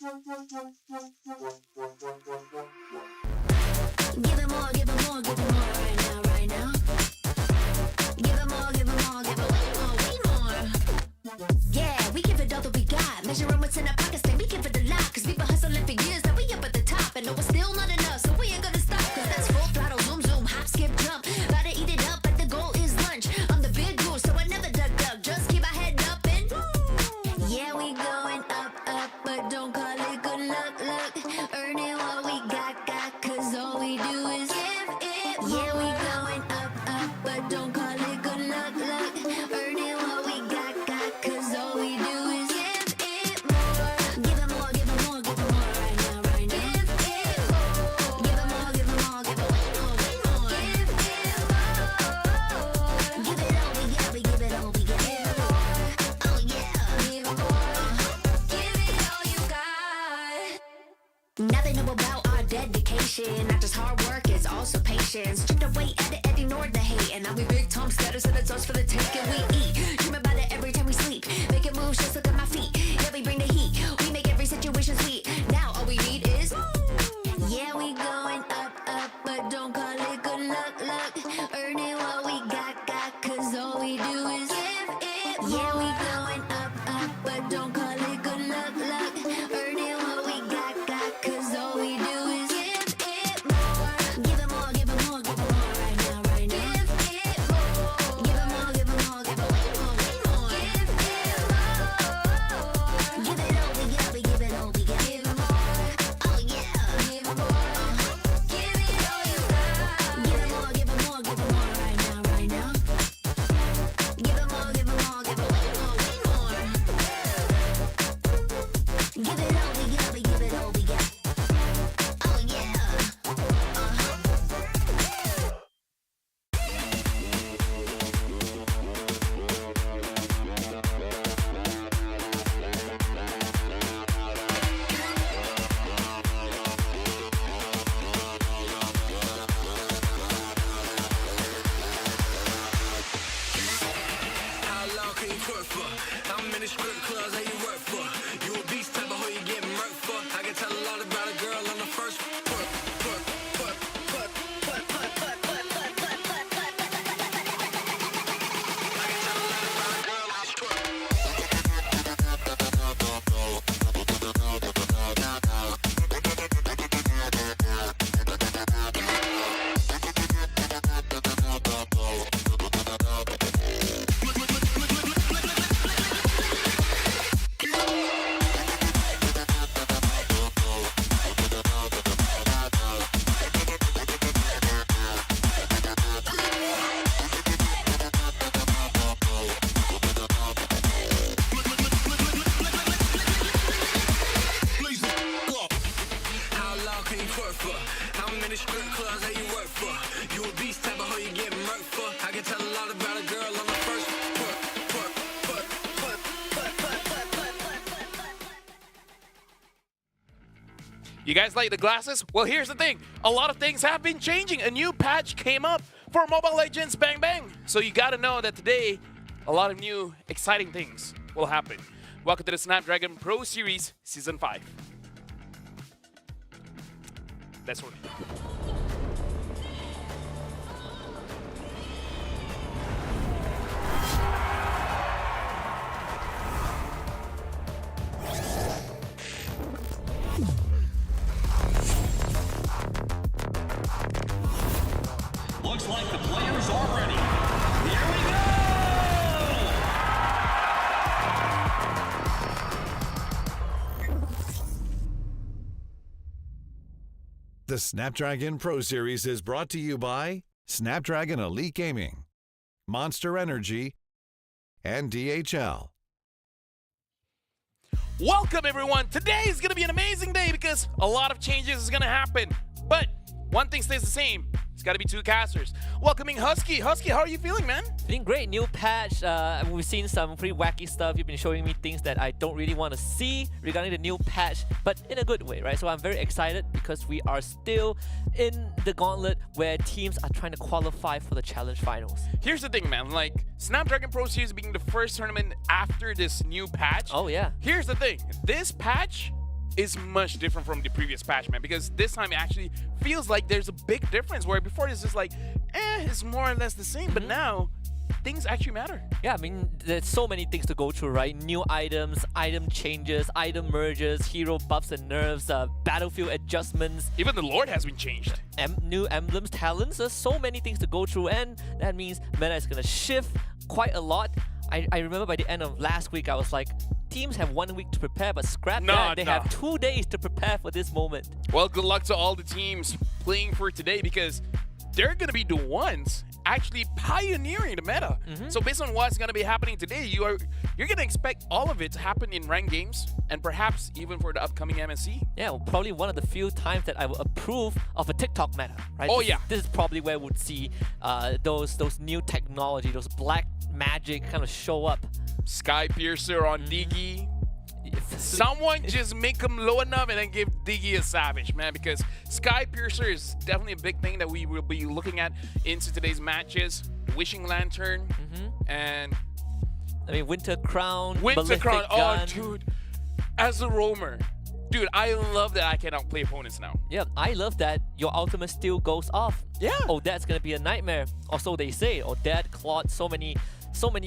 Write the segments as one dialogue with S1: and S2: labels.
S1: Give it more, give it more, give it more right now, right now. Give it more, give it more, give it way more. Yeah, we give it all that we got. Measuring what's in our pockets, then we give it a lot. Cause we've been hustling for years, now we up at the top. And no, it's still not enough, so we ain't gonna stop. Cause that's full throttle, zoom, zoom, hop, skip, jump. Gotta eat it up, but the goal is lunch. I'm the big dude, so I never duck, duck. Just keep my head up and yeah, we going up, up, but don't call it good luck, luck. Earning what we got, cause all we do is give it more. Yeah, we going up, up, but don't call it good luck, luck. Earning what we got, cause all we do is give it more. Give it more, give it more, give it more right now, right now. Give it more. Give it more, give it more, give it way more, way more. Give it more. Give it all we got, we give it all we got. Oh yeah. Give it more. Give it all you got. Now they know about our dedication. Not just hard work, it's also patience. Chipped away at it and ignored the hate. And now we big Tom status and it's us for the taking. We eat, dream about it every time we sleep. Making moves, just look at my feet. Yeah, we bring the heat. We make every situation sweet. Now all we need is yeah, we going up, up, but don't call it good luck, luck. Earning what we got, cause all we do is give it more. Yeah, we going up, up, but don't call it good luck, luck. Earning what we got, cause all we do is give it more. Give it more, give it more, give it more right now, right now. Give it more. Give it more, give it more, give it way more, way more. Give it more. Give it all we got, we give it all we got. Give it more. Oh yeah. Give it more. Give it all you got. Give it more, give it more, give it more right now, right now. Give it more, give it more, give it way more, way more. Give it all we got, we give it all we got. Oh yeah.
S2: How long can you twerk for? How many strip clubs have you worked for? You a beast type of hoe you get murked for. I can tell a lot about a girl on the first twerk, twerk, twerk, twerk, twerk, twerk, twerk, twerk, twerk, twerk, twerk, twerk. I can tell a lot about a girl on twerk. How long can you twerk for? How many strip clubs have you worked for? You a beast type of hoe you get murked for. I can tell a lot about a girl on the first twerk, twerk, twerk, twerk, twerk, twerk, twerk, twerk, twerk, twerk.
S3: You guys like the glasses? Well, here's the thing. A lot of things have been changing. A new patch came up for Mobile Legends Bang Bang. So you gotta know that today, a lot of new, exciting things will happen. Welcome to the Snapdragon Pro Series Season 5. That's one.
S4: Looks like the players are ready. Here we go!
S5: The Snapdragon Pro Series is brought to you by Snapdragon Elite Gaming, Monster Energy, and DHL.
S3: Welcome, everyone. Today is going to be an amazing day because a lot of changes is going to happen. But one thing stays the same. It's got to be two casters. Welcoming Husky. Husky, how are you feeling, man?
S6: Feeling great. New patch. We've seen some pretty wacky stuff. You've been showing me things that I don't really want to see regarding the new patch, but in a good way, right? So I'm very excited because we are still in the gauntlet where teams are trying to qualify for the challenge finals.
S3: Here's the thing, man. Like, Snapdragon Pro Series being the first tournament after this new patch.
S6: Oh, yeah.
S3: Here's the thing. This patch is much different from the previous patch, man, because this time it actually feels like there's a big difference, where before it's just like, it's more or less the same, but now things actually matter.
S6: Yeah, I mean, there's so many things to go through, right? New items, item changes, item merges, hero buffs and nerfs, battlefield adjustments,
S3: Even the Lord has been changed.
S6: new emblems, talents. There's so many things to go through, and that means meta is gonna shift quite a lot. I remember by the end of last week, I was like, teams have 1 week to prepare, but scrap that. They have 2 days to prepare for this moment.
S3: Well, good luck to all the teams playing for today, because they're going to be the ones actually pioneering the meta. So based on what's going to be happening today, you're going to expect all of it to happen in ranked games, and perhaps even for the upcoming MSC.
S6: Yeah, well, probably one of the few times that I will approve of a TikTok meta, right?
S3: Oh, yeah.
S6: This is probably where we'd see those new technology, those black magic kind of show up.
S3: Sky Piercer on Diggy. Someone just make him low enough and then give Diggy a savage, man, because Sky Piercer is definitely a big thing that we will be looking at into today's matches. Wishing Lantern and
S6: I mean, Winter Crown,
S3: Winter
S6: Malefic
S3: Crown.
S6: Gun.
S3: Oh, dude. As a roamer, dude, I love that I can outplay opponents now.
S6: Yeah, I love that your ultimate still goes off.
S3: Yeah.
S6: Oh, that's gonna be a nightmare. Or so they say. Or that Claude, so many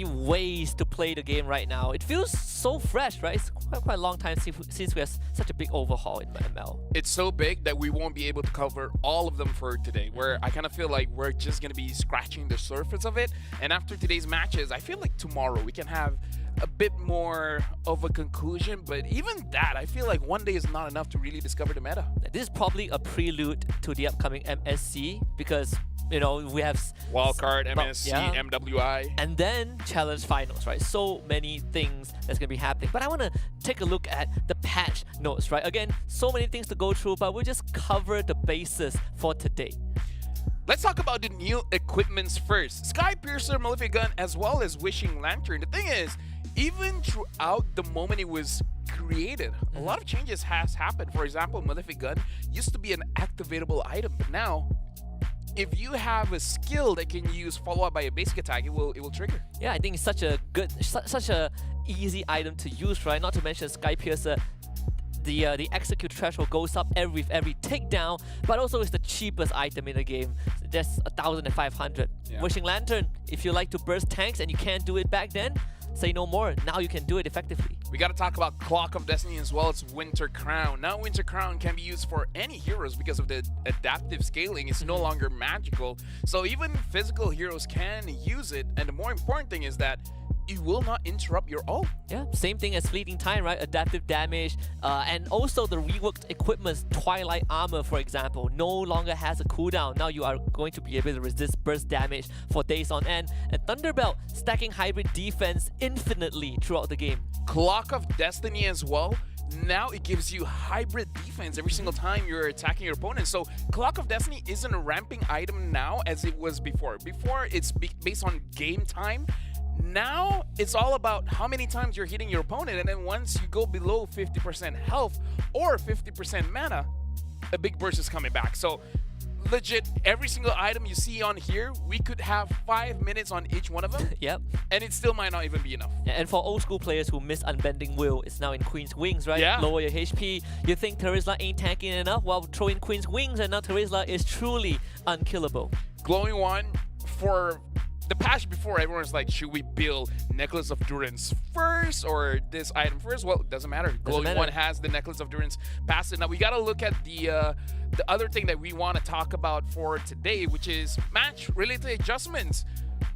S6: ways to play the game right now. It feels so fresh, right? It's quite a long time since we have such a big overhaul in ML.
S3: It's so big that we won't be able to cover all of them for today, where I kind of feel like we're just going to be scratching the surface of it. And after today's matches, I feel like tomorrow we can have a bit more of a conclusion, but even that, I feel like one day is not enough to really discover the meta.
S6: This is probably a prelude to the upcoming MSC, because you know we have
S3: Wildcard, MSC,
S6: yeah.
S3: MWI.
S6: and then challenge finals, right? So many things that's gonna be happening. But I wanna take a look at the patch notes, right? Again, so many things to go through, but we'll just cover the basis for today.
S3: Let's talk about the new equipments first. Sky Piercer, Malefic Gun, as well as Wishing Lantern. The thing is, even throughout the moment it was created, a lot of changes has happened. For example, Malefic Gun used to be an activatable item, but now, if you have a skill that can use follow up by a basic attack, it will trigger.
S6: Yeah, I think it's such a good, such a easy item to use, right? Not to mention Sky Piercer. The execute threshold goes up with every takedown, but also it's the cheapest item in the game. Just 1,500.
S3: Yeah.
S6: Wishing Lantern, if you like to burst tanks and you can't do it back then, say no more. Now you can do it effectively.
S3: We got to talk about Clock of Destiny as well as Winter Crown. Now Winter Crown can be used for any heroes because of the adaptive scaling. It's no longer magical, so even physical heroes can use it. And the more important thing is that it will not interrupt your ult.
S6: Yeah, same thing as Fleeting Time, right? Adaptive damage, and also the reworked equipment's Twilight Armor, for example, no longer has a cooldown. Now you are going to be able to resist burst damage for days on end. And Thunderbelt, stacking hybrid defense infinitely throughout the game.
S3: Clock of Destiny as well. Now it gives you hybrid defense every single time you're attacking your opponent. So Clock of Destiny isn't a ramping item now as it was before. Before, it's based on game time. Now it's all about how many times you're hitting your opponent, and then once you go below 50% health or 50% mana, a big burst is coming back. So legit, every single item you see on here, we could have 5 minutes on each one of them.
S6: Yep.
S3: And it still might not even be enough.
S6: And for old school players who miss Unbending Will, it's now in Queen's Wings, right?
S3: Yeah.
S6: Lower your HP. You think Terizla ain't tanking enough? Well, throw in Queen's Wings, and now Terizla is truly unkillable.
S3: Glowing One, for the patch before, everyone's like, should we build Necklace of Durance first or this item first? Well, it doesn't matter. Glowing One has the Necklace of Durance passive. Now we gotta look at the other thing that we want to talk about for today, which is match-related adjustments.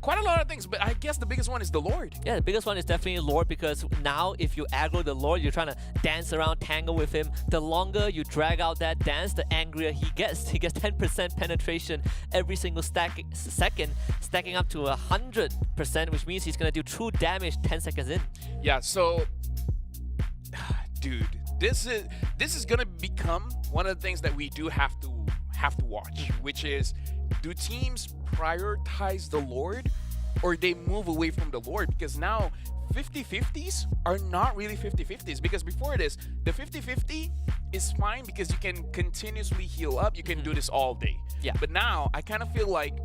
S3: Quite a lot of things, but I guess the biggest one is the Lord.
S6: Yeah, the biggest one is definitely Lord, because now if you aggro the Lord, you're trying to dance around, tangle with him. The longer you drag out that dance, the angrier he gets. He gets 10% penetration every single second, stacking up to 100%, which means he's going to do true damage 10 seconds in.
S3: Yeah, so, dude, this is gonna become one of the things that we do have to watch, which is, do teams prioritize the Lord or they move away from the Lord? Because now 50-50s are not really 50-50s, because before this, the 50-50 is fine because you can continuously heal up, you can do this all day.
S6: Yeah.
S3: But now I kind of feel like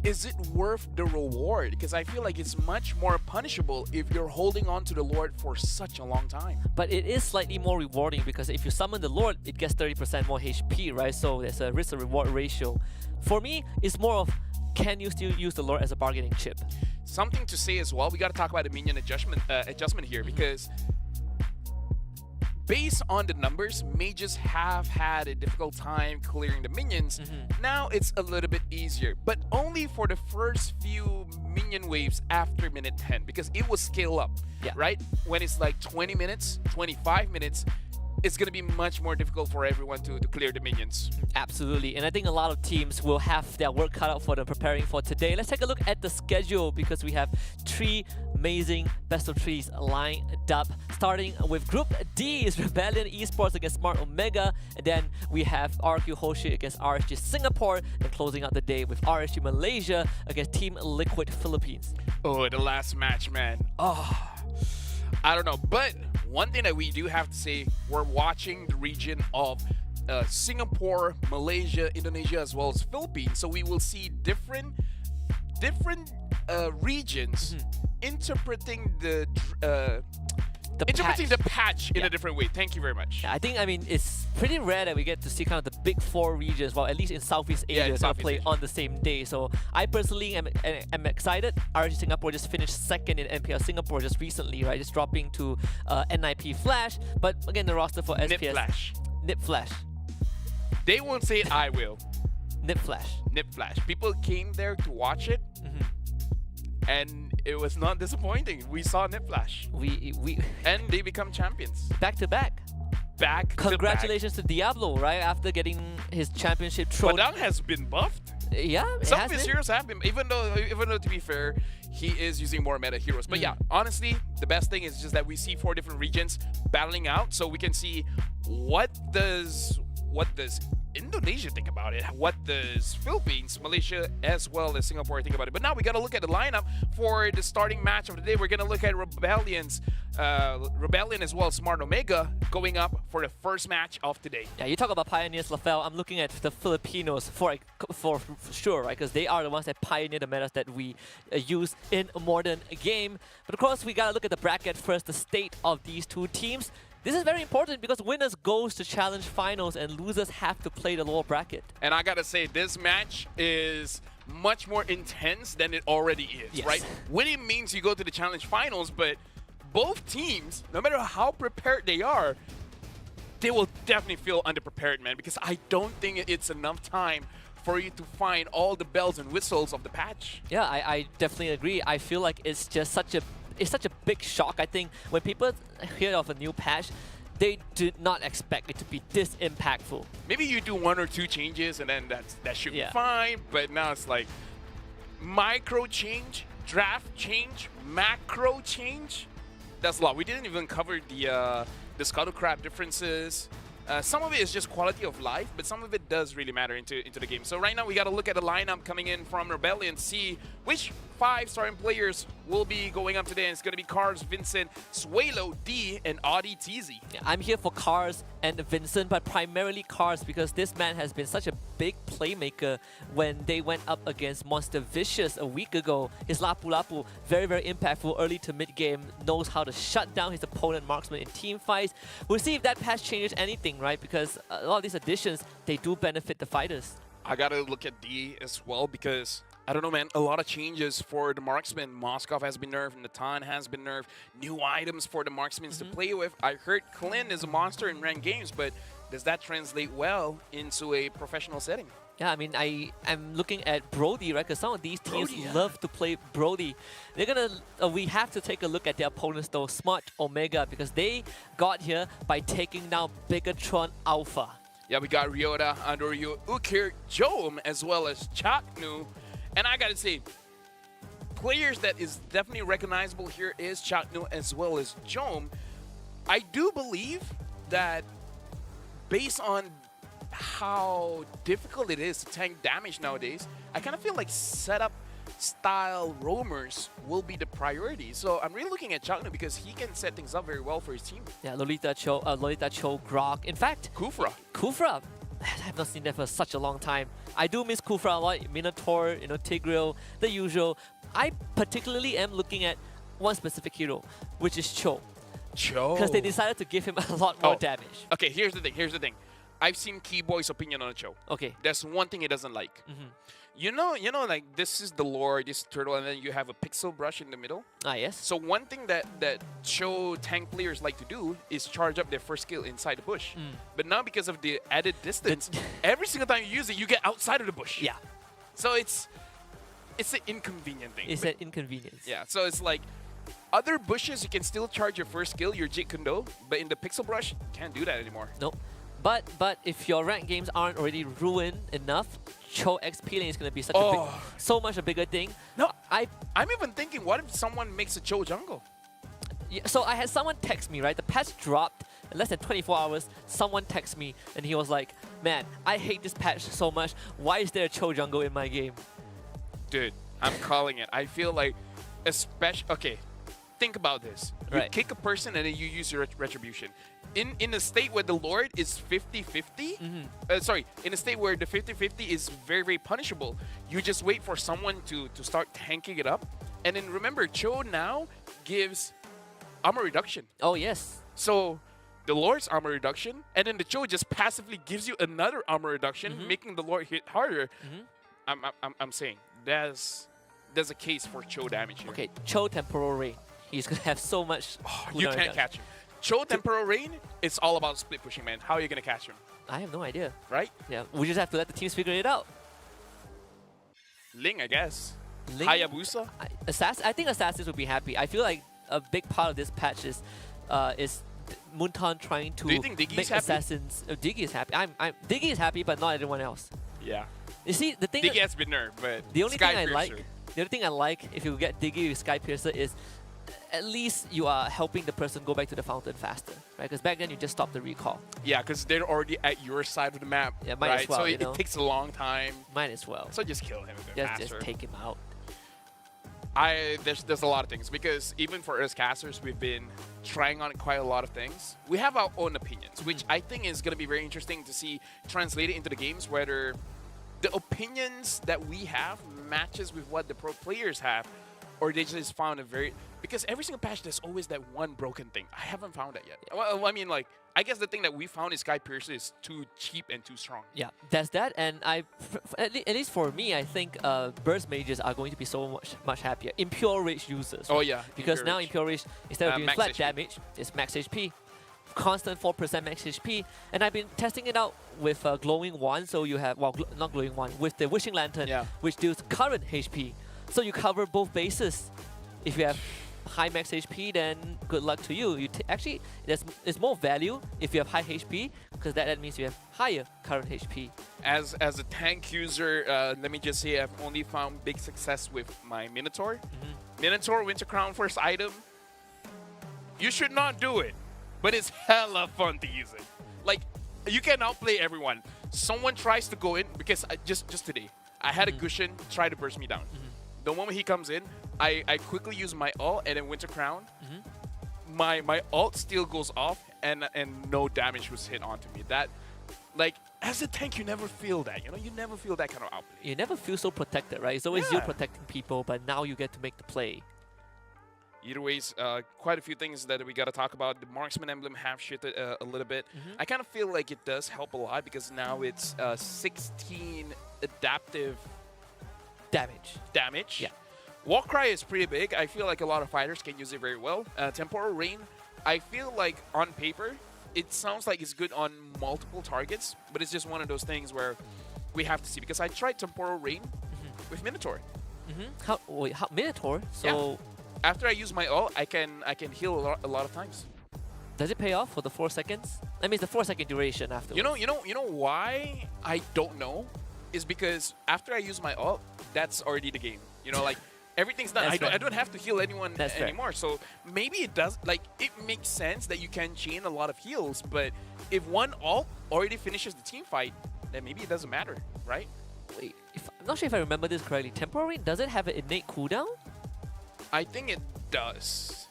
S3: is it worth the reward? Because I feel like it's much more punishable if you're holding on to the Lord for such a long time.
S6: But it is slightly more rewarding because if you summon the Lord, it gets 30% more HP, right? So there's a risk to reward ratio. For me, it's more of, can you still use the Lord as a bargaining chip?
S3: Something to say as well, we got to talk about the minion adjustment here, because based on the numbers, mages have had a difficult time clearing the minions. Now it's a little bit easier, but only for the first few minion waves after minute 10, because it will scale up, right? When it's like 20 minutes, 25 minutes, it's going to be much more difficult for everyone to clear the minions.
S6: Absolutely, and I think a lot of teams will have their work cut out for them preparing for today. Let's take a look at the schedule because we have 3 amazing best of 3s lined up. Starting with Group D is Rebellion eSports against Smart Omega, and then we have RQ Hoshi against RSG Singapore, and closing out the day with RSG Malaysia against Team Liquid Philippines.
S3: Oh, the last match, man. Oh, I don't know, but one thing that we do have to say, we're watching the region of Singapore, Malaysia, Indonesia, as well as Philippines. So we will see different regions interpreting the patch in a different way. Thank you very much.
S6: I mean, it's pretty rare that we get to see kind of the big 4 regions, well, at least in Southeast Asia, play on the same day. So I personally am excited. RSG Singapore just finished 2nd in NPL Singapore just recently, right? Just dropping to NIP Flash. But again, the roster for SPS... Nip Flash.
S3: They won't say it, I will.
S6: Nip Flash.
S3: Nip Flash. People came there to watch it. And it was not disappointing. We saw Nip Flash. And they become champions.
S6: Back to back. Congratulations to Diablo, right? After getting his championship trophy.
S3: Padang has been buffed.
S6: Yeah,
S3: some of his heroes have been. Even though to be fair, he is using more meta heroes. But yeah, honestly, the best thing is just that we see 4 different regions battling out, so we can see what does Indonesia think about it? What does Philippines, Malaysia, as well as Singapore think about it? But now we got to look at the lineup for the starting match of the day. We're going to look at Rebellion as well as Smart Omega going up for the first match of today.
S6: Yeah, you talk about pioneers, Lafel. I'm looking at the Filipinos for sure, right? Because they are the ones that pioneer the metas that we use in a modern game. But of course, we got to look at the bracket first, the state of these 2 teams. This is very important because winners goes to challenge finals and losers have to play the lower bracket.
S3: And I gotta say, this match is much more intense than it already is, right? Winning means you go to the challenge finals, but both teams, no matter how prepared they are, they will definitely feel underprepared, man, because I don't think it's enough time for you to find all the bells and whistles of the patch.
S6: Yeah, I definitely agree. I feel like it's just such a big shock. I think when people hear of a new patch, they did not expect it to be this impactful.
S3: Maybe you do 1 or 2 changes and then that should be fine, but now it's like micro change, draft change, macro change. That's a lot. We didn't even cover the Scuttle Crab differences. Some of it is just quality of life, but some of it does really matter into the game. So right now we got to look at the lineup coming in from Rebellion, see which 5 starting players will be going up today. And it's going to be Cars, Vincent, Suelo, D, and Audi TZ.
S6: Yeah, I'm here for Cars and Vincent, but primarily Cars because this man has been such a big playmaker when they went up against Monster Vicious a week ago. His Lapu Lapu, very, very impactful early to mid-game, knows how to shut down his opponent marksman in team fights. We'll see if that patch changes anything, right? Because a lot of these additions, they do benefit the fighters.
S3: I gotta look at D as well because, I don't know, man, a lot of changes for the marksman. Moskov has been nerfed, Natan has been nerfed, new items for the marksmen to play with. I heard Clint is a monster in ranked games, but does that translate well into a professional setting?
S6: Yeah, I mean, I'm looking at Brody, right? Because some of these teams love to play Brody. They're gonna. We have to take a look at their opponents though, Smart Omega, because they got here by taking down Bigatron Alpha.
S3: Yeah, we got Ryota, Andoryu, Ukir, Jom, as well as Chaknu. And I gotta say, players that is definitely recognizable here is Chaknu as well as Jom. I do believe that based on how difficult it is to tank damage nowadays, I kind of feel like setup style roamers will be the priority. So I'm really looking at Chaknu because he can set things up very well for his team.
S6: Yeah, Lolita Cho, Grok. In fact,
S3: Kufra.
S6: I have not seen that for such a long time. I do miss Kufra a lot, Minotaur, Tigreal, the usual. I particularly am looking at one specific hero, which is Cho.
S3: Cho.
S6: Because they decided to give him a lot more damage.
S3: Okay, here's the thing. I've seen Keyboy's opinion on the Cho.
S6: Okay.
S3: There's one thing he doesn't like. You know, like this is the lore, this turtle, and then you have a pixel brush in the middle.
S6: Ah, yes.
S3: So one thing that Cho tank players like to do is charge up their first skill inside the bush. But now because of the added distance, every single time you use it, you get outside of the bush.
S6: Yeah.
S3: So it's an inconvenient thing.
S6: It's an inconvenience.
S3: Yeah, so it's like other bushes you can still charge your first skill, your Jeet Kune Do, but in the pixel brush, you can't do that anymore.
S6: Nope. But if your ranked games aren't already ruined enough, Cho XP lane is going to be so much a bigger thing.
S3: No, I'm even thinking, what if someone makes a Cho jungle?
S6: Yeah, so I had someone text me, right? The patch dropped in less than 24 hours. Someone texted me and he was like, man, I hate this patch so much. Why is there a Cho jungle in my game?
S3: Dude, I'm calling it. I feel like, okay, think about this. You kick a person and then you use your retribution. In a state where the Lord is 50-50, in a state where the 50-50 is very, very punishable, you just wait for someone to start tanking it up. And then remember, Cho now gives armor reduction.
S6: Oh, yes.
S3: So the Lord's armor reduction, and then the Cho just passively gives you another armor reduction, making the Lord hit harder. I'm saying there's a case for Cho damage here.
S6: Okay, Cho Temporal Rain. He's going to have so much.
S3: You can't catch him. Cho Temporal Rain, it's all about split pushing, man. How are you going to catch him?
S6: I have no idea.
S3: Right?
S6: Yeah, we just have to let the teams figure it out.
S3: Ling, I guess.
S6: Ling?
S3: Hayabusa?
S6: I think Assassins would be happy. I feel like a big part of this patch is Muntan trying to
S3: Do you think Diggy's
S6: make
S3: happy?
S6: Assassins. Diggy is happy. Diggy is happy, but not everyone else.
S3: Yeah.
S6: You see, the thing
S3: Diggy has been nerfed, but
S6: the only
S3: Sky
S6: thing
S3: Piercer.
S6: the only thing I like if you get Diggy with Sky Piercer is at least you are helping the person go back to the fountain faster, right? Because back then you just stopped the recall.
S3: Yeah, because they're already at your side of the map,
S6: Yeah, might
S3: right?
S6: as well,
S3: so
S6: you
S3: it
S6: know?
S3: takes a long time.
S6: Might as well.
S3: So just kill him a bit faster.
S6: Just take him out.
S3: There's a lot of things, because even for us casters, we've been trying on quite a lot of things. We have our own opinions, which I think is going to be very interesting to see translated into the games, whether the opinions that we have matches with what the pro players have, or they just found a very... Because every single patch, there's always that one broken thing. I haven't found that yet. Well, I mean, like, I guess the thing that we found is Sky Piercer is too cheap and too strong.
S6: Yeah, that's that. And at least for me, I think Burst Mages are going to be so much happier. Impure Rage users.
S3: Oh, yeah.
S6: Because
S3: Impure
S6: now
S3: Rage.
S6: Impure Rage, instead of doing
S3: max
S6: flat
S3: HP.
S6: damage, it's max HP. Constant 4% max HP. And I've been testing it out with Glowing Wand. So you have, well, not Glowing Wand, with the Wishing Lantern, which deals current HP. So you cover both bases. If you have high max HP, then good luck to you. Actually, there's more value if you have high HP, because that means you have higher current HP.
S3: As a tank user, let me just say I've only found big success with my Minotaur. Minotaur Winter Crown first item. You should not do it, but it's hella fun to use it. Like, you can outplay everyone. Someone tries to go in, because just today, I had a Gushin try to burst me down. The moment he comes in, I quickly use my ult and then Winter Crown. My ult still goes off and no damage was hit onto me. That, like, as a tank, you never feel that. You know, you never feel that kind of outplay.
S6: You never feel so protected, right? It's always you protecting people, but now you get to make the play.
S3: Either ways, quite a few things that we got to talk about. The Marksman emblem have shifted a little bit. I kind of feel like it does help a lot, because now it's 16 adaptive damage.
S6: Yeah.
S3: Warcry is pretty big. I feel like a lot of fighters can use it very well. Temporal Rain, I feel like on paper, it sounds like it's good on multiple targets, but it's just one of those things where we have to see. Because I tried Temporal Rain with Minotaur.
S6: How Minotaur? So
S3: After I use my ult, I can heal a lot of times.
S6: does it pay off for the 4 seconds? I mean, it's the 4-second duration afterwards.
S3: You know why I don't know? Is because after I use my ult, that's already the game. You know, like, everything's done. I don't have to heal anyone anymore. So maybe it does, like, it makes sense that you can chain a lot of heals, but if one ult already finishes the team fight, then maybe it doesn't matter, right?
S6: Wait, I'm not sure if I remember this correctly. Temporary, does it have an innate cooldown?
S3: I think it does.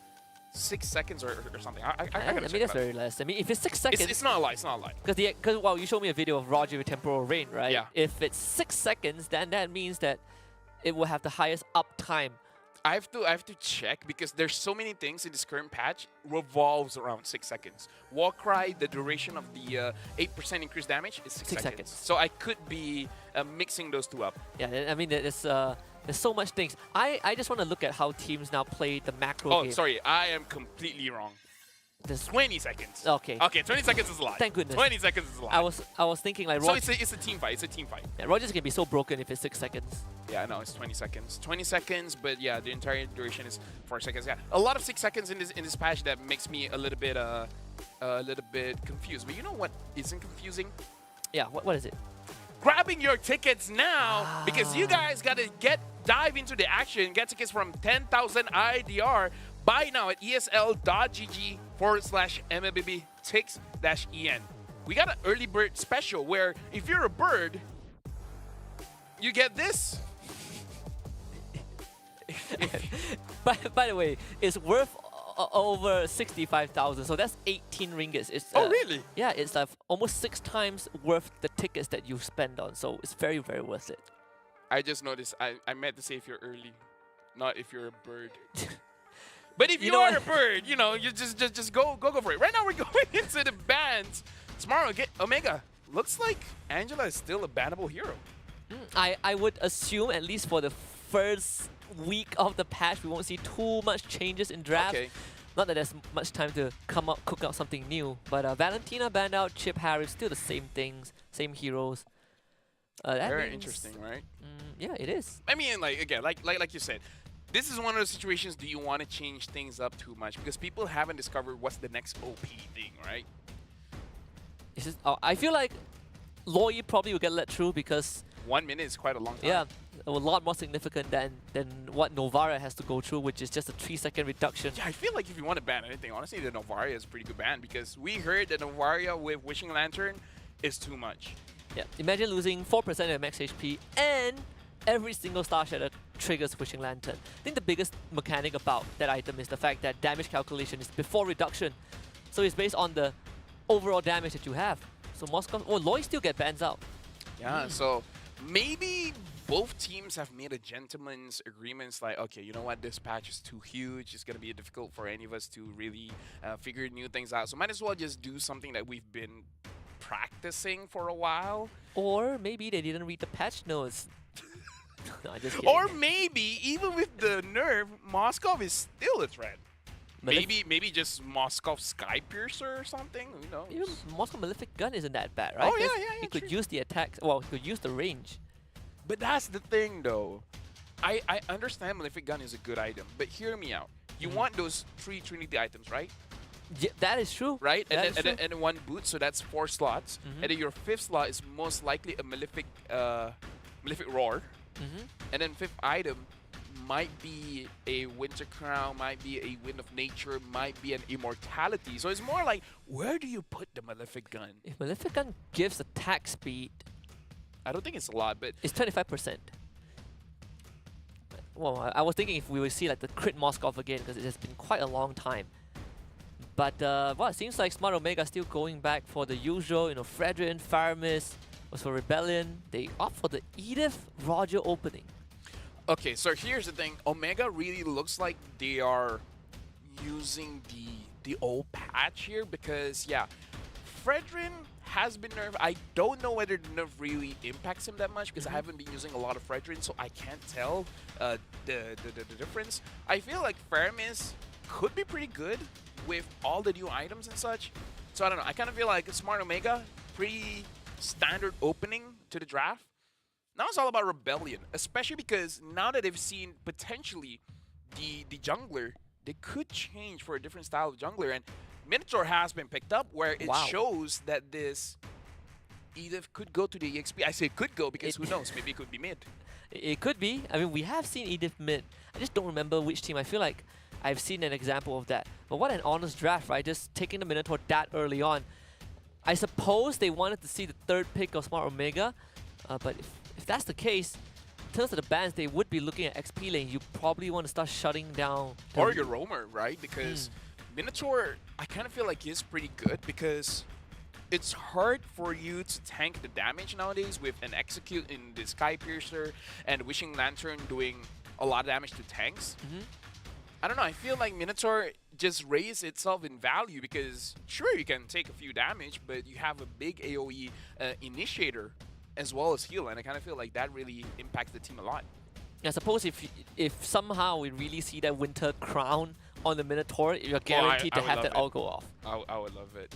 S3: 6 seconds or something. I gotta
S6: I
S3: check
S6: mean,
S3: it
S6: that's
S3: out.
S6: very less. I mean, if it's 6 seconds,
S3: It's not a lie. It's not a lie.
S6: because well, you showed me a video of Roger with temporal rain, right?
S3: Yeah.
S6: If it's 6 seconds, then that means that it will have the highest uptime.
S3: I have to check because there's so many things in this current patch revolves around 6 seconds. Warcry, the duration of the 8% increased damage is 6 seconds. So I could be mixing those two up.
S6: Yeah, I mean, there's so much things. I just want to look at how teams now play the macro
S3: Oh,
S6: game.
S3: sorry, I am completely wrong.
S6: There's
S3: 20 seconds.
S6: Okay.
S3: Okay, 20 seconds is a lie.
S6: Thank goodness.
S3: 20 seconds is a lie.
S6: I was thinking like
S3: so
S6: Roger,
S3: it's a team fight. It's a team fight.
S6: yeah, Roger's gonna be so broken if it's 6 seconds.
S3: Yeah, no, it's 20 seconds. 20 seconds, but yeah, the entire duration is 4 seconds. Yeah, a lot of 6 seconds in this patch that makes me a little bit confused. But you know what isn't confusing?
S6: Yeah, what is it?
S3: Grabbing your tickets now because you guys gotta dive into the action. Get tickets from 10,000 IDR. Buy now at esl.gg/MLBB-tix-en. We got an early bird special where if you're a bird, you get this.
S6: By the way, it's worth over 65,000, so that's 18 ringgits. It's,
S3: Oh, really?
S6: Yeah, it's almost 6 times worth the tickets that you spend on, so it's very, very worth it.
S3: I just noticed I meant to say if you're early, not if you're a bird. But if you
S6: know
S3: are
S6: what?
S3: a bird, you know, you just go for it. Right now we're going into the bans. Tomorrow, Omega. Looks like Angela is still a bannable hero.
S6: I would assume, at least for the first week of the patch, we won't see too much changes in draft.
S3: Okay.
S6: Not that there's much time to cook out something new. But Valentina banned out, Chip Harris, still the same things, same heroes. That
S3: Very
S6: means-
S3: interesting, right?
S6: Yeah, it is.
S3: I mean, like again, like you said, this is one of those situations. Do you want to change things up too much because people haven't discovered what's the next OP thing, right?
S6: It's just, I feel like Loi probably will get let through because
S3: 1 minute is quite a long time.
S6: yeah, a lot more significant than what Novara has to go through, which is just a 3-second reduction.
S3: Yeah, I feel like if you want to ban anything, honestly, the Novaria is a pretty good ban because we heard that Novaria with Wishing Lantern is too much.
S6: Yeah, imagine losing 4% of your max HP and every single Star Shatter triggers Wishing Lantern. I think the biggest mechanic about that item is the fact that damage calculation is before reduction. So it's based on the overall damage that you have. So Moskov, Loi still get bans out.
S3: Yeah, so maybe both teams have made a gentleman's agreements like, okay, you know what, this patch is too huge. It's going to be difficult for any of us to really figure new things out. So might as well just do something that we've been practicing for a while.
S6: Or maybe they didn't read the patch notes. No, just kidding.
S3: Or maybe, even with the nerf, Moskov is still a threat.
S6: Malef-
S3: Maybe just Moskov Sky Piercer or something. Who knows?
S6: Even Moskov Malefic Gun isn't that bad, right?
S3: Oh, yeah,
S6: 'Cause
S3: yeah,
S6: He could
S3: true.
S6: use the attack. Well, he could use the range.
S3: But that's the thing, though. I understand Malefic Gun is a good item, but hear me out. You want those 3 Trinity items, right?
S6: Yeah, that is true.
S3: Right?
S6: That
S3: And
S6: is
S3: then,
S6: true.
S3: and then 1 boot, so that's 4 slots. And then your 5th slot is most likely a Malefic Roar. And then 5th item might be a Winter Crown, might be a Wind of Nature, might be an Immortality. So it's more like, where do you put the Malefic Gun?
S6: If Malefic Gun gives attack speed,
S3: I don't think it's a lot, but
S6: it's 25%. Well, I was thinking if we would see like the crit Moskov again, because it has been quite a long time. But well, it seems like Smart Omega still going back for the usual, you know, Fredrin, Faramis was for Rebellion. They opt for the Edith Roger opening.
S3: okay, so here's the thing. Omega really looks like they are using the old patch here because, yeah, Fredrin has been nerfed. I don't know whether the nerf really impacts him that much because I haven't been using a lot of Fredrin, so I can't tell the difference. I feel like Faramis could be pretty good with all the new items and such. So I don't know. I kind of feel like Smart Omega, pretty standard opening to the draft. Now it's all about Rebellion, especially because now that they've seen potentially the jungler, they could change for a different style of jungler. And Minotaur has been picked up where it
S6: Wow.
S3: shows that this Edith could go to the EXP. I say could go because who knows, maybe it could be mid.
S6: It could be. I mean, we have seen Edith mid. I just don't remember which team. I feel like I've seen an example of that. But what an honest draft, right? Just taking the Minotaur that early on. I suppose they wanted to see the 3rd pick of Smart Omega. But if that's the case, terms of the bans, they would be looking at XP lane. You probably want to start shutting down.
S3: Or your roamer, right? Because Minotaur, I kind of feel like is pretty good because it's hard for you to tank the damage nowadays with an Execute in the Sky Piercer and Wishing Lantern doing a lot of damage to tanks. I don't know, I feel like Minotaur just raised itself in value because sure you can take a few damage, but you have a big AoE initiator as well as heal, and I kind of feel like that really impacts the team a lot.
S6: I suppose if somehow we really see that Winter Crown on the Minotaur, you're guaranteed
S3: I
S6: to
S3: would
S6: have
S3: love
S6: that
S3: it.
S6: all go off.
S3: I would love it.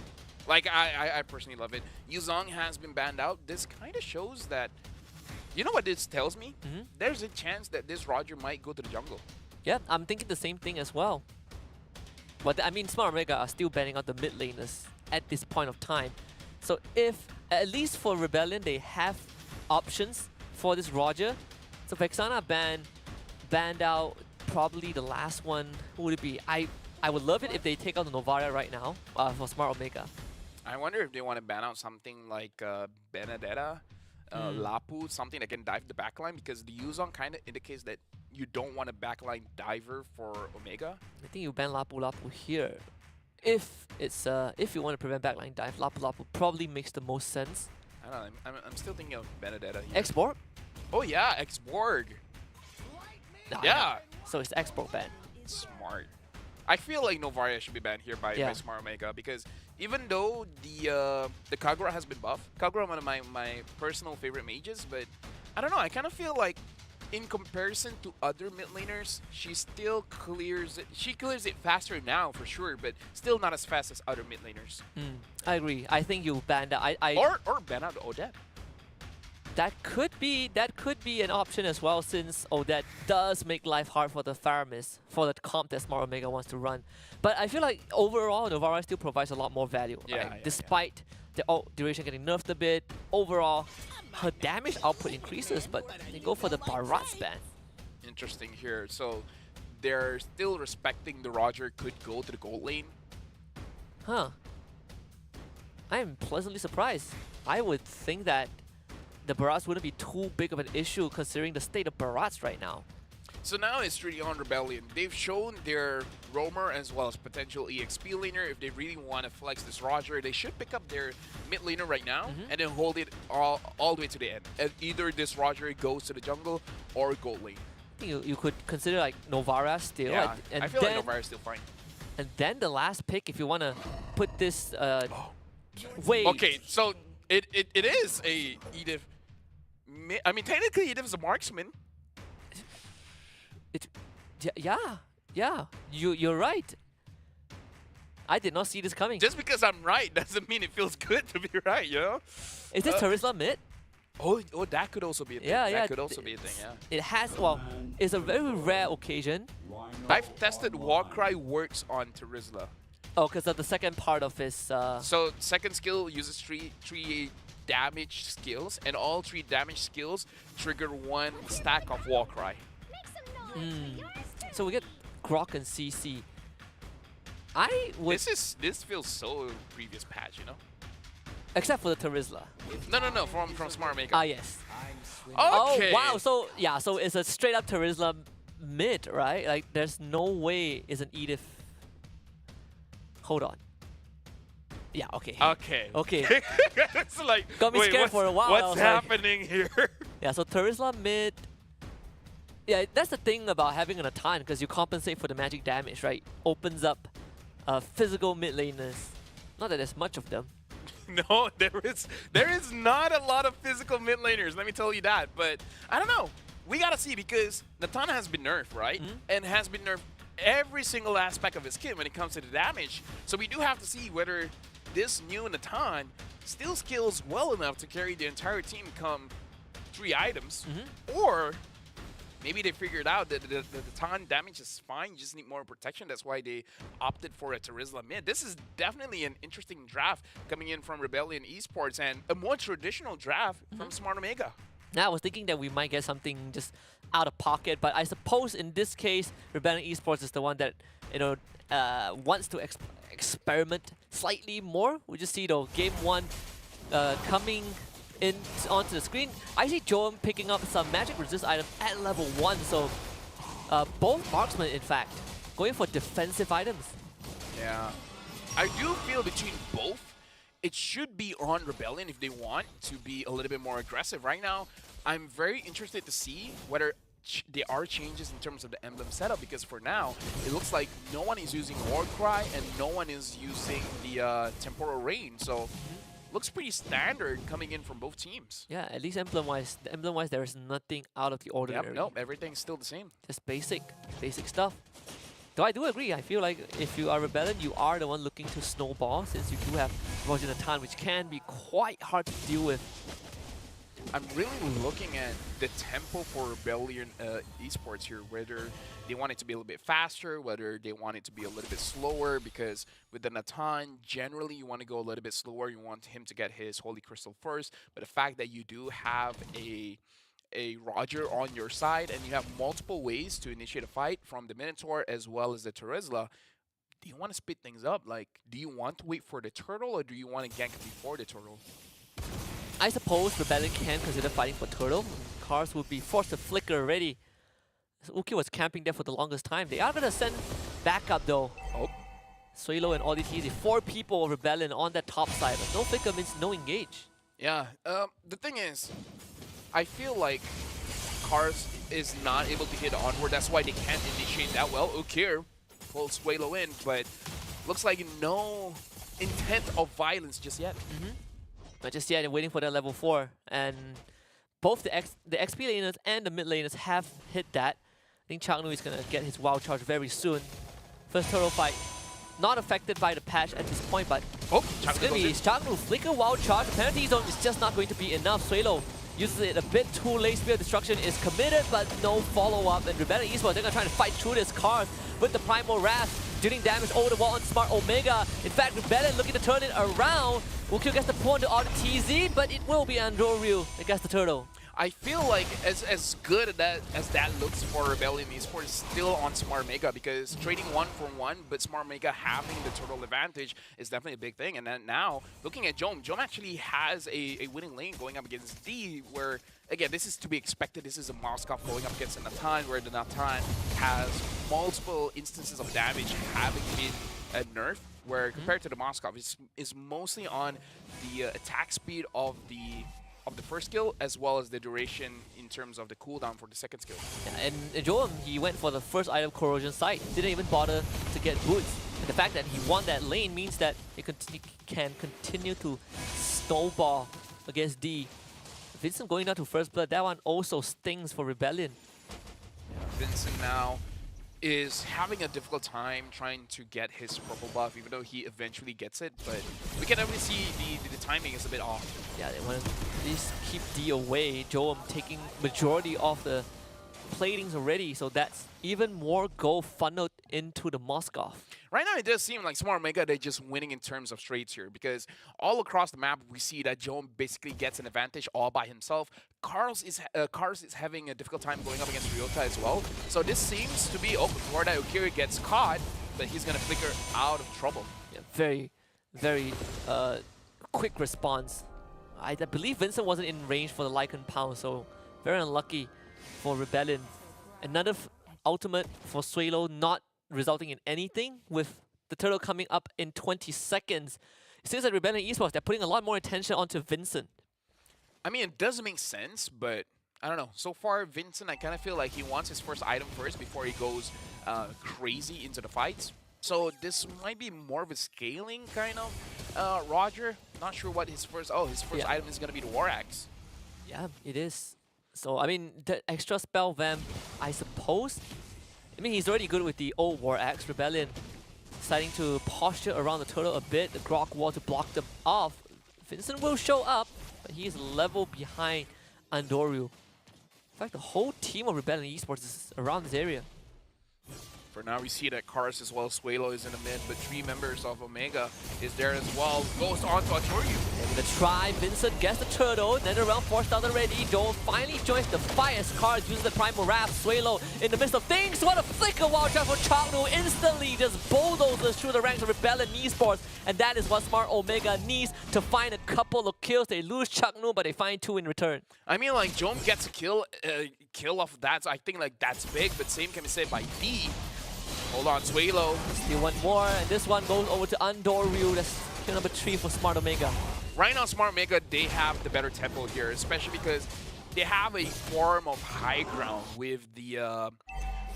S3: Like, I personally love it. Yuzong has been banned out. This kind of shows that, you know what this tells me? There's a chance that this Roger might go to the jungle.
S6: Yeah, I'm thinking the same thing as well. But I mean, Smart Omega are still banning out the mid laners at this point of time. So if, at least for Rebellion, they have options for this Roger. So Vexana banned out probably the last one. Who would it be? I would love it if they take out the Novaria right now for Smart Omega.
S3: I wonder if they want to ban out something like Benedetta, Lapu, something that can dive the backline, because the Yuzong kind of indicates that you don't want a backline diver for Omega.
S6: I think you ban Lapu here. If it's if you want to prevent backline dive, Lapu probably makes the most sense.
S3: I don't know. I'm still thinking of Benedetta here.
S6: Export?
S3: Oh yeah, X-Borg.
S6: Nah,
S3: Yeah.
S6: So it's export ban.
S3: Smart. I feel like Novaria should be banned here by Smart Omega, because even though the Kagura has been buffed, Kagura one of my personal favorite mages, but I don't know, I kind of feel like in comparison to other mid laners, she still clears it. She clears it faster now for sure, but still not as fast as other mid laners.
S6: I agree. I think you ban that.
S3: Or ban out Odette.
S6: That could be an option as well, since Odette does make life hard for the Theramis, for the comp that Smart Omega wants to run. But I feel like overall, Novara still provides a lot more value.
S3: Yeah,
S6: right? Despite the ult duration getting nerfed a bit, overall, her damage output increases, but they go for the Barat's ban.
S3: Interesting here. So they're still respecting the Roger could go to the gold lane.
S6: Huh. I am pleasantly surprised. I would think that the Barats wouldn't be too big of an issue considering the state of Barats right now.
S3: So now it's really on Rebellion. They've shown their roamer as well as potential EXP laner. If they really want to flex this Roger, they should pick up their mid laner right now and then hold it all the way to the end. And either this Roger goes to the jungle or gold lane.
S6: I think you could consider like Novara still.
S3: Yeah,
S6: and
S3: I feel
S6: then,
S3: like Novara is still fine.
S6: And then the last pick, if you want to put this wave.
S3: Okay, so it is a Edith. I mean, technically Edith is a marksman.
S6: Yeah, you're right. I did not see this coming.
S3: Just because I'm right doesn't mean it feels good to be right, you know?
S6: Is this Terizla mid?
S3: Oh, that could also be a thing.
S6: Yeah,
S3: that could also be a thing, yeah.
S6: It has, well, it's a very rare occasion.
S3: I've tested Warcry works on Terizla.
S6: Oh, because of the second part of his...
S3: So second skill uses three damage skills, and all 3 damage skills trigger 1 stack of Warcry.
S6: So we get Grok and CC. I would...
S3: This feels so previous patch, you know?
S6: Except for the Terizla.
S3: No, from Smart Maker.
S6: Ah, yes.
S3: Okay.
S6: Oh, wow. So, yeah, so it's a straight up Terizla mid, right? Like, there's no way it's an Edith. Hold on. Yeah, okay. Okay.
S3: It's like,
S6: Got me scared for a while. I
S3: What's
S6: was like-
S3: happening here?
S6: Yeah, so Terizla mid. Yeah, that's the thing about having an Atan, because you compensate for the magic damage, right? Opens up physical mid laners. Not that there's much of them.
S3: No, there is not a lot of physical mid laners, let me tell you that. But I don't know. We gotta see, because Natana has been nerfed, right? And has been nerfed every single aspect of his kit when it comes to the damage. So we do have to see whether this new Natan still skills well enough to carry the entire team come 3 items, or maybe they figured out that the Natan damage is fine, you just need more protection. That's why they opted for a Terizla mid. This is definitely an interesting draft coming in from Rebellion eSports, and a more traditional draft from Smart Omega.
S6: Now, I was thinking that we might get something just out of pocket, but I suppose in this case, Rebellion eSports is the one that, you know, wants to experiment slightly more. We just see, though, game 1 coming in onto the screen. I see Joam picking up some magic resist items at level 1, so both marksmen, in fact, going for defensive items.
S3: Yeah. I do feel between both, it should be on Rebellion if they want to be a little bit more aggressive. Right now, I'm very interested to see whether there are changes in terms of the emblem setup, because for now, it looks like no one is using Warcry and no one is using the Temporal Rain. So, looks pretty standard coming in from both teams.
S6: Yeah, at least emblem-wise, there is nothing out of the ordinary.
S3: Yep, nope, everything's still the same.
S6: Just basic stuff. Though I do agree, I feel like if you are Rebellion, you are the one looking to snowball, since you do have Roger Natan, which can be quite hard to deal with.
S3: I'm really looking at the tempo for Rebellion eSports here, whether they want it to be a little bit faster, whether they want it to be a little bit slower, because with the Natan, generally you want to go a little bit slower, you want him to get his Holy Crystal first, but the fact that you do have a Roger on your side and you have multiple ways to initiate a fight from the Minotaur as well as the Terizla, do you want to speed things up? Like, do you want to wait for the turtle or do you want to gank before the turtle?
S6: I suppose Rebellion can consider fighting for turtle. Cars would be forced to flicker already. Uki was camping there for the longest time. They are going to send backup though.
S3: Oh.
S6: Suelo and ODT, 4 people of Rebellion on that top side. But no flicker means no engage.
S3: Yeah, the thing is, I feel like Cars is not able to hit onward. That's why they can't initiate that well. Ukir pulls Suelo in, but looks like no intent of violence just yet.
S6: Not just yet, they're waiting for that level 4. And both the XP laners and the mid laners have hit that. I think Changnu is going to get his wild charge very soon. First turtle fight, not affected by the patch at this point, but it's going to be Changnu flicker wild charge. The penalty zone is just not going to be enough. Suelo uses it a bit too late. Spear of Destruction is committed, but no follow-up. And Rebellion eSports, they're going to try to fight through this card with the Primal Wrath, dealing damage over the wall on Smart Omega. In fact, Rebellion looking to turn it around. Wukio gets the point on TZ, but it will be Andoryu that gets the turtle.
S3: I feel like as good as that looks for Rebellion eSports, is still on Smart Mega, because trading 1 for 1, but Smart Mega having the turtle advantage is definitely a big thing. And then now, looking at Joam actually has a winning lane going up against D, where, again, this is to be expected. This is a Moskov going up against a Natan, where the Natan has multiple instances of damage having been nerfed, where compared to the Moskov, is mostly on the attack speed of the first skill, as well as the duration in terms of the cooldown for the second skill.
S6: Yeah, and Joam, he went for the first item, Corrosion Sight. Didn't even bother to get boots. And the fact that he won that lane means that he can continue to snowball against D. Vincent going down to first blood, that one also stings for Rebellion.
S3: Vincent now is having a difficult time trying to get his purple buff, even though he eventually gets it, but we can definitely see the timing is a bit off.
S6: Yeah, they want to at least keep D away. Joam taking majority of the platings already, so that's even more gold funneled into the Moskov.
S3: Right now, it does seem like Smart Omega, they're just winning in terms of trades here, because all across the map, we see that Joam basically gets an advantage all by himself. Cars is having a difficult time going up against Ryota as well. So this seems to be, Florida Ukiri gets caught, but he's going to flicker out of trouble.
S6: Yeah, very, very quick response. I believe Vincent wasn't in range for the Lycan Pound, so very unlucky for Rebellion. Another ultimate for Suelo, not resulting in anything, with the turtle coming up in 20 seconds. It seems like Rebellion eSports, they're putting a lot more attention onto Vincent.
S3: I mean, it does make sense, but I don't know. So far, Vincent, I kind of feel like he wants his first item first before he goes crazy into the fights. So this might be more of a scaling kind of Roger. Not sure what his first item is going to be, the War Axe.
S6: Yeah, it is. So, I mean, the extra spell vamp, I suppose. I mean, he's already good with the old War Axe. Rebellion deciding to posture around the turtle a bit, the Grok wall to block them off. Vincent will show up, but he is a level behind Andoryu. In fact, the whole team of Rebellion eSports is around this area.
S3: For now, we see that Cars as well as Suelo is in the mid, but 3 members of Omega is there as well. Goes on to Artoriu.
S6: And the try, Vincent gets the turtle, then around forced out already. Joel finally joins the fight as Cars uses the primal wrap. Suelo in the midst of things. What a flicker wild shot for Chaknu. Instantly just bulldozes through the ranks of Rebellion eSports. And that is what Smart Omega needs to find a couple of kills. They lose Chaknu, but they find 2 in return.
S3: I mean, like, Jom gets a kill off of that, so I think, like, that's big, but same can be said by D. Hold on, Suelo.
S6: Still one more, and this one goes over to Andoryu. That's kill number 3 for Smart Omega.
S3: Right now, Smart Omega, they have the better tempo here, especially because they have a form of high ground with the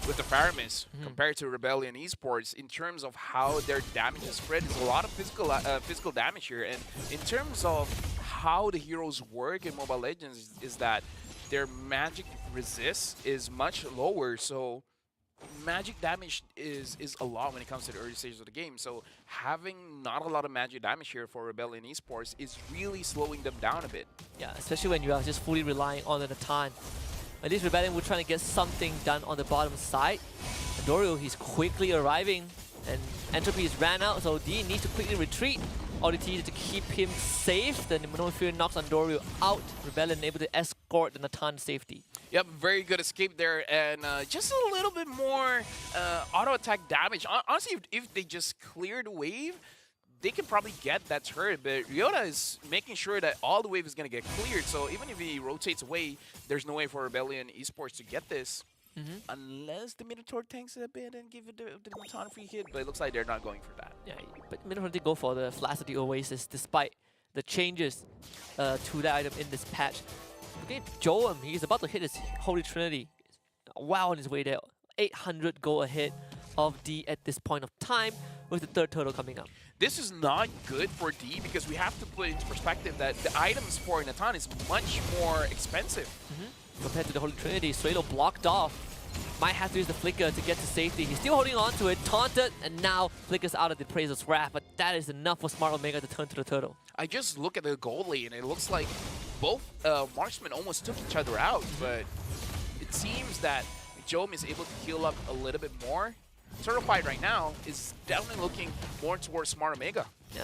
S3: Faramis compared to Rebellion eSports in terms of how their damage is spread. There's a lot of physical damage here, and in terms of how the heroes work in Mobile Legends is that their magic resist is much lower, so magic damage is a lot when it comes to the early stages of the game. So having not a lot of magic damage here for Rebellion eSports is really slowing them down a bit.
S6: Yeah, especially when you are just fully relying on the Natan. At least Rebellion will try to get something done on the bottom side. Andoryu, he's quickly arriving, and Entropy is ran out, so D needs to quickly retreat. ODT to keep him safe. Then No Fear knocks Andoryu out. Rebellion able to escort the Natan to safety.
S3: Yep, very good escape there, and just a little bit more auto attack damage. Honestly, if they just clear the wave, they can probably get that turret, but Ryota is making sure that all the wave is going to get cleared, so even if he rotates away, there's no way for Rebellion eSports to get this. Unless the Minotaur tanks a bit and give it the Natan free hit, but it looks like they're not going for that.
S6: Yeah, but Minotaur did go for the Flash of the Oasis despite the changes to that item in this patch. Okay, Joel, he's about to hit his Holy Trinity. Wow, on his way there. 800 gold ahead of D at this point of time with the 3rd turtle coming up.
S3: This is not good for D because we have to put into perspective that the items for Natan is much more expensive.
S6: Compared to the Holy Trinity, Suelo blocked off. Might have to use the Flicker to get to safety. He's still holding on to it, taunted, and now Flicker's out of the Praiser's Wrath, but that is enough for Smart Omega to turn to the turtle.
S3: I just look at the goal lane and it looks like both marksmen almost took each other out, but it seems that Jom is able to heal up a little bit more. Turtle fight right now is definitely looking more towards Smart Omega.
S6: Yeah,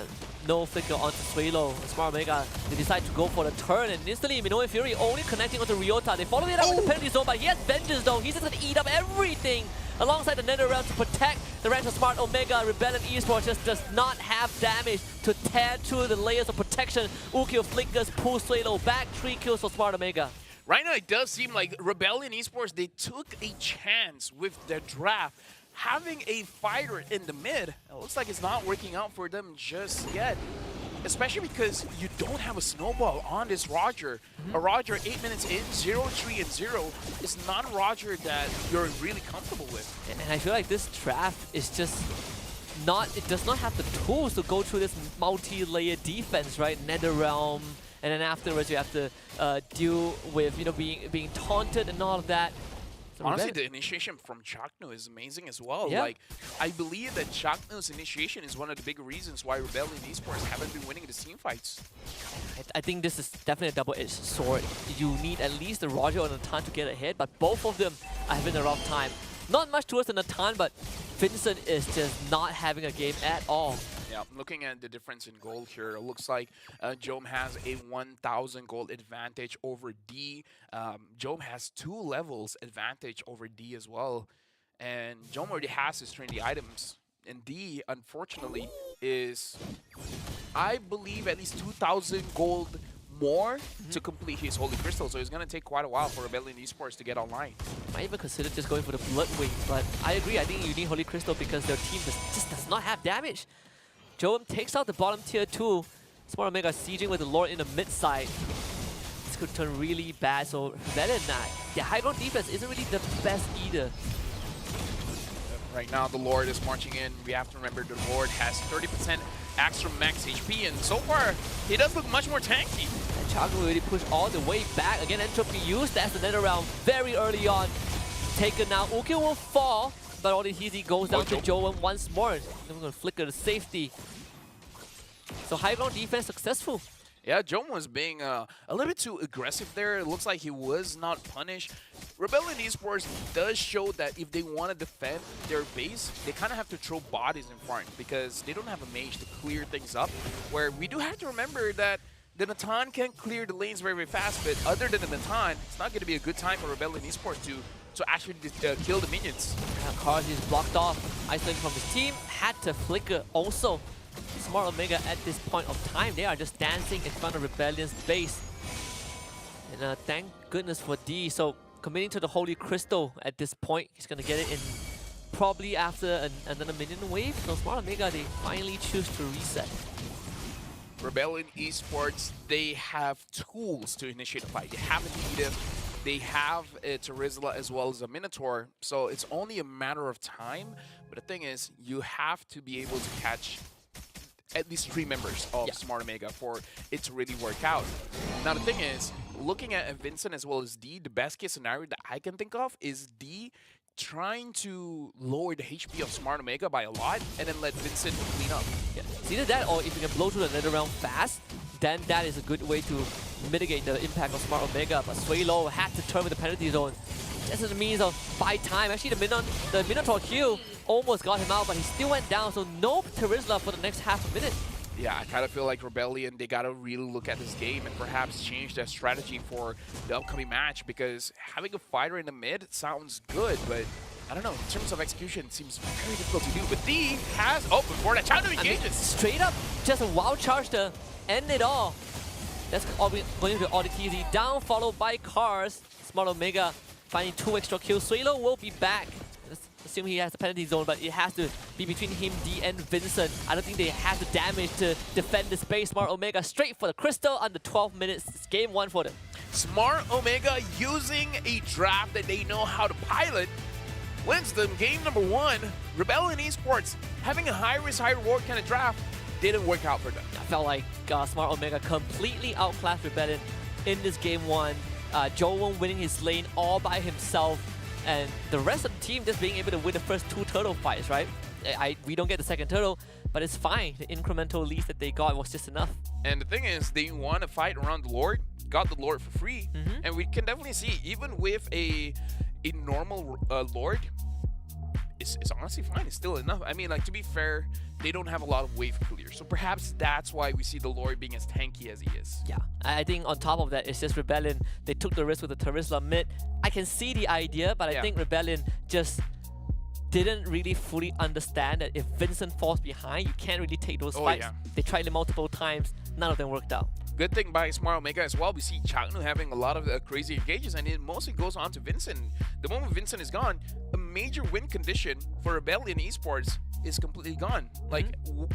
S6: no Flicker onto Suelo. Smart Omega, they decide to go for the turn, and instantly Minoan Fury only connecting onto Ryota. They follow it up with the penalty zone, but he has Vengeance though. He's just going to eat up everything alongside the Nether Realm to protect the ranks of Smart Omega. Rebellion eSports just does not have damage to tear through the layers of protection. Ukyo Flickers pull Suelo back. 3 kills for Smart Omega.
S3: Right now it does seem like Rebellion eSports, they took a chance with their draft. Having a fighter in the mid, it looks like it's not working out for them just yet. Especially because you don't have a snowball on this Roger. A Roger 8 minutes in, 0-3 and 0 is not a Roger that you're really comfortable with.
S6: And I feel like this draft is just not, it does not have the tools to go through this multi-layer defense, right? Nether Realm, and then afterwards you have to deal with, you know, being taunted and all of that. So
S3: honestly, the initiation from Chaknu is amazing as well.
S6: Yeah.
S3: Like, I believe that Chaknu's initiation is one of the big reasons why Rebellion eSports haven't been winning the team fights.
S6: I think this is definitely a double-edged sword. You need at least the Roger or Natan to get ahead, but both of them are having a rough time. Not much towards the Natan, but Vincent is just not having a game at all.
S3: Yeah, looking at the difference in gold here, it looks like Jom has a 1,000 gold advantage over D. Jom has 2 levels advantage over D as well. And Jom already has his Trinity items. And D, unfortunately, is, I believe, at least 2,000 gold more to complete his Holy Crystal. So it's going to take quite a while for Rebellion eSports to get online.
S6: Might even consider just going for the Blood Wing, but I agree. I think you need Holy Crystal because their team just does not have damage. Joam takes out the bottom tier 2. Smart Omega sieging with the Lord in the mid side. This could turn really bad, so Rebellion, their high ground defense isn't really the best either.
S3: Right now, the Lord is marching in. We have to remember the Lord has 30% extra max HP, and so far, he does look much more tanky.
S6: And Chaco really pushed all the way back. Again, Entropy used as the Nether Realm very early on. Taken now. Ukyo will fall, but all the easy goes down to Joam once more. Then we're going to flicker to safety. So high ground defense successful.
S3: Yeah, Jom was being a little bit too aggressive there. It looks like he was not punished. Rebellion Esports does show that if they want to defend their base, they kind of have to throw bodies in front because they don't have a mage to clear things up. Where we do have to remember that the Natan can clear the lanes very, very fast, but other than the Natan, it's not going to be a good time for Rebellion Esports to actually kill the minions.
S6: Cars is blocked off, isolated from his team, had to flicker also. Smart Omega at this point of time, they are just dancing in front of Rebellion's base. And thank goodness for D. So committing to the Holy Crystal at this point, he's going to get it in probably after another minion wave. So Smart Omega, they finally choose to reset.
S3: Rebellion Esports, they have tools to initiate a fight. They have an Edith, they have a Terizla as well as a Minotaur, so it's only a matter of time. But the thing is, you have to be able to catch at least 3 members of Smart Omega for it to really work out. Now the thing is, looking at Vincent as well as D, the best case scenario that I can think of is D trying to lower the HP of Smart Omega by a lot and then let Vincent clean up.
S6: Yeah. It's either that or if you can blow through the nether realm fast, then that is a good way to mitigate the impact of Smart Omega. But Suelo had to turn with the penalty zone. Just as a means of buy time. Actually, the Minotaur kill almost got him out, but he still went down. So no Terizla for the next half a minute.
S3: Yeah, I kind of feel like Rebellion, they got to really look at this game and perhaps change their strategy for the upcoming match, because having a fighter in the mid sounds good, but I don't know, in terms of execution, it seems very difficult to do. But D has, before that Chano engages.
S6: Straight up, just a wild charge to end it all. That's going to ODTZ down, followed by Cars. Smart Omega finding 2 extra kills. Suelo will be back. Assuming he has the penalty zone, but it has to be between him, D, and Vincent. I don't think they have the damage to defend the space. Smart Omega straight for the crystal under 12 minutes. It's game 1 for them.
S3: Smart Omega using a draft that they know how to pilot wins them game number 1. Rebellion Esports having a high risk, high reward kind of draft didn't work out for them.
S6: I felt like Smart Omega completely outclassed Rebellion in this game 1. Joel winning his lane all by himself. And the rest of the team just being able to win the first 2 turtle fights, right? We don't get the second turtle, but it's fine. The incremental leads that they got was just enough.
S3: And the thing is, they want to fight around the Lord, got the Lord for free, and we can definitely see, even with a normal Lord, it's honestly fine. It's still enough. I mean, like, to be fair, they don't have a lot of wave clear, so perhaps that's why we see the Lord being as tanky as he is.
S6: Yeah, I think on top of that, it's just Rebellion. They took the risk with the Terizla mid. I can see the idea, but I think Rebellion just didn't really fully understand that if Vincent falls behind, you can't really take those fights.
S3: Yeah.
S6: They tried it multiple times. None of them worked out.
S3: Good thing by Smart Omega as well, we see Changnu having a lot of crazy engages, and it mostly goes on to Vincent. The moment Vincent is gone, a major win condition for Rebellion Esports is completely gone. Like,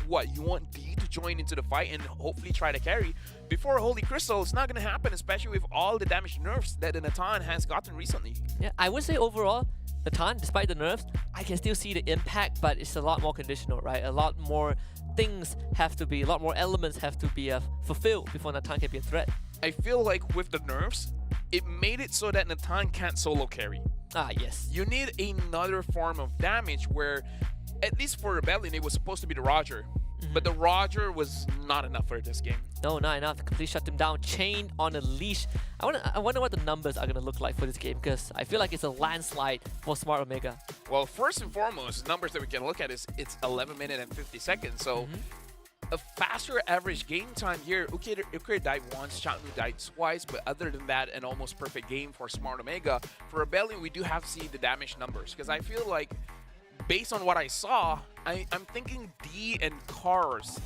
S3: what? You want D to join into the fight and hopefully try to carry? Before Holy Crystal, it's not going to happen, especially with all the damage nerfs that the Natan has gotten recently.
S6: Yeah, I would say overall, Natan, despite the nerfs, I can still see the impact, but it's a lot more conditional, right? A lot more things have to be, a lot more elements have to be fulfilled before Natan can be a threat.
S3: I feel like with the nerfs, it made it so that Natan can't solo carry.
S6: Ah, yes.
S3: You need another form of damage where, at least for Rebellion, it was supposed to be the Roger. But the Roger was not enough for this game.
S6: No, not enough to completely shut them down. Chained on a leash. I wonder what the numbers are going to look like for this game, because I feel like it's a landslide for Smart Omega.
S3: Well, first and foremost, numbers that we can look at is it's 11 minutes and 50 seconds. So a faster average game time here. Ukir died once, Changnu died twice, but other than that, an almost perfect game for Smart Omega. For Rebellion, we do have to see the damage numbers, because I feel like, based on what I saw, I'm thinking D and Cars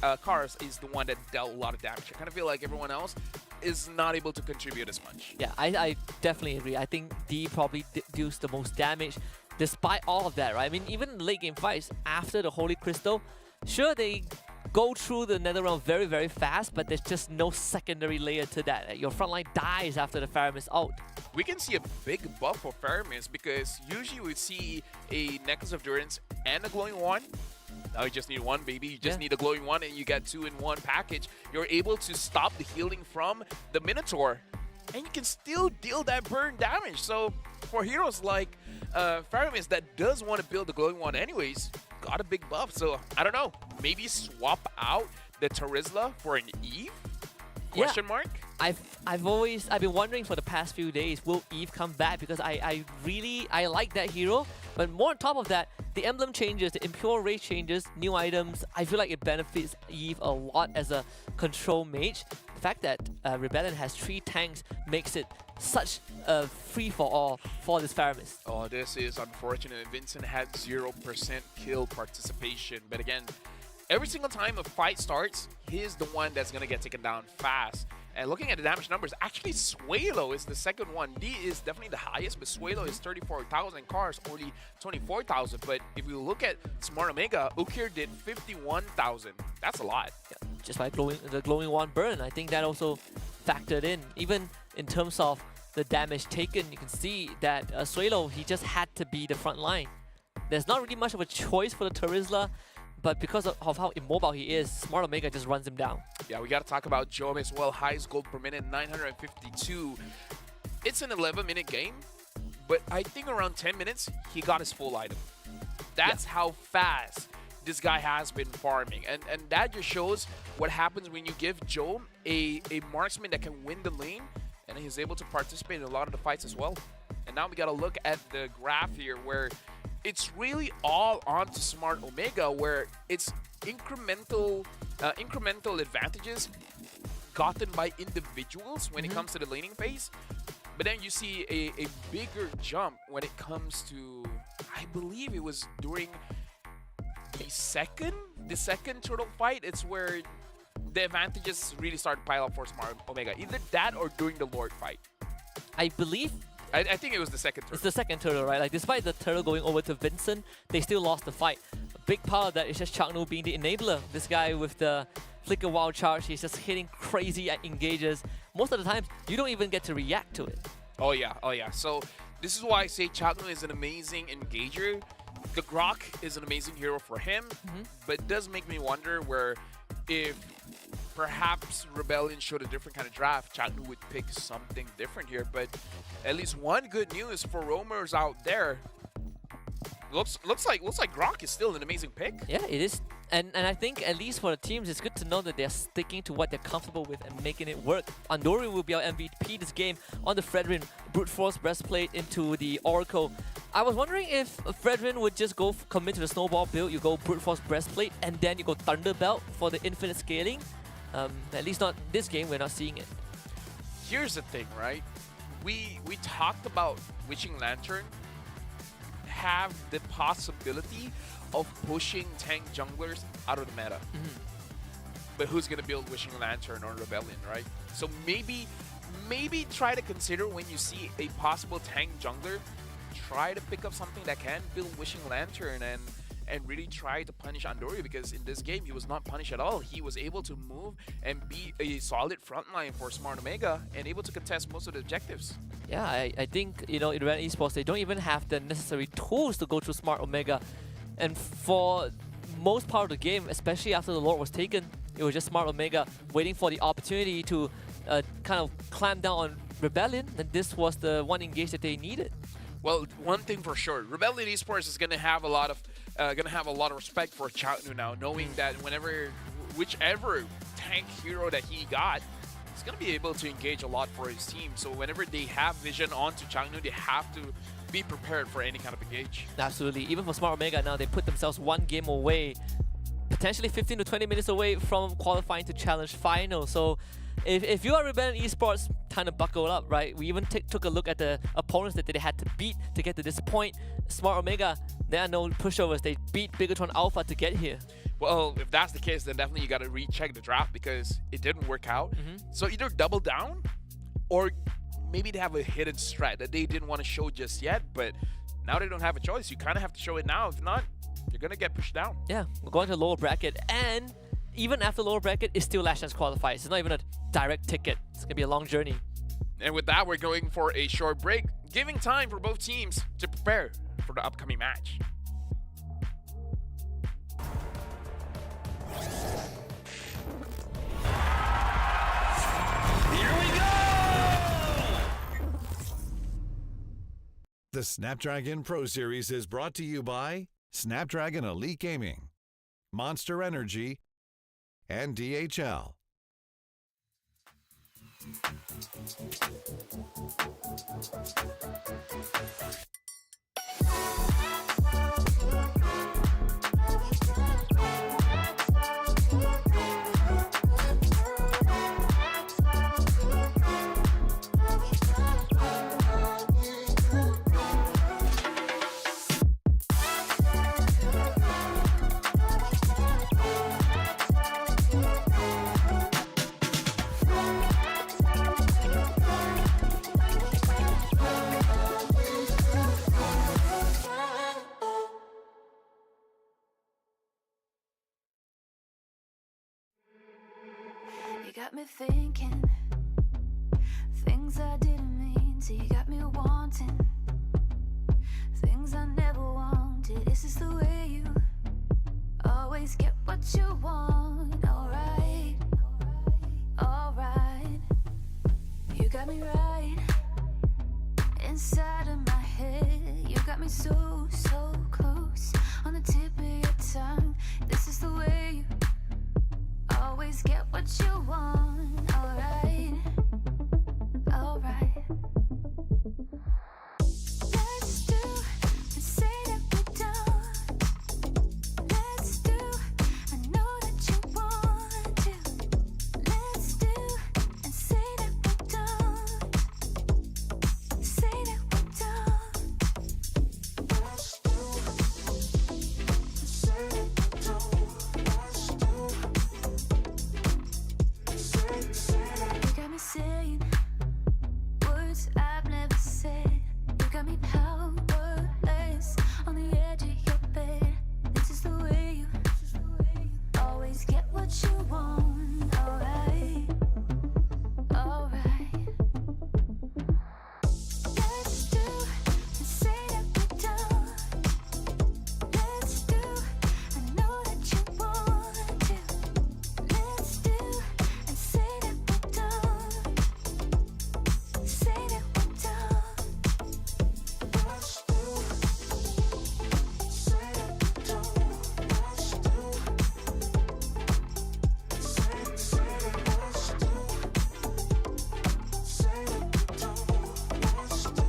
S3: is the one that dealt a lot of damage. I kind of feel like everyone else is not able to contribute as much.
S6: Yeah, I definitely agree. I think D probably deals the most damage despite all of that, right? I mean, even in the late game fights, after the Holy Crystal, sure, they go through the nether realm very, very fast, but there's just no secondary layer to that. Your front line dies after the Farum is out.
S3: We can see a big buff for Faramis, because usually we see a Necklace of Durance and a Glowing Wand. Now you just need one, baby. You just need a Glowing Wand, and you get 2 in 1 package. You're able to stop the healing from the Minotaur, and you can still deal that burn damage. So for heroes like Faramis that does want to build the Glowing Wand anyways, got a big buff. So I don't know, maybe swap out the Terizla for an Eve? Question mark?
S6: I've been wondering for the past few days, will Eve come back? Because I like that hero. But more on top of that, the emblem changes, the impure race changes, new items. I feel like it benefits Eve a lot as a control mage. The fact that Rebellion has 3 tanks makes it such a free-for-all for this Faramis.
S3: Oh, this is unfortunate. Vincent had 0% kill participation. But again, every single time a fight starts, he's the one that's going to get taken down fast. And looking at the damage numbers, actually Suelo is the second one. D is definitely the highest, but Suelo is 34,000, Cars only 24,000. But if you look at Smart Omega, Ukir did 51,000. That's a lot.
S6: Yeah, just by the glowing wand burn, I think that also factored in. Even in terms of the damage taken, you can see that Suelo, he just had to be the front line. There's not really much of a choice for the Terizla, but because of how immobile he is, Smart Omega just runs him down.
S3: Yeah, we got to talk about Joam as well. Highest gold per minute, 952. It's an 11-minute game, but I think around 10 minutes, he got his full item. That's how fast this guy has been farming. And that just shows what happens when you give Joam a marksman that can win the lane, and he's able to participate in a lot of the fights as well. And now we got to look at the graph here where it's really all onto Smart Omega, where it's incremental advantages gotten by individuals when it comes to the laning phase. But then you see a bigger jump when it comes to, I believe it was during the second turtle fight. It's where the advantages really start to pile up for Smart Omega. Either that or during the Lord fight.
S6: I believe
S3: I think it was the second turtle.
S6: it's the second turtle, right? Like, despite the turtle going over to Vincent, they still lost the fight. A big part of that is just Chaknu being the enabler. This guy with the Flicker Wild Charge, he's just hitting crazy at engages. Most of the time, you don't even get to react to it.
S3: Oh yeah. So this is why I say Chaknu is an amazing engager. The Grok is an amazing hero for him, but it does make me wonder where if perhaps Rebellion showed a different kind of draft, Chaknu would pick something different here. But at least one good news for roamers out there. Looks like Grok is still an amazing pick.
S6: Yeah, it is. And I think at least for the teams, it's good to know that they're sticking to what they're comfortable with and making it work. Andori will be our MVP this game on the Fredrin Brute Force Breastplate into the Oracle. I was wondering if Fredrin would just go commit to the Snowball build, you go Brute Force Breastplate, and then you go Thunder Belt for the infinite scaling. At least not this game, we're not seeing it.
S3: Here's the thing, right? We talked about Witching Lantern have the possibility of pushing tank junglers out of the meta. But who's gonna build Wishing Lantern or Rebellion, right? So maybe try to consider when you see a possible tank jungler, try to pick up something that can build Wishing Lantern and really try to punish Andori, because in this game he was not punished at all. He was able to move and be a solid frontline for Smart Omega and able to contest most of the objectives.
S6: Yeah, I think, you know, in Red Esports, they don't even have the necessary tools to go through Smart Omega. And for most part of the game, especially after the Lord was taken, it was just Smart Omega waiting for the opportunity to kind of clamp down on Rebellion, and this was the one engage that they needed.
S3: Well, one thing for sure, Rebellion Esports is gonna have a lot of respect for Chaknu now, knowing that whichever tank hero that he got, he's gonna be able to engage a lot for his team. So whenever they have vision onto Chaknu, they have to be prepared for any kind of engage.
S6: Absolutely. Even for Smart Omega now, they put themselves one game away, potentially 15 to 20 minutes away from qualifying to Challenge Final. So if you are Rebellion Esports, time to buckle up, right? We even took a look at the opponents that they had to beat to get to this point. Smart Omega, there are no pushovers. They beat Bigatron Alpha to get here.
S3: Well, if that's the case, then definitely you got to recheck the draft because it didn't work out. So either double down or maybe they have a hidden strat that they didn't want to show just yet, but now they don't have a choice. You kind of have to show it now. If not, you're going to get pushed down.
S6: Yeah, we're going to the lower bracket, and even after lower bracket, it's still last chance qualifiers. It's not even a direct ticket. It's going to be a long journey.
S3: And with that, we're going for a short break, giving time for both teams to prepare for the upcoming match.
S4: Here we go!
S5: The Snapdragon Pro Series is brought to you by Snapdragon Elite Gaming, Monster Energy, and DHL.
S1: You got me thinking things I didn't mean to. You got me wanting things I never wanted. Is this the way you always get what you want? Alright, alright. You got me right inside of my head. You got me so, so close on the tip of your tongue. This is the way you always get what you want. Alright, alright. Let's do and say that we're done. Let's do, I know that you want to. Let's do and say that we're done. Say that we're done. Let's do and say that we're done. Let's do. You got me saying words I've never said. You got me powerless on the edge of your bed. This is the way you always get what you want. Alright, alright. Let's do and say that we're done. Let's do, I know that you want to. Let's do and say that we're done. Say that we're done. Let's do, say that we're done. Let's do, say that let's do, say that we're done. Let's do,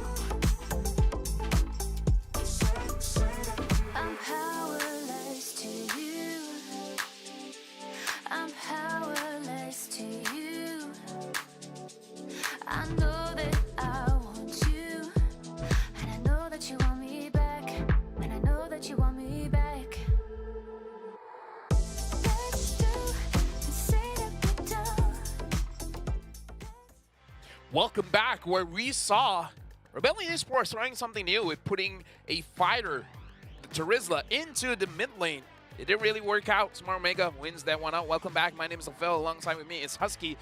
S1: I'm powerless to you. I'm powerless to you. I know that I want you, and I know that you want me back, and I know that you want me back. Let's do and say that we're done.
S3: Welcome back, where we saw Rebellion eSports trying something new with putting a fighter, the Terizla, into the mid lane. It didn't really work out. Smart Omega wins that one out. Welcome back. My name is Ophel. Alongside with me is Husky.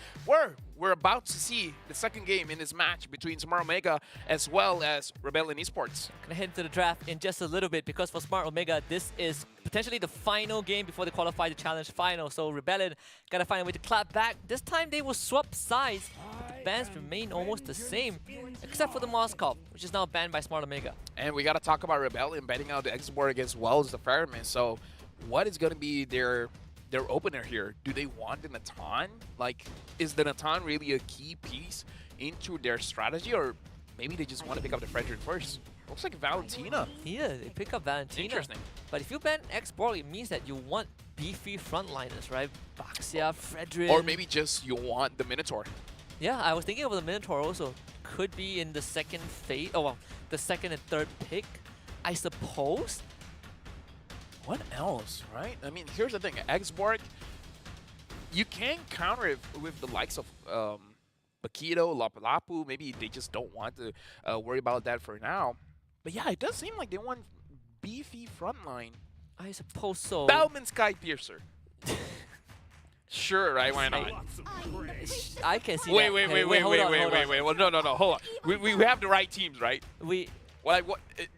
S3: We're about to see the second game in this match between Smart Omega as well as Rebellion eSports.
S6: Gonna head to the draft in just a little bit because for Smart Omega, this is potentially the final game before they qualify the challenge final. So Rebellion gotta find a way to clap back. This time they will swap sides, but the bans remain almost the same, except for the Moskov, which is now banned by Smart Omega.
S3: And we got to talk about Rebellion betting out the Xborg as well as the Fairman. So what is going to be their opener here? Do they want the Natan? Like, is the Natan really a key piece into their strategy, or maybe they just want to pick up the Frederick first? Looks like Valentina.
S6: Yeah, they pick up Valentina.
S3: Interesting.
S6: But if you ban Xborg, it means that you want beefy frontliners, right? Baxia, Frederick.
S3: Or maybe just you want the Minotaur.
S6: Yeah, I was thinking of the Minotaur also. Could be in the second phase. Oh, well, the second and third pick, I suppose.
S3: What else, right? I mean, here's the thing. Xborg, you can counter it with the likes of Bakito, Lapu. Maybe they just don't want to worry about that for now. But yeah, it does seem like they want beefy frontline.
S6: I suppose so.
S3: Bowman Skypiercer. Sure, right? Why not?
S6: I can see
S3: Wait,
S6: that.
S3: wait,
S6: Hey,
S3: wait,
S6: hold on,
S3: wait.
S6: hold on.
S3: Well, no. Hold on. We have the right teams, right?
S6: We
S3: What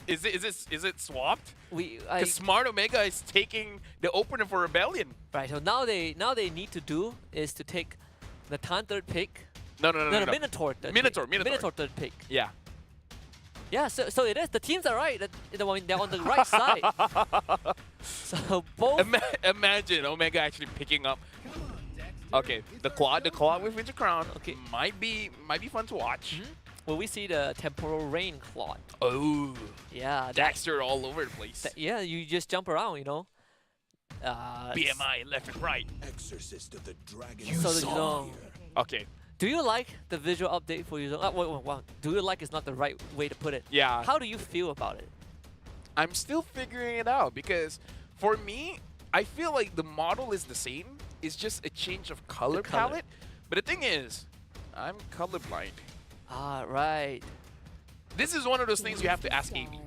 S3: is it swapped?
S6: I,
S3: Because Smart Omega is taking the opener for Rebellion.
S6: right. So now they need to do is to take the Tan third pick.
S3: No.
S6: Minotaur third
S3: Minotaur.
S6: pick. Minotaur third pick.
S3: Yeah.
S6: Yeah, so it is. The teams are right. They're on the right side. So both.
S3: Imagine Omega actually picking up Okay, the quad with Winter Crown. Okay, might be fun to watch.
S6: Will we see the temporal rain Claude?
S3: Oh,
S6: Yeah,
S3: Dexter all over the place.
S6: yeah, you just jump around, you know.
S3: BMI left and right.
S7: Exorcist of the Dragon.
S6: So the Yuzong.
S3: Okay,
S6: Do you like the visual update for Yuzong? Wait. Do you like is not the right way to put it.
S3: yeah.
S6: How do you feel about it?
S3: I'm still figuring it out because for me, I feel like the model is the same. It's just a change of color
S6: color.
S3: palette. But the thing is, I'm colorblind.
S6: Ah, right.
S3: This is one of those things you have to ask Amy.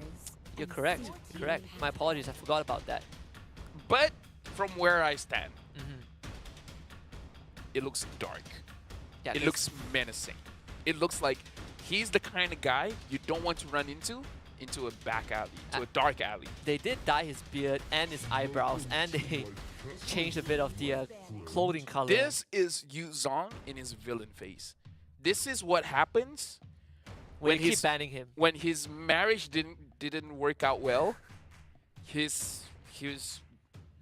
S6: You're correct. You're correct. My apologies. I forgot about that.
S3: But from where I stand, it looks dark.
S6: Yeah,
S3: It looks menacing. It looks like he's the kind of guy you don't want to run into a back alley, to a dark alley.
S6: They did dye his beard and his eyebrows, and they changed a bit of the clothing color.
S3: This is Yuzong in his villain face. This is what happens
S6: when they keep
S3: his
S6: banning him.
S3: when his marriage didn't work out well. His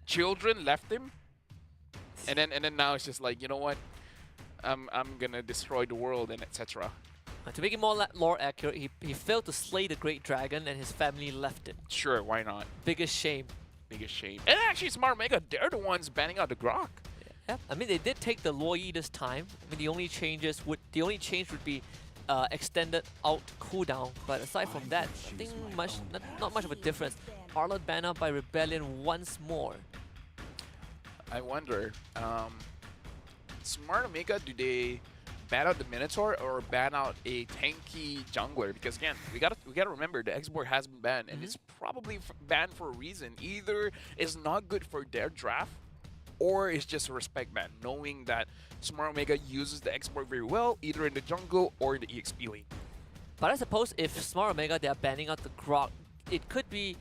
S3: children left him, and then now it's just like, you know what? I'm gonna destroy the world and etc.
S6: To make it more lore accurate, he failed to slay the great dragon, and his family left him.
S3: Sure, why not?
S6: Biggest shame.
S3: Biggest shame. And actually, Smart Mega, they're the ones banning out the Grok.
S6: Yeah, I mean they did take the Loi this time. I mean the only change would be extended out cooldown. But aside from that, I think not much of a difference. Arlott banned out by Rebellion once more.
S3: I wonder, Smart Omega, do they ban out the Minotaur or ban out a tanky jungler? Because again, we gotta remember the export has been banned, and it's probably banned for a reason. Either it's not good for their draft, or it's just a respect ban, knowing that Smart Omega uses the export very well, either in the jungle or the EXP lane.
S6: But I suppose if Smart Omega they are banning out the Grok, it could be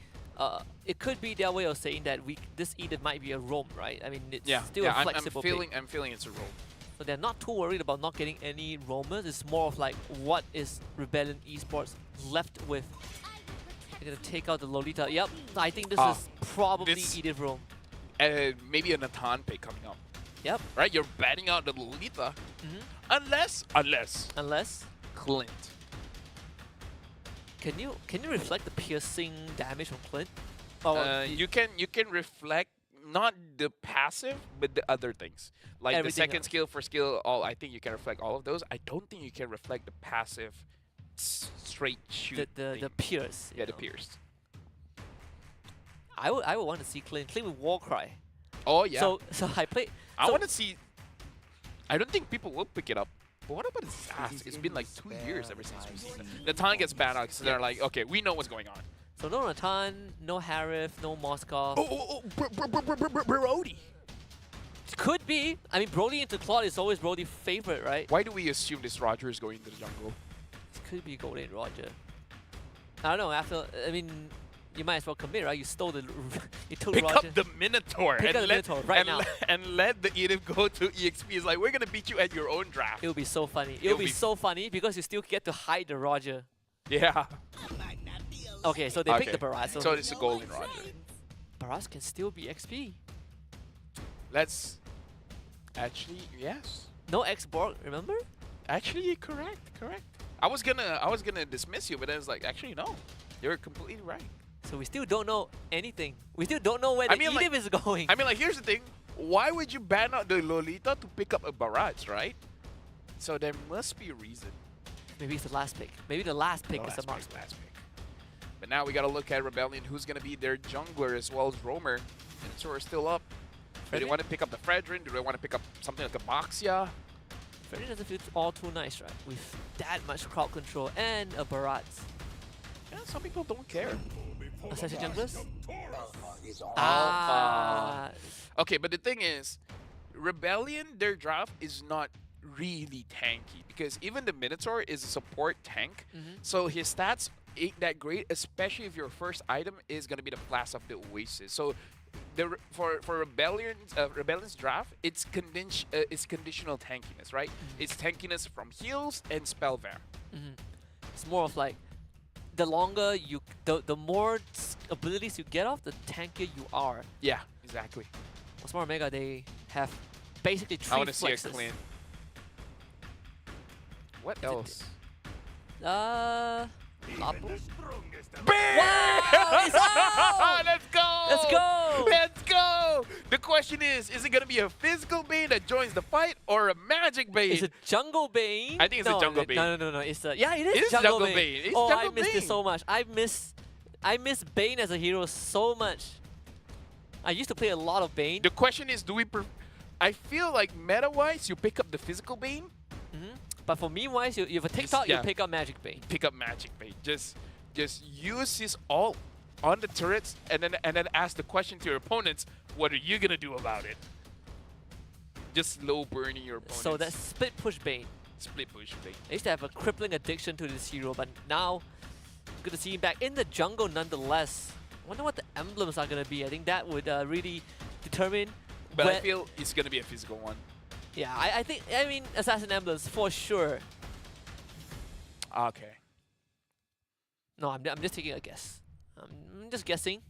S6: their way of saying that this either might be a roam, right? I mean, it's still a flexible pick.
S3: I'm feeling it's a roam.
S6: So they're not too worried about not getting any roamers. It's more of like, what is Rebellion Esports left with? They're gonna take out the Lolita. Yep, I think this is probably Edith Roam.
S3: Maybe a Natan pick coming up.
S6: Yep.
S3: Right, you're banning out the Lolita, unless Clint.
S6: Can you reflect the piercing damage from Clint?
S3: You can reflect not the passive, but the other things. Like
S6: Everything
S3: the second
S6: else.
S3: skill for skill, I think you can reflect all of those. I don't think you can reflect the passive straight shoot
S6: the
S3: thing.
S6: pierce.
S3: Yeah,
S6: you
S3: the
S6: know.
S3: pierce.
S6: I would want to see Clint with Warcry.
S3: Oh yeah.
S6: So I played.
S3: I
S6: so-
S3: want to see. I don't think people will pick it up. But what about his ass? It's been like 2 years ever since we've seen it. The time gets banned out, so they're like, okay, we know what's going on.
S6: So no Natan, no Harif, no Moskov.
S3: Brody.
S6: Could be. I mean, Brody into Claude is always Brody's favorite, right?
S3: Why do we assume this Roger is going to the jungle?
S6: Could be Golden Roger. I don't know. I mean, you might as well commit, right? You stole the. You took
S3: Pick
S6: Roger.
S3: up the Minotaur
S6: Pick up the Minotaur right now.
S3: And let the Edith go to EXP. It's like, we're gonna beat you at your own draft.
S6: It would be so funny. It would be so funny because you still get to hide the Roger.
S3: Yeah.
S6: Okay, so they picked the Barras.
S3: So it's a Golden Roger.
S6: Barras can still be XP.
S3: Let's actually, yes.
S6: No X-Borg, remember?
S3: Actually, correct. I was gonna dismiss you, but then it's like, actually no. You're completely right.
S6: So we still don't know anything. We still don't know where the Edith is going.
S3: I mean, like, here's the thing. Why would you ban out the Lolita to pick up a Barrage, right? So there must be a reason.
S6: Maybe it's the last pick. Maybe the last pick is the
S3: Last
S6: marksman.
S3: pick. But now we gotta look at Rebellion, who's gonna be their jungler as well as roamer. And so we're still up. Do they want to pick up the Fredrin? Do they want to pick up something like a Moxia?
S6: Freddy doesn't feel all too nice, right? With that much crowd control and a Barat.
S3: Yeah, some people don't care.
S6: Assassin junglers?
S3: Okay, but the thing is, Rebellion, their draft is not really tanky because even the Minotaur is a support tank, so his stats ain't that great, especially if your first item is gonna be the Flask of the Oasis. So for Rebellion's draft, it's conditional tankiness, right? It's tankiness from heals and spell vamp.
S6: It's more of like the longer you, the more abilities you get off, the tankier you are.
S3: Yeah, exactly.
S6: For Smart Omega, they have basically
S3: I
S6: three
S3: want to see a
S6: flexes.
S3: clean. What else?
S6: Lapo?
S3: Bam!
S6: Wow, it's out!
S3: Let's go!
S6: Let's go!
S3: Let's go! The question is it going to be a physical Bane that joins the fight or a magic Bane?
S6: It's a jungle Bane.
S3: I think it's a
S6: No,
S3: jungle Bane.
S6: No. It's a, yeah, it is
S3: It is
S6: jungle
S3: jungle
S6: Bane.
S3: Bane. It's
S6: oh, I
S3: jungle
S6: missed it
S3: Bane.
S6: so much. I miss Bane as a hero so much. I used to play a lot of Bane.
S3: The question is, do we... I feel like meta-wise, you pick up the physical Bane,
S6: But for me wise, you have a TikTok, you
S3: yeah.
S6: pick up Magic Bane.
S3: pick up magic Bane. Just use his ult on the turrets and then ask the question to your opponents, what are you going to do about it? Just slow burning your opponents.
S6: So that's split push Bane.
S3: split push Bane.
S6: I used to have a crippling addiction to this hero, but now good to see him back in the jungle nonetheless. Wonder what the emblems are gonna be. I think that would really determine.
S3: But I
S6: where-
S3: feel it's going to be a physical one.
S6: yeah, I mean assassin emblems for sure.
S3: Okay.
S6: No, I'm just taking a guess. I'm just guessing.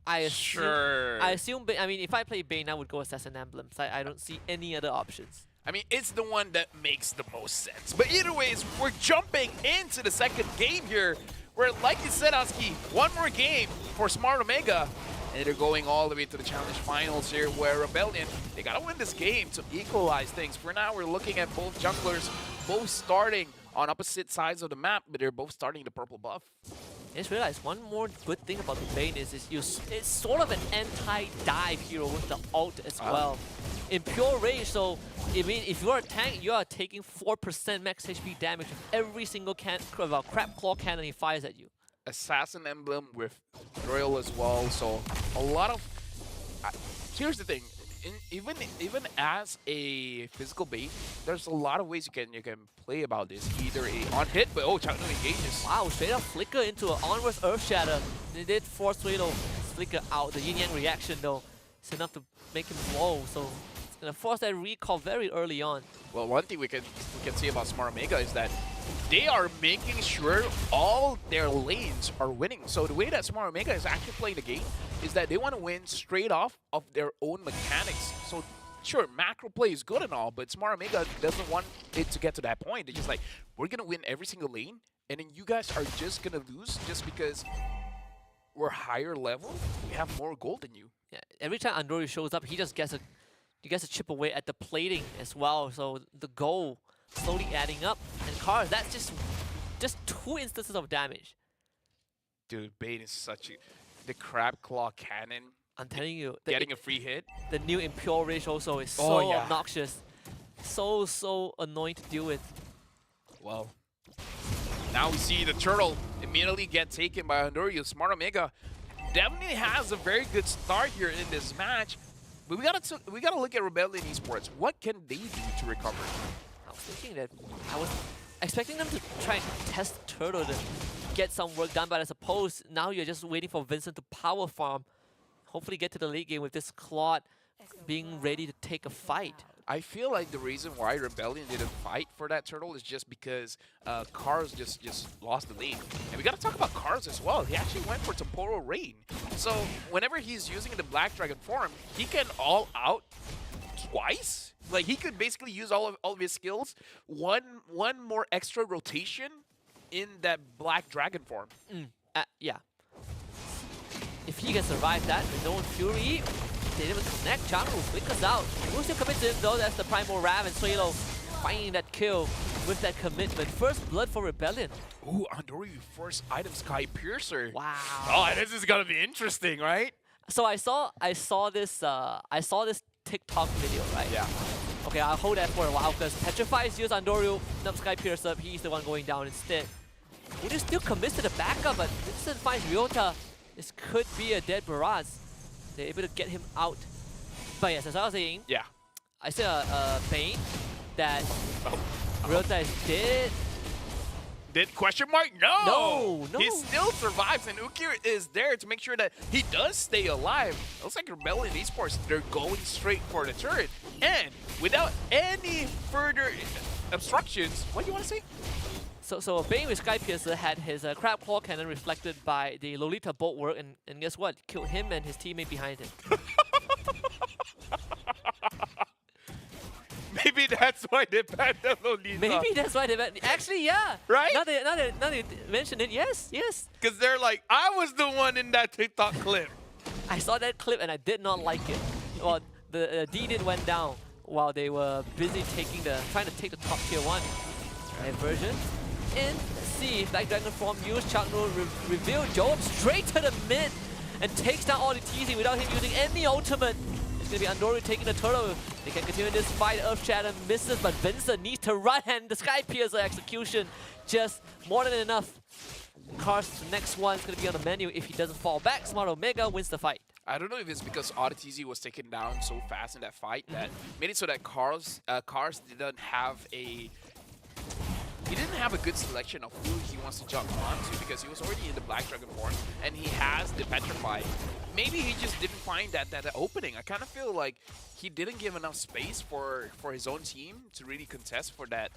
S6: I assume,
S3: Sure.
S6: I assume. I mean, if I play Bane, I would go assassin emblems. I don't see any other options.
S3: I mean, it's the one that makes the most sense. But either ways, we're jumping into the second game here, where, like you said, Aski, one more game for Smart Omega, and they're going all the way to the Challenge Finals here, where Rebellion, they gotta win this game to equalize things. For now, we're looking at both junglers, both starting on opposite sides of the map, but they're both starting the purple buff.
S6: I just realized one more good thing about the Bane is it's sort of an anti-dive hero with the ult as well. In pure rage, so I mean, if you're a tank, you are taking 4% max HP damage with every single crab claw cannon he fires at you.
S3: Assassin emblem with Royal as well, so a lot of... here's the thing, even as a physical Bane, there's a lot of ways you can play about this. Either a on hit, but Chakno engages.
S6: Wow, straight up flicker into an onwards Earth Shatter. They did force Suelo flicker out. The Yin Yang reaction though, it's enough to make him low, so it's gonna force that recall very early on.
S3: Well, one thing we can see about Smart Omega is that they are making sure all their lanes are winning. So the way that Smart Omega is actually playing the game is that they want to win straight off of their own mechanics. So sure, macro play is good and all, but Smart Omega doesn't want it to get to that point. They're just like, we're going to win every single lane, and then you guys are just going to lose just because we're higher level, we have more gold than you.
S6: Yeah, every time Andori shows up, he gets a chip away at the plating as well. So the goal slowly adding up, and Cars, that's just 2 instances of damage.
S3: Dude, Bane is such a... The Crab Claw Cannon,
S6: I'm telling you,
S3: getting a free hit.
S6: the new Impure Rage also is so
S3: Oh, yeah.
S6: obnoxious, so annoying to deal with.
S3: Well, now we see the turtle immediately get taken by Hondorio. Smart Omega definitely has a very good start here in this match, but we gotta look at Rebellion eSports. What can they do to recover?
S6: I was thinking that I was expecting them to try and test Turtle to get some work done, but I suppose now you're just waiting for Vincent to power farm. Hopefully get to the late game with this Claude being ready to take a fight.
S3: I feel like the reason why Rebellion didn't fight for that turtle is just because Cars just lost the lead. And we gotta talk about Cars as well. He actually went for Temporal Rain. So whenever he's using the Black Dragon form, he can all out twice. Like he could basically use all of his skills. One more extra rotation in that Black Dragon form.
S6: Yeah. If he can survive that with no Fury, they didn't even connect. Changru flickers out. Will still commit to him though. That's the Primal Ram, and Suelo finding that kill with that commitment. First blood for Rebellion.
S3: Ooh, Andori first item Sky Piercer.
S6: Wow.
S3: Oh, this is gonna be interesting, right?
S6: So I saw this TikTok video, right?
S3: Yeah.
S6: Okay, I'll hold that for a while because Petrify's used Andorio, Nub Sky Piercer, he's the one going down instead. Would he still commit to the backup, but Vincent finds Ryota. This could be a dead barrage. They're able to get him out. But yes, as I was saying,
S3: Yeah.
S6: I see a Bane that
S3: Oh.
S6: Ryota is dead.
S3: Did question mark? No!
S6: No.
S3: He still survives, and Ukir is there to make sure that he does stay alive. Looks like Rebellion eSports, they're going straight for the turret. And without any further obstructions, what do you want to say?
S6: So Bane with Sky Piercer had his Crab Claw Cannon reflected by the Lolita Boltwork, and guess what? Killed him and his teammate behind him.
S3: Maybe that's why they banned the Lolita.
S6: Maybe that's why they actually, yeah.
S3: Right?
S6: Now they mention it, yes.
S3: Because they're like, I was the one in that TikTok clip.
S6: I saw that clip and I did not like it. Well, the D went down while they were busy trying to take the top tier 1 version. And let's see if Snapdragon form use Chakno reveal Joab straight to the mid and takes down all the TZ without him using any ultimate. It's gonna be Andoru taking the turtle. They can continue this fight. Earth Shatter misses, but Vincent needs to run, and the Sky Piercer execution just more than enough. Cars, next one's gonna be on the menu if he doesn't fall back. Smart Omega wins the fight.
S3: I don't know if it's because RTZ was taken down so fast in that fight that made it so that Cars didn't have a good selection of who he wants to jump onto because he was already in the Black Dragon form and he has the Petrify. Maybe he just didn't find that opening. I kind of feel like he didn't give enough space for his own team to really contest for that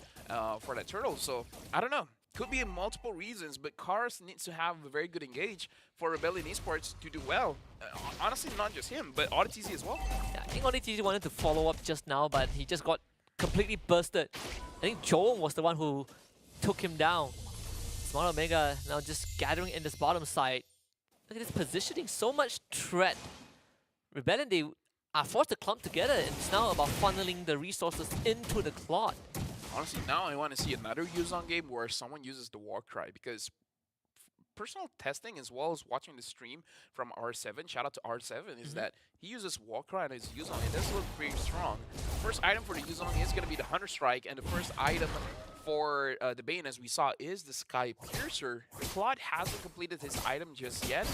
S3: turtle. So I don't know. Could be multiple reasons, but Cars needs to have a very good engage for Rebellion Esports to do well. Honestly, not just him, but RTZ as well.
S6: Yeah, I think ODTZ wanted to follow up just now, but he just got completely bursted. I think Joel was the one who took him down. Smart Omega now just gathering in this bottom side. Look at this positioning, so much threat. Rebellion, they are forced to clump together, and it's now about funneling the resources into the Claude.
S3: Honestly, now I want to see another Yuzong game where someone uses the Warcry because personal testing as well as watching the stream from R7, shout out to R7, is that he uses Warcry and his Yuzong. It does look pretty strong. First item for the Yuzong is going to be the Hunter Strike, and the first item for the Bane, as we saw, is the Sky Piercer. The Claude hasn't completed his item just yet,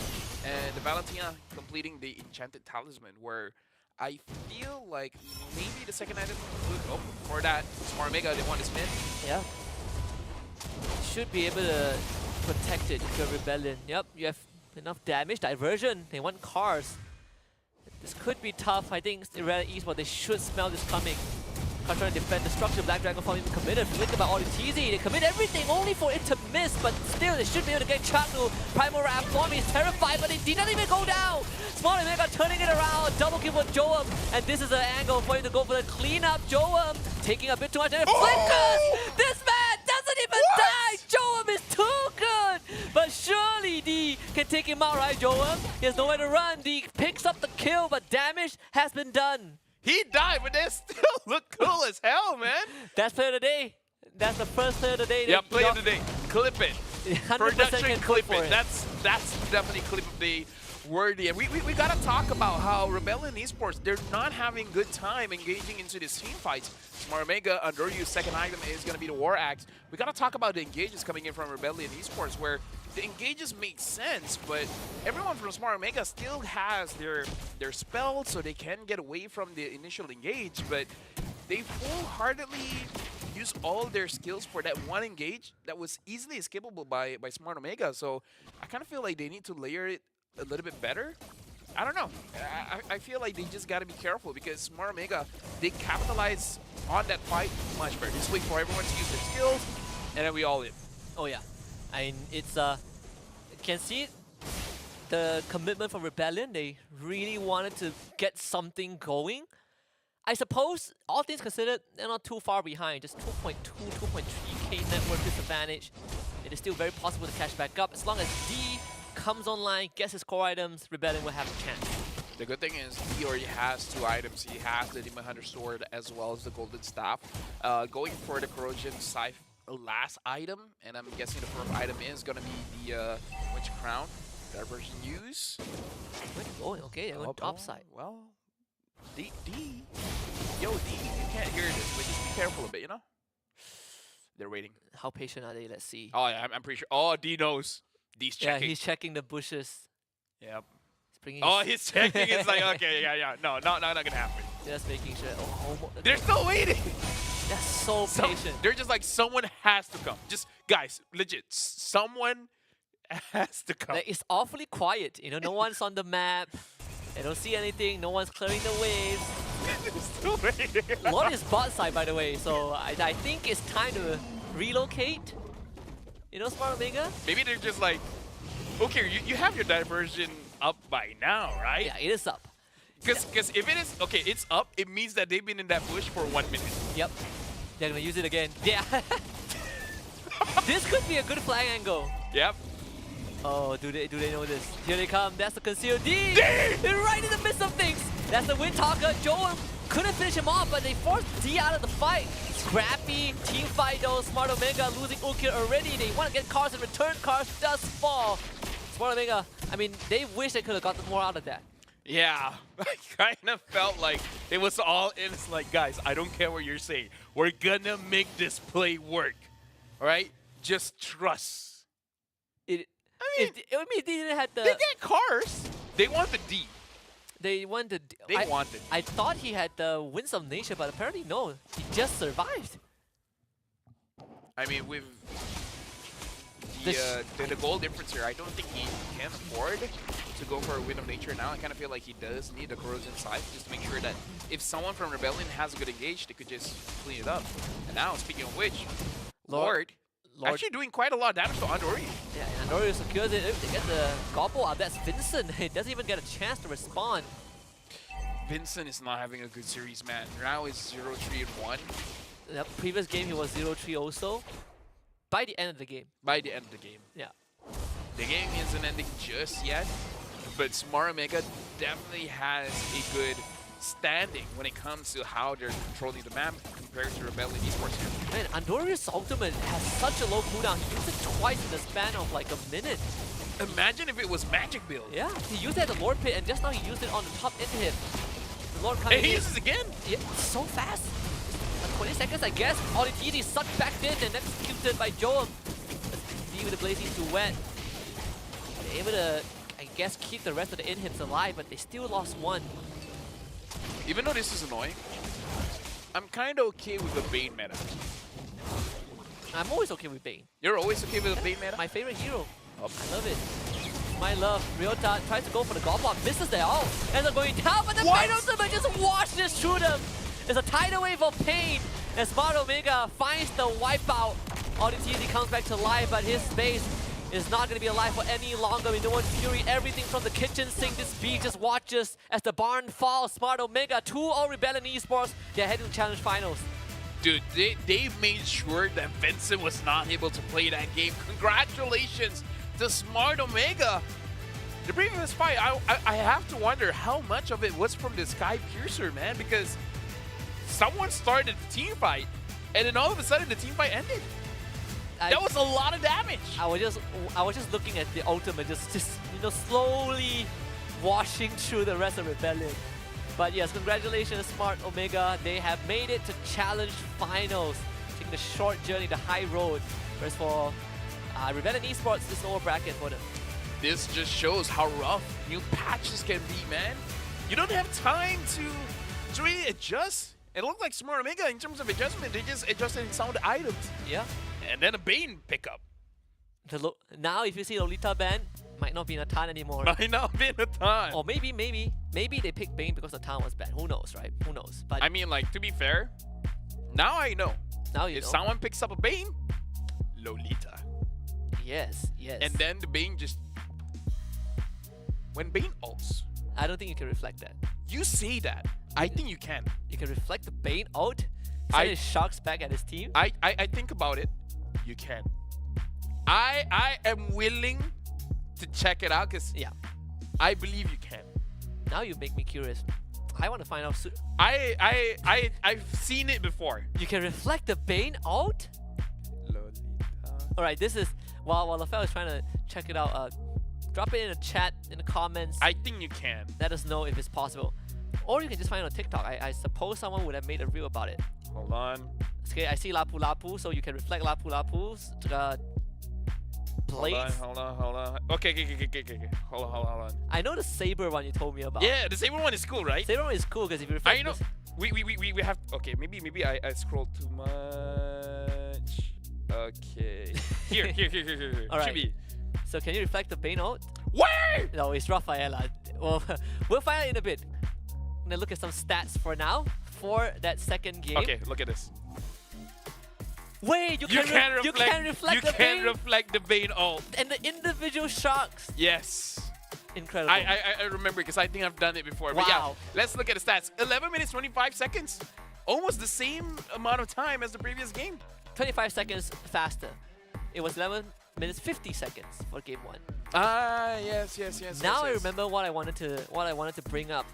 S3: and the Valentina completing the Enchanted Talisman, where I feel like maybe the second item would go for that. Smart Omega, they want to spin.
S6: Yeah. Should be able to protect it if you're Rebellion. Yep, you have enough damage. Diversion, they want Cars. This could be tough. I think Irrelevant Esports, they should smell this coming. Cars trying to defend the structure. Black Dragon Farm even committed. Think about all the TZ. They commit everything only for it to miss, but still they should be able to get Chaknu. Primal Wrath Form is terrified, but it did not even go down. Smart Omega turning it around. Double kill for Joam, and this is an angle for him to go for the cleanup. Joam taking a bit too much, and it flickers! This man doesn't even die! Joam is too good! But surely D can take him out, right, Joam? He has nowhere to run. D picks up the kill, but damage has been done.
S3: He died, but they still look cool as hell, man.
S6: That's player of the day. That's the first player of the day.
S3: Yeah, player of the day. Clip it.
S6: 100%
S3: Production,
S6: can
S3: clip
S6: for
S3: it. That's definitely clip of the worthy. And we gotta talk about how Rebellion Esports, they're not having good time engaging into these team fights. Smart Omega, Androryu's second item is gonna be the War Axe. We gotta talk about the engages coming in from Rebellion Esports, where the engages make sense, but everyone from Smart Omega still has their spells, so they can get away from the initial engage, but they wholeheartedly use all their skills for that one engage that was easily escapable by Smart Omega. So I kind of feel like they need to layer it a little bit better. I don't know. I feel like they just got to be careful because Smart Omega, they capitalize on that fight much better. Just wait for everyone to use their skills, and then we all in.
S6: Oh yeah, I mean it's you can see it, the commitment from Rebellion. They really wanted to get something going. I suppose all things considered, they're not too far behind. Just 2.2, 2.3k network disadvantage. It is still very possible to catch back up as long as D comes online, gets his core items. Rebellion will have a chance.
S3: The good thing is he already has two items. He has the Demon Hunter Sword as well as the Golden Staff. Going for the Corrosion Scythe last item, and I'm guessing the first item is going to be the Witch Crown. Diversion use.
S6: Oh, okay, they went top side.
S3: Well, D. Yo, D, you can't hear this, but just be careful a bit, you know? They're waiting.
S6: How patient are they? Let's see.
S3: Oh, yeah, I'm pretty sure. Oh, D knows. D's checking.
S6: Yeah, he's checking the bushes.
S3: Yep.
S6: He's bringing
S3: Oh, he's checking. It's like, okay, yeah. No, not gonna happen.
S6: just making sure. Oh,
S3: They're still waiting.
S6: they're so patient.
S3: They're just like, someone has to come. Just, guys, legit, someone has to come.
S6: Like, it's awfully quiet. You know, no one's on the map. They don't see anything. No one's clearing the waves.
S3: They're still waiting.
S6: Lord is bot side, by the way. So I think it's time to relocate. You know, Smart Omega?
S3: Maybe they're just like, okay, you have your diversion up by now, right?
S6: Yeah, it is up.
S3: Because if it is, okay, it's up, it means that they've been in that bush for 1 minute.
S6: Yep. They're gonna use it again. Yeah. This could be a good flag angle.
S3: Yep.
S6: Oh, do they know this? Here they come. That's the concealed D. They're right in the midst of things. That's the Wind Talker. Joel couldn't finish him off, but they forced D out of the fight. Scrappy team fight though. Smart Omega losing Ukir already. They want to get cars in return. Cars does fall. Smart Omega, I mean, they wish they could have gotten more out of that.
S3: Yeah, I kind of felt like it was all in. It's like, guys, I don't care what you're saying. We're gonna make this play work. All right? Just trust.
S6: They didn't have the.
S3: They get cars. They want the D.
S6: They wanted.
S3: They wanted.
S6: I thought he had the Winds of Nature, but apparently no. He just survived.
S3: I mean, with the goal difference here, I don't think he can afford to go for a Wind of Nature now. I kind of feel like he does need a Corrosion Scythe just to make sure that if someone from Rebellion has a good engage, they could just clean it up. And now, speaking of which, Lord actually doing quite a lot of damage to Andori.
S6: Yeah, and Andori secures it. If they get the gobble out, that's Vincent. He doesn't even get a chance to respond.
S3: Vincent is not having a good series, man. Now it's 0-3-1.
S6: The previous game he was 0-3 also. By the end of the game.
S3: By the end of the game.
S6: Yeah.
S3: The game isn't ending just yet, but Smart Omega definitely has a good standing when it comes to how they're controlling the map compared to Rebellion eSports here.
S6: Man, Andori's ultimate has such a low cooldown. He used it twice in the span of like a minute.
S3: Imagine if it was Magic build.
S6: Yeah, he used it at the Lord Pit, and just now he used it on the top inhib. The Lord coming
S3: And he
S6: in.
S3: uses again.
S6: Yeah, so fast. 20 seconds, I guess. All the TD sucked back in and executed by Joel. D with the Blazing Duet. They're able to, I guess, keep the rest of the inhibs alive, but they still lost one.
S3: Even though this is annoying, I'm kind of okay with the Bane meta.
S6: I'm always okay with Bane.
S3: You're always okay with the Bane meta?
S6: My favorite hero. I love it. My love. Ryota tries to go for the gobble, misses there. Oh, ends up going down, but the Bane ultimate just washes through them. It's a tidal wave of pain as Smart Omega finds the wipeout. Auditini comes back to life, but his base is not going to be alive for any longer. We know what Fury, everything from the kitchen sink. This B just watches as the barn falls. Smart Omega, 2-0 Rebellion eSports. They're heading to Challenge Finals.
S3: Dude, they made sure that Vincent was not able to play that game. Congratulations to Smart Omega. The previous fight, I have to wonder how much of it was from the Sky Piercer, man, because someone started the team fight, and then all of a sudden the team fight ended. That was a lot of damage.
S6: I was just looking at the ultimate, just you know, slowly washing through the rest of Rebellion. But yes, congratulations, Smart Omega. They have made it to Challenge Finals, taking the short journey, the high road. Whereas for Rebellion eSports, this lower bracket for them.
S3: This just shows how rough new patches can be, man. You don't have time to really adjust. It looked like Smart Omega, in terms of adjustment, they just adjusted some of the items.
S6: Yeah.
S3: And then a Bane pickup.
S6: Now, if you see Lolita ban, might not be in a ton anymore.
S3: Might not be in a ton.
S6: Or maybe they picked Bane because the town was bad. Who knows, right? Who knows? But
S3: I mean, like, to be fair, now I know.
S6: Now you
S3: if
S6: know.
S3: someone picks up a Bane, Lolita.
S6: Yes, yes.
S3: And then the Bane just... When Bane ults,
S6: I don't think you can reflect that.
S3: you say that. I think you can.
S6: You can reflect the Bane ult, send his sharks back at his team.
S3: I think about it. You can. I am willing to check it out because
S6: Yeah.
S3: I believe you can.
S6: Now you make me curious. I want to find out soon.
S3: I've seen it before.
S6: You can reflect the Bane ult?
S3: Lolita.
S6: Alright, this is while LaFell is trying to check it out, drop it in the chat, in the comments.
S3: I think you can.
S6: Let us know if it's possible. Or you can just find it on TikTok. I suppose someone would have made a reel about it.
S3: Hold on.
S6: Okay, I see Lapu Lapu, so you can reflect Lapu Lapu's blades.
S3: Hold on. Okay. Hold on.
S6: I know the Saber one you told me about.
S3: Yeah, the Saber one is cool, right?
S6: Saber one is cool because if you reflect
S3: I know.
S6: this-
S3: We have. Okay, maybe I scrolled too much. Okay. Here.
S6: All right.
S3: Should be.
S6: So can you reflect the Bane ult?
S3: Where?
S6: No, it's Rafaela. Well, we'll find out in a bit. I'm gonna look at some stats for now for that second game.
S3: Okay, look at this.
S6: Wait, you can reflect the Bane
S3: reflect the Bane ult.
S6: and the individual sharks.
S3: Yes.
S6: Incredible.
S3: I remember because I think I've done it before. But yeah,
S6: Wow.
S3: let's look at the stats. 11 minutes, 25 seconds. almost the same amount of time as the previous game.
S6: 25 seconds faster. It was 11 minutes 50 seconds for game 1.
S3: Ah, yes.
S6: Now I
S3: yes.
S6: remember what I wanted to bring up.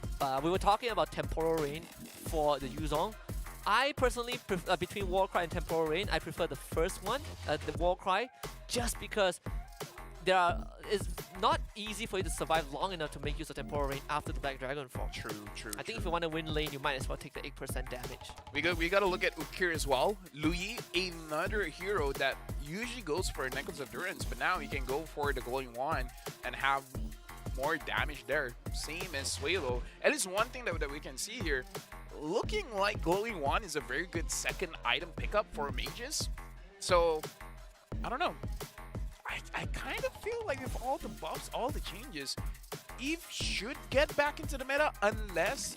S6: We were talking about temporal rain for the Yuzong. I personally between Warcry and temporal rain, I prefer the first one, the Warcry, just because it's not easy for you to survive long enough to make use of temporal rain after the Black Dragon fall.
S3: True.
S6: I think if you want to win lane, you might as well take the 8% damage.
S3: We got to look at Ukir as well. Lui, another hero that usually goes for Necklace of Endurance, but now he can go for the Glowing Wand and have more damage there. Same as Suelo. At least one thing that we can see here, looking like Glowing Wand is a very good second item pickup for mages. So, I don't know. I kind of feel like with all the buffs, all the changes, Eve should get back into the meta unless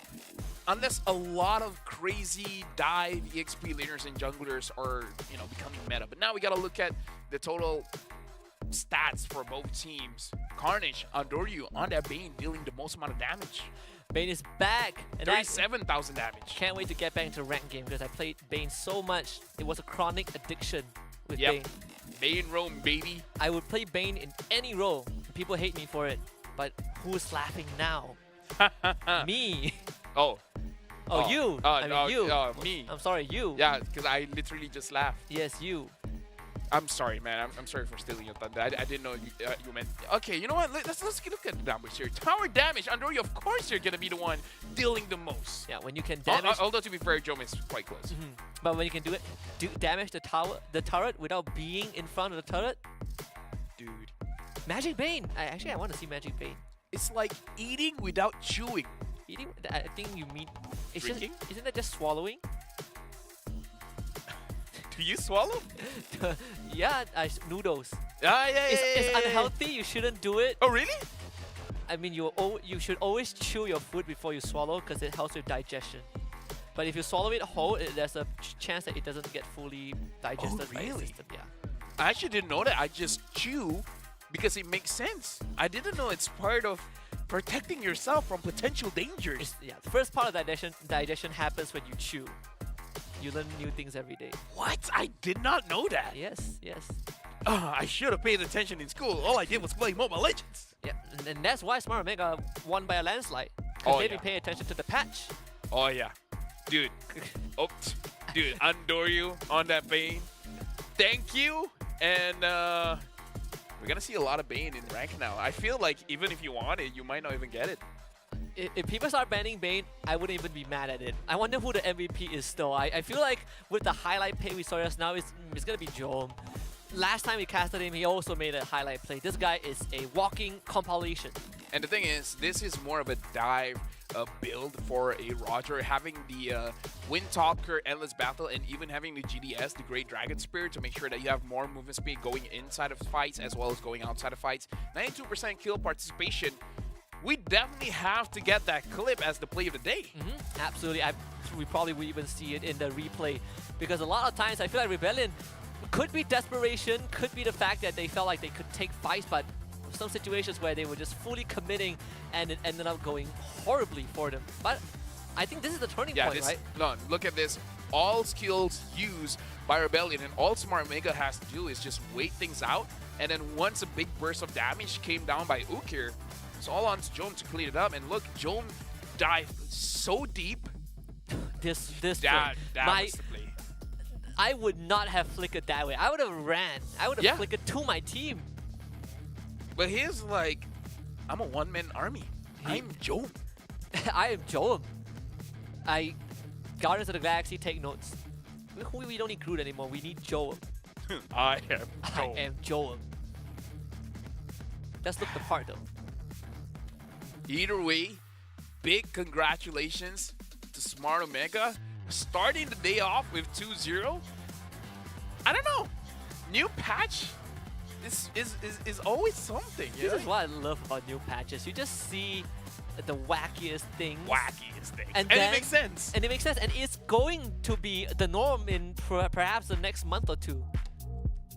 S3: a lot of crazy dive EXP laners and junglers are, becoming meta. But now we gotta look at the total stats for both teams. Carnage, Andoryu on that Bane dealing the most amount of damage.
S6: Bane is back. And
S3: 37,000 damage.
S6: Can't wait to get back into ranked game because I played Bane so much. It was a chronic addiction with
S3: Yep.
S6: Bane.
S3: Bane roam, baby.
S6: I would play Bane in any role. People hate me for it. But who's laughing now? Me.
S3: Oh.
S6: You. You.
S3: Me.
S6: I'm sorry, you.
S3: Yeah, because I literally just laughed.
S6: Yes, you.
S3: I'm sorry, man. I'm sorry for stealing your thunder. I didn't know you meant. Okay, you know what? Let's look at the numbers here. Tower damage. Andoryu, of course, you're gonna be the one dealing the most.
S6: Yeah, when you can damage.
S3: Although to be fair, Jome is quite close.
S6: But when you can do damage the turret without being in front of the turret.
S3: Dude,
S6: Magic Bane. I want to see Magic Bane.
S3: it's like eating without chewing.
S6: Eating. I think you mean.
S3: Drinking?
S6: Isn't that just swallowing?
S3: Do you swallow?
S6: Yeah, noodles.
S3: Yeah.
S6: It's unhealthy. You shouldn't do it.
S3: Oh, really?
S6: I mean, you should always chew your food before you swallow because it helps with digestion. But if you swallow it whole, there's a chance that it doesn't get fully digested by your
S3: really?
S6: system. Yeah.
S3: I actually didn't know that. I just chew because it makes sense. I didn't know it's part of protecting yourself from potential dangers.
S6: Yeah. The first part of digestion happens when you chew. You learn new things every day.
S3: What? I did not know that.
S6: Yes.
S3: I should have paid attention in school. All I did was play Mobile Legends.
S6: Yeah, and that's why Smart Omega won by a landslide.
S3: Oh,
S6: They didn't
S3: yeah.
S6: pay attention to the patch.
S3: Oh, yeah. Dude. Dude, Andoryu on that Bane. Thank you. And we're going to see a lot of Bane in rank now. I feel like even if you want it, you might not even get it.
S6: If people start banning Bane, I wouldn't even be mad at it. I wonder who the MVP is still. I feel like with the highlight play we saw just now, it's going to be Jome. Last time we casted him, he also made a highlight play. This guy is a walking compilation.
S3: And the thing is, this is more of a dive build for a Roger, having the Wind Talker, Endless Battle, and even having the GDS, the Great Dragon Spear, to make sure that you have more movement speed going inside of fights as well as going outside of fights. 92% kill participation. We definitely have to get that clip as the play of the day.
S6: Absolutely. We probably will even see it in the replay. Because a lot of times, I feel like Rebellion could be desperation, could be the fact that they felt like they could take fights, but some situations where they were just fully committing and it ended up going horribly for them. But I think this is the turning point, right?
S3: No, look at this. All skills used by Rebellion, and all Smart Mega has to do is just wait things out, and then once a big burst of damage came down by Ukir, it's all on Jome to clean it up. And look, Jome dived so deep.
S6: This
S3: That was the play.
S6: I would not have flickered that way. I would have ran. I would have flickered to my team.
S3: But he's like, I'm a one-man army. I'm Jome.
S6: I am Jome. Guardians of the Galaxy, take notes. We don't need Groot anymore. We need Jome.
S3: I am
S6: I am Jome. Let's look the part though.
S3: Either way, big congratulations to Smart Omega. Starting the day off with 2-0. I don't know. New patch is always something.
S6: This is what I love about new patches. You just see the wackiest things. And
S3: it makes sense.
S6: And it makes sense. And it's going to be the norm in perhaps the next month or two.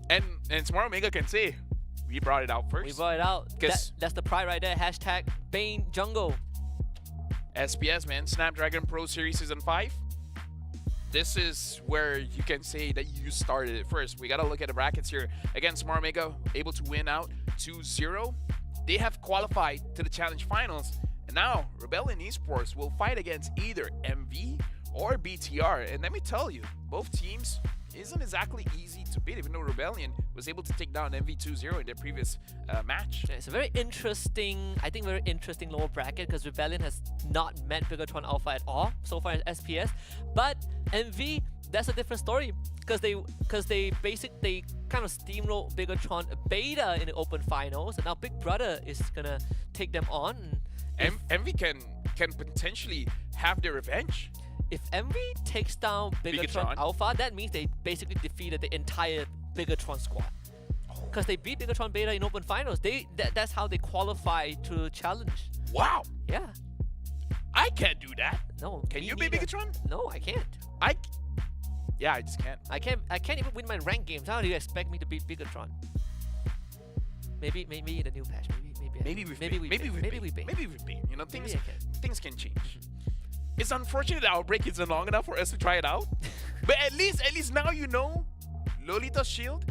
S3: And Smart Omega can say, we brought it out first.
S6: We brought it out. That's the pride right there. Hashtag Bane Jungle.
S3: SPS, man. Snapdragon Pro Series Season 5. this is where you can say that you started it first. We got to look at the brackets here. Again, Smart Mega able to win out 2-0. They have qualified to the Challenge Finals. And now, Rebellion Esports will fight against either MV or BTR. And let me tell you, both teams isn't exactly easy to beat, even though Rebellion was able to take down MV 2-0 in their previous match.
S6: Yeah, it's a very interesting, I think very interesting lower bracket because Rebellion has not met Bigatron Alpha at all so far as SPS. But MV, that's a different story because they basically kind of steamrolled Bigatron Beta in the Open Finals, and now Big Brother is gonna take them on.
S3: MV can potentially have their revenge.
S6: If MV takes down Bigatron Alpha, that means they basically defeated the entire Bigatron squad. Because they beat Bigatron Beta in Open Finals. That's how they qualify to challenge.
S3: Wow.
S6: Yeah.
S3: I can't do that.
S6: No.
S3: Can
S6: me
S3: you beat
S6: neither.
S3: Bigatron?
S6: No, I can't.
S3: Yeah, I just can't.
S6: I can't even win my rank games. How do you expect me to beat Bigatron? Maybe in the new patch. Maybe we beat. You know, things can change. It's unfortunate the outbreak isn't long enough for us to try it out. But at least now you know Lolita's shield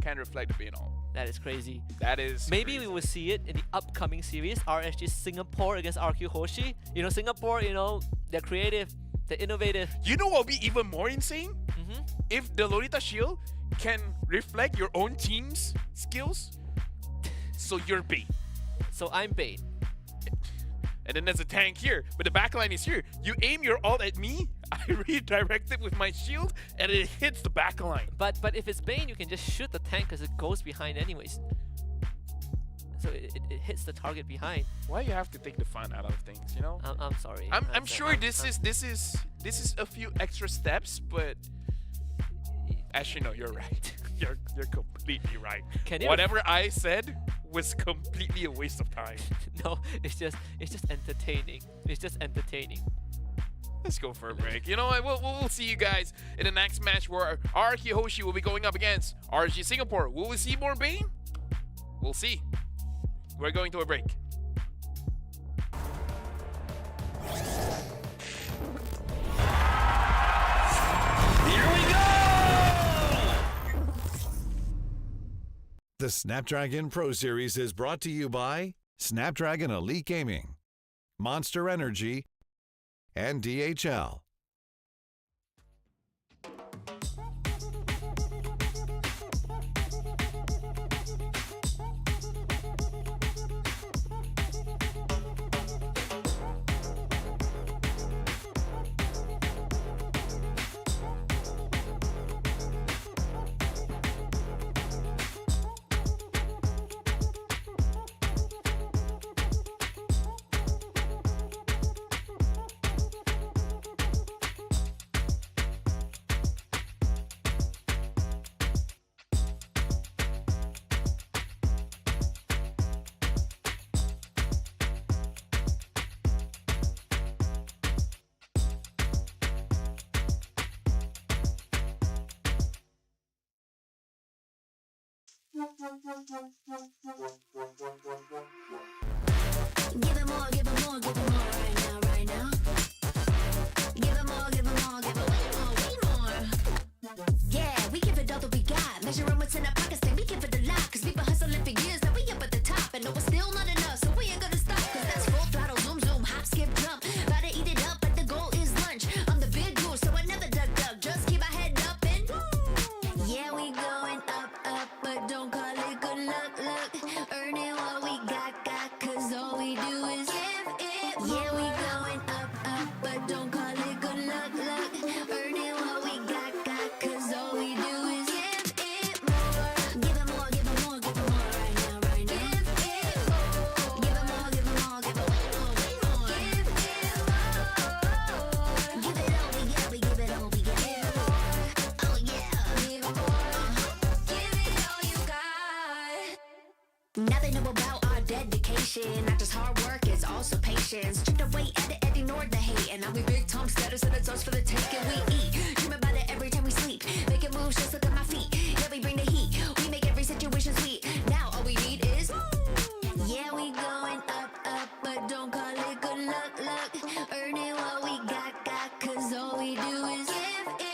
S6: can reflect the being all. That is crazy.
S3: That is
S6: Maybe
S3: crazy.
S6: we will see it in the upcoming series, RSG Singapore against RQ Hoshi. You know, Singapore, you know, they're creative, they're innovative.
S3: You know what would be even more insane? If the Lolita shield can reflect your own team's skills. So you're Bane.
S6: So I'm Bane.
S3: And then there's a tank here, but the backline is here. You aim your ult at me, I redirect it with my shield, and it hits the backline.
S6: But if it's Bane, you can just shoot the tank because it goes behind anyways. So it hits the target behind.
S3: Why you have to take the fun out of things, you know?
S6: I'm sorry.
S3: I'm sure this is a few extra steps, but actually no, you're right. You're completely right. Whatever I said was completely a waste of time.
S6: No, it's just entertaining. It's just entertaining.
S3: Let's go for a break. You know what? We'll see you guys in the next match where RQ Hoshi will be going up against RG Singapore. Will we see more Bane? We'll see. We're going to a break.
S4: Here we go!
S5: The Snapdragon Pro Series is brought to you by Snapdragon Elite Gaming, Monster Energy, and DHL.
S1: Give it more, give it more, give it more right now, right now. Give it more, give it more, give it way more. Yeah, we give it all that we got. Measuring what's in our pockets, then we give it a lot. Cause we've been hustling for years, now we up at the top. And no, it's still not enough, so we ain't gonna stop. Cause that's full throttle, zoom, zoom, hop, skip, jump. About to eat it up, but the goal is lunch. I'm the big goose, so I never duck, just keep my head up and yeah, we going up, up, but don't call it good luck, luck. Earning what we got, cause all we do is give it more. Yeah, we going up, up, but don't call it good luck, luck. Earning what we got, cause all we do is give it more. Give it more, give it more, give it more right now, right now. Give it more, give it more, give it more, give it way more. Give it all we got, we give it all we got. Oh yeah, give it more. Give it all you got. Now they know about our dedication. Not just hard work, it's also patience. Chipped away at it and ignored the hate. And now we big Tom status and it's us for the take. And we eat, dream about it every time we sleep. Making moves, just look at my feet. Yeah, we bring the heat. We make every situation sweet. Now all we need is yeah, we going up, up, but don't call it good luck, luck. Earning what we got, cause all we do is give it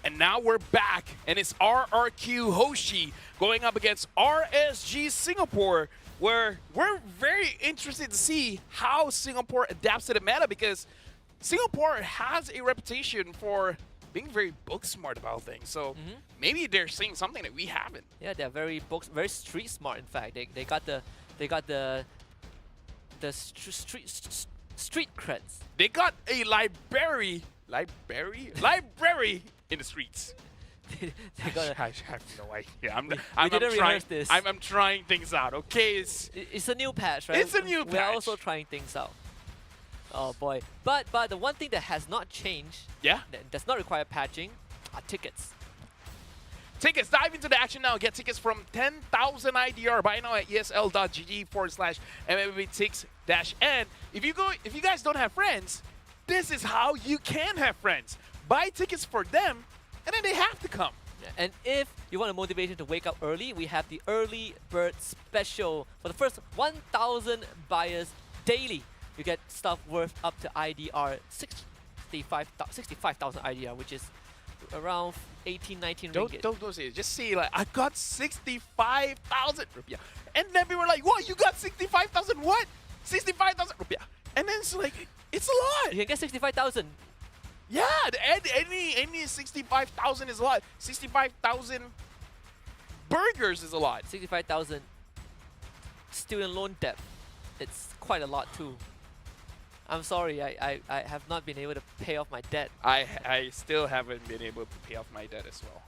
S3: And now we're back, and it's RRQ Hoshi going up against RSG Singapore, where we're very interested to see how Singapore adapts to the meta, because Singapore has a reputation for being very book smart about things. So maybe they're seeing something that we haven't.
S6: Yeah, they're very street smart. In fact, they got the street creds.
S3: They got a library in the streets.
S6: They got
S3: I have no idea.
S6: we didn't rehearse this.
S3: I'm trying things out. Okay,
S6: it's a new patch, right?
S3: It's a new
S6: We're
S3: patch.
S6: also trying things out. Oh boy. But the one thing that has not changed,
S3: yeah.
S6: that does not require patching, are tickets.
S3: Tickets, dive into the action now. Get tickets from 10,000 IDR. Buy now at esl.gg/MMVTix-N. If you guys don't have friends, this is how you can have friends. Buy tickets for them, and then they have to come.
S6: And if you want a motivation to wake up early, we have the early bird special. For the first 1,000 buyers daily, you get stuff worth up to IDR 65,000 IDR, which is around 18, 19 ringgit.
S3: Don't say it. Just say like, I got 65,000 rupiah. And then people were like, what? You got 65,000 what? 65,000 rupiah. And then it's like, it's a lot.
S6: You can get 65,000.
S3: Yeah, any 65,000 is a lot. 65,000 burgers is a lot.
S6: 65,000 student loan debt. It's quite a lot too. I'm sorry, I have not been able to pay off my debt.
S3: I still haven't been able to pay off my debt as well.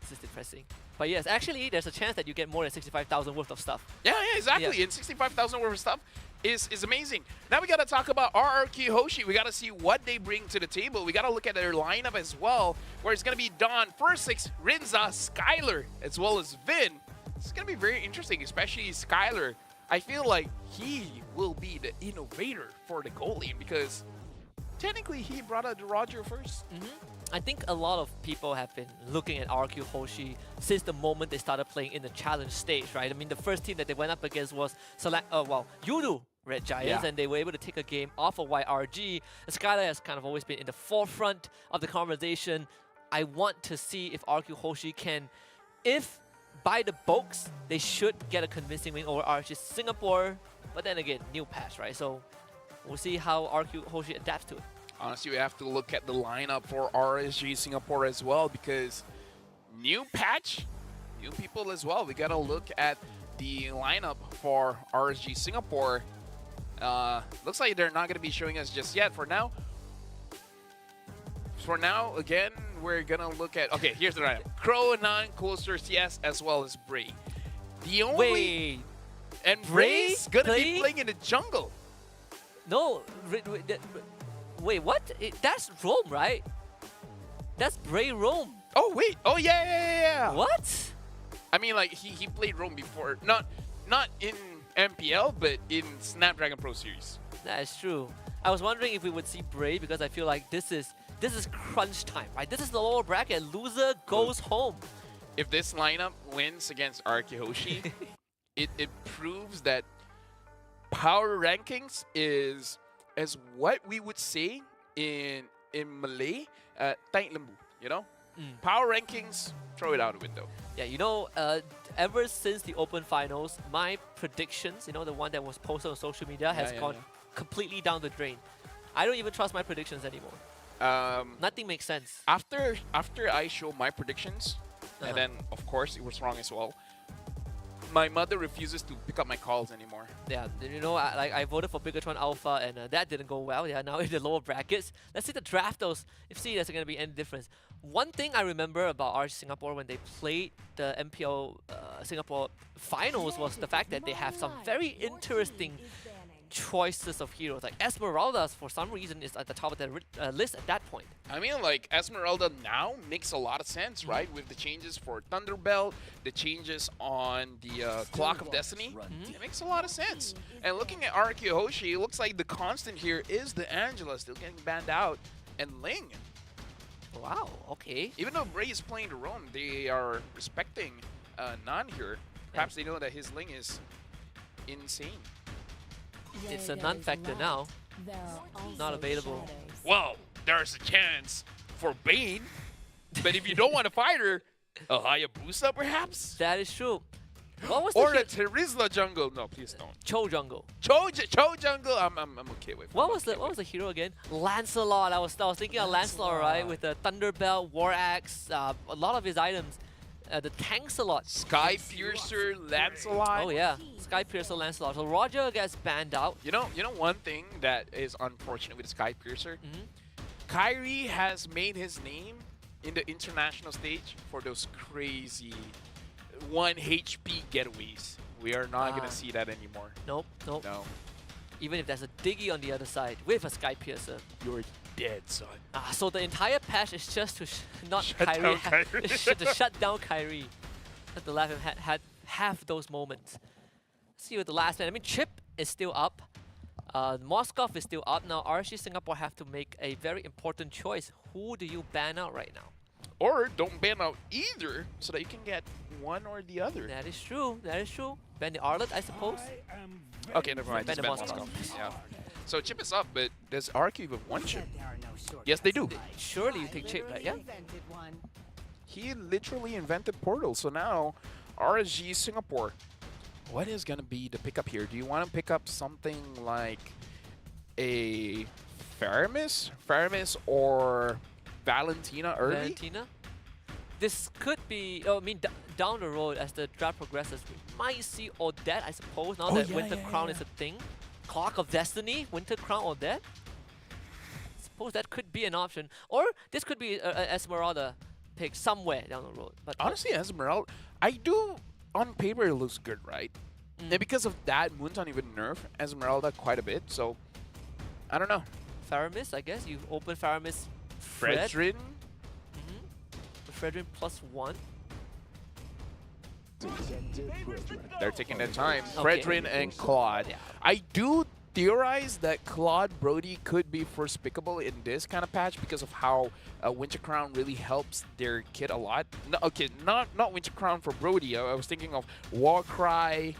S6: This is depressing. But yes, actually, there's a chance that you get more than 65,000 worth of stuff.
S3: Yeah, exactly.
S6: Yeah.
S3: And 65,000 worth of stuff is amazing. Now we got to talk about RRQ Hoshi. We got to see what they bring to the table. We got to look at their lineup as well, where it's going to be Dawn, First Six, Rinza, Skylar, as well as Vin. It's going to be very interesting, especially Skylar. I feel like he will be the innovator for the goal lane, because technically he brought out the Roger first.
S6: I think a lot of people have been looking at RQ Hoshi since the moment they started playing in the challenge stage, right? I mean, the first team that they went up against was Yudu Red Giants, and they were able to take a game off of YRG. Skylar has kind of always been in the forefront of the conversation. I want to see if RQ Hoshi can, if by the books, they should get a convincing win over RSG Singapore. But then again, new patch, right? So we'll see how RQ Hoshi adapts to it.
S3: Honestly, we have to look at the lineup for RSG Singapore as well, because new patch, new people as well. We got to look at the lineup for RSG Singapore. Looks like they're not going to be showing us just yet for now. For now, again, we're going to look at... Okay, here's the lineup. Crow, Nan, Coaster, CS, as well as Bray. The only...
S6: Wait.
S3: And
S6: Bray
S3: Bray's going to be playing in the jungle.
S6: No. Wait, what? That's Rome, right? That's Bray Rome.
S3: Oh, wait. Oh, yeah.
S6: What?
S3: I mean, like, he played Rome before. Not in MPL, but in Snapdragon Pro Series.
S6: That is true. I was wondering if we would see Bray, because I feel like this is crunch time, right? This is the lower bracket. Loser goes home.
S3: If this lineup wins against RQ Hoshi, it proves that power rankings is as what we would say in Malay, taik lembu, you know? Power rankings, throw it out the window.
S6: Yeah, you know, ever since the Open Finals, my predictions, you know, the one that was posted on social media, has gone completely down the drain. I don't even trust my predictions anymore. Nothing makes sense.
S3: After I show my predictions, and then of course it was wrong as well. My mother refuses to pick up my calls anymore.
S6: Yeah, you know, I voted for Bigatron Alpha, and that didn't go well. Yeah, now in the lower brackets. Let's see the draft those. If see there's going to be any difference. One thing I remember about RG Singapore when they played the MPL Singapore finals was the fact that they have some very interesting choices of heroes. Like Esmeralda, for some reason, is at the top of the list at that point.
S3: I mean, like, Esmeralda now makes a lot of sense, right? With the changes for Thunderbelt, the changes on the Clock of Destiny. It makes a lot of sense. And looking at Araki Hoshi, it looks like the constant here is the Angela still getting banned out, and Ling.
S6: Wow, okay.
S3: Even though Bray is playing the Rome, they are respecting Nan here. Perhaps they know that his Ling is insane.
S6: It's a non-factor now. Not available.
S3: Well, there's a chance for Bane, but if you don't want to fight her, a Hayabusa perhaps?
S6: That is true. What was
S3: Or
S6: the
S3: a Terizla jungle. No, please don't.
S6: Cho jungle?
S3: Cho jungle, I'm okay with.
S6: What was the hero again? Lancelot. I was thinking of Lancelot, right? With the Thunderbelt, War Axe, a lot of his items. The tanks a lot.
S3: Sky Piercer, Lancelot.
S6: Oh yeah, Sky Piercer, Lancelot. So Roger gets banned out.
S3: You know one thing that is unfortunate with Sky Piercer? Kyrie has made his name in the international stage for those crazy 1 HP getaways. We are not going to see that anymore.
S6: Nope.
S3: No.
S6: Even if there's a Diggy on the other side with a Sky Piercer.
S3: You're dead, son.
S6: So the entire patch is just to not
S3: Shut
S6: Kyrie,
S3: down Kyrie.
S6: to shut down Kyrie. Let the left had have those moments. Let's see with the last man. I mean, Chip is still up. Moskov is still up. Now RSG Singapore have to make a very important choice. Who do you ban out right now?
S3: Or don't ban out either, so that you can get one or the other.
S6: That is true. That is true. Ban the Arlet, I suppose.
S3: Okay, never mind.
S6: Ban
S3: Just
S6: the
S3: ban
S6: Moskov.
S3: Moskov. Yeah. So Chip is up, but does RQ even one Chip? Yes, they do.
S6: Surely you take Chip, right? Yeah.
S3: He literally invented Portal. So now, RSG Singapore. What is going to be the pickup here? Do you want to pick up something like a Faramis? Faramis or Valentina early?
S6: Valentina? This could be, I mean, down the road as the draft progresses, we might see Odette, I suppose, now that Winter Crown is a thing. Clock of Destiny, Winter Crown, Odette? I suppose that could be an option. Or this could be a Esmeralda pick somewhere down the road. But
S3: honestly, Esmeralda, I do, on paper, it looks good, right? And because of that, Moonton even nerf Esmeralda quite a bit, so I don't know.
S6: Faramis, I guess. You open Faramis.
S3: Fredrin?
S6: Fredrin +1.
S3: They're taking their time.
S6: Okay.
S3: Fredrin and Claude.
S6: Yeah.
S3: I do theorize that Claude Brody could be first pickable in this kind of patch because of how Winter Crown really helps their kit a lot. No, okay, not Winter Crown for Brody. I was thinking of Warcry,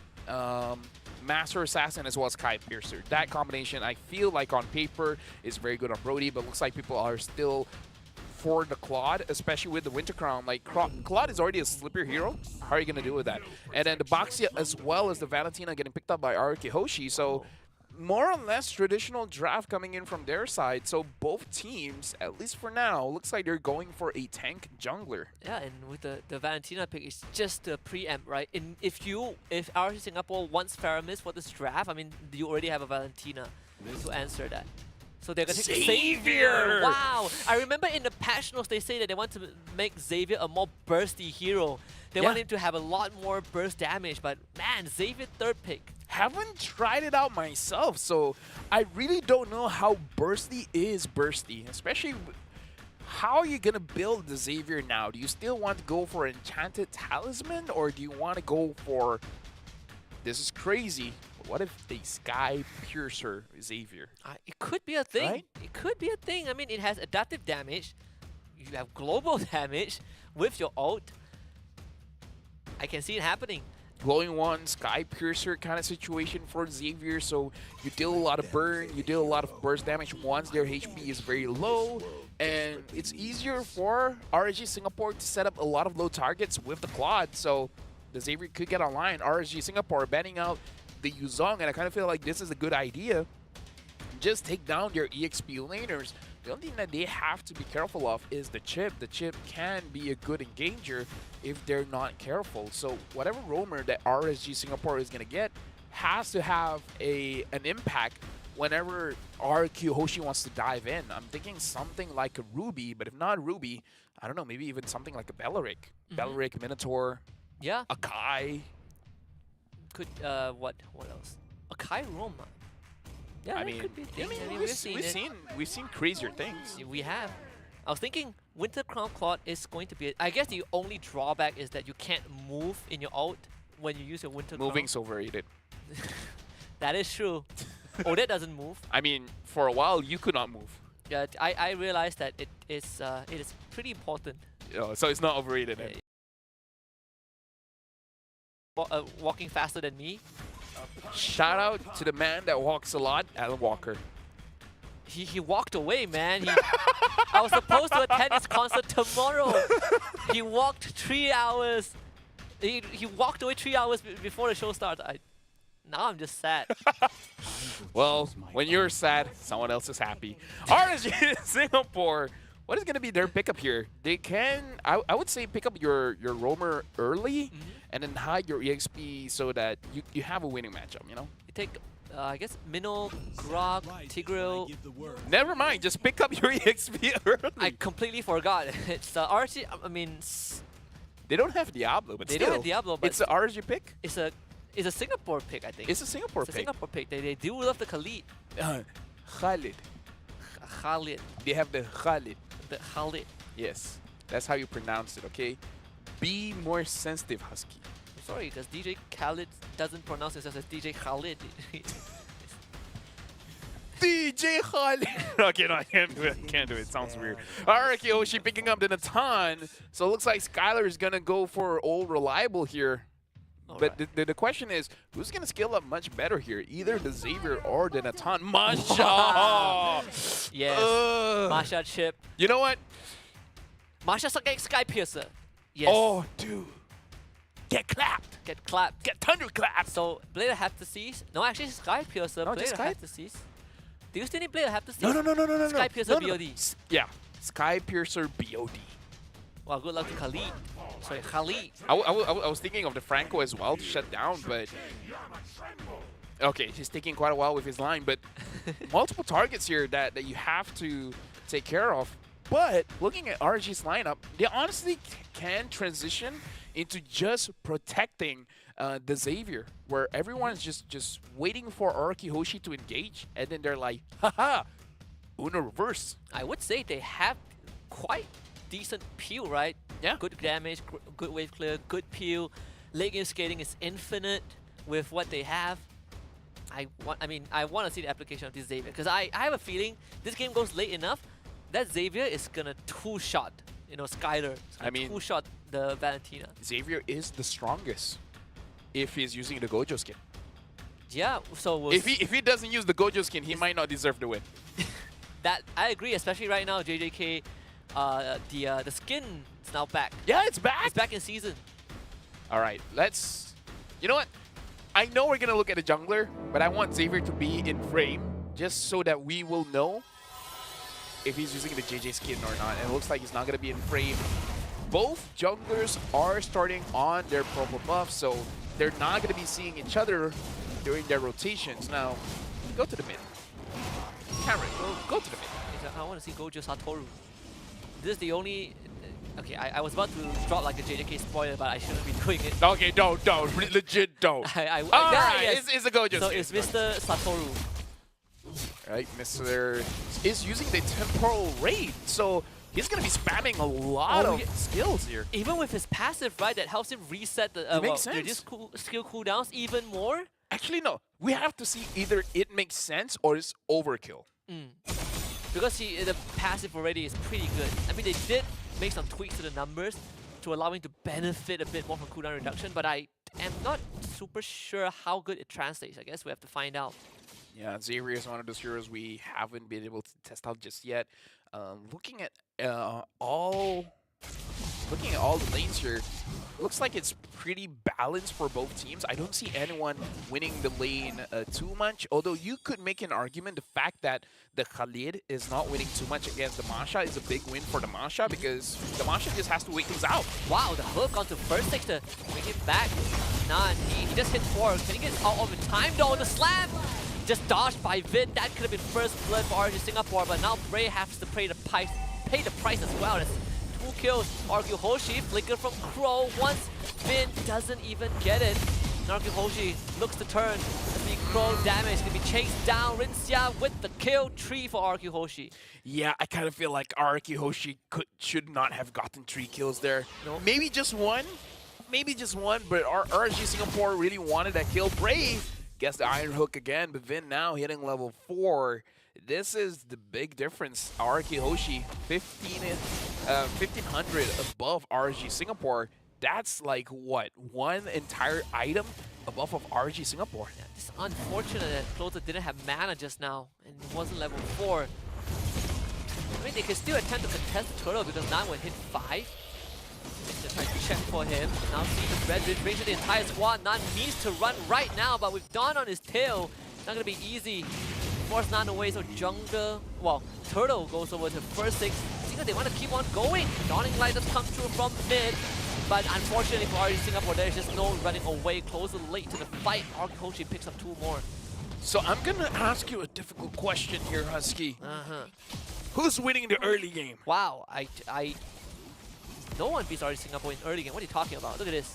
S3: Master Assassin, as well as Sky Piercer. That combination, I feel like on paper, is very good on Brody, but looks like people are still for the Claude, especially with the Winter Crown. Like, Claude is already a slipper hero. How are you going to deal with that? And then the Baxia as well as the Valentina getting picked up by Araki Hoshi. So, more or less traditional draft coming in from their side. So, both teams, at least for now, looks like they're going for a tank jungler.
S6: Yeah, and with the Valentina pick, it's just a preempt, right? If RSG Singapore wants Faramis for this draft, I mean, you already have a Valentina to answer that. So they're going to take Xavier! Wow! I remember in the patch notes, they say that they want to make Xavier a more bursty hero. They want him to have a lot more burst damage, but man, Xavier third pick.
S3: Haven't tried it out myself, so I really don't know how bursty is bursty, especially how are you going to build the Xavier now? Do you still want to go for Enchanted Talisman, or do you want to go for, this is crazy, what if they Sky Piercer Xavier?
S6: It could be a thing.
S3: Right?
S6: It could be a thing. I mean, it has adaptive damage. You have global damage with your ult. I can see it happening.
S3: glowing one, sky piercer kind of situation for Xavier. So you deal a lot of burn, you deal a lot of burst damage once their HP is very low, and it's easier for RSG Singapore to set up a lot of low targets with the Claude. So the Xavier could get online. RSG Singapore banning out the Yuzong, and I kind of feel like this is a good idea. Just take down their EXP laners. The only thing that they have to be careful of is the chip. The chip can be a good engager if they're not careful. So whatever roamer that RSG Singapore is going to get has to have an impact whenever RQ Hoshi wants to dive in. I'm thinking something like a Ruby, but if not Ruby, I don't know, maybe even something like a Bellaric. Bellaric, Minotaur,
S6: Yeah.
S3: a Kai.
S6: Could what else? A Kai Roma. Yeah,
S3: I
S6: that
S3: mean,
S6: could be a thing. I mean, we've seen it.
S3: we've seen crazier things.
S6: We have. I was thinking Winter Crown Claude is going to be. I guess the only drawback is that you can't move in your ult when you use your Winter
S3: Moving's overrated.
S6: Crown. That is true. Odette doesn't move.
S3: I mean, for a while you could not move.
S6: Yeah, I realized that it is pretty important.
S3: So it's not overrated. Then.
S6: Walking faster than me.
S3: Shout out to the man that walks a lot, Alan Walker.
S6: He walked away, man. I was supposed to attend his concert tomorrow. He walked 3 hours. He walked away 3 hours before the show started. Now I'm just sad.
S3: Well, when you're sad, someone else is happy. RSG Singapore, what is going to be their pickup here? They can, I would say, pick up your roamer early and then hide your EXP so that you have a winning matchup, you know?
S6: You take, I guess, Minnow, Grog, Tigreal.
S3: Never mind, just pick up your EXP early.
S6: I completely forgot. It's RSG, I mean,
S3: they don't have Diablo, but
S6: they
S3: still,
S6: don't have Diablo, but
S3: it's an RSG pick.
S6: it's a Singapore pick, I think.
S3: It's a Singapore
S6: It's a
S3: pick.
S6: Singapore pick. They do love the Khalid.
S3: Khalid.
S6: Khalid.
S3: They have the Khalid.
S6: The Khalid.
S3: Yes, that's how you pronounce it, okay? Be more sensitive, Husky.
S6: I'm sorry, because DJ Khalid doesn't pronounce himself as DJ Khalid.
S3: DJ Khalid. Okay, no, I can't do it. Can't do it. Sounds weird. All right, Kiyoshi picking up the Natan. So it looks like Skylar is going to go for old reliable here. But the question is, who's going to scale up much better here? Either the Xavier or the Natan. Masha!
S6: Yes. Masha chip.
S3: You know what?
S6: Masha Sky Piercer. Yes.
S3: Oh, dude. Get clapped.
S6: Get clapped.
S3: Get thunderclapped.
S6: So, Blade have to seize. No, actually, Sky Piercer.
S3: No,
S6: Blade
S3: just Sky.
S6: have to seize. Do you still need Blade have to seize?
S3: No.
S6: Sky Piercer
S3: no.
S6: BOD.
S3: Yeah. Sky Piercer BOD.
S6: Well, good luck to Khalid. Sorry, Khalid.
S3: I was thinking of the Franco as well to shut down, but... Okay, he's taking quite a while with his line, but multiple targets here that you have to take care of. But looking at RG's lineup, they honestly can transition into just protecting the Xavier, where everyone's just waiting for Araki Hoshi to engage, and then they're like, haha, Uno reverse.
S6: I would say they have quite decent peel, right?
S3: Yeah.
S6: Good damage, good wave clear, good peel. Late game skating is infinite with what they have. I want to see the application of this Xavier, because I have a feeling this game goes late enough that Xavier is gonna two-shot, Skylar.
S3: I mean,
S6: two-shot the Valentina.
S3: Xavier is the strongest if he's using the Gojo skin.
S6: Yeah, so we'll
S3: If he doesn't use the Gojo skin, he might not deserve the win.
S6: that I agree, especially right now, JJK, the skin is now back.
S3: Yeah, it's back.
S6: It's back in season.
S3: All right, let's... You know what? I know we're going to look at the jungler, but I want Xavier to be in frame just so that we will know if he's using the JJ skin or not. And it looks like he's not going to be in frame. Both junglers are starting on their purple buff, so they're not going to be seeing each other during their rotations. Now, go to the mid. Cameron, go to the mid.
S6: I want to see Gojo Satoru. This is the only... Okay, I was about to drop like a JJK spoiler, but I shouldn't be doing it.
S3: Okay, don't. Legit don't.
S6: All
S3: right,
S6: yes.
S3: it's a Gojo
S6: So
S3: skin.
S6: it's Mr. Satoru.
S3: Right, Mr. is using the temporal raid, so he's going to be spamming a lot of skills here.
S6: Even with his passive, right, that helps him reset the
S3: makes sense.
S6: skill cooldowns even more.
S3: Actually, no. We have to see either it makes sense or it's overkill.
S6: Because the passive already is pretty good. I mean, they did make some tweaks to the numbers to allow him to benefit a bit more from cooldown reduction, but I am not super sure how good it translates. I guess we have to find out.
S3: Yeah, Xavier is one of those heroes we haven't been able to test out just yet. Looking at all the lanes here, looks like it's pretty balanced for both teams. I don't see anyone winning the lane too much, although you could make an argument the fact that the Khalid is not winning too much against the Masha is a big win for the Masha because the Masha just has to wait things out.
S6: Wow, the hook onto first six to bring it back. Nah, he just hit 4. Can he get out of the time though? The slam! Just dodged by Vin. That could have been first blood for RG Singapore, but now Bray has to pay the price as well. That's 2 kills. Argue Hoshi, flicker from Crow. Once Vin doesn't even get it. Argue Hoshi looks to turn. It's be Crow damage. Gonna be chased down. Rinxia with the kill. 3 for Argue Hoshi.
S3: Yeah, I kind of feel like Araki Hoshi should not have gotten 3 kills there.
S6: No.
S3: Maybe just one, but RG Singapore really wanted that kill. Bray gets the Iron Hook again, but Vin now hitting level 4. This is the big difference. Araki Hoshi, 1500 above RG Singapore. That's like, what, one entire item above of RG Singapore?
S6: Yeah, it's unfortunate that Closer didn't have mana just now, and it wasn't level 4. I mean, they could still attempt to contest the turtle because now we're hit 5. They try to check for him. Now see the red range of the entire squad. Nan needs to run right now, but with Dawn on his tail, it's not going to be easy. Force Nan away, so Jungle, well, Turtle goes over to first 6. Seems they want to keep on going. Dawning Light does come through from mid, but unfortunately for RG Singapore, there's just no running away. Closer late to the fight. Arg Hoshi picks up 2 more.
S3: So I'm going to ask you a difficult question here, Husky. Who's winning the early game?
S6: Wow, no one beats RG Singapore in early game. What are you talking about? Look at this.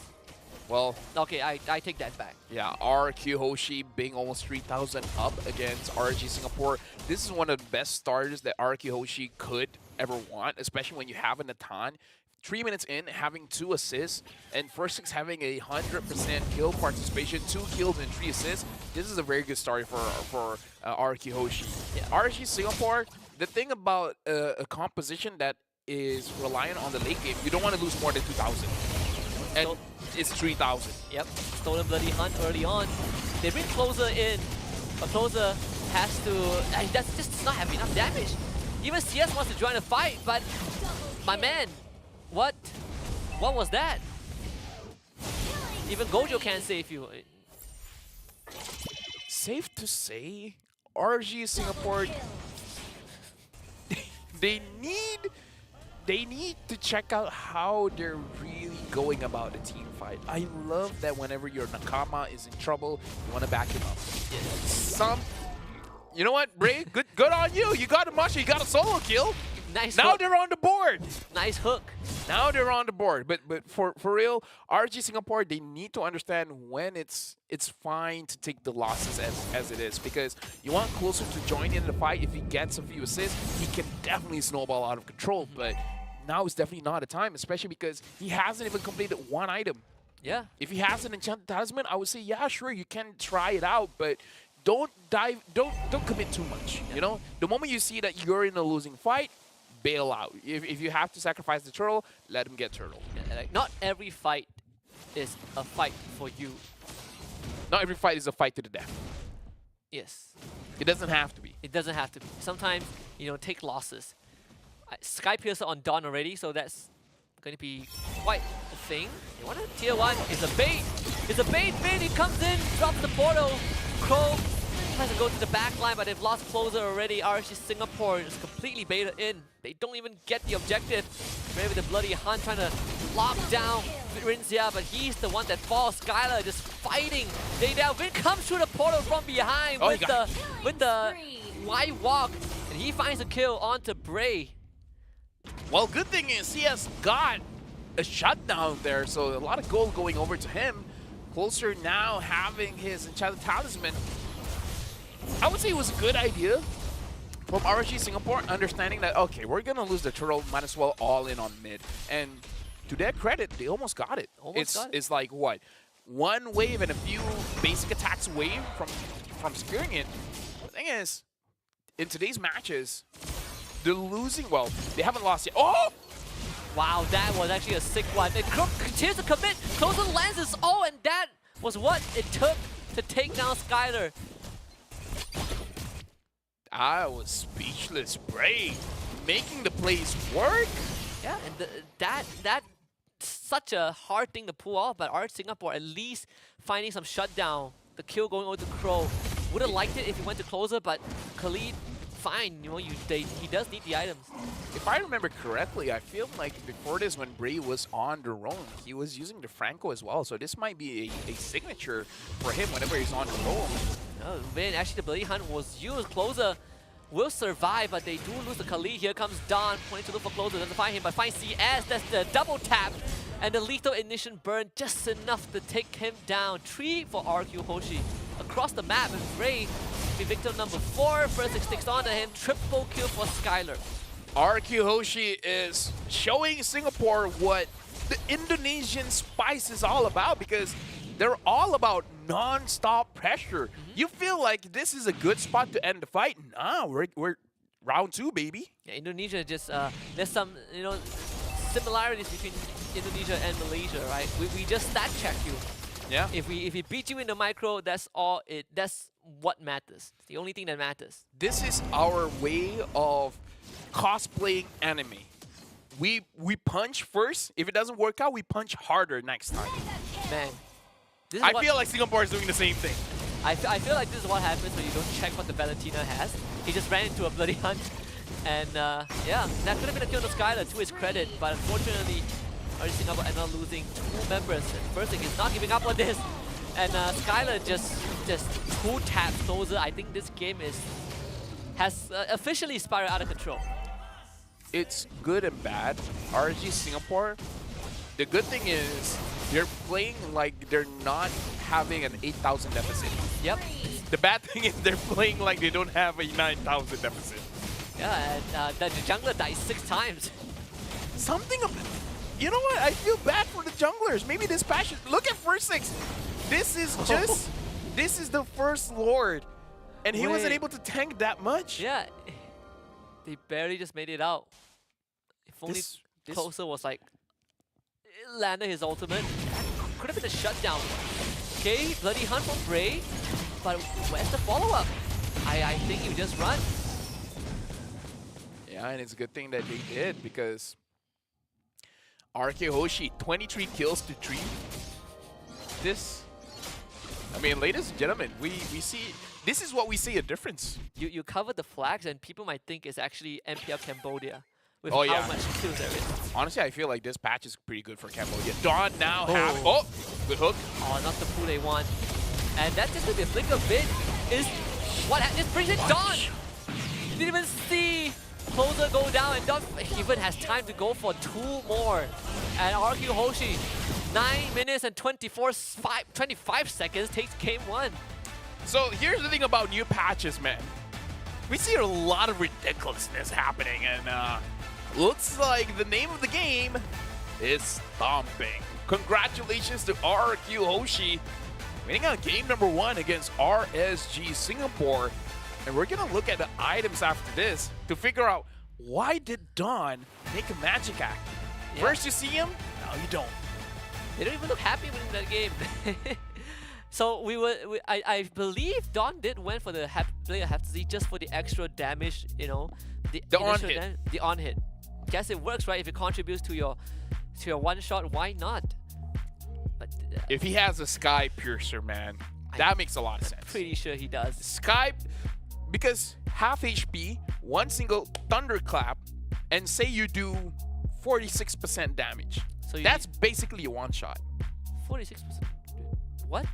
S3: Well,
S6: Okay, I take that back.
S3: yeah, RQ Hoshi being almost 3,000 up against RG Singapore. This is one of the best starters that RQ Hoshi could ever want, especially when you have an Natan. 3 minutes in, having 2 assists, and first 6 having 100% kill participation, 2 kills and 3 assists. This is a very good start for RQ Hoshi.
S6: Yeah.
S3: RG Singapore, the thing about a composition that is reliant on the late game, you don't want to lose more than 2,000. And it's 3,000.
S6: Yep, Stolen Bloody Hunt early on. They bring Closer in, but Closer has to... that's just does not have enough damage. Even CS wants to join the fight, but my man, what was that? Even Gojo can't save you.
S3: Safe to say, RG Singapore, they need to check out how they're really going about the team fight. I love that whenever your Nakama is in trouble, you want to back him up. You know what, Bray? Good on you. You got a Masha, you got a solo kill.
S6: Nice
S3: Now
S6: hook.
S3: they're on the board.
S6: Nice hook.
S3: Now they're on the board. But for real, RG Singapore, they need to understand when it's fine to take the losses as it is, because you want Closer to join in the fight. If he gets a few assists, he can definitely snowball out of control. But now is definitely not a time, especially because he hasn't even completed 1 item.
S6: Yeah.
S3: If he has an enchanted talisman, I would say, yeah, sure, you can try it out, but don't commit too much. You know, the moment you see that you're in a losing fight, bail out. If you have to sacrifice the turtle, let him get turtle.
S6: Yeah, like, not every fight is a fight for you.
S3: Not every fight is a fight to the death.
S6: Yes.
S3: It doesn't have to be.
S6: It doesn't have to be. Sometimes, you know, take losses. Sky Piercer on Dawn already, so that's going to be quite a thing. You want to tier 1? It's a bait. It's a bait. Vin, he comes in, drops the portal. Crow tries to go to the back line, but they've lost Closer already. RG Singapore is completely baited in. They don't even get the objective. Maybe the Bloody Hunt trying to lock down Rinxia, but he's the one that falls. Skylar just fighting. Vin comes through the portal from behind with the wide walk, and he finds a kill onto Bray.
S3: Well, good thing is CS got a shutdown there, so a lot of gold going over to him. Closer now having his enchanted talisman. I would say it was a good idea from RG Singapore, understanding that, okay, we're going to lose the turtle, might as well all in on mid. And to their credit, they almost got it. It's like, what, 1 wave and a few basic attacks away from securing it. The thing is, in today's matches, they're losing, well, they haven't lost yet. Oh!
S6: Wow, that was actually a sick one. And Crook continues to commit. Closer lands all, and that was what it took to take down Skylar.
S3: I was speechless. Brave making the plays work.
S6: Yeah, and that such a hard thing to pull off, but Art Singapore at least finding some shutdown. The kill going over to Crow. Would have liked it if he went to closer, but Khalid, fine. You know, he does need the items.
S3: If I remember correctly, I feel like before this, when Bray was on the roam, he was using the Franco as well. So this might be a signature for him whenever he's on the roam.
S6: Oh man, actually the Bloody Hunt was used. Closer will survive, but they do lose the Khalid. Here comes Don, pointing to look for Closer. Doesn't find him, but finds CS. That's the double tap. And the lethal ignition burn just enough to take him down. 3 for RQ Hoshi. Across the map, and Ray be victim number 4. First sticks on to him. Triple kill for Skylar.
S3: RQ Hoshi is showing Singapore what the Indonesian spice is all about, because they're all about non-stop pressure. You feel like this is a good spot to end the fight? Nah, we're round 2, baby.
S6: Yeah, Indonesia just there's some similarities between Indonesia and Malaysia, right? We just stat check you.
S3: Yeah.
S6: If we beat you in the micro, that's all it. That's what matters. It's the only thing that matters.
S3: This is our way of cosplaying anime. We punch first. If it doesn't work out, we punch harder next time.
S6: Man, this is
S3: I
S6: what,
S3: feel like Singapore is doing the same thing.
S6: I feel like this is what happens when you don't check what the Valentina has. He just ran into a bloody hunt, and yeah, that could have been a kill to Skylar to his credit, but unfortunately, Singapore ended up losing 2 members. And first thing is not giving up on this, and Skylar just 2 taps closer. I think this game has officially spiraled out of control.
S3: It's good and bad. RG Singapore, the good thing is they're playing like they're not having an 8,000 deficit.
S6: Yep.
S3: The bad thing is they're playing like they don't have a 9,000 deficit.
S6: Yeah, and the jungler died 6 times.
S3: Something about, you know what? I feel bad for the junglers. Maybe this passion. Look at first 6. This is just, this is the first Lord. And he wasn't able to tank that much.
S6: Yeah. They barely just made it out. If only
S3: This-
S6: Closer was like, landed his ultimate. Could have been a shutdown. Okay, bloody hunt from Bray. But where's the follow-up? I think you just run.
S3: Yeah, and it's a good thing that they did, because RK Hoshi, 23 kills to 3. This, I mean, ladies and gentlemen, we see, this is what we see a difference.
S6: You cover the flags and people might think it's actually MPL Cambodia with
S3: Oh,
S6: how
S3: yeah.
S6: much kills there is.
S3: Honestly, I feel like this patch is pretty good for Cambodia. Dawn now have, good hook.
S6: Oh, not the pool they want. And that's just gonna be a flicker bit. Is what this brings it Dawn. Didn't even see Closer go down, and Dawn even has time to go for 2 more. And RQ Hoshi, 9 minutes and 25 seconds takes game 1.
S3: So here's the thing about new patches, man. We see a lot of ridiculousness happening, and looks like the name of the game is stomping. Congratulations to RQ Hoshi, winning on game number 1 against RSG Singapore. And we're gonna look at the items after this to figure out, why did Dawn make a magic act?
S6: Yeah.
S3: First you see him, now you don't.
S6: They don't even look happy winning that game. So I believe Dawn did went for the player have to see just for the extra damage, you know, the
S3: on
S6: initial
S3: hit.
S6: the on hit. Guess it works, right? If it contributes to your one shot, why not? But
S3: If he has a Sky Piercer, man, that makes a lot of sense.
S6: pretty sure he does.
S3: Sky, because half HP, 1 single thunderclap, and say you do 46% damage.
S6: So you
S3: That's basically a one shot.
S6: 46%. What?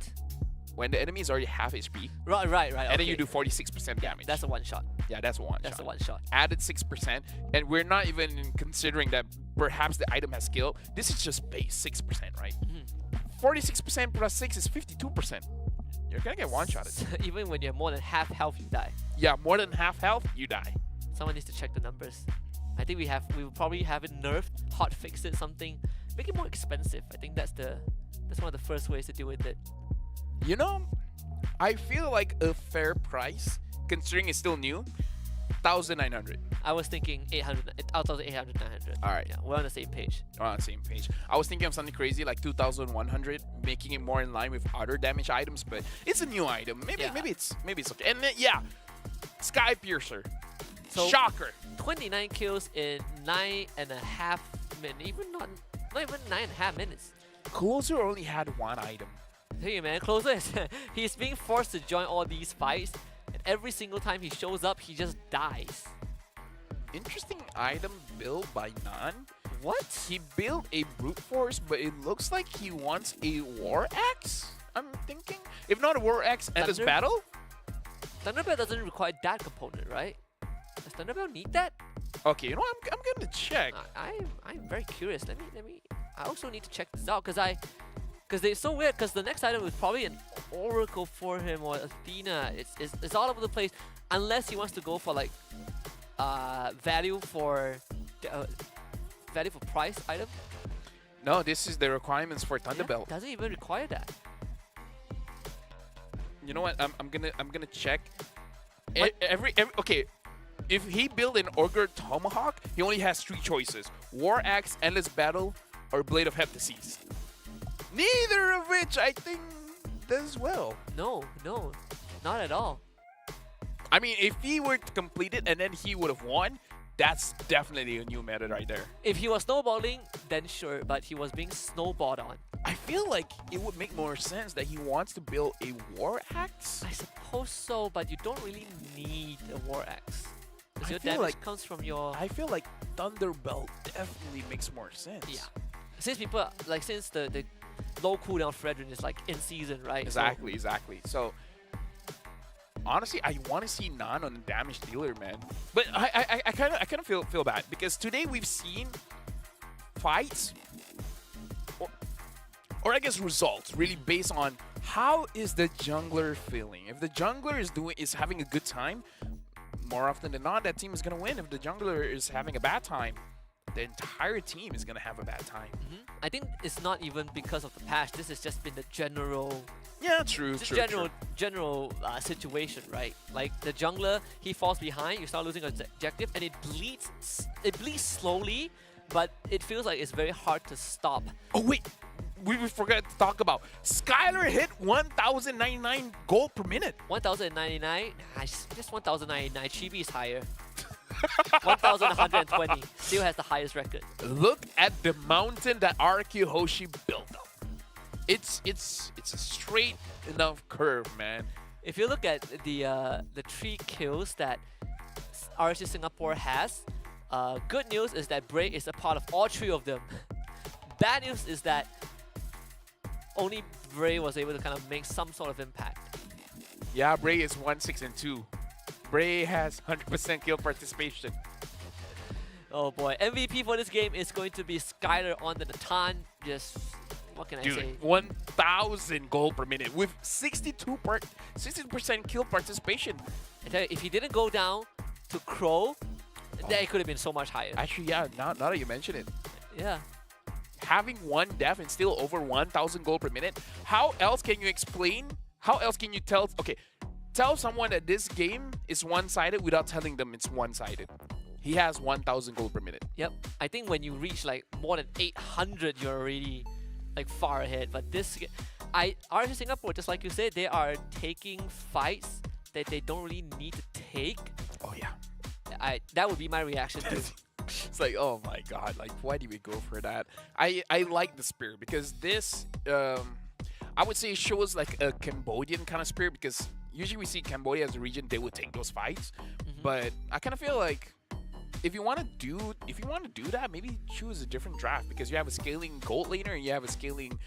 S3: When the enemy is already half HP,
S6: Right.
S3: and then you do 46% damage.
S6: That's a one shot.
S3: Yeah, that's a one
S6: That's
S3: shot.
S6: a one shot.
S3: Added 6%, and we're not even considering that perhaps the item has skill. This is just base 6%, right? 46% plus 6 is 52%. You're gonna get one-shotted.
S6: Even when you're more than half health, you die.
S3: Yeah, more than half health, you die.
S6: Someone needs to check the numbers. I think we will probably have it nerfed, hot fix it, something, make it more expensive. I think that's one of the first ways to deal with it.
S3: You know, I feel like a fair price, considering it's still new, 1,900.
S6: I was thinking 800, 800, 900.
S3: All right.
S6: Yeah, we're on the same page.
S3: We're on the same page. I was thinking of something crazy like 2,100, making it more in line with other damage items, but it's a new item. Maybe it's okay. And then, yeah, Sky Piercer.
S6: So,
S3: Shocker.
S6: 29 kills in 9.5 minutes. Even not even 9.5 minutes.
S3: Closer only had one item.
S6: Hey man, Closer is he's being forced to join all these fights, and every single time he shows up, he just dies.
S3: Interesting item built by Nan.
S6: What?
S3: He built a brute force, but it looks like he wants a war axe. I'm thinking, if not a war axe, endless
S6: Thunder?
S3: battle.
S6: Thunderbell doesn't require that component, right? Does Thunderbell need that?
S3: Okay, you know what? I'm gonna check.
S6: I'm very curious. Let me. I also need to check this out because they're so weird. Because the next item is probably an Oracle for him or Athena. It's all over the place unless he wants to go for like value for price item.
S3: No, this is the requirements for Thunderbelt.
S6: Doesn't even require that.
S3: You know what? I'm gonna check. Okay. If he built an Ogre Tomahawk, he only has 3 choices: War Axe, Endless Battle, or Blade of Heptases. Neither of which I think does well.
S6: No, not at all.
S3: I mean, if he were to complete it and then he would have won, that's definitely a new meta right there.
S6: If he was snowballing, then sure, but he was being snowballed on.
S3: I feel like it would make more sense that he wants to build a War Axe.
S6: I suppose so, but you don't really need a War Axe. Because
S3: I
S6: your
S3: feel
S6: damage
S3: like-
S6: comes from your...
S3: I feel like Thunderbelt definitely makes more sense.
S6: Yeah. Since people, since the low cooldown Fredrin is like in season, right?
S3: Exactly. So, honestly, I want to see Nan on the damage dealer, man. But I kind of feel bad because today we've seen fights, or I guess results, really based on how is the jungler feeling. If the jungler is having a good time, more often than not, that team is gonna win. If the jungler is having a bad time, the entire team is gonna have a bad time.
S6: I think it's not even because of the patch. This has just been the general...
S3: Yeah, true.
S6: General situation, right? Like the jungler, he falls behind, you start losing objective, and it bleeds slowly, but it feels like it's very hard to stop.
S3: Oh wait, we forgot to talk about Skylar hit 1,099 gold per minute.
S6: 1,099? Just 1,099. Chibi is higher. 1,120. Still has the highest record.
S3: Look at the mountain that RQ Hoshi built up. It's a straight enough curve, man.
S6: If you look at the 3 kills that RSG Singapore has, good news is that Bray is a part of all 3 of them. Bad news is that only Bray was able to kind of make some sort of impact.
S3: Yeah, Bray is 1-6-2. Bray has 100% kill participation.
S6: Oh boy, MVP for this game is going to be Skylar on the Natan. Just, what can I say?
S3: Dude, 1,000 gold per minute with 60% kill participation.
S6: I tell you, if he didn't go down to Crow, then it could have been so much higher.
S3: Actually, yeah, now that you mention it.
S6: Yeah.
S3: Having 1 death and still over 1,000 gold per minute, how else can you explain? How else can you tell? Okay, tell someone that this game is one-sided without telling them it's one-sided. He has 1,000 gold per minute.
S6: Yep. I think when you reach like more than 800, you're already like far ahead. But this, RSG Singapore, just like you said, they are taking fights that they don't really need to take.
S3: Oh yeah.
S6: That would be my reaction too.
S3: It's like, oh my god, like why do we go for that? I like the spear because this I would say shows like a Cambodian kind of spear because usually we see Cambodia as a region, they would take those fights. But I kind of feel like if you want to do that, maybe choose a different draft because you have a scaling gold laner and you have a scaling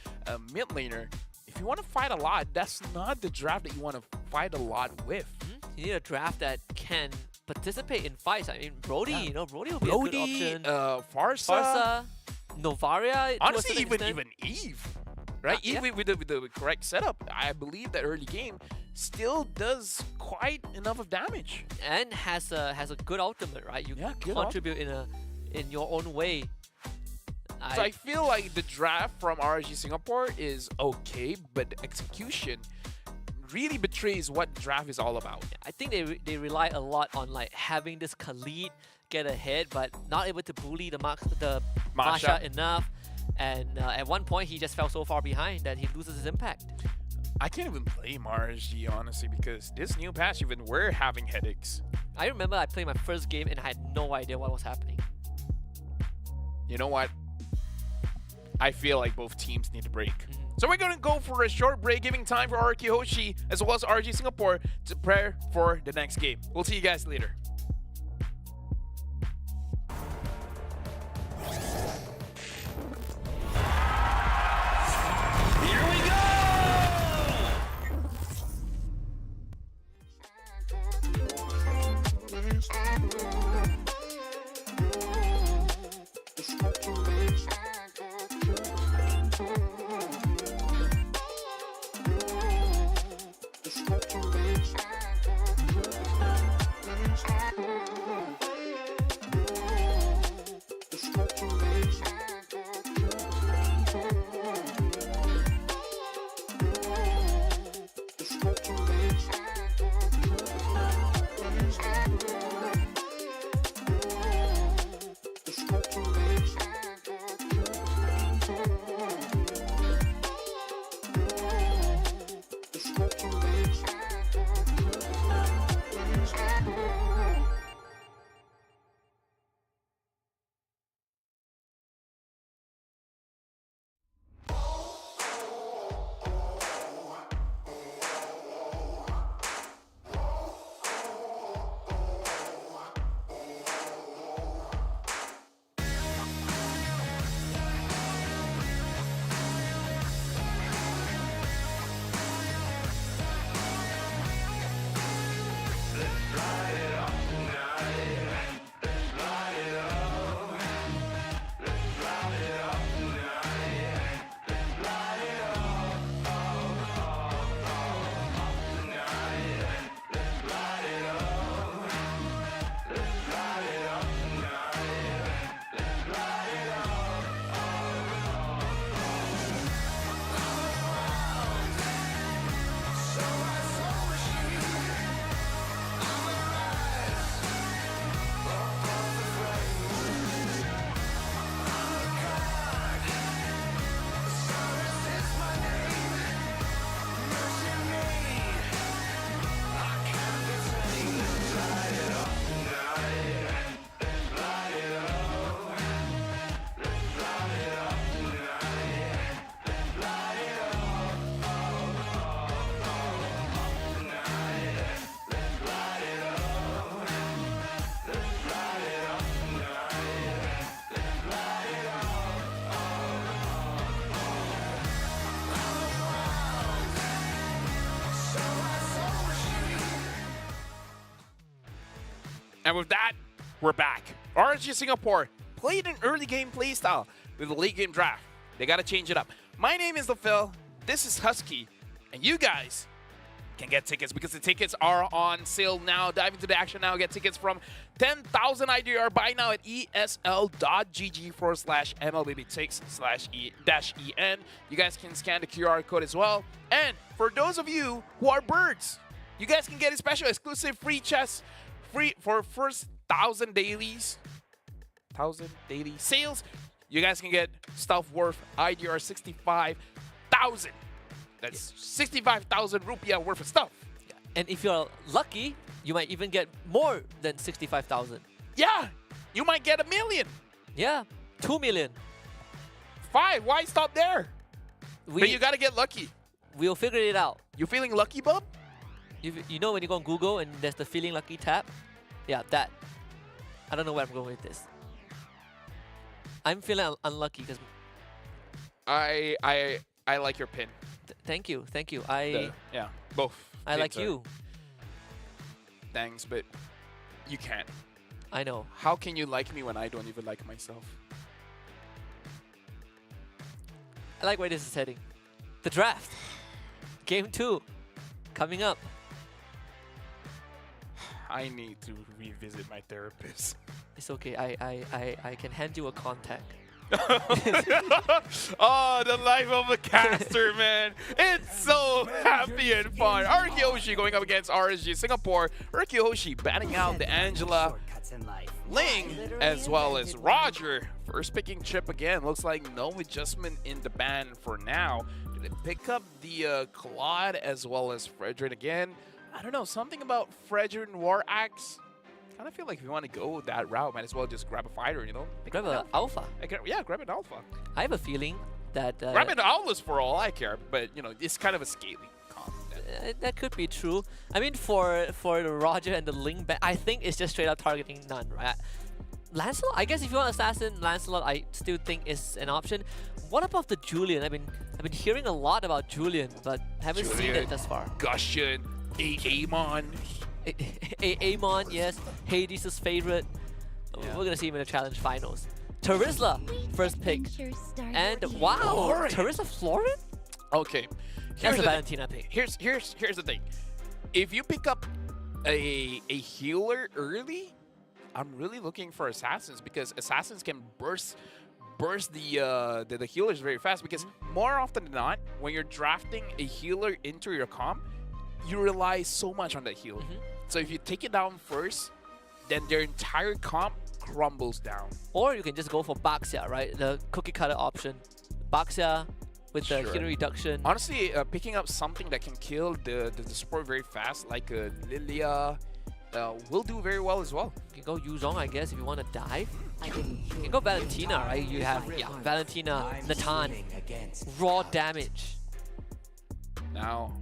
S3: mid laner. If you want to fight a lot, that's not the draft that you want to fight a lot with.
S6: You need a draft that can participate in fights. I mean, Brody,
S3: Yeah.
S6: you know, Brody will be a good option.
S3: Farsa,
S6: Novaria.
S3: honestly, even Eve, right?
S6: Yeah.
S3: Eve with the correct setup, I believe that early game still does quite enough of damage.
S6: And has a good ultimate, right? You
S3: Yeah, good
S6: contribute in your own way.
S3: So I feel like the draft from RSG Singapore is okay, but the execution really betrays what draft is all about.
S6: I think they rely a lot on like having this Khalid get ahead, but not able to bully the Masha enough. And at one point, he just fell so far behind that he loses his impact.
S3: I can't even play RSG, honestly, because this new patch, even we're having headaches.
S6: I remember I played my first game and I had no idea what was happening.
S3: You know what? I feel like both teams need a break. So we're going to go for a short break, giving time for RQ Hoshi as well as RG Singapore to prepare for the next game. We'll see you guys later.
S4: Here we go!
S3: And with that, we're back. RSG Singapore played an early game playstyle with the late game draft. They gotta change it up. My name is Phil. This is Husky, and you guys can get tickets because the tickets are on sale now. Dive into the action now. Get tickets from 10,000 IDR. Buy now at esl.gg/MLBB6/-EN. You guys can scan the QR code as well. And for those of you who are birds, you guys can get a special exclusive free chests free for first 1,000 dailies. 1,000 daily sales. You guys can get stuff worth IDR 65,000. That's 65,000 rupiah worth of stuff.
S6: And if you're lucky, you might even get more than 65,000.
S3: Yeah, you might get 1 million.
S6: Yeah, 2 million.
S3: 5, why stop there? But you gotta get lucky.
S6: We'll figure it out.
S3: You feeling lucky, bub?
S6: You know when you go on Google and there's the feeling lucky tab? Yeah, that. I don't know where I'm going with this. I'm feeling unlucky because
S3: I like your pin.
S6: thank you.
S3: Yeah, both.
S6: I like
S3: pins are
S6: you.
S3: Thanks, but you can't.
S6: I know.
S3: How can you like me when I don't even like myself?
S6: I like where this is heading. The draft. Game 2. Coming up.
S3: I need to revisit my therapist.
S6: It's okay. I can hand you a contact.
S3: Oh, the life of a caster, man. It's so happy and fun. Arkyoshi going up against RSG Singapore. Arkyoshi batting out the Angela, Ling, as well as Roger. First picking Chip again. Looks like no adjustment in the ban for now. Did they pick up the Claude as well as Fredrin again? I don't know. Something about Fredrin War Axe. Kind of feel like if you want to go that route, might as well just grab a fighter, you know?
S6: Grab an alpha.
S3: Yeah, grab an alpha.
S6: I have a feeling that
S3: Grab an Owlus for all I care, but you know, it's kind of a scaly comp.
S6: that could be true. I mean, for the Roger and the Ling, I think it's just straight up targeting none, right? Lancelot, I guess if you want Assassin, Lancelot, I still think is an option. What about the Julian? I've been hearing a lot about Julian, but haven't seen it thus far.
S3: Gushing, Amon.
S6: Amon, yes, Hades' favorite.
S3: Yeah.
S6: We're gonna see him in the challenge finals. Terizla, first pick, and wow, Terizla Florin.
S3: Okay,
S6: That's a Valentina pick.
S3: Here's the thing. If you pick up a healer early, I'm really looking for assassins because assassins can burst the healers very fast. Because more often than not, when you're drafting a healer into your comp, you rely so much on that heal. So if you take it down first, then their entire comp crumbles down.
S6: Or you can just go for Baxia, right? The cookie cutter option. Baxia with the healing reduction.
S3: Honestly, picking up something that can kill the support very fast, like Lilia, will do very well as well.
S6: You can go Yuzong, I guess, if you want to dive. You can go Valentina, right? You have Valentina, Natan, raw damage.
S3: Now,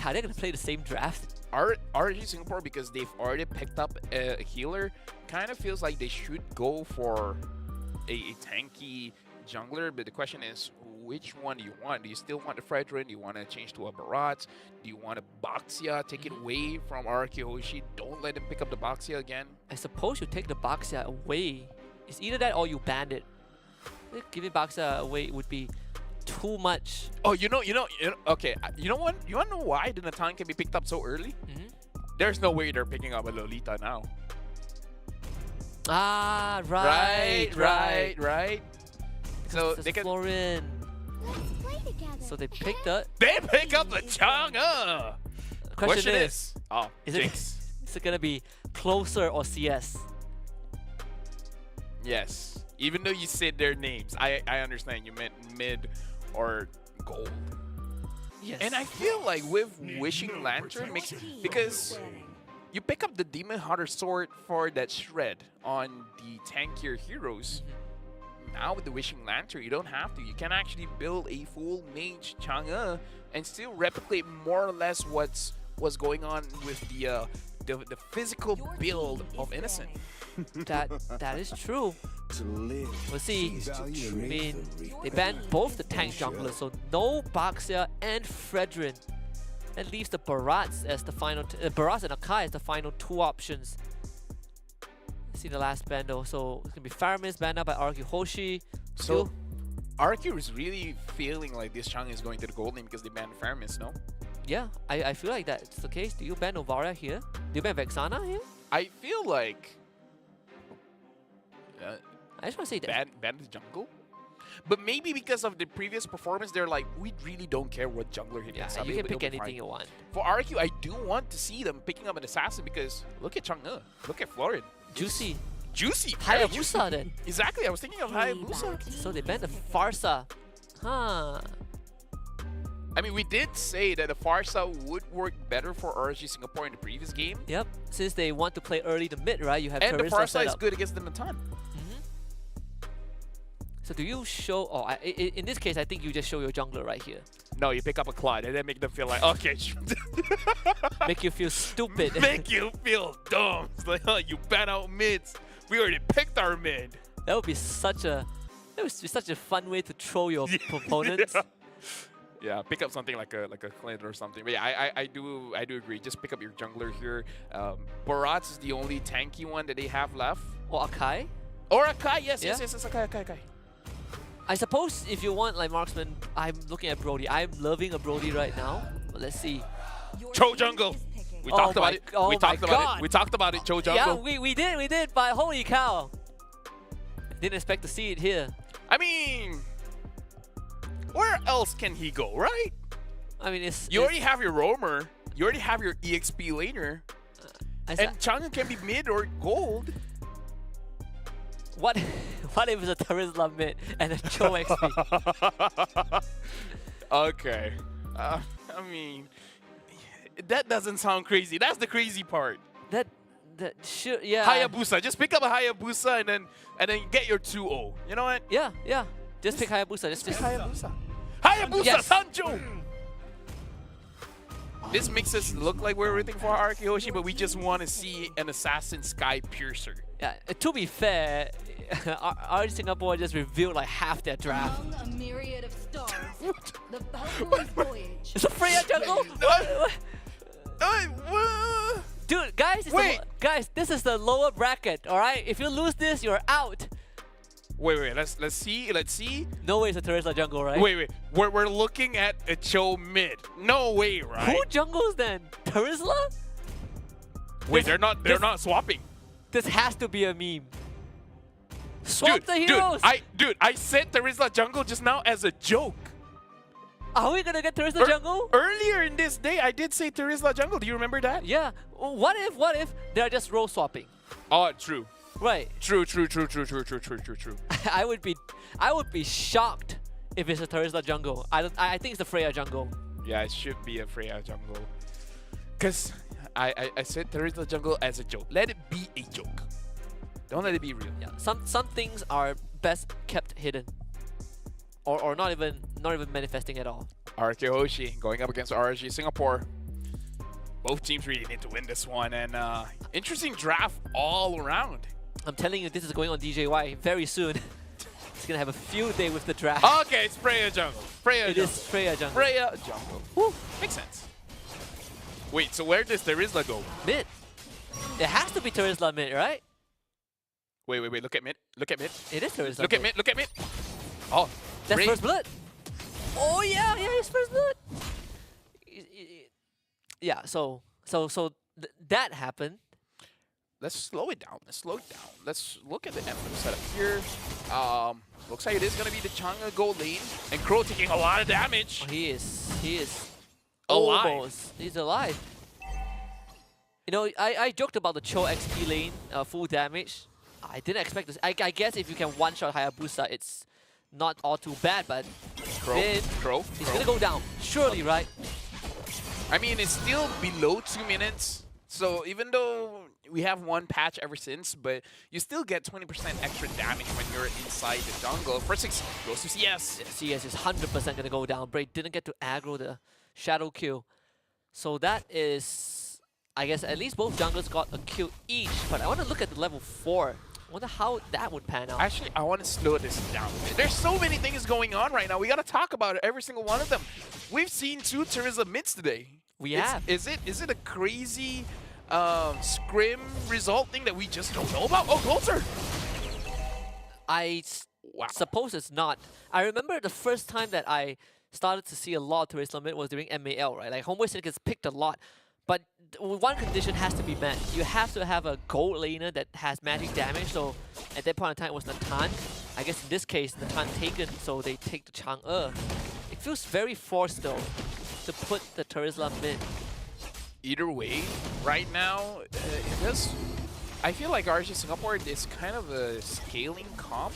S6: Are they gonna play the same draft?
S3: RG Singapore, because they've already picked up a healer, kind of feels like they should go for a tanky jungler. But the question is, which one do you want? Do you still want the Fredrin? Do you want to change to a Barat? Do you want a Baxia? Take it away from Arkyoshi. Don't let him pick up the Baxia again.
S6: I suppose you take the Baxia away. It's either that or you ban it. Giving Baxia away would be too much.
S3: Oh, you know, okay. You know what? You want to know why the Natan can be picked up so early? There's no way they're picking up a Lolita now.
S6: Ah, right.
S3: So
S6: This
S3: they
S6: is
S3: can.
S6: Florin.
S1: Play together.
S6: So they picked up.
S3: They pick up the Chang'e.
S6: Question is,
S3: oh,
S6: is
S3: Jinx.
S6: it gonna be closer or CS?
S3: Yes. Even though you said their names, I understand you meant mid or gold.
S6: Yes.
S3: And I feel like with Wishing Lantern makes, because you pick up the Demon Hunter sword for that shred on the tankier heroes. Now with the Wishing Lantern, you don't have to. You can actually build a full mage Chang'e and still replicate more or less what's going on with the physical build of Innocent.
S6: That is true.
S7: To live.
S6: We'll see.
S7: is to
S6: I
S7: train
S6: mean,
S7: for the
S6: they banned both the tank junglers, so no Baxia and Fredrin. That leaves the Barats as the final, Barats and Akai as the final two options. See the last ban though, so it's gonna be Faramis banned out by Arky Hoshi.
S3: So Arcu is really feeling like this Chang'e is going to the gold lane because they banned Faramis, no?
S6: Yeah, I feel like that's the case. Do you ban Novara here? Do you ban Vexana here?
S3: I feel like
S6: I just want to say that.
S3: ban the jungle. But maybe because of the previous performance, they're like, we really don't care what jungler he picks
S6: Yeah,
S3: up.
S6: you can
S3: It'll
S6: pick
S3: be
S6: anything
S3: fine.
S6: you want.
S3: For RQ, I do want to see them picking up an assassin because look at Chang'e, look at Florin.
S6: Juicy.
S3: Juicy. very juicy.
S6: Hayabusa then.
S3: Exactly, I was thinking of Hayabusa.
S6: So they banned the Farsa. Huh.
S3: I mean, we did say that the Farsa would work better for RSG Singapore in the previous game.
S6: Yep. Since they want to play early to mid, right? You have
S3: And the
S6: Terizla
S3: Farsa
S6: set
S3: is
S6: up.
S3: good against the Natan.
S6: So do you show? Oh, in this case, I think you just show your jungler right here.
S3: No, you pick up a Clyde and then make them feel like, okay,
S6: Make you feel stupid.
S3: make you feel dumb. It's like, oh, you ban out mids. We already picked our mid.
S6: That would be such a fun way to troll your opponents.
S3: Yeah, pick up something like a Clint or something. But yeah, I do agree. Just pick up your jungler here. Barats is the only tanky one that they have left.
S6: Or Akai.
S3: Or Akai, yes,
S6: Yeah.
S3: yes, Akai.
S6: I suppose if you want like marksman, I'm looking at Brody. I'm loving a Brody right now. But let's see.
S3: Cho Jungle. We
S6: Oh
S3: talked about
S6: my-
S3: it.
S6: oh
S3: we
S6: my
S3: talked about
S6: God.
S3: it. We talked about it. Cho
S6: Yeah,
S3: Jungle.
S6: we did, but holy cow! Didn't expect to see it here.
S3: I mean, where else can he go, right?
S6: I mean, it's
S3: You already have your roamer. You already have your EXP laner. And Chang'e can be mid or gold.
S6: what if it's a Terizla mid and a Cho XP?
S3: Okay. I mean, that doesn't sound crazy. That's the crazy part.
S6: that should, yeah.
S3: Hayabusa. Just pick up a Hayabusa and then get your 2-0. You know what?
S6: Yeah. Just pick Hayabusa. Just
S3: Hayabusa. Hayabusa,
S6: Yes.
S3: Sancho! This makes us look like we're rooting for Arkihoshi, but we just want to see an Assassin Sky Piercer.
S6: Yeah. To be fair, our Singapore just revealed like half their draft.
S8: Among a myriad of stars, the boundless voyage.
S6: It's a Freya jungle. Dude, guys, guys, this is the lower bracket. All right, if you lose this, you're out.
S3: Wait. Let's see.
S6: No way it's a Terizla jungle, right?
S3: Wait. We're looking at a Cho mid. No way, right?
S6: Who jungles then? Terizla?
S3: Wait,
S6: This-
S3: they're not swapping.
S6: This has to be a meme. Swap the
S3: Dude,
S6: heroes.
S3: I said Terizla jungle just now as a joke.
S6: Are we gonna get Terizla jungle?
S3: Earlier in this day, I did say Terizla jungle. Do you remember that?
S6: Yeah. What if they're just role swapping?
S3: Oh, true.
S6: Right.
S3: True.
S6: I would be shocked if it's a Terizla jungle. I think it's the Freya jungle.
S3: Yeah, it should be a Freya jungle. Cause I said Terizla jungle as a joke. Let it be a joke. Don't let it be real.
S6: Yeah. Some things are best kept hidden. Or not even manifesting at all.
S3: Arkihoshi going up against RSG Singapore. Both teams really need to win this one, and interesting draft all around.
S6: I'm telling you, this is going on DJY very soon. It's gonna have a field day with the draft.
S3: Okay, it's Freya jungle. Freya
S6: It
S3: jungle.
S6: is Freya jungle.
S3: Freya jungle. Woo, makes sense. Wait, so where does Terizla go?
S6: Mid. It has to be Terizla mid, right?
S3: Wait. Look at mid.
S6: It is Terizla
S3: Look at mid. Oh,
S6: That's
S3: Ray.
S6: first blood. Oh yeah, it's first blood. Yeah, so that happened.
S3: Let's slow it down. Let's look at the Emblem setup here. Looks like it is gonna be the Chang'e gold lane, and Crow taking a lot of damage.
S6: He is
S3: Alive.
S6: almost. He's alive. You know, I joked about the Cho XP lane, full damage. I didn't expect this. I guess if you can one-shot Hayabusa, it's not all too bad, but
S3: Crow.
S6: he's gonna go down. Surely, right?
S3: I mean, it's still below 2 minutes. So even though we have one patch ever since, but you still get 20% extra damage when you're inside the jungle. First 6 goes to CS.
S6: CS is 100% gonna go down. Braid didn't get to aggro the shadow kill. So that is, I guess, at least both junglers got a kill each. But I want to look at the level 4. I wonder how that would pan out.
S3: Actually, I want to slow this down. There's so many things going on right now. We got to talk about it, every single one of them. We've seen 2 Terizla mids today.
S6: We have.
S3: Is it a crazy scrim result thing that we just don't know about? Oh, closer! Wow.
S6: Suppose it's not. I remember the first time that I started to see a lot of Terizla mid was during MAL, right? Like, Homeboy Sync gets picked a lot. But one condition has to be met. You have to have a gold laner that has magic damage. So at that point in time, it was Natan. I guess in this case, Natan taken, so they take the Chang'e. It feels very forced though to put the Terizla mid.
S3: Either way, right now, it does. I feel like RSG Singapore is kind of a scaling comp.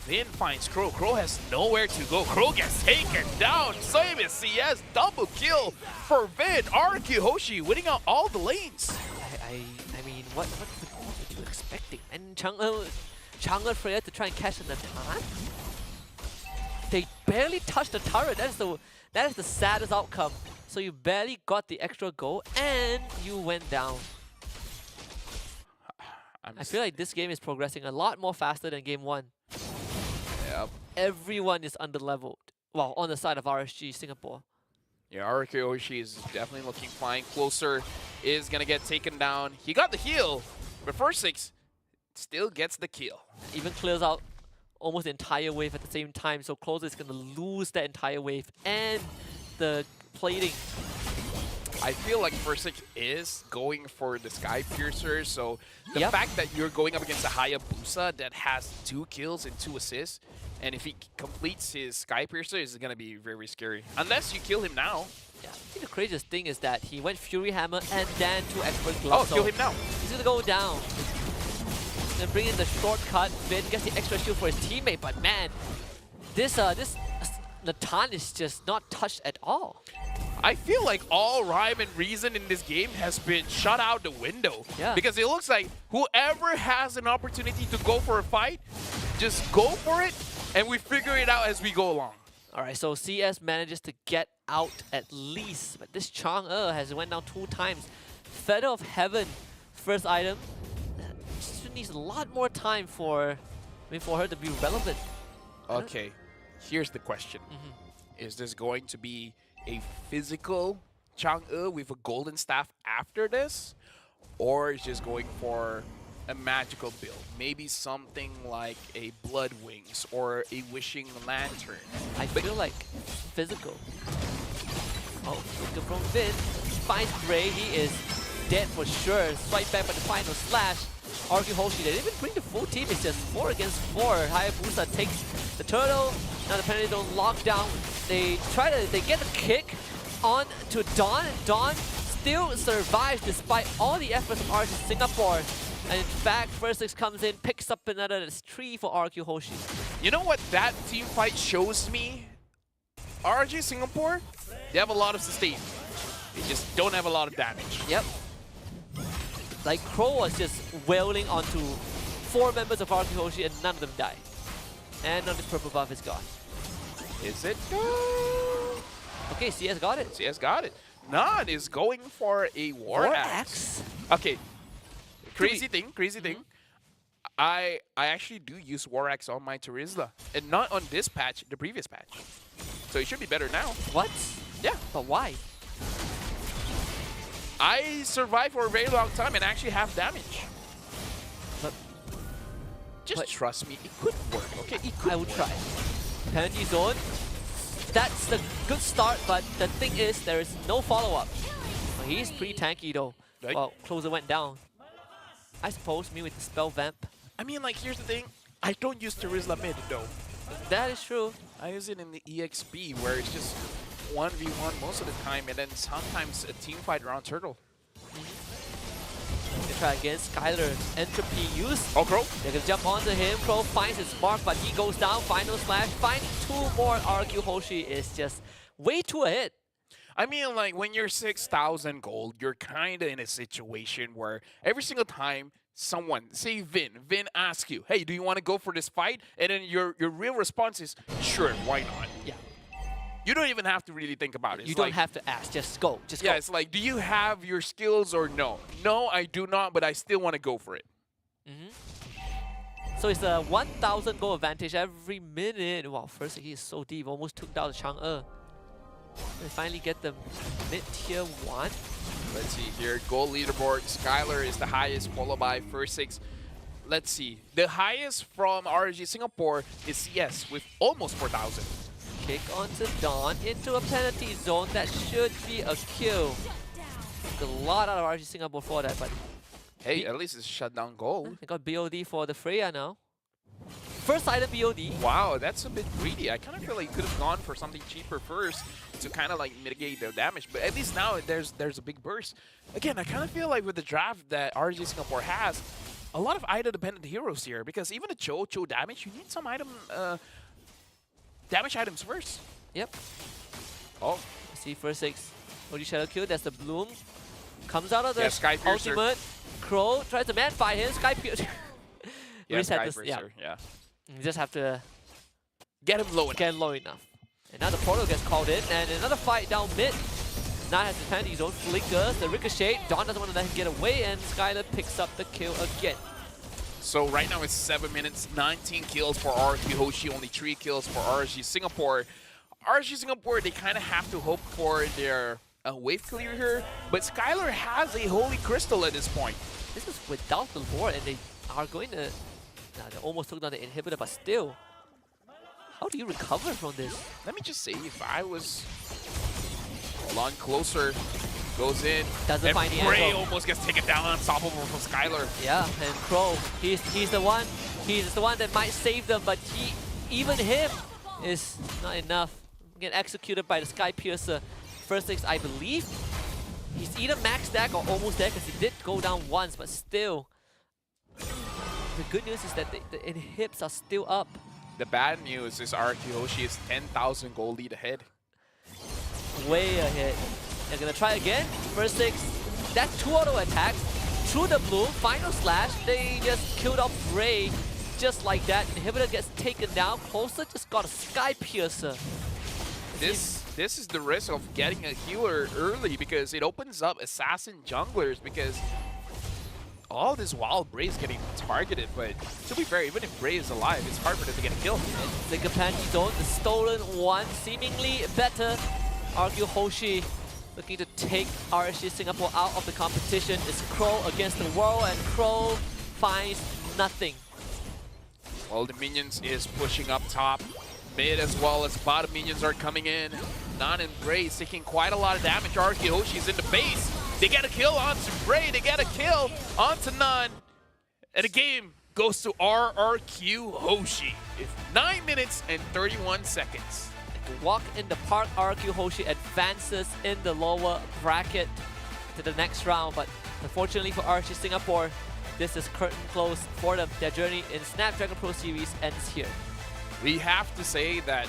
S3: Vin finds Crow. Crow has nowhere to go. Crow gets taken down. Same as CS. Double kill for Vin. Arkihoshi winning out all the lanes.
S6: I mean, what were you expecting? And Chang'e Freya to try and catch a Natan? They barely touched the turret. That is the saddest outcome. So you barely got the extra goal and you went down. I feel like this game is progressing a lot more faster than game 1.
S3: Yep.
S6: Everyone is under-leveled. Well, on the side of RSG Singapore.
S3: Yeah, Arkihoshi is definitely looking fine. Closer is going to get taken down. He got the heal, but first 6 still gets the kill.
S6: Even clears out almost the entire wave at the same time. So Closer is going to lose that entire wave and the plating.
S3: I feel like first 6 is going for the Sky Piercer, so the
S6: Yep.
S3: fact that you're going up against a Hayabusa that has 2 kills and 2 assists, And if he completes his Sky Piercer, it's going to be very scary. Unless you kill him now.
S6: Yeah, I think the craziest thing is that he went Fury Hammer and then 2 Expert Gloves.
S3: Oh, kill him now.
S6: He's gonna go down. Then bring in the shortcut. Vin gets the extra shield for his teammate, but man, this Natan is just not touched at all.
S3: I feel like all rhyme and reason in this game has been shut out the window.
S6: Yeah.
S3: Because it looks like whoever has an opportunity to go for a fight, just go for it, and we figure it out as we go along.
S6: Alright, so CS manages to get out at least, but this Chang'e has went down 2 times. Feather of Heaven, first item. She needs a lot more time for her to be relevant.
S3: Okay, here's the question. Is this going to be a physical Chang'e with a golden staff after this? Or is just going for a magical build? Maybe something like a Blood Wings or a Wishing Lantern.
S6: I feel like physical. Oh, good from Vin. Finds Bray, he is dead for sure. Swipe back by the final slash. Argue Hoshi, they didn't even bring the full team, it's just 4 against 4. Hayabusa takes the turtle. Now the penalty zone locked down. They get the kick on to Dawn, and Dawn still survives despite all the efforts of RG Singapore. And in fact, First Six comes in, picks up another 3 for RQ Hoshi.
S3: You know what that team fight shows me? RG Singapore, they have a lot of sustain. They just don't have a lot of damage.
S6: Yep. Like Crow was just wailing onto 4 members of RQ Hoshi and none of them died. And now this purple buff is gone.
S3: Is it?
S6: Okay, CS got it.
S3: CS got it. Nan is going for a War Axe. Okay. Crazy thing. I actually do use War Axe on my Terizla. And not on this patch, the previous patch. So it should be better now.
S6: What?
S3: Yeah.
S6: But why?
S3: I survived for a very long time and actually have damage.
S6: But
S3: Just trust me, it could work, okay? It could
S6: I would
S3: work.
S6: try. Penalty zone. That's the good start, but the thing is, there is no follow-up. He's pretty tanky though.
S3: Right.
S6: Well, closer went down. I suppose me with the spell vamp.
S3: I mean, like, here's the thing. I don't use Terizla mid, though.
S6: That is true.
S3: I use it in the EXP, where it's just 1v1 most of the time, and then sometimes a team fight around Turtle.
S6: They try against Skylar. Entropy use.
S3: Oh, Crow.
S6: They're gonna jump onto him. Crow finds his mark, but he goes down. Final slash. Finding 2 more. RQ Hoshi is just way too ahead.
S3: I mean, like, when you're 6,000 gold, you're kind of in a situation where every single time someone, say Vin asks you, hey, do you want to go for this fight? And then your real response is, sure, why not?
S6: Yeah.
S3: You don't even have to really think about it.
S6: You
S3: It's
S6: don't
S3: like,
S6: have to ask. Just go. Just
S3: yeah,
S6: go.
S3: it's like, do you have your skills or no? No, I do not, but I still want to go for it.
S6: So it's a 1,000 goal advantage every minute. Wow, first he is so deep. Almost took down the Chang'e. They finally get the mid-tier 1.
S3: Let's see here. Gold leaderboard. Skylar is the highest, followed by First Six. Let's see. The highest from RG Singapore is CS with almost 4,000.
S6: Kick onto Dawn into a penalty zone. That should be a kill. Took a lot out of RG Singapore for that, but
S3: Hey, at least it's shut down gold.
S6: they got BOD for the Freya now. First item BOD.
S3: Wow, that's a bit greedy. I kind of feel like you could have gone for something cheaper first to kind of like mitigate the damage. But at least now there's a big burst. Again, I kind of feel like with the draft that RG Singapore has, a lot of item-dependent heroes here. Because even the Cho damage, you need some damage items first.
S6: Yep.
S3: Oh,
S6: See First Six. OG Shadow Kill. That's the Bloom. Comes out of the
S3: Yeah, Sky Piercer.
S6: ultimate. Crow tries to man fight him. Sky Piercer. We
S3: yeah,
S6: just had
S3: Sky
S6: this- yeah.
S3: Piercer, yeah.
S6: You just have to
S3: Get him low enough.
S6: get low enough. And now the portal gets called in, and another fight down mid. Now has the penalty zone, flickers, the ricochet. Dawn doesn't want to let him get away, and Skylar picks up the kill again.
S3: So right now it's 7 minutes, 19 kills for RQ Hoshi, only 3 kills for RG Singapore. RG Singapore, they kind of have to hope for their wave clear here, but Skylar has a Holy Crystal at this point.
S6: This is without the lore, and they are going to... Nah, they almost took down the inhibitor, but still. How do you recover from this?
S3: Let me just say, if I was a lot closer, goes in,
S6: Doesn't
S3: and
S6: find the
S3: Bray
S6: angle.
S3: almost gets taken down unstoppable from Skylar.
S6: Yeah, and Crow, he's the one that might save them, but he even him is not enough. Get executed by the Sky Piercer. First 6, I believe. He's either max stack or almost there because he did go down once, but still. The good news is that the inhibs are still up.
S3: The bad news is RQ Hoshi is 10,000 gold lead ahead.
S6: Way ahead. They're gonna try again. First 6. That 2 auto attacks through the blue. Final slash. They just killed off Ray just like that. Inhibitor gets taken down. Closer just got a Sky Piercer.
S3: This is the risk of getting a healer early because it opens up assassin junglers because all this while Bray is getting targeted, but to be fair, even if Bray is alive, it's hard for them to get a kill.
S6: The Kapanji don't. The stolen one seemingly better. RQ Hoshi looking to take RSG Singapore out of the competition. It's Crow against the world, and Crow finds nothing.
S3: Well, the minions is pushing up top. Mid as well as bottom minions are coming in. Nan and Bray is taking quite a lot of damage. RQ Hoshi's in the base. They get a kill onto Bray. They get a kill onto Nan. And the game goes to RRQ Hoshi. It's 9 minutes and 31 seconds.
S6: Walk in the park, RQ Hoshi advances in the lower bracket to the next round. But unfortunately for RSG Singapore, this is curtain closed for them. Their journey in Snapdragon Pro Series ends here.
S3: We have to say that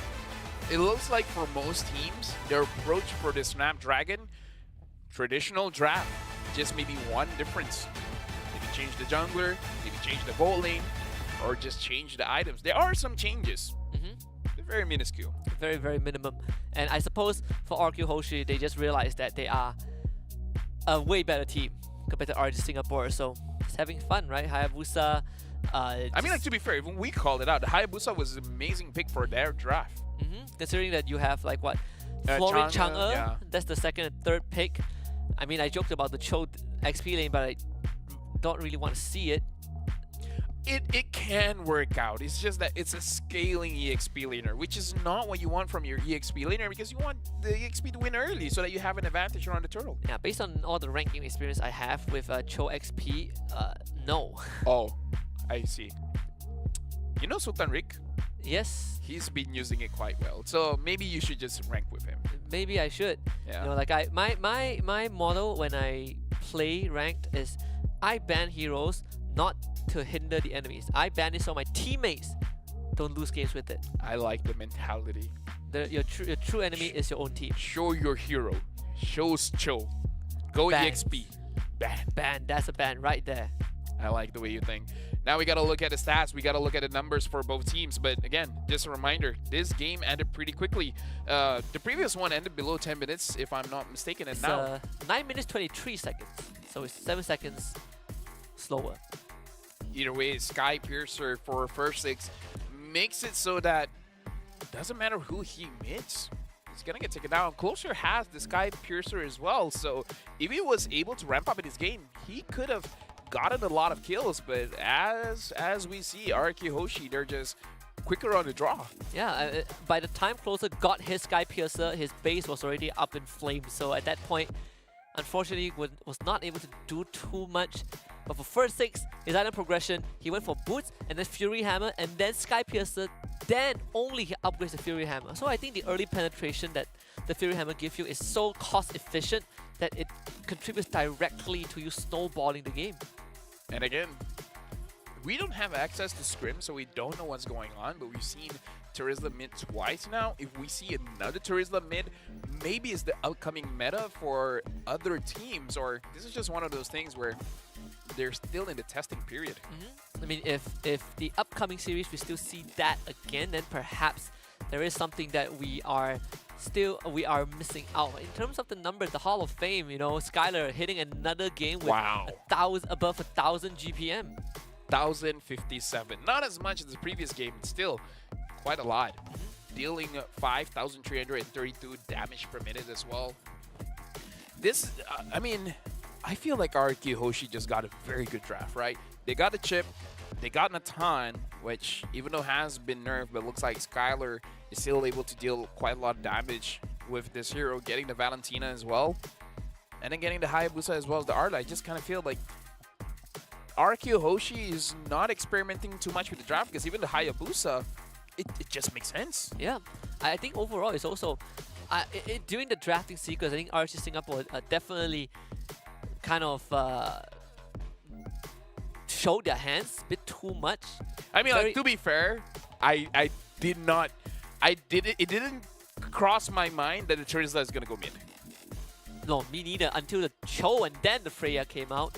S3: it looks like for most teams, their approach for the Snapdragon, traditional draft, just maybe one difference. Maybe change the jungler, maybe change the gold lane, or just change the items. There are some changes. They're very minuscule.
S6: Very, very minimum. And I suppose for RQ Hoshi, they just realized that they are a way better team compared to RSG Singapore. So just having fun, right? Hayabusa.
S3: I mean, like, to be fair, even we called it out. Hayabusa was an amazing pick for their draft.
S6: Considering that you have, like, what? Florin Chang'e,
S3: yeah.
S6: That's the second and third pick. I mean, I joked about the Cho XP lane, but I don't really want to see it.
S3: It can work out. It's just that it's a scaling EXP laner, which is not what you want from your EXP laner because you want the EXP to win early so that you have an advantage around the turtle.
S6: Yeah, based on all the ranking experience I have with Cho XP, no.
S3: Oh, I see. You know Sultan Rick?
S6: Yes.
S3: He's been using it quite well. So maybe you should just rank with him.
S6: Maybe I should.
S3: Yeah.
S6: You know, like my model when I play ranked is I ban heroes not to hinder the enemies. I ban it so my teammates don't lose games with it.
S3: I like the mentality.
S6: Your true enemy is your own team.
S3: Show your hero. Shows Cho. Go
S6: Ban.
S3: EXP. Ban.
S6: Ban. That's a ban right there.
S3: I like the way you think. Now we got to look at the stats. We got to look at the numbers for both teams. But again, just a reminder, this game ended pretty quickly. The previous one ended below 10 minutes, if I'm not mistaken. And
S6: It's
S3: now
S6: 9 minutes 23 seconds. So it's 7 seconds slower.
S3: either way, Sky Piercer for first 6 makes it so that it doesn't matter who he meets. He's going to get taken down. Closer has the Sky Piercer as well. So if he was able to ramp up in his game, he could have gotten a lot of kills. But as we see, RQ Hoshi, they're just quicker on the draw.
S6: Yeah, by the time Closer got his Sky Piercer, his base was already up in flames. So at that point, unfortunately, was not able to do too much. But for first 6, his item progression, he went for Boots, and then Fury Hammer, and then Sky Piercer, then only he upgrades the Fury Hammer. So I think the early penetration that the Fury Hammer gives you is so cost efficient that it contributes directly to you snowballing the game.
S3: And again, we don't have access to Scrim, so we don't know what's going on, but we've seen Terizla mid twice now. If we see another Terizla mid, maybe it's the upcoming meta for other teams, or this is just one of those things where they're still in the testing period.
S6: I mean, if the upcoming series we still see that again, then perhaps there is something that we are missing out. In terms of the numbers, the Hall of Fame, you know, Skylar hitting another game with above 1,000 GPM.
S3: 1,057. Not as much as the previous game, but still quite a lot. Dealing 5,332 damage per minute as well. This, I mean, I feel like RQ Hoshi just got a very good draft, right? They got the chip, they got Natan, which even though has been nerfed, but looks like Skylar is still able to deal quite a lot of damage with this hero, getting the Valentina as well, and then getting the Hayabusa as well as the Arla. I just kind of feel like RQ Hoshi is not experimenting too much with the draft because even the Hayabusa it just makes sense.
S6: Yeah, I think overall it's also during the drafting sequence, I think RSG Singapore definitely kind of showed their hands a bit too much.
S3: I mean, like, to be fair, I didn't it didn't cross my mind that the Charizard is gonna go mid.
S6: No, me neither, until the Cho and then the Freya came out.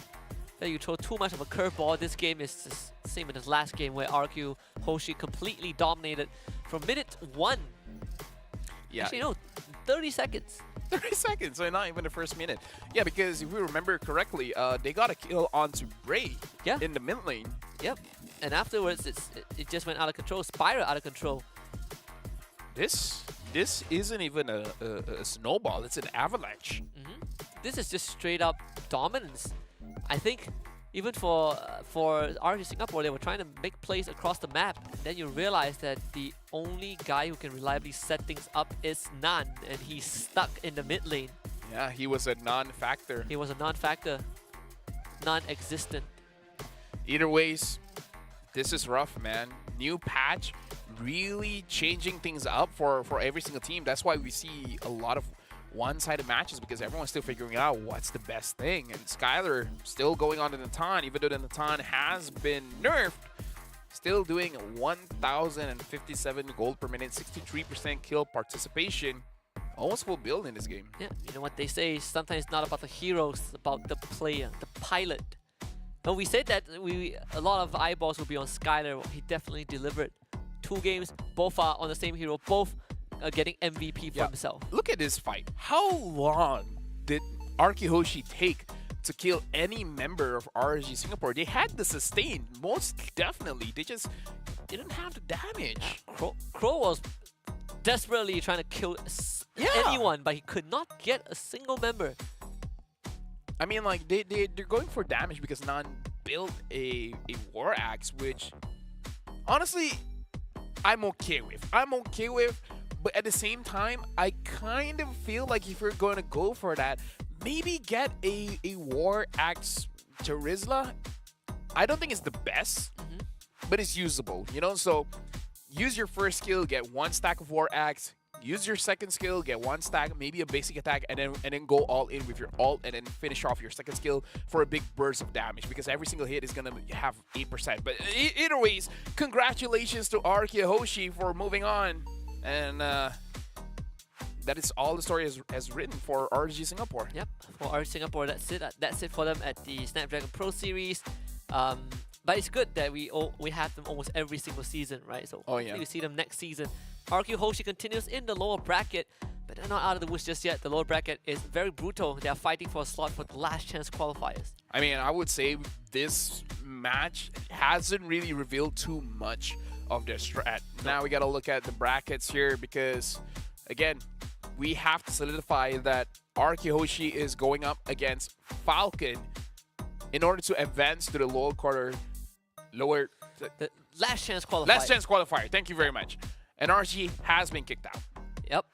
S6: Then you throw too much of a curveball. This game is just the same as last game where RQ Hoshi completely dominated from minute 1.
S3: Yeah.
S6: Actually, no, 30 seconds.
S3: 30 seconds, so not even the first minute. Yeah, because if we remember correctly, they got a kill onto Ray in the mid lane.
S6: Yep. And afterwards, it just went out of control. Spiral out of control.
S3: This isn't even a snowball, it's an avalanche.
S6: This is just straight up dominance. I think even for RSG Singapore, they were trying to make plays across the map. And then you realize that the only guy who can reliably set things up is Nan, and he's stuck in the mid lane.
S3: Yeah, he was a non-factor.
S6: He was a non-factor, non-existent.
S3: Either ways, this is rough, man. New patch, really changing things up for every single team. That's why we see a lot of one-sided matches, because everyone's still figuring out what's the best thing. And Skylar still going on the Natan, even though the Natan has been nerfed, still doing 1,057 gold per minute, 63% kill participation. Almost full build in this game.
S6: Yeah, you know what they say, sometimes it's not about the heroes, it's about the player, the pilot. But we said that a lot of eyeballs will be on Skylar. He definitely delivered. 2 games, both are on the same hero, both getting MVP for himself.
S3: Look at this fight. How long did Arkihoshi take to kill any member of RSG Singapore? They had the sustain, most definitely. They just didn't have the damage.
S6: Crow was desperately trying to kill anyone, but he could not get a single member.
S3: I mean, like, they're going for damage because Nan built a War Axe, which, honestly, I'm okay with. But at the same time, I kind of feel like if you're going to go for that, maybe get a War Axe Charizla. I don't think it's the best, but it's usable, you know? So use your first skill, get 1 stack of War Axe. Use your second skill, get 1 stack, maybe a basic attack, and then go all in with your ult, and then finish off your second skill for a big burst of damage, because every single hit is gonna have 8%. But either ways, congratulations to Arkihoshi for moving on, and that is all the story has written for RSG Singapore.
S6: Yep, for RSG Singapore, that's it. That's it for them at the Snapdragon Pro Series. But it's good that we have them almost every single season, right? So you see them next season. RQ Hoshi continues in the lower bracket, but they're not out of the woods just yet. The lower bracket is very brutal. They are fighting for a slot for the last chance qualifiers.
S3: I mean, I would say this match hasn't really revealed too much of their strat. Now we got to look at the brackets here, because, again, we have to solidify that RQ Hoshi is going up against Falcon in order to advance to the lower quarter.
S6: The last chance qualifier.
S3: Last chance qualifier. Thank you very much. And RSG has been kicked out.
S6: Yep.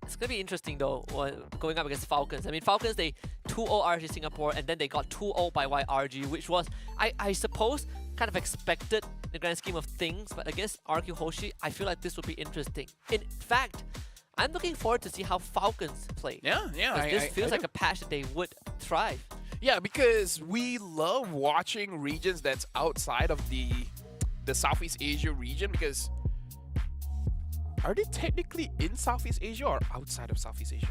S6: It's going to be interesting, though, going up against Falcons. I mean, Falcons, they 2-0 RSG Singapore, and then they got 2-0 by YRG, which was, I suppose, kind of expected in the grand scheme of things. But against RQ Hoshi, I feel like this would be interesting. In fact, I'm looking forward to see how Falcons play.
S3: Yeah.
S6: This feels like a patch that they would thrive.
S3: Yeah, because we love watching regions that's outside of the Southeast Asia region, because are they technically in Southeast Asia or outside of Southeast Asia?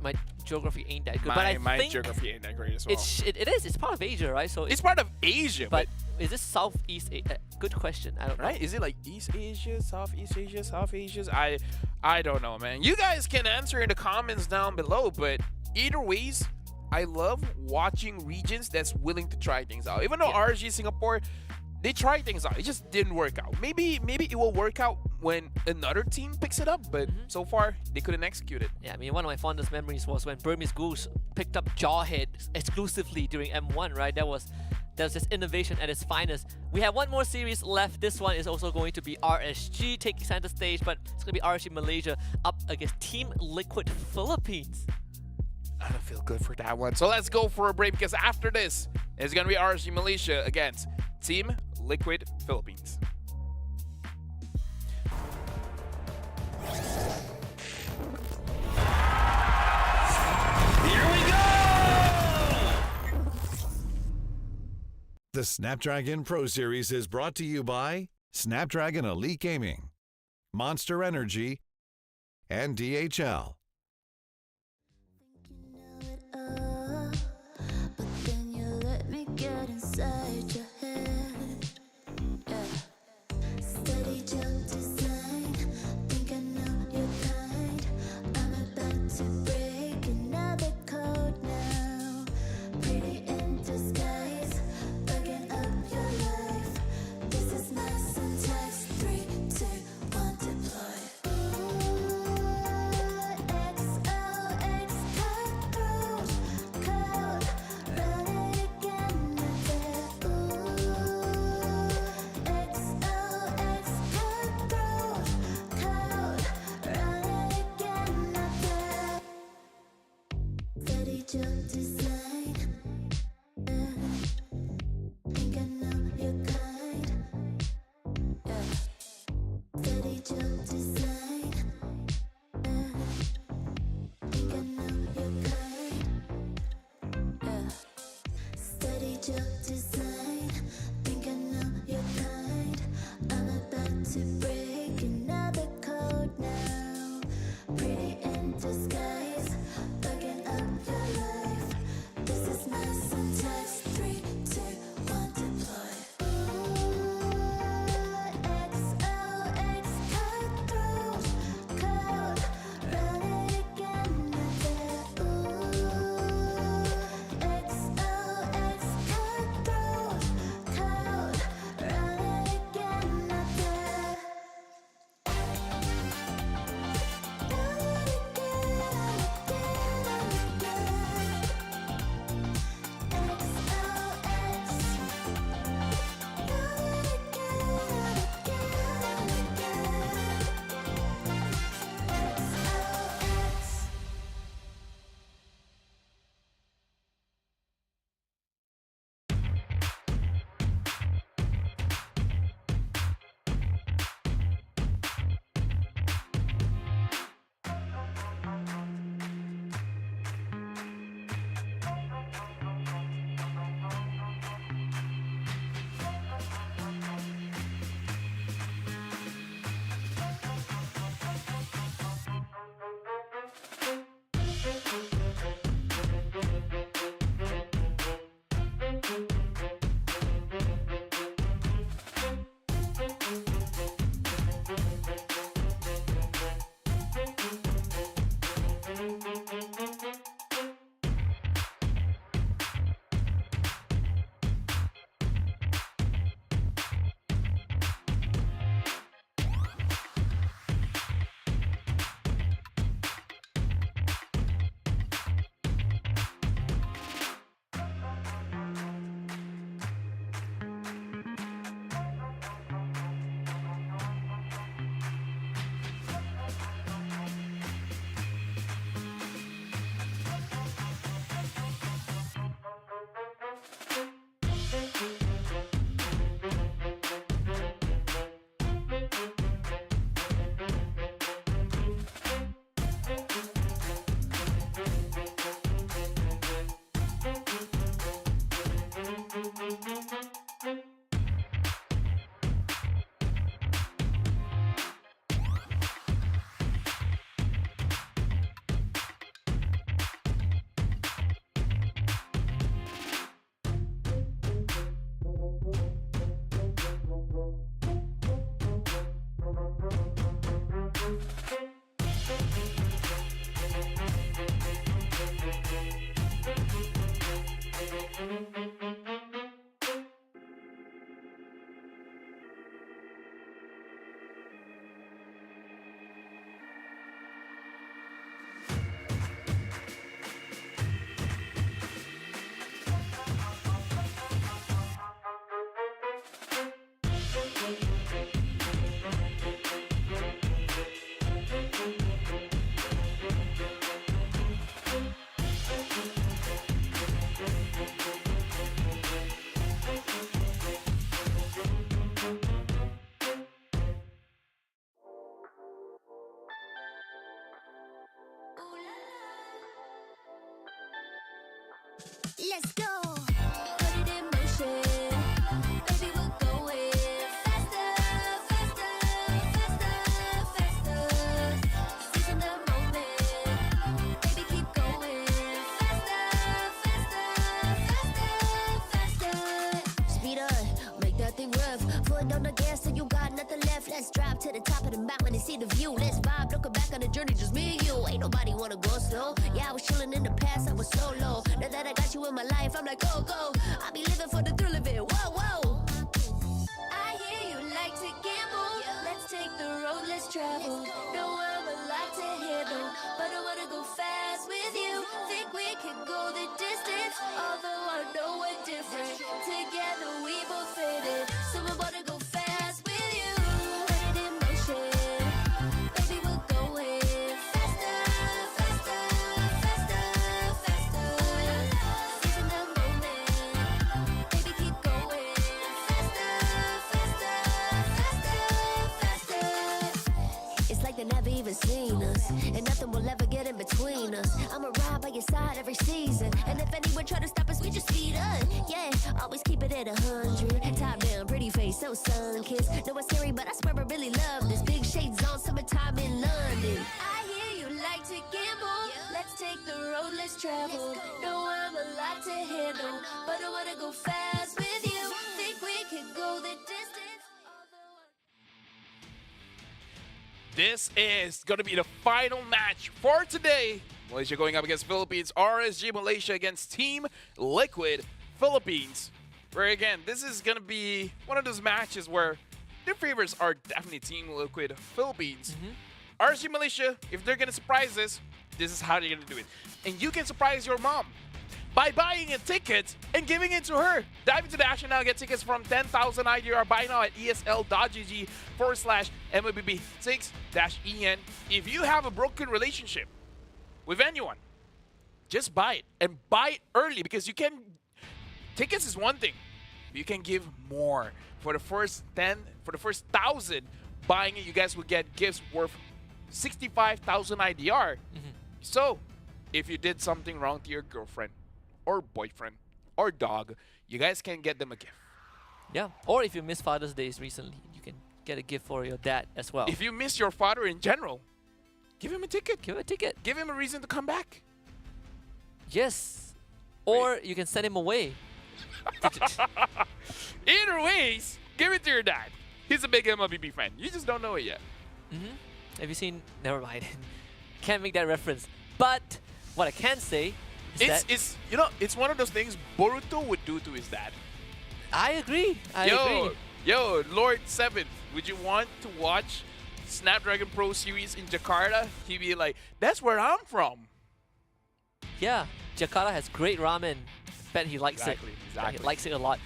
S6: My geography ain't that good, but I
S3: my
S6: think
S3: geography ain't that great as well.
S6: It is. It's part of Asia, right? So
S3: it's part of Asia,
S6: but is this Southeast Asia? Good question. I don't know.
S3: Right? Is it like East Asia, Southeast Asia, South Asia? I don't know, man. You guys can answer in the comments down below, but either ways, I love watching regions that's willing to try things out. Even though RSG Singapore, they tried things out, it just didn't work out. Maybe it will work out when another team picks it up, but so far they couldn't execute it.
S6: Yeah, I mean, one of my fondest memories was when Burmese Goose picked up Jawhead exclusively during M1, right? That was just innovation at its finest. We have one more series left. This one is also going to be RSG taking center stage, but it's going to be RSG Malaysia up against Team Liquid Philippines.
S3: I don't feel good for that one. So let's go for a break, because after this, it's going to be RSG Malaysia against Team Liquid Philippines.
S4: Here we go!
S5: The Snapdragon Pro Series is brought to you by Snapdragon Elite Gaming, Monster Energy, and DHL.
S1: But then you let me get inside your head. Yeah. Steady jump design. Think I know your kind. I'm about to break another code now. Pretty in disguise. Bugging up your life. This is my syntax. 3, 2, 1, deploy. XOX code, run it again, XOX code, run it again, steady jump design. Think I know your kind. Yeah. Steady jump design. Think I know your kind. Yeah. Steady jump design. Think I know your kind. I'm about to break another code now. Pretty in disguise. Bugging up your life. This is my syntax. 3, 2, 1, deploy. XOX code, run it again, XOX Let's go. Put it in motion. Baby, we're going faster, faster, faster, faster. Seizing the moment. Baby, keep going faster, faster, faster, faster. Speed up, make that thing rough. Foot on the gas so you got nothing left. Let's drive to the top of the mountain and see the view. Let's vibe, looking back on the journey, just me and you. Ain't nobody wanna go slow. Yeah, I was chilling in the past, I was solo. Now that I got you in my life, I'm like, go, go. I be living for the thrill of it, whoa, whoa. I hear you like to gamble. Let's take the road, let's travel. Know I'm a lot to handle, but I wanna go fast with you. Think we can go the distance, although I know we're different. Together we both fit it, so I wanna go fast with you. Put it in motion, baby, we're going faster, faster, faster, faster. Seizing the moment, baby, keep going faster, faster, faster, faster. It's like they never even seen us, and nothing will ever get in between us. I'ma ride by your side every season, and if anyone try to stop us, we just speed up. Yeah, always keep it at 100. Top down, pretty face, so sun-kissed. Know it's scary, but I swear I really love this. Big shades on, summertime in London. I hear you like to gamble. Let's take the road, let's travel. Know I'm a lot to handle, but I wanna go fast with you. Think we could go the distance, although
S3: This is going to be the final match for today. Malaysia going up against Philippines. RSG Malaysia against Team Liquid Philippines. Where again, this is going to be one of those matches where their favorites are definitely Team Liquid Philippines. RSG Malaysia, if they're going to surprise us, this is how they're going to do it. And you can surprise your mom by buying a ticket and giving it to her. Dive into the action now. Get tickets from 10,000 IDR. Buy now at esl.gg/MLBB6-EN. If you have a broken relationship with anyone, just buy it. And buy it early because you can... Tickets is one thing. You can give more. For the first 1,000 buying it, you guys will get gifts worth 65,000 IDR. So, if you did something wrong to your girlfriend, or boyfriend, or dog, you guys can get them a gift.
S6: Yeah. Or if you missed Father's Days recently, you can get a gift for your dad as well.
S3: If you miss your father in general, give him a ticket.
S6: Give him a ticket.
S3: Give him a reason to come back.
S6: Yes. Or you can send him away.
S3: Either ways, give it to your dad. He's a big MLBB fan. You just don't know it yet.
S6: Have you seen? Never mind. Can't make that reference. But what I can say is that
S3: it's one of those things Boruto would do to his dad.
S6: I agree. I agree.
S3: Yo, Lord 7th, would you want to watch Snapdragon Pro Series in Jakarta? He'd be like, that's where I'm from.
S6: Yeah, Jakarta has great ramen. Bet he likes it.
S3: Exactly.
S6: He likes it a lot.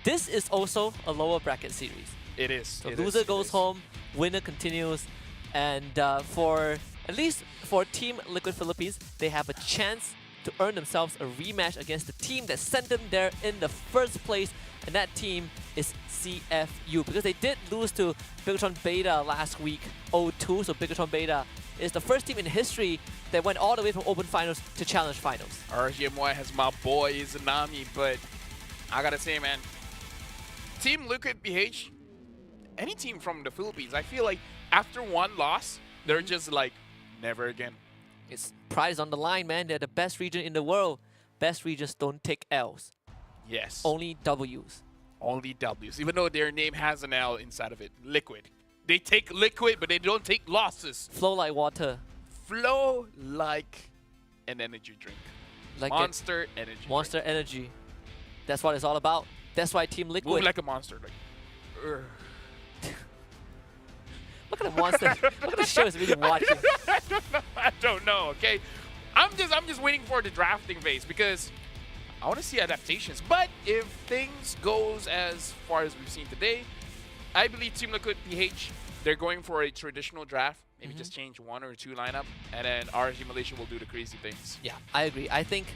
S6: This is also a lower bracket series.
S3: It is.
S6: So loser goes home, winner continues, and at least for Team Liquid Philippines, they have a chance to earn themselves a rematch against the team that sent them there in the first place, and that team is CFU, because they did lose to Bigatron Beta last week, 0-2. So Bigatron Beta is the first team in history that went all the way from Open Finals to Challenge Finals.
S3: RGMY has my boy Izanami, but I gotta say, man, Team Liquid PH, any team from the Philippines, I feel like after one loss, they're just like, never again.
S6: It's pride on the line, man. They're the best region in the world. Best regions don't take L's.
S3: Yes.
S6: Only W's.
S3: Only W's, even though their name has an L inside of it. Liquid. They take liquid, but they don't take losses.
S6: Flow like water.
S3: Flow like an energy drink.
S6: Like
S3: Monster energy.
S6: Monster energy. That's what it's all about. That's why Team Liquid.
S3: Move like a monster. Like,
S6: Look at the monster. Look at the show is really watching.
S3: I don't know, okay? I'm just waiting for the drafting phase because I want to see adaptations. But if things goes as far as we've seen today, I believe Team Liquid PH, they're going for a traditional draft. Maybe just change one or two lineup, and then RSG Malaysia will do the crazy things.
S6: Yeah, I agree. I think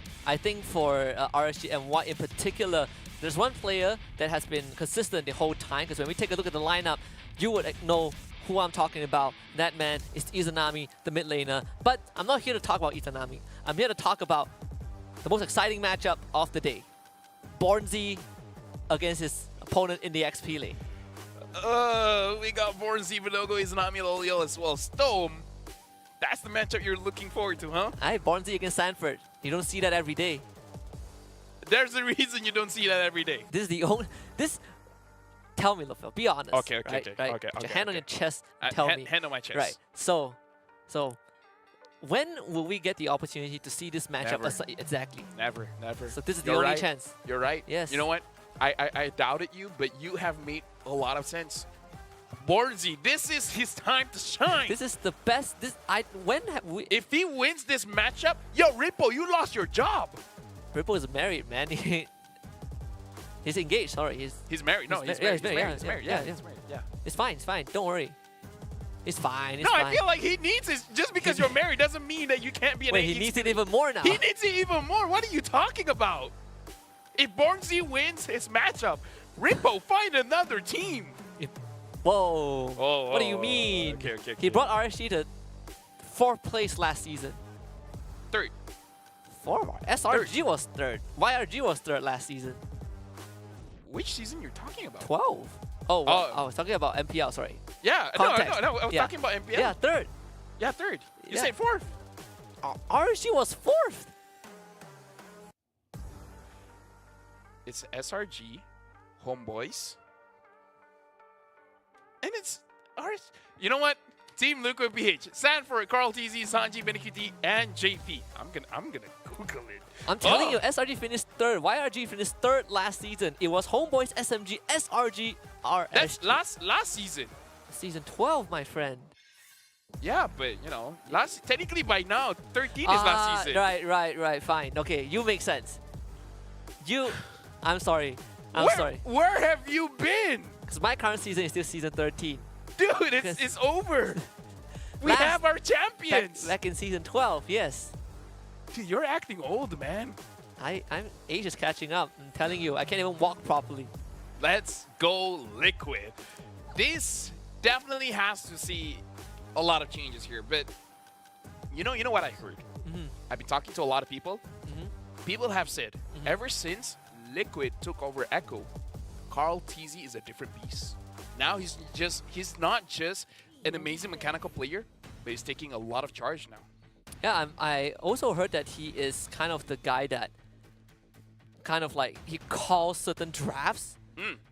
S6: for RSG and what in particular, there's one player that has been consistent the whole time, because when we take a look at the lineup, you would know who I'm talking about. That man is Izanami, the mid laner. But I'm not here to talk about Izanami. I'm here to talk about the most exciting matchup of the day. Bornzy against his opponent in the XP lane.
S3: We got Bornzy, Vinogo, Izanami, Lolio as well. Stone. That's the matchup you're looking forward to, huh?
S6: Aye, Bornzy against Sanford. You don't see that every day.
S3: There's a reason you don't see that every day.
S6: This is the only. This. Tell me, Lofel. Be honest.
S3: Okay,
S6: right?
S3: okay.
S6: Put your hand on
S3: okay.
S6: your chest. Tell me.
S3: Hand on my chest.
S6: Right. So, when will we get the opportunity to see this matchup?
S3: Never.
S6: Exactly.
S3: Never.
S6: So this is the
S3: You're
S6: only
S3: right.
S6: chance.
S3: You're right.
S6: Yes.
S3: You know what? I doubted you, but you have made a lot of sense. Bornzy, this is his time to shine.
S6: This is the best. When have we?
S3: If he wins this matchup, yo, Rippo, you lost your job.
S6: Ripple is married, man. He's engaged. Sorry,
S3: He's married. No, he's
S6: yeah,
S3: married.
S6: he's married,
S3: He's married.
S6: yeah,
S3: Yeah,
S6: yeah.
S3: he's married. Yeah.
S6: It's fine. It's fine. Don't worry. It's fine. It's
S3: No,
S6: fine.
S3: I feel like he needs it. Just because you're married doesn't mean that you can't be an
S6: Wait, he
S3: AX.
S6: needs it even more now.
S3: He needs it even more. What are you talking about? If Bornzy wins his matchup, Rippo, find another team.
S6: Whoa.
S3: Oh,
S6: What do you
S3: oh,
S6: mean?
S3: okay.
S6: He brought RSG to 4th place last season.
S3: Third.
S6: 4? SRG was 3rd. YRG was 3rd last season.
S3: Which season you're talking about?
S6: 12. Oh, well,
S3: Oh.
S6: I was talking about MPL, sorry.
S3: Yeah,
S6: Context.
S3: no. I was
S6: Yeah.
S3: talking about MPL.
S6: Yeah, 3rd.
S3: Yeah, third. You
S6: Yeah.
S3: said fourth.
S6: RSG was 4th.
S3: It's SRG, Homeboys, and it's ours. You know what? Team Liquid PH, Sanford, Carl TZ, Sanji, BenQT, and JP. I'm gonna Google it.
S6: I'm telling you, SRG finished 3rd. YRG finished 3rd last season. It was Homeboys, SMG, SRG, RSG.
S3: That's last season.
S6: Season 12, my friend.
S3: Yeah, but you know, technically by now 13 is last season.
S6: Right. Fine. Okay, you make sense. I'm sorry. I'm
S3: where,
S6: sorry.
S3: Where have you been?
S6: Because my current season is still season 13.
S3: Dude, it's over. We
S6: Last-
S3: have our champions.
S6: Back in season 12, yes.
S3: Dude, you're acting old, man.
S6: I'm age is catching up. I'm telling you, I can't even walk properly.
S3: Let's go Liquid. This definitely has to see a lot of changes here, but you know what I heard? I've been talking to a lot of people. People have said ever since Liquid took over Echo, Carl TZ is a different beast. Now he's not just an amazing mechanical player, but he's taking a lot of charge now.
S6: Yeah, I also heard that he is kind of the guy that kind of like he calls certain drafts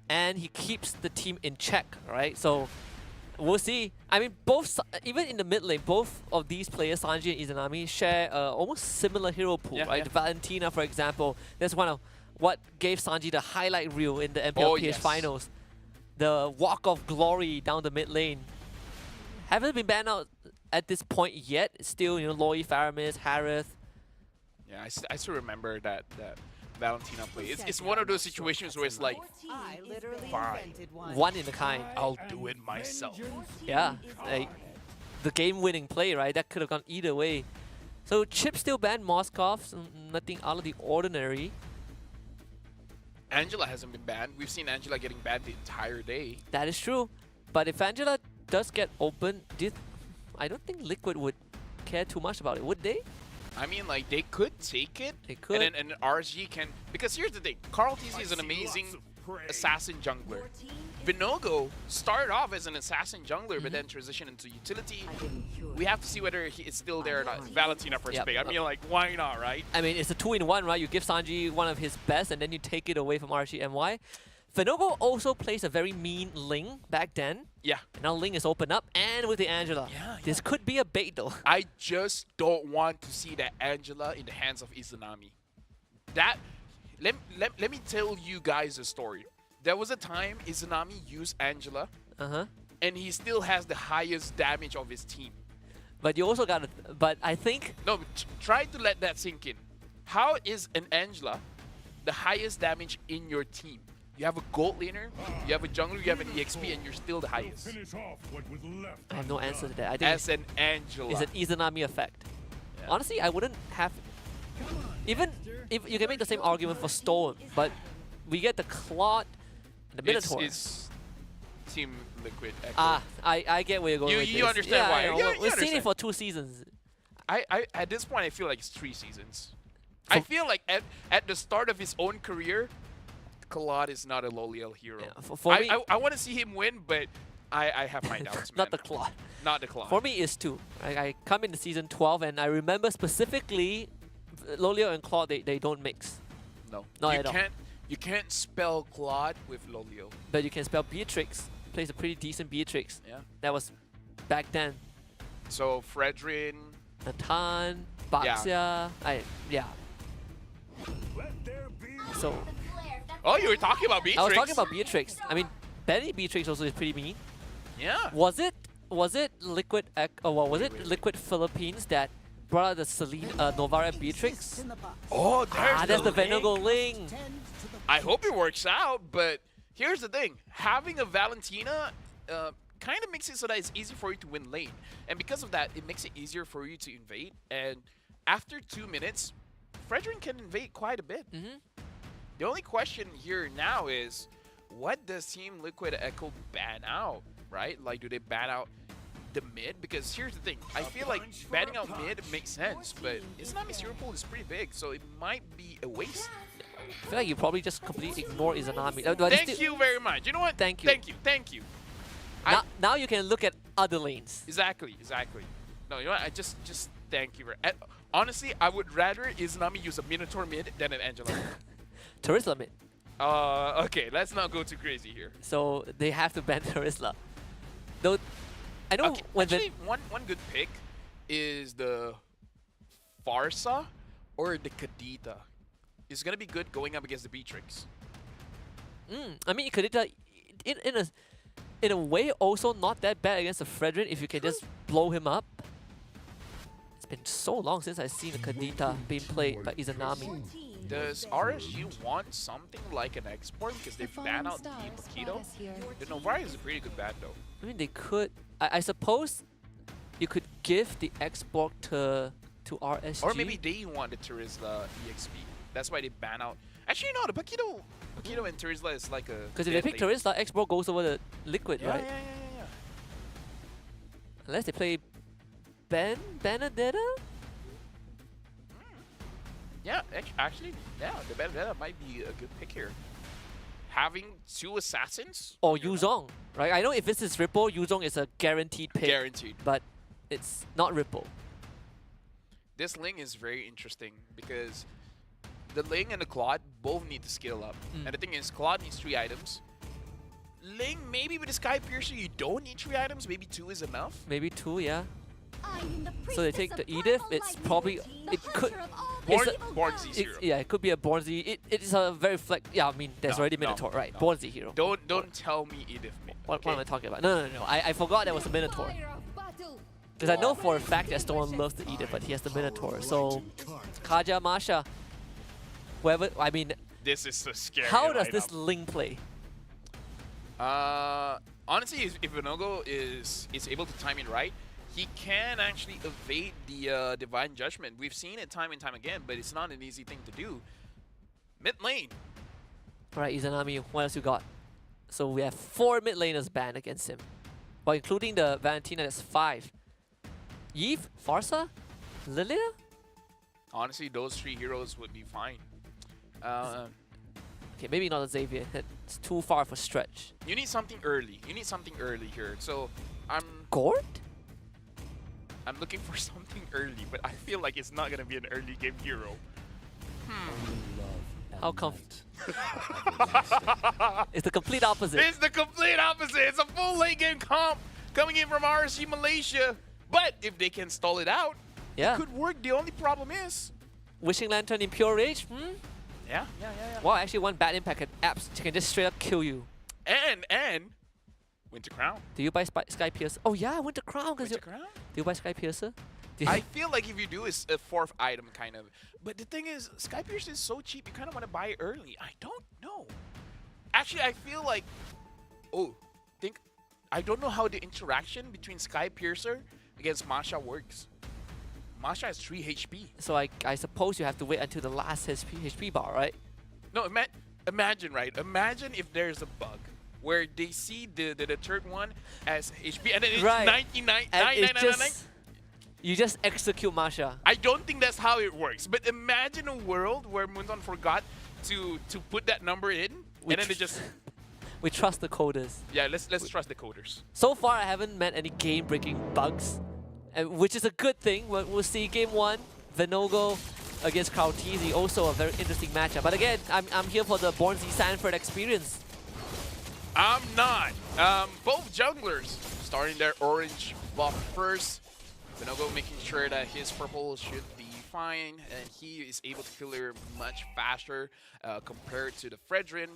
S6: and he keeps the team in check, right? So we'll see. I mean, even in the mid lane, both of these players, Sanji and Izanami, share almost similar hero pool,
S3: Yeah,
S6: right?
S3: yeah.
S6: The Valentina, for example, that's one of what gave Sanji the highlight reel in the MPL PH finals. The walk of glory down the mid lane. Haven't been banned out at this point yet. Still, Loi, Faramis, Harith.
S3: Yeah, I still remember that Valentina play. It's one of those situations where it's like,
S8: I literally
S3: Fine.
S8: invented one.
S6: One in a kind.
S3: I'll do it myself.
S6: Yeah, like the game-winning play, right? That could have gone either way. So Chip still banned Moskov, so nothing out of the ordinary.
S3: Angela hasn't been banned. We've seen Angela getting banned the entire day.
S6: That is true. But if Angela does get open, I don't think Liquid would care too much about it, would they?
S3: I mean, like, they could take it.
S6: They could.
S3: And then RSG can... Because here's the thing. Carl TZ is an amazing assassin jungler. Vinogo started off as an assassin jungler, but then transitioned into utility. We have to see whether he is still there or not. Valentina first
S6: Yep.
S3: pick. I mean, like, why not, right?
S6: I mean, it's a 2-in-1, right? You give Sanji one of his best, and then you take it away from RGMY. Vinogo also plays a very mean Ling back then.
S3: Yeah.
S6: And now Ling is open up, and with the Angela.
S3: Yeah,
S6: This could be a bait, though.
S3: I just don't want to see that Angela in the hands of Izanami. Let me tell you guys a story. There was a time Izanami used Angela, and he still has the highest damage of his team.
S6: But you also got to... But I think...
S3: No, but try to let that sink in. How is an Angela the highest damage in your team? You have a gold laner, you have a jungler, you have an EXP, and you're still the highest.
S6: I have no answer to that. I think
S3: As an Angela.
S6: it's an Izanami effect. Honestly, I wouldn't have... Even if you can make the same argument for Stone, but we get the Claude and the Minotaur.
S3: It's Team Liquid Echo.
S6: I get where you're going with
S3: You
S6: this.
S3: understand why.
S6: Yeah,
S3: You
S6: we've seen
S3: understand.
S6: it for 2 seasons.
S3: I at this point, I feel like it's 3 seasons. I feel like at the start of his own career, Claude is not a Loliel hero.
S6: Yeah, for me,
S3: I want to see him win, but I have my doubts, man.
S6: not the Claude.
S3: Not the Claude.
S6: For me, it's 2. I come into season 12 and I remember specifically Loliel and Claude, they don't mix.
S3: No.
S6: Not
S3: you
S6: at all.
S3: You can't spell Claude with Loliel.
S6: But you can spell Beatrix. Plays a pretty decent Beatrix.
S3: Yeah.
S6: That was back then.
S3: So Fredrin.
S6: Natan, Baxia. Yeah. So
S3: Oh, you were talking about Beatrix.
S6: I was talking about Beatrix. I mean, Benny Beatrix also is pretty mean.
S3: Yeah.
S6: Was it Liquid Liquid Philippines that brought out the Celine Novara Beatrix?
S3: Oh,
S6: That's the
S3: link.
S6: Venagle Ling.
S3: I hope it works out, but here's the thing. Having a Valentina kind of makes it so that it's easy for you to win lane. And because of that, it makes it easier for you to invade. And after 2 minutes, Fredrin can invade quite a bit. The only question here now is, what does Team Liquid Echo ban out, right? Like, do they ban out the mid? Because here's the thing. I feel like banning out mid makes sense, but Izanami's hero pool is pretty big, so it might be a waste.
S6: I feel like you probably just completely ignore Izanami.
S3: Thank you very much. You know what?
S6: Thank you.
S3: Thank you. Thank you.
S6: Now you can look at other lanes.
S3: Exactly. No, you know what? I just thank you. Honestly, I would rather Izanami use a Minotaur mid than an Angela.
S6: Terizla mid.
S3: Okay, let's not go too crazy here.
S6: So they have to ban Terizla. Though I know
S3: Okay,
S6: when
S3: actually, one good pick is the Farsa or the Kadita. It's gonna be good going up against the Beatrix.
S6: I mean, Kadita, in a way, also not that bad against the Fredrin if you can just blow him up. It's been so long since I've seen a Kadita being played by Izanami.
S3: Does RSG want something like an export because they ban out the Paquito? The Novara is a pretty good ban though.
S6: I mean, they could. I suppose you could give the export to RSG.
S3: Or maybe they want the Terizla EXP. That's why they ban out. Actually, no, the Paquito and Terizla is like a.
S6: Because if they pick Terizla, export goes over the Liquid, right?
S3: Yeah.
S6: Unless they play Benedetta?
S3: Yeah, actually, yeah, the Benedetta might be a good pick here. Having 2 assassins?
S6: Or Yuzong, right? I know if this is Ripple, Yuzong is a guaranteed pick.
S3: Guaranteed.
S6: But it's not Ripple.
S3: This Ling is very interesting because the Ling and the Claude both need to scale up. And the thing is, Claude needs 3 items. Ling, maybe with the Sky Piercer, you don't need 3 items. Maybe 2 is enough.
S6: Maybe 2, yeah. So they take the Edith. It's probably
S3: Born Z hero.
S6: Yeah, it could be a Born Z. It is a very yeah, I mean, there's already Minotaur, right? Born Z hero.
S3: Don't tell me Edith.
S6: What am I talking about? No. I forgot there was a Minotaur. Because I know for a fact that Storm loves the Edith, but he has the Minotaur. So Kaja, Masha, whoever. I mean,
S3: This is so scary.
S6: how does this Ling play?
S3: Honestly, if Venogo is able to time it right, he can actually evade the Divine Judgment. We've seen it time and time again, but it's not an easy thing to do. Mid lane.
S6: Alright, Izanami, what else you got? So we have 4 mid laners banned against him. Well, including the Valentina, that's 5. Eve, Farsa, Lilith?
S3: Honestly, those 3 heroes would be fine.
S6: Okay, maybe not a Xavier. It's too far for stretch.
S3: You need something early. You need something early here. So
S6: Gord?
S3: I'm looking for something early, but I feel like it's not gonna be an early game hero.
S6: How come? It's the complete opposite.
S3: It's the complete opposite. It's a full late game comp coming in from RSG Malaysia. But if they can stall it out,
S6: Yeah.
S3: it could work. The only problem is,
S6: Wishing Lantern in Pure Rage?
S3: yeah.
S6: Wow, actually one bad impact can just straight up kill you.
S3: And Winter Crown.
S6: Do you buy Sky Piercer? Oh yeah, Winter Crown.
S3: Winter Crown?
S6: Do you buy Sky Piercer?
S3: I feel like if you do, it's a 4th item kind of. But the thing is, Sky Piercer is so cheap, you kind of want to buy it early. I don't know. Actually, I feel like, I don't know how the interaction between Sky Piercer against Masha works. Masha has 3 HP.
S6: So I suppose you have to wait until the last HP bar, right?
S3: No, imagine, right? Imagine if there's a bug where they see the third one as HP and then it's
S6: Right.
S3: 99.
S6: And it's just You just execute Masha.
S3: I don't think that's how it works. But imagine a world where Moonton forgot to put that number in,
S6: We
S3: and then it just
S6: We trust the coders.
S3: yeah. Let's trust the coders.
S6: So far, I haven't met any game-breaking bugs, which is a good thing. We'll see game 1, Venogo against Krautizi, also a very interesting matchup. But again, I'm here for the Bornzy Sanford experience.
S3: I'm not. Both junglers starting their orange buff first. Venogo making sure that his purple should be fine, and he is able to clear much faster compared to the Fredrin.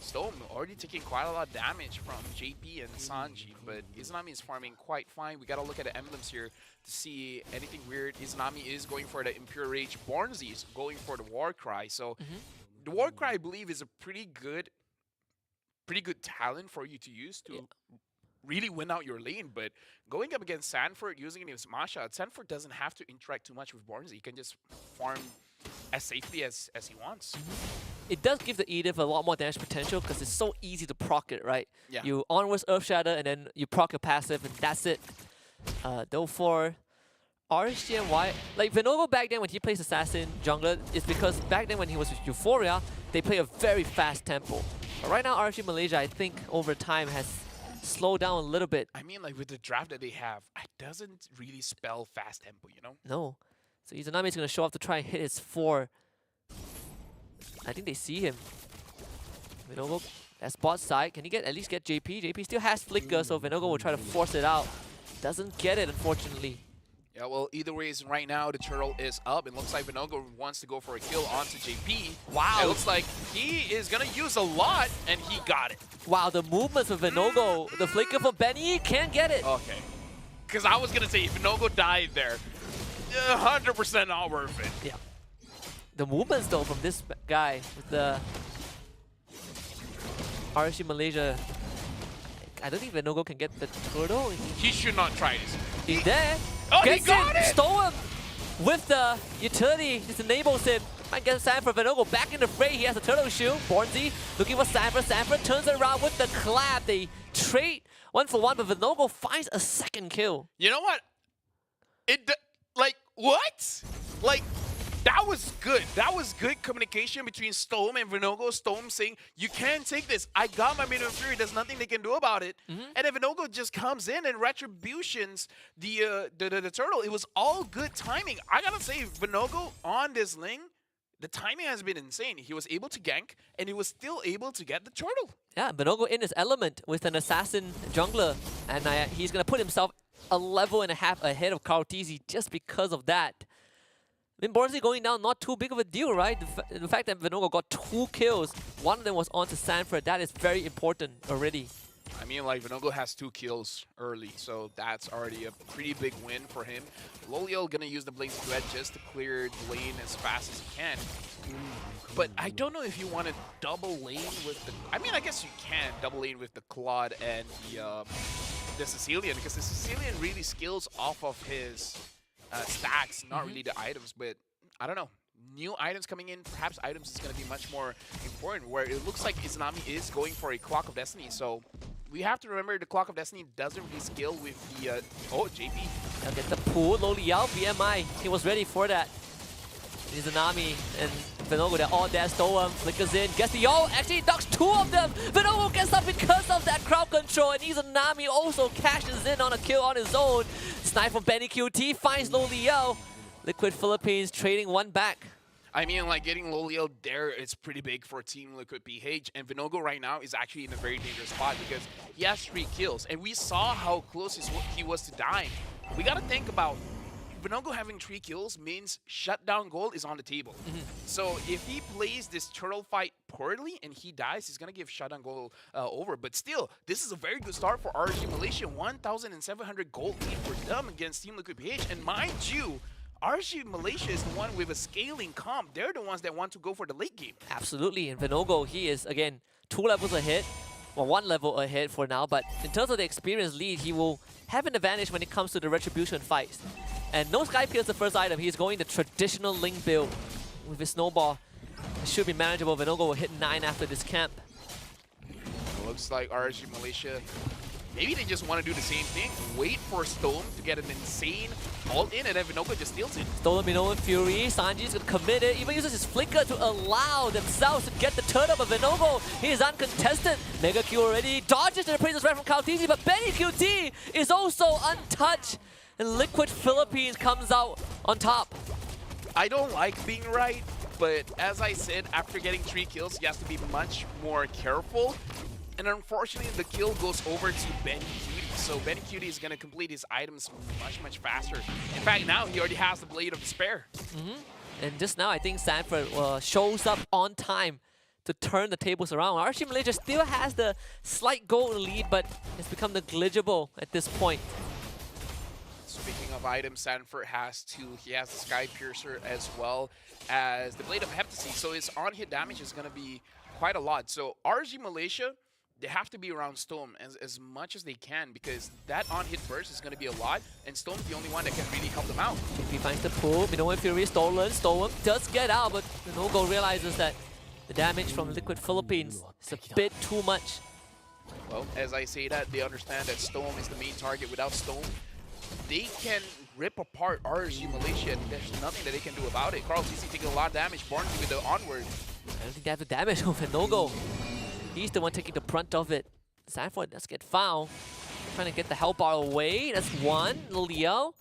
S3: Storm already taking quite a lot of damage from JP and Sanji, but Izanami is farming quite fine. We gotta look at the emblems here to see anything weird. Izanami is going for the Impure Rage. Bornzy is going for the Warcry. So the Warcry, I believe, is a pretty good talent for you to use to really win out your lane. But going up against Sanford using his Masha, Sanford doesn't have to interact too much with Bornzy. He can just farm as safely as he wants.
S6: It does give the Edith a lot more damage potential because it's so easy to proc it, right?
S3: Yeah.
S6: You onwards Earth Shatter and then you proc your passive and that's it. Though for RSGNY, like Venogo back then when he plays Assassin jungler, it's because back then when he was with Euphoria, they play a very fast tempo. But right now RSG Malaysia, I think over time has slowed down a little bit.
S3: I mean, like with the draft that they have, it doesn't really spell fast tempo, you know?
S6: No. So Izanami is going to show up to try and hit his 4. I think they see him. Venogo, that's bot side. Can he at least get JP? JP still has Flicker, so Venogo will try to force it out. Doesn't get it, unfortunately.
S3: Yeah, well, either ways, right now the turtle is up. It looks like Venogo wants to go for a kill onto JP.
S6: Wow.
S3: It looks like he is going to use a lot, and he got it.
S6: Wow, the movements of Venogo. The Flicker from Benny can't get it.
S3: Okay. Because I was going to say, if Venogo died there, 100% not worth it.
S6: Yeah. The movements though from this guy with the RSG Malaysia. I don't think Venogo can get the turtle.
S3: He should not try this.
S6: He's there.
S3: Oh, he
S6: Gets
S3: got it!
S6: Stole him with the utility. Just enables him. Might get Sanford. Venogo back in the fray. He has a turtle shield. Bornzy looking for Sanford. Sanford turns it around with the clap. They trade 1-for-1, but Venogo finds a second kill.
S3: You know what? Like, what? Like, that was good. That was good communication between Storm and Venogo. Storm saying, you can't take this. I got my Midnight Fury. There's nothing they can do about it. And then Venogo just comes in and retributions the turtle. It was all good timing. I gotta say, Venogo on this lane, the timing has been insane. He was able to gank, and he was still able to get the turtle.
S6: Yeah, Venogo in his element with an assassin jungler. And he's going to put himself a level and a half ahead of Krautizi just because of that. I mean, Bornzy going down, not too big of a deal, right? The fact that Venogo got 2 kills, one of them was onto Sanford, that is very important already.
S3: I mean, like, Venogo has 2 kills early, so that's already a pretty big win for him. Loliel gonna use the Blazing Duet just to clear the lane as fast as he can. But I don't know if you want to double lane with the... I mean, I guess you can double lane with the Claude and the Sicilian, because the Sicilian really scales off of his... stacks, not really the items, but I don't know. New items coming in, perhaps items is going to be much more important, where it looks like Izanami is going for a Clock of Destiny, so we have to remember the Clock of Destiny doesn't really scale with the... oh, JP.
S6: Now get the pull, Loliel, BMI, he was ready for that. Izanami and Venogo, they're all there, stole him, flickers in, gets the ult, actually knocks 2 of them! Venogo gets up because of that crowd control, and Izanami also cashes in on a kill on his own. Snipe from Benny QT finds Loliel. Liquid Philippines trading 1 back.
S3: I mean, like, getting Loliel there is pretty big for Team Liquid PH, and Venogo right now is actually in a very dangerous spot because he has 3 kills, and we saw how close he was to dying. We gotta think about Venogo having 3 kills means shutdown goal is on the table. So if he plays this turtle fight poorly and he dies, he's going to give shutdown goal over. But still, this is a very good start for RSG Malaysia. 1,700 gold lead for them against Team Liquid PH. And mind you, RSG Malaysia is the one with a scaling comp. They're the ones that want to go for the late game.
S6: Absolutely, and Venogo, he is, again, 2 levels ahead. Well, 1 level ahead for now, but in terms of the experience lead, he will have an advantage when it comes to the Retribution fights. And no Sky Pierce the first item, he's going the traditional Link build with his Snowball. It should be manageable. Venogo will hit 9 after this camp.
S3: Looks like RSG Malaysia maybe they just want to do the same thing. Wait for Stone to get an insane ult in, and then Vinogo just steals it.
S6: Stolen Minoan Fury. Sanji's gonna commit it. Even uses his flicker to allow themselves to get the turn up of Vinogo. He is uncontested. Mega Q already dodges the praises right from Kaltizi, but Benny QT is also untouched. And Liquid Philippines comes out on top.
S3: I don't like being right, but as I said, after getting 3 kills, he has to be much more careful. And unfortunately, the kill goes over to Benny Cutie. So Benny Cutie is going to complete his items much faster. In fact, now he already has the Blade of Despair.
S6: And just now, I think Sanford shows up on time to turn the tables around. RC Malaysia still has the slight goal lead, but it's become negligible at this point.
S3: Speaking of items, Sanford has 2. He has the Sky Piercer as well as the Blade of Heptasy. So his on-hit damage is going to be quite a lot. So RG Malaysia, they have to be around Storm as much as they can, because that on-hit burst is going to be a lot, and Storm's the only one that can really help them out.
S6: He finds the pull. Minoan Fury stolen. Storm does get out, but Vinogo realizes that the damage from Liquid Philippines is a bit too much.
S3: Well, as I say that, they understand that Storm is the main target. Without Storm, they can rip apart RSG Malaysia, and there's nothing that they can do about it. Carl TC taking a lot of damage, Born with the onward.
S6: I don't think they have the damage on Vinogo. He's the one taking the brunt of it. Sanford does get fouled. Trying to get the hell bar away. That's one. Leo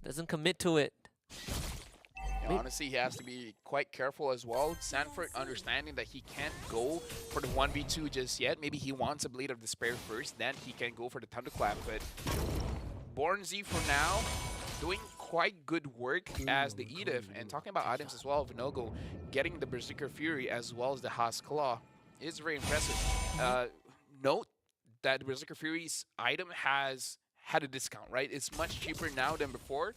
S6: doesn't commit to it.
S3: Yeah, honestly, he has to be quite careful as well. Sanford understanding that he can't go for the 1v2 just yet. Maybe he wants a Blade of Despair first, then he can go for the Thunderclap. But Born Z for now doing quite good work as the Edith. And talking about items as well, Vinogo getting the Berserker Fury as well as the Haas Claw is very impressive. Note that the Berserker Fury's item has had a discount, right? It's much cheaper now than before.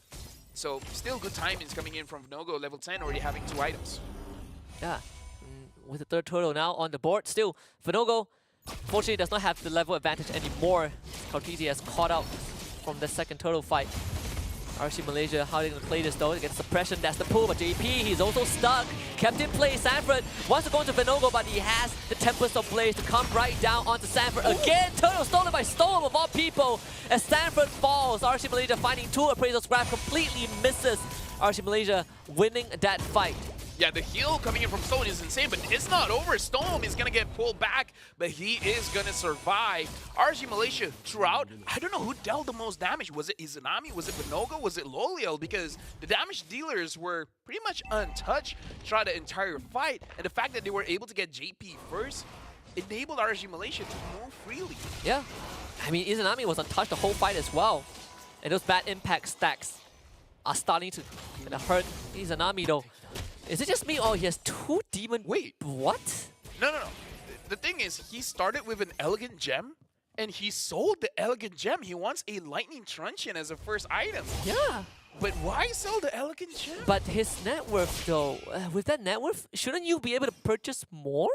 S3: So still good timings coming in from Vinogo, level 10, already having 2 items.
S6: Yeah, with the third turtle now on the board. Still, Vinogo fortunately does not have the level advantage anymore. Kaltizi has caught out from the second turtle fight. RC Malaysia, how are they going to play this though? Against suppression, that's the pull, but JP, he's also stuck. Kept in play, Sanford wants to go into Vinogo, but he has the Tempest of Blaze to come right down onto Sanford. Again, turtle stolen by Storm of all people. As Sanford falls, RC Malaysia finding 2 appraisal scrap, completely misses. RC Malaysia winning that fight.
S3: Yeah, the heal coming in from Stone is insane, but it's not over. Stone is going to get pulled back, but he is going to survive. RG Malaysia throughout, I don't know who dealt the most damage. Was it Izanami? Was it Vinogo? Was it Loliel? Because the damage dealers were pretty much untouched throughout the entire fight. And the fact that they were able to get JP first enabled RG Malaysia to move freely.
S6: Yeah, I mean, Izanami was untouched the whole fight as well. And those bad impact stacks are starting to hurt Izanami though. Is it just me or he has 2 demon?
S3: Wait.
S6: What?
S3: No. The thing is, he started with an Elegant Gem, and he sold the Elegant Gem. He wants a Lightning Truncheon as a first item.
S6: Yeah.
S3: But why sell the Elegant Gem?
S6: But his net worth though, with that net worth, shouldn't you be able to purchase more?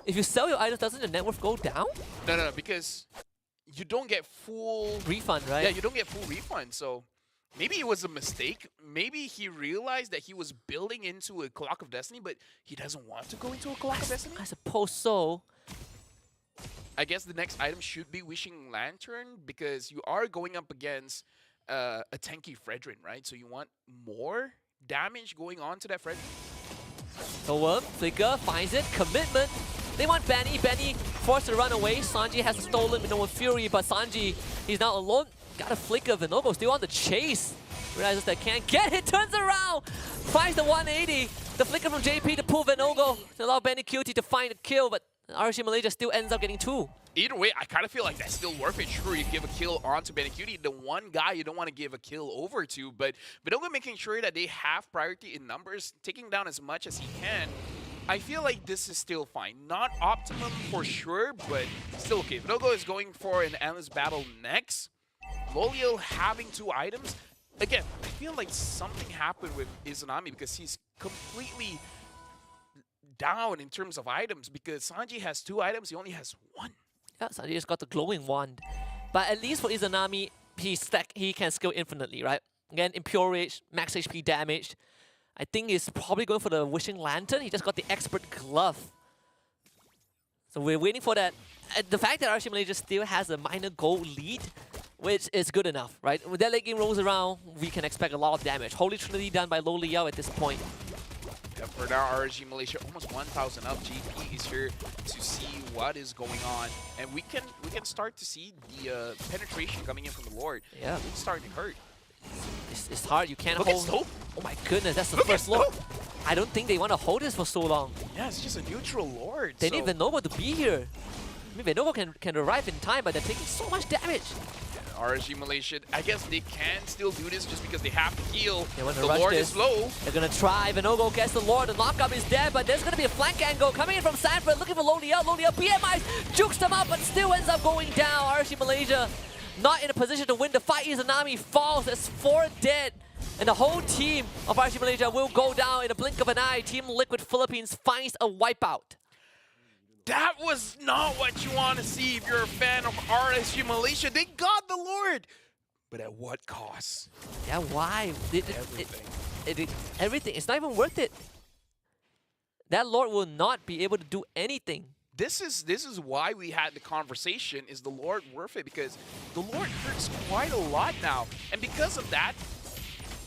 S6: If you sell your items, doesn't the net worth go down?
S3: No, because you don't get full
S6: refund, right?
S3: Yeah, you don't get full refund, so maybe it was a mistake. Maybe he realized that he was building into a Clock of Destiny, but he doesn't want to go into a Clock of Destiny?
S6: I suppose so.
S3: I guess the next item should be Wishing Lantern, because you are going up against a tanky Fredrin, right? So you want more damage going on to that Fredrin?
S6: So Flicker finds it, commitment. They want Benny. Benny forced to run away. Sanji has stolen Minoan Fury, but Sanji, he's now alone. Got a Flicker. Vinogo still on the chase. Realizes they can't get it, turns around, finds the 180. The Flicker from JP to pull Vinogo to allow Benny QT to find a kill, but RC Malaysia still ends up getting 2.
S3: Either way, I kind of feel like that's still worth it. Sure, you give a kill onto Benny QT, the one guy you don't want to give a kill over to, but Vinogo making sure that they have priority in numbers, taking down as much as he can. I feel like this is still fine. Not optimum for sure, but still okay. Vinogo is going for an endless battle next. Loliel having 2 items. Again, I feel like something happened with Izanami because he's completely down in terms of items, because Sanji has 2 items, he only has 1.
S6: Yeah, Sanji just got the glowing wand. But at least for Izanami, he can skill infinitely, right? Again, Impure Rage, max HP damage. I think he's probably going for the Wishing Lantern. He just got the Expert Glove. So we're waiting for that. The fact that RC Malaysia still has a minor gold lead, which is good enough, right? When that late game rolls around, we can expect a lot of damage. Holy Trinity done by Lo Liao at this point.
S3: Yeah, for now, RSG Malaysia almost 1,000 up. GP is here to see what is going on, and we can start to see the penetration coming in from the Lord.
S6: Yeah,
S3: It's starting to hurt.
S6: it's hard. You can't
S3: Look at
S6: hold.
S3: Stope.
S6: Oh my goodness, that's the
S3: Look at
S6: first Lord.
S3: Stope.
S6: I don't think they want to hold this for so long.
S3: Yeah, it's just a neutral Lord.
S6: They
S3: so
S6: need Venovo to be here. I mean, Venovo can arrive in time, but they're taking so much damage.
S3: RSG Malaysia, I guess they can still do this just because they have to heal.
S6: They want to
S3: The
S6: rush
S3: Lord
S6: this.
S3: is low.
S6: They're gonna try. Venovo gets the Lord. The lockup is dead, but there's gonna be a flank angle coming in from Sanford, looking for Lo Liao. Lo Liao BMI jukes them up, but still ends up going down. RSG Malaysia not in a position to win the fight. Izanami falls. There's 4 dead. And the whole team of RSG Malaysia will go down in a blink of an eye. Team Liquid Philippines finds a wipeout.
S3: That was not what you want to see if you're a fan of RSG Malaysia. They got the Lord. But at what cost?
S6: Yeah, why? Everything. It's not even worth it. That Lord will not be able to do anything.
S3: This is why we had the conversation. Is the Lord worth it? Because the Lord hurts quite a lot now. And because of that,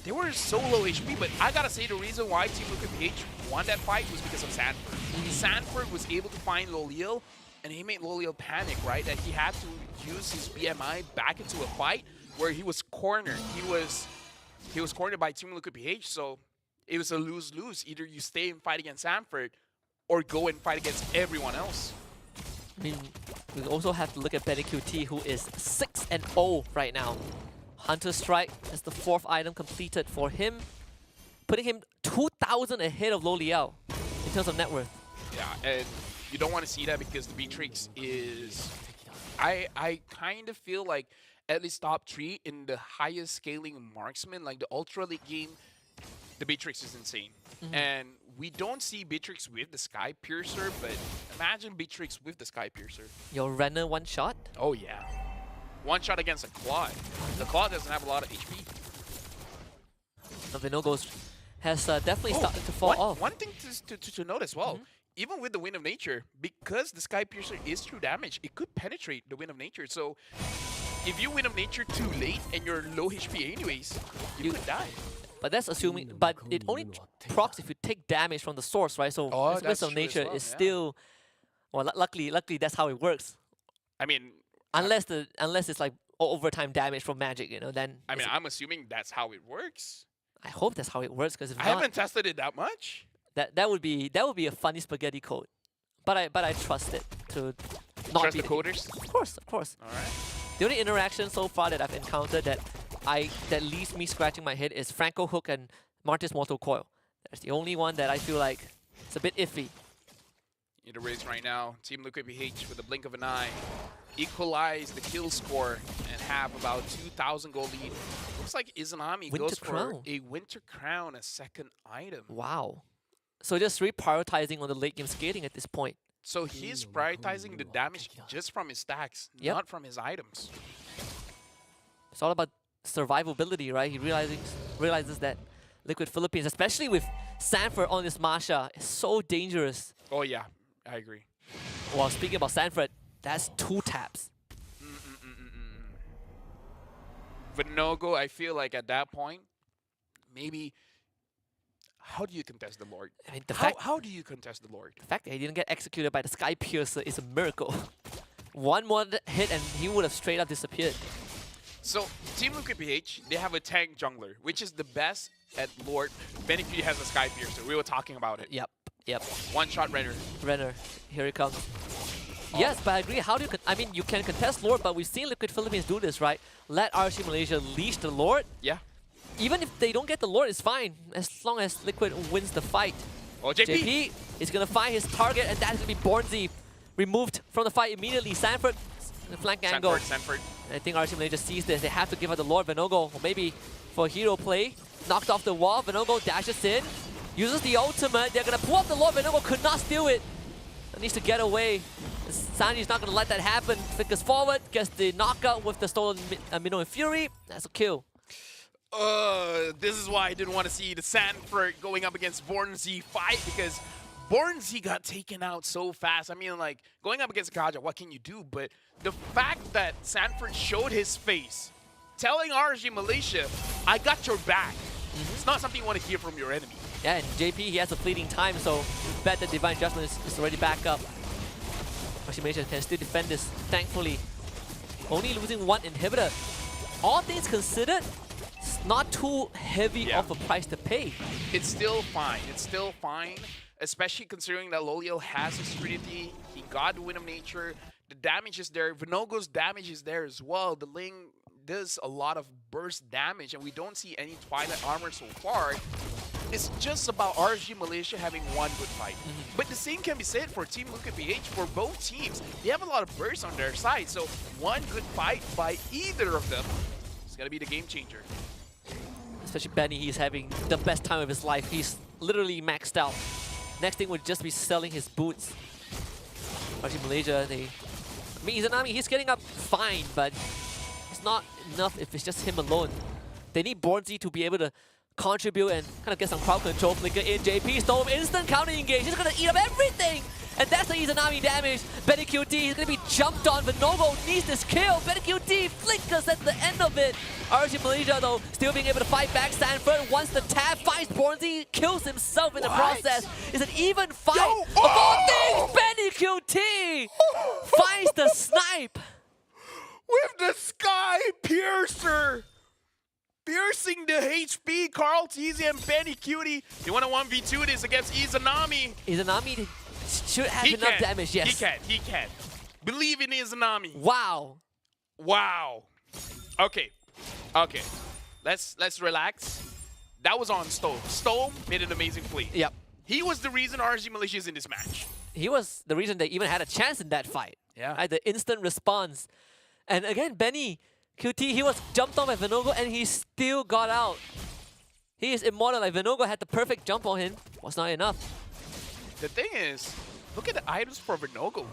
S3: they were so low HP. But I gotta say, the reason why Team Liquid PH won that fight was because of Sanford. Sanford was able to find Lo Liao, and he made Lo Liao panic, right? That he had to use his BMI back into a fight where he was cornered. He was cornered by Team Liquid PH, so it was a lose-lose. Either you stay and fight against Sanford, or go and fight against everyone else.
S6: I mean, we also have to look at Benny QT, who is 6-0 right now. Hunter Strike is the 4th item completed for him, putting him 2,000 ahead of Lo Liao in terms of net worth.
S3: Yeah, and you don't want to see that because the Beatrix is... I kind of feel like at least top 3 in the highest scaling marksman, like the ultra late game, the Beatrix is insane. And we don't see Beatrix with the Sky Piercer, but imagine Beatrix with the Sky Piercer.
S6: Your Renner one shot?
S3: Oh yeah. One shot against a Claude. The Claude doesn't have a lot of HP.
S6: Vinogo has definitely started to fall off.
S3: One thing to note as well, even with the Wind of Nature, because the Sky Piercer is true damage, it could penetrate the Wind of Nature. So if you Wind of Nature too late and you're low HP anyways, you could die.
S6: But that's assuming, but it only procs if you take damage from the source, right? So
S3: Oh,
S6: Wind of Nature is still, well, luckily that's how it works.
S3: I mean,
S6: Unless it's like overtime damage from magic, you know, then
S3: I mean, I'm assuming that's how it works.
S6: I hope that's how it works, because if
S3: I
S6: not,
S3: haven't tested it that much.
S6: that would be a funny spaghetti code. But I trust it to not
S3: Trust
S6: be
S3: the coders?
S6: Of course.
S3: All right.
S6: The only interaction so far that I've encountered that leaves me scratching my head is Franco Hook and Martis Mortal Coil. That's the only one that I feel like it's a bit iffy.
S3: In the race right now, Team Liquid PH with a blink of an eye equalize the kill score and have about 2,000 gold lead. Looks like Izanami
S6: Winter
S3: goes
S6: Crown.
S3: for a Winter Crown, a second item.
S6: Wow. So just reprioritizing on the late game skating at this point.
S3: So he's prioritizing the damage just from his stacks,
S6: Yep.
S3: not from his items.
S6: It's all about survivability, right? He realizes that Liquid Philippines, especially with Sanford on this Masha, is so dangerous.
S3: Oh yeah, I agree.
S6: Well, speaking about Sanford, that's 2 taps.
S3: Vinogo, I feel like at that point, maybe, how do you contest the Lord?
S6: I mean, the
S3: How do you contest the Lord?
S6: fact that he didn't get executed by the Sky Piercer is a miracle. One more hit and he would have straight up disappeared.
S3: So, Team Liquid PH, they have a tank jungler, which is the best at Lord. Benefit has a Sky Piercer. We were talking about it.
S6: Yep.
S3: One-shot Renner.
S6: Renner, here he comes. Yes, but I agree. How do you? I mean, you can contest Lord, but we've seen Liquid Philippines do this, right? Let RC Malaysia leash the Lord.
S3: Yeah.
S6: Even if they don't get the Lord, it's fine as long as Liquid wins the fight.
S3: Oh, JP.
S6: JP is gonna find his target, and that's gonna be Bornzy, removed from the fight immediately. Sanford, the flank angle.
S3: Sanford.
S6: And I think RC Malaysia sees this. They have to give her the Lord. Vinogo, or maybe for hero play, knocked off the wall. Vinogo dashes in, uses the ultimate. They're gonna pull up the Lord. Vinogo could not steal it. It needs to get away. Sanji's not gonna let that happen. Flickers forward, gets the knockout with the stolen Minnow and Fury. That's a kill.
S3: This is why I didn't want to see the Sanford going up against Born Z fight, because Bornsey got taken out so fast. I mean, like, going up against Kaja, what can you do? But the fact that Sanford showed his face, telling RG Malaysia, I got your back. It's not something you want to hear from your enemy.
S6: Yeah, and JP, he has a fleeting time, so bet that Divine Adjustment is already back up. RG Malaysia can still defend this, thankfully. Only losing one inhibitor. All things considered, it's not too heavy of a price to pay.
S3: It's still fine. It's still fine, especially considering that Lolio has his Trinity. He got the Wind of Nature. The damage is there. Vinogo's damage is there as well. The Ling does a lot of burst damage, and we don't see any Twilight armor so far. It's just about RG Malaysia having one good fight. But the same can be said for Team Luka PH. For both teams, they have a lot of bursts on their side. So one good fight by either of them is going to be the game changer.
S6: Especially Benny, he's having the best time of his life. He's literally maxed out. Next thing would just be selling his boots. RG Malaysia, I mean, Izanami, he's getting up fine, but it's not enough if it's just him alone. They need Bornsey to be able to contribute and kind of get some crowd control. Flicker in, JP, Storm, instant counter engage. He's going to eat up everything! And that's the Izanami damage. Betty QT is going to be jumped on. Vinogo needs this kill. Betty QT flickers at the end of it. RG Malaysia, though, still being able to fight back. Sanford, once the tab finds Bornsey, kills himself in the process. It's an even fight. Of all things, Betty QT finds the snipe.
S3: With the Sky Piercer! Piercing the HP, Carl Teasy and Benny Cutie. You want to 1v2 this against Izanami.
S6: Izanami should have enough damage, yes.
S3: He can. Believe in Izanami.
S6: Wow.
S3: Wow. Okay. Let's relax. That was on Stone. Stone made an amazing play.
S6: Yep.
S3: He was the reason RG Malaysia is in this match.
S6: He was the reason they even had a chance in that fight.
S3: Yeah.
S6: Right? The instant response. And again, Benny QT, he was jumped on by Vinogo and he still got out. He is immortal. Like Vinogo had the perfect jump on him. Was not enough.
S3: The thing is, look at the items for Vinogo.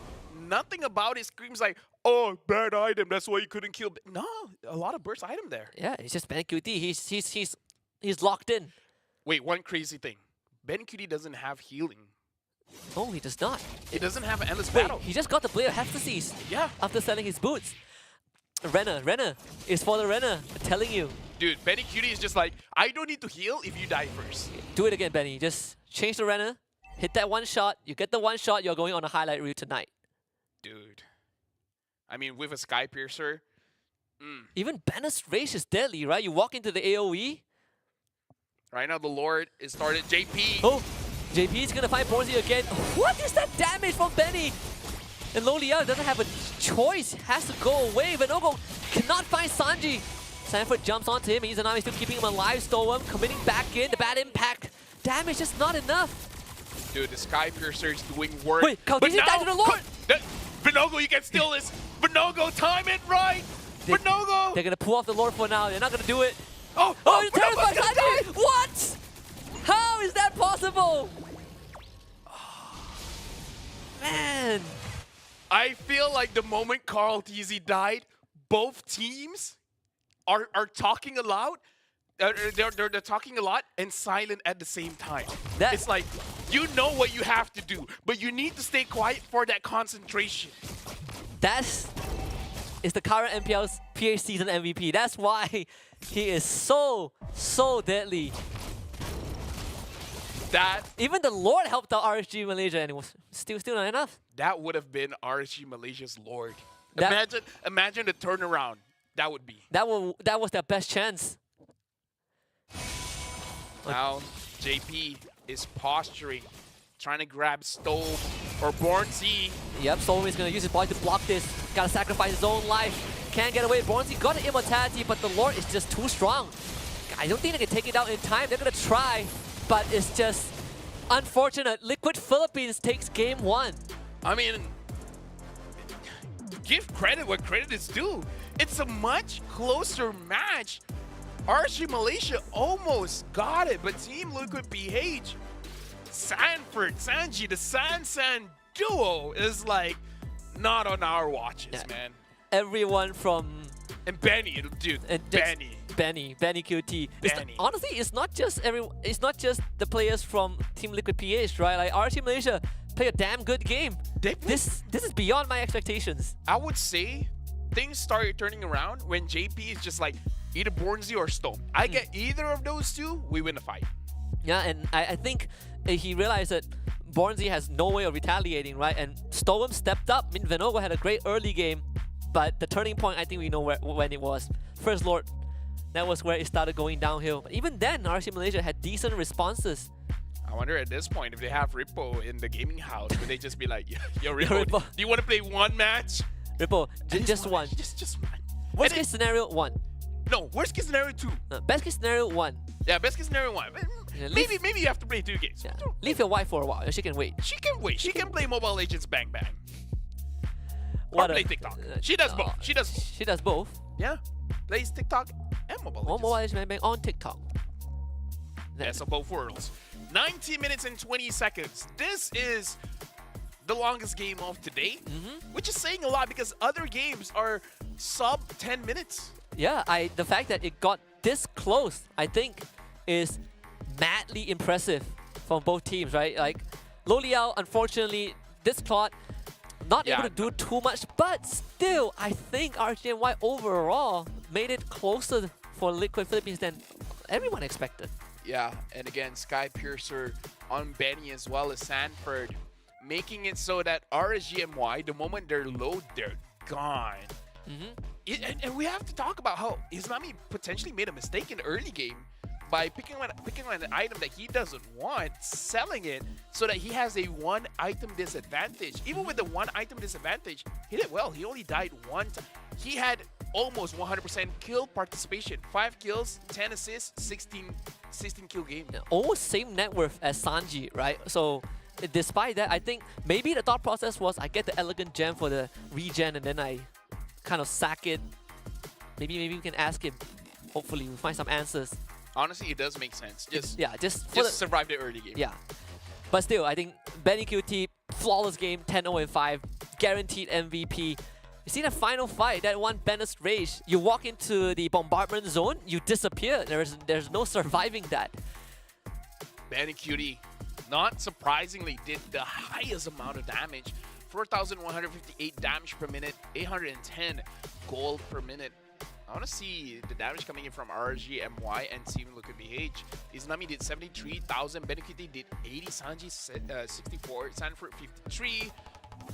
S3: Nothing about it screams like, oh, bad item, that's why you couldn't kill. No, a lot of burst item there.
S6: Yeah, it's just Ben QT. He's locked in.
S3: Wait, one crazy thing. Ben QT doesn't have healing.
S6: No, he does not.
S3: It doesn't have an endless
S6: Wait,
S3: battle.
S6: he just got the Blade of Hephaestus.
S3: Yeah.
S6: After selling his boots. Renner is for the Renner. I'm telling you.
S3: Dude, Benny Cutie is just like, I don't need to heal if you die first.
S6: Do it again, Benny. Just change the Renner. Hit that one shot. You get the one shot, you're going on a highlight reel tonight.
S3: Dude. I mean, with a Sky Piercer.
S6: Even Banner's Rage is deadly, right? You walk into the AoE.
S3: Right now, the Lord is started. JP.
S6: Oh, JP is going to find Bornsey again. What is that damage from Benny? And Lolia doesn't have a choice, has to go away. Vinogo cannot find Sanji. Sanford jumps onto him. Izanami still keeping him alive. Storm committing back in. The bad impact. Damage just not enough.
S3: Dude, the Sky Piercer is doing work.
S6: Wait, Caldesia died to the Lord.
S3: Vinogo, you can steal this. Vinogo, time it right. Vinogo.
S6: They're going to pull off the Lord for now. They're not going to do it.
S3: Oh,
S6: you turn by Sanji. What? How is that possible? Man.
S3: I feel like the moment Carl Teasy died, both teams are talking aloud. They're talking a lot and silent at the same time. It's like, you know what you have to do, but you need to stay quiet for that concentration.
S6: That is the current MPL's PH season MVP. That's why he is so deadly. Even the Lord helped out RSG Malaysia and it was still not enough.
S3: That would have been RSG Malaysia's Lord. Imagine the turnaround that would be.
S6: That was their best chance.
S3: Now, JP is posturing, trying to grab Stove or Bornsey.
S6: Yep, Storm is going to use his body to block this. Gotta sacrifice his own life. Can't get away. Bornsey got an immortality, but the Lord is just too strong. I don't think they can take it out in time. They're going to try, but it's just unfortunate. Liquid Philippines takes game 1.
S3: I mean, give credit where credit is due. It's a much closer match. RSG Malaysia almost got it, but Team Liquid PH, Sanford, Sanji, the San duo is like not on our watches, man.
S6: Everyone from...
S3: And Benny, dude,
S6: and
S3: Benny.
S6: Benny QT.
S3: Benny.
S6: Honestly, it's not just the players from Team Liquid PH, right? Like RT Malaysia play a damn good game. This is beyond my expectations.
S3: I would say things started turning around when JP is just like either Bornzy or Stone. I get either of those two, we win the fight.
S6: Yeah, and I think he realized that Bornzy has no way of retaliating, right? And Storm stepped up. I mean, Venogo had a great early game, but the turning point, I think we know when it was. First Lord, that was where it started going downhill. But even then, RC Malaysia had decent responses.
S3: I wonder at this point if they have Rippo in the gaming house, would they just be like, yo, Rippo,
S6: Rippo.
S3: do you want to play one match?
S6: Rippo, just one.
S3: Just one.
S6: Worst case scenario, one.
S3: No, worst case scenario, two.
S6: Best case scenario, one.
S3: Yeah, best case scenario, one.
S6: Yeah,
S3: Maybe you have to play 2 games.
S6: Yeah. Leave your wife for a while. She can wait.
S3: She can wait. She can play Mobile Legends Bang Bang.
S6: What
S3: Or play TikTok. She does both. She does.
S6: She does both.
S3: Yeah. Plays TikTok and Mobile Legends.
S6: Mobile Legends Bang Bang on TikTok.
S3: Yeah, so both worlds. 19 minutes and 20 seconds. This is the longest game of today, which is saying a lot because other games are sub 10 minutes.
S6: Yeah, the fact that it got this close, I think, is madly impressive from both teams, right? Like, Loliao, unfortunately, this clock, not able to do too much, but still, I think RGNY overall made it closer for Liquid Philippines than everyone expected.
S3: Yeah, and again, Sky Piercer on Benny as well as Sanford, making it so that RSGMY, the moment they're low, they're gone. And we have to talk about how Islami potentially made a mistake in the early game by picking on an item that he doesn't want, selling it so that he has a 1 item disadvantage. Even with the 1 item disadvantage, he did well. He only died 1 time. He had almost 100% kill participation. 5 kills, 10 assists, 16 kill game.
S6: Yeah, almost same net worth as Sanji, right? So despite that, I think maybe the thought process was I get the elegant gem for the regen and then I kind of sack it. Maybe we can ask him. Hopefully we find some answers.
S3: Honestly, it does make sense. Just survive the early game.
S6: Yeah. But still, I think Benny QT, flawless game, 10-0-5, guaranteed MVP. You see the final fight, that one Bennett's Rage. You walk into the bombardment zone, you disappear. There's no surviving that.
S3: Benny QT, not surprisingly, did the highest amount of damage. 4,158 damage per minute, 810 gold per minute. I want to see the damage coming in from RG, MY, and Team Liquid BH. Islami did 73,000, Benekiti did 80, Sanji 64, Sanford 53.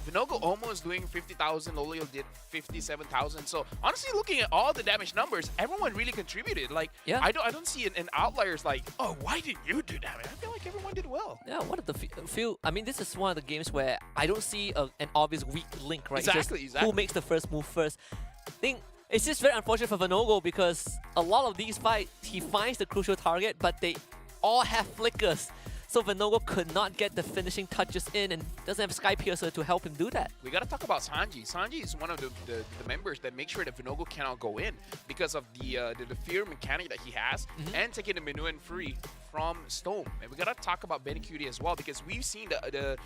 S3: Vinogo almost doing 50,000, Lolio did 57,000. So honestly, looking at all the damage numbers, everyone really contributed. Like,
S6: yeah.
S3: I don't see an outliers like, oh, why did you do that? I feel like everyone did well.
S6: Yeah, what are the feel? I mean, this is one of the games where I don't see an obvious weak link, right?
S3: Exactly.
S6: Who makes the first move first? I think it's just very unfortunate for Vinogo because a lot of these fights, he finds the crucial target, but they all have flickers. So Vinogo could not get the finishing touches in and doesn't have Sky Piercer to help him do that.
S3: We gotta talk about Sanji. Sanji is one of the members that make sure that Vinogo cannot go in because of the fear mechanic that he has and taking the Minuan free from Stone. And we gotta talk about Benny Cutie as well because we've seen the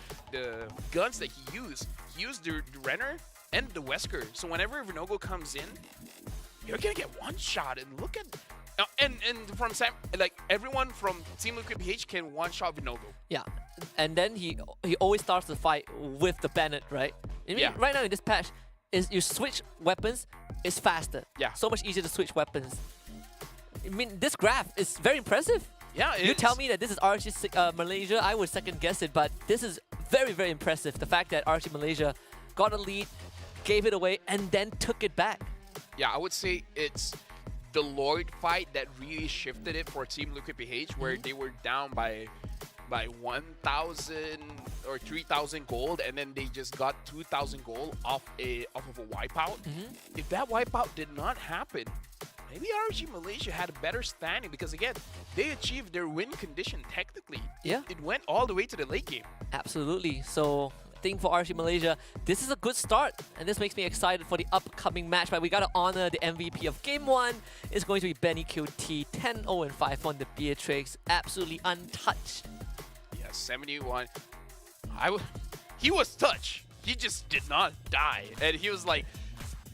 S3: guns that he used. He used the Renner and the Wesker. So whenever Vinogo comes in, you're gonna get one shot. And look at and from Sam, like everyone from Team Liquid PH can one shot Vinogo.
S6: Yeah, and then he always starts the fight with the Bennett, right? I mean, right now in this patch, is you switch weapons, it's faster.
S3: Yeah,
S6: so much easier to switch weapons. I mean, this graph is very impressive.
S3: Yeah,
S6: you tell me that this is RG Malaysia, I would second guess it, but this is very, very impressive. The fact that RG Malaysia got a lead, gave it away, and then took it back.
S3: Yeah, I would say it's the Lloyd fight that really shifted it for Team Liquid PH, where they were down by 1,000 or 3,000 gold, and then they just got 2,000 gold off of a wipeout. If that wipeout did not happen, maybe RG Malaysia had a better standing because again, they achieved their win condition technically.
S6: Yeah,
S3: it went all the way to the late game.
S6: Absolutely. So I think for RG Malaysia, this is a good start, and this makes me excited for the upcoming match. But we gotta honor the MVP of Game 1. It's going to be Benny QT, 10-0-5 on the Beatrix, absolutely untouched.
S3: Yeah, 71. He was touched. He just did not die, and he was like,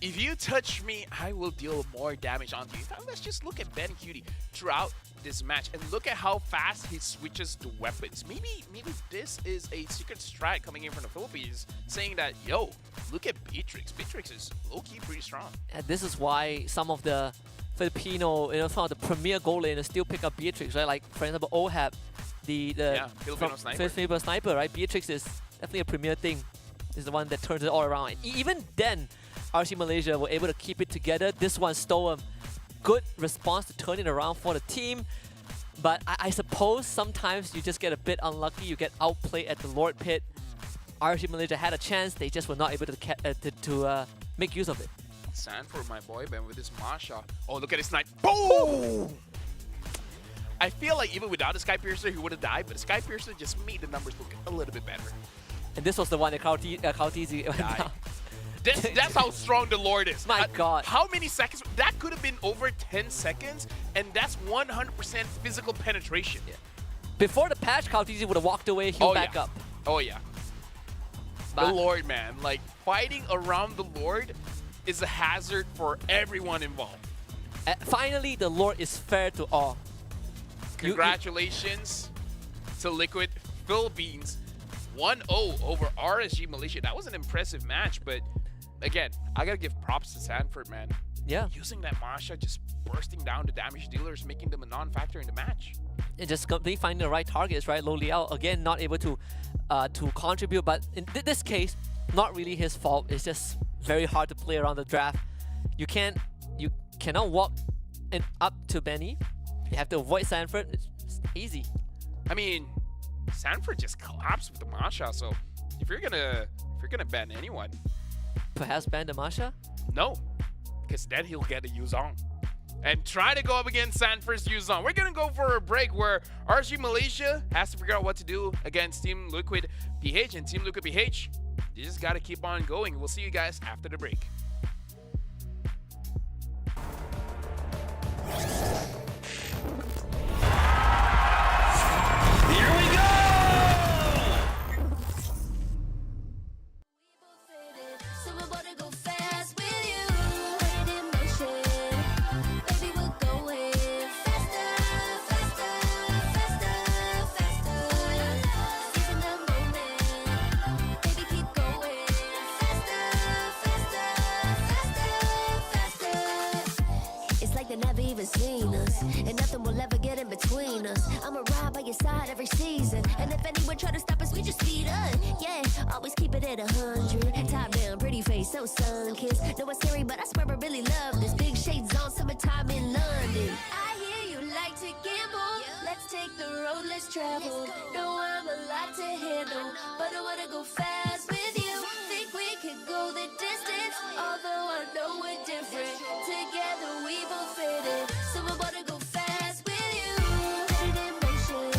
S3: If you touch me, I will deal more damage onto you. Now, let's just look at Ben Cutie throughout this match and look at how fast he switches to weapons. Maybe this is a secret strat coming in from the Philippines saying that, yo, look at Beatrix. Beatrix is low-key pretty strong.
S6: And this is why some of the Filipino, some of the premier goal laners still pick up Beatrix, right? Like, for example, OHAP, the
S3: Filipino sniper.
S6: Filipino sniper, right? Beatrix is definitely a premier thing. Is the one that turns it all around. And even then, RC Malaysia were able to keep it together. This one stole a good response to turn it around for the team. But I suppose sometimes you just get a bit unlucky. You get outplayed at the Lord Pit. RC Malaysia had a chance. They just were not able to make use of it.
S3: Sanford, my boy, man, with this Masha. Oh, look at his snipe. Boom! I feel like even without a Sky Piercer, he would have died. But the Sky Piercer just made the numbers look a little bit better.
S6: And this was the one that Kautisi went down.
S3: That's how strong the Lord is.
S6: My God.
S3: How many seconds? That could have been over 10 seconds, and that's 100% physical penetration.
S6: Yeah. Before the patch, Kautisi would have walked away, healed back up.
S3: Oh, yeah.
S6: But
S3: the Lord, man. Like, fighting around the Lord is a hazard for everyone involved.
S6: Finally, the Lord is fair to all.
S3: Congratulations to Liquid Philippines. 1-0 over RSG Malaysia. That was an impressive match, but again, I gotta give props to Sanford, man.
S6: Yeah.
S3: Using that Masha, just bursting down the damage dealers, making them a non-factor in the match.
S6: And just completely finding the right targets, right? Lo Liao, again, not able to contribute, but in this case, not really his fault. It's just very hard to play around the draft. You cannot walk up to Benny. You have to avoid Sanford. It's easy.
S3: I mean, Sanford just collapsed with the Masha, so if you're gonna ban anyone,
S6: Perhaps ban the Masha?
S3: no, because then he'll get a Yuzong and try to go up against Sanford's Yuzong. We're gonna go for a break where RSG Malaysia has to figure out what to do against Team Liquid PH, and Team Liquid PH, you just gotta keep on going. We'll see you guys after the break.
S4: Here we go!
S1: So we're about to go fast with you. Wait in motion. Baby, we're going faster, faster, faster, faster. Seizing the moment. Baby, keep going faster, faster, faster, faster. It's like they never even seen us, and nothing will ever get in between us. I'ma ride by your side every season, and if anyone try to stop us, we just speed up. Yeah, always keep it at 100. Top down, pretty face, so sun-kissed. Know it's scary, but I swear I really love this. Big shades on, summertime in London. I hear you like to gamble. Let's take the road, let's travel. Know I'm a lot to handle, but I wanna go fast with you. Think we could go the distance, although I know we're different. Together we both fit in, so we're about to go fast with you. Put it in motion.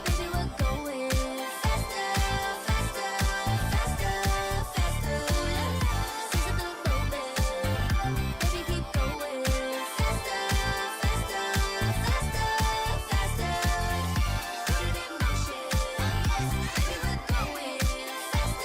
S1: Baby, we're going faster, faster, faster, faster. Seizing the moment. Baby, keep going faster, faster, faster, faster. Put it in motion. Baby, we're going faster,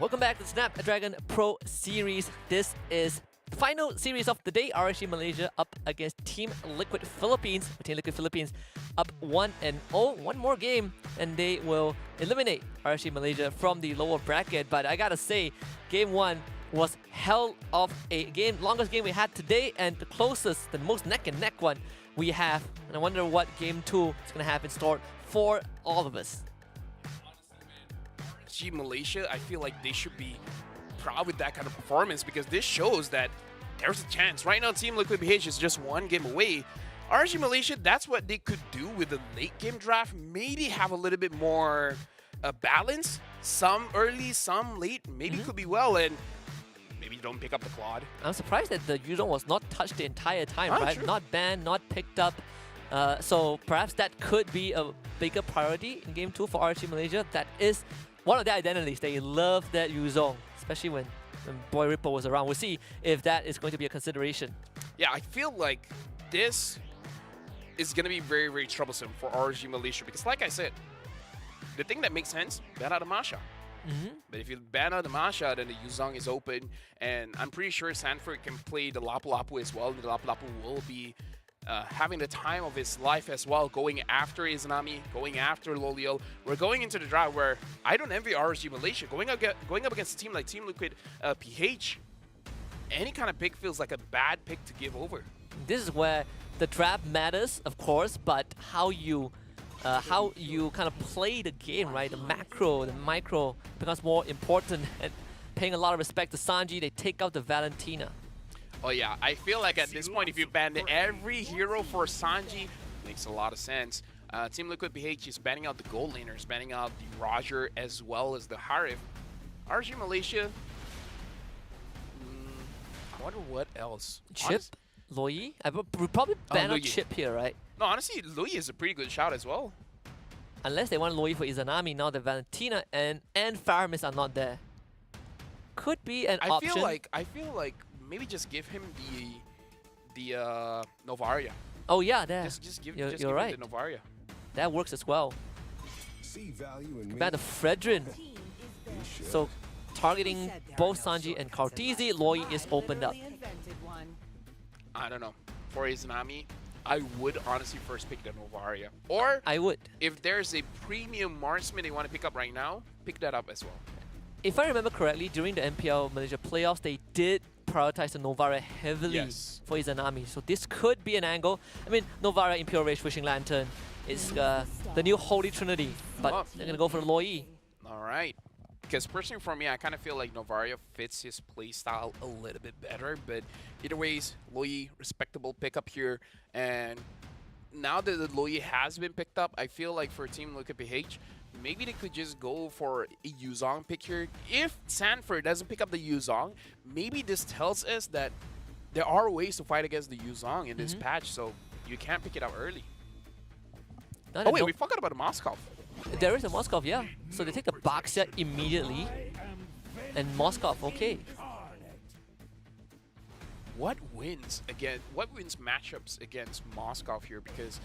S6: Welcome back to the Snapdragon Pro Series. This is the final series of the day. RSG Malaysia up against Team Liquid Philippines. Team Liquid Philippines up 1-0. One more game and they will eliminate RSG Malaysia from the lower bracket. But I gotta say, game 1 was hell of a game. Longest game we had today and the closest, the most neck and neck one we have. And I wonder what game 2 is gonna have in store for all of us.
S3: RSG Malaysia, I feel like they should be proud with that kind of performance because this shows that there's a chance. Right now, Team Liquid PH is just one game away. RSG Malaysia, that's what they could do with the late game draft. Maybe have a little bit more balance. Some early, some late. Maybe could be well, and maybe don't pick up the Claude.
S6: I'm surprised that the Yuzong was not touched the entire time, right?
S3: True.
S6: Not banned, not picked up. So perhaps that could be a bigger priority in game 2 for RSG Malaysia. That is one of their identities. They love that Yuzong, especially when Boy Ripple was around. We'll see if that is going to be a consideration.
S3: Yeah, I feel like this is going to be very, very troublesome for RSG Malaysia because, like I said, the thing that makes sense, ban out the Masha. But if you ban out the Masha, then the Yuzong is open, and I'm pretty sure Sanford can play the Lapu Lapu as well, and the Lapu Lapu will be having the time of his life as well, going after Izanami, going after Loliel. We're going into the draft where I don't envy RSG Malaysia. Going up against a team like Team Liquid PH, any kind of pick feels like a bad pick to give over.
S6: This is where the draft matters, of course, but how you kind of play the game, right? The macro, the micro becomes more important. And paying a lot of respect to Sanji, they take out the Valentina.
S3: Oh yeah, I feel like at this point, if you ban every hero for Sanji, makes a lot of sense. Team Liquid PH is banning out the gold laners, banning out the Roger as well as the Harif. RSG Malaysia, I wonder what else.
S6: Chip, Loi? I would probably ban out
S3: Loi.
S6: Chip here, right?
S3: No, honestly, Lui is a pretty good shout as well.
S6: Unless they want Loi for Izanami, now that Valentina and Faramis are not there. Could be an option.
S3: I feel like maybe just give him the Novaria.
S6: Oh yeah, there.
S3: Just give
S6: you're
S3: him
S6: right.
S3: the Novaria.
S6: That works as well.
S7: See value in me.
S6: Ban the Fredrin. So targeting both Sanji and Cartesi, Loi is opened up.
S3: I don't know. For Izanami, I would honestly first pick the Novaria. Or
S6: I would.
S3: if there's a premium marksman they want to pick up right now, pick that up as well.
S6: If I remember correctly, during the MPL Malaysia playoffs, they did prioritize the Novaria heavily for Izanami. So this could be an angle. I mean, Novaria, Imperial Rage, Wishing Lantern is the new Holy Trinity. But they're going to go for the Loi.
S3: All right. Because personally for me, I kind of feel like Novaria fits his playstyle a little bit better. But either ways, Loi, respectable pickup here. And now that the Loi has been picked up, I feel like for Team Liquid PH, maybe they could just go for a Yuzong pick here. If Sanford doesn't pick up the Yuzong, maybe this tells us that there are ways to fight against the Yuzong in this patch, so you can't pick it up early. Oh wait, we forgot about the Moskov.
S6: There is a Moskov, yeah. So they take the Baxia immediately. And Moskov, okay.
S3: What wins matchups against Moskov here? Because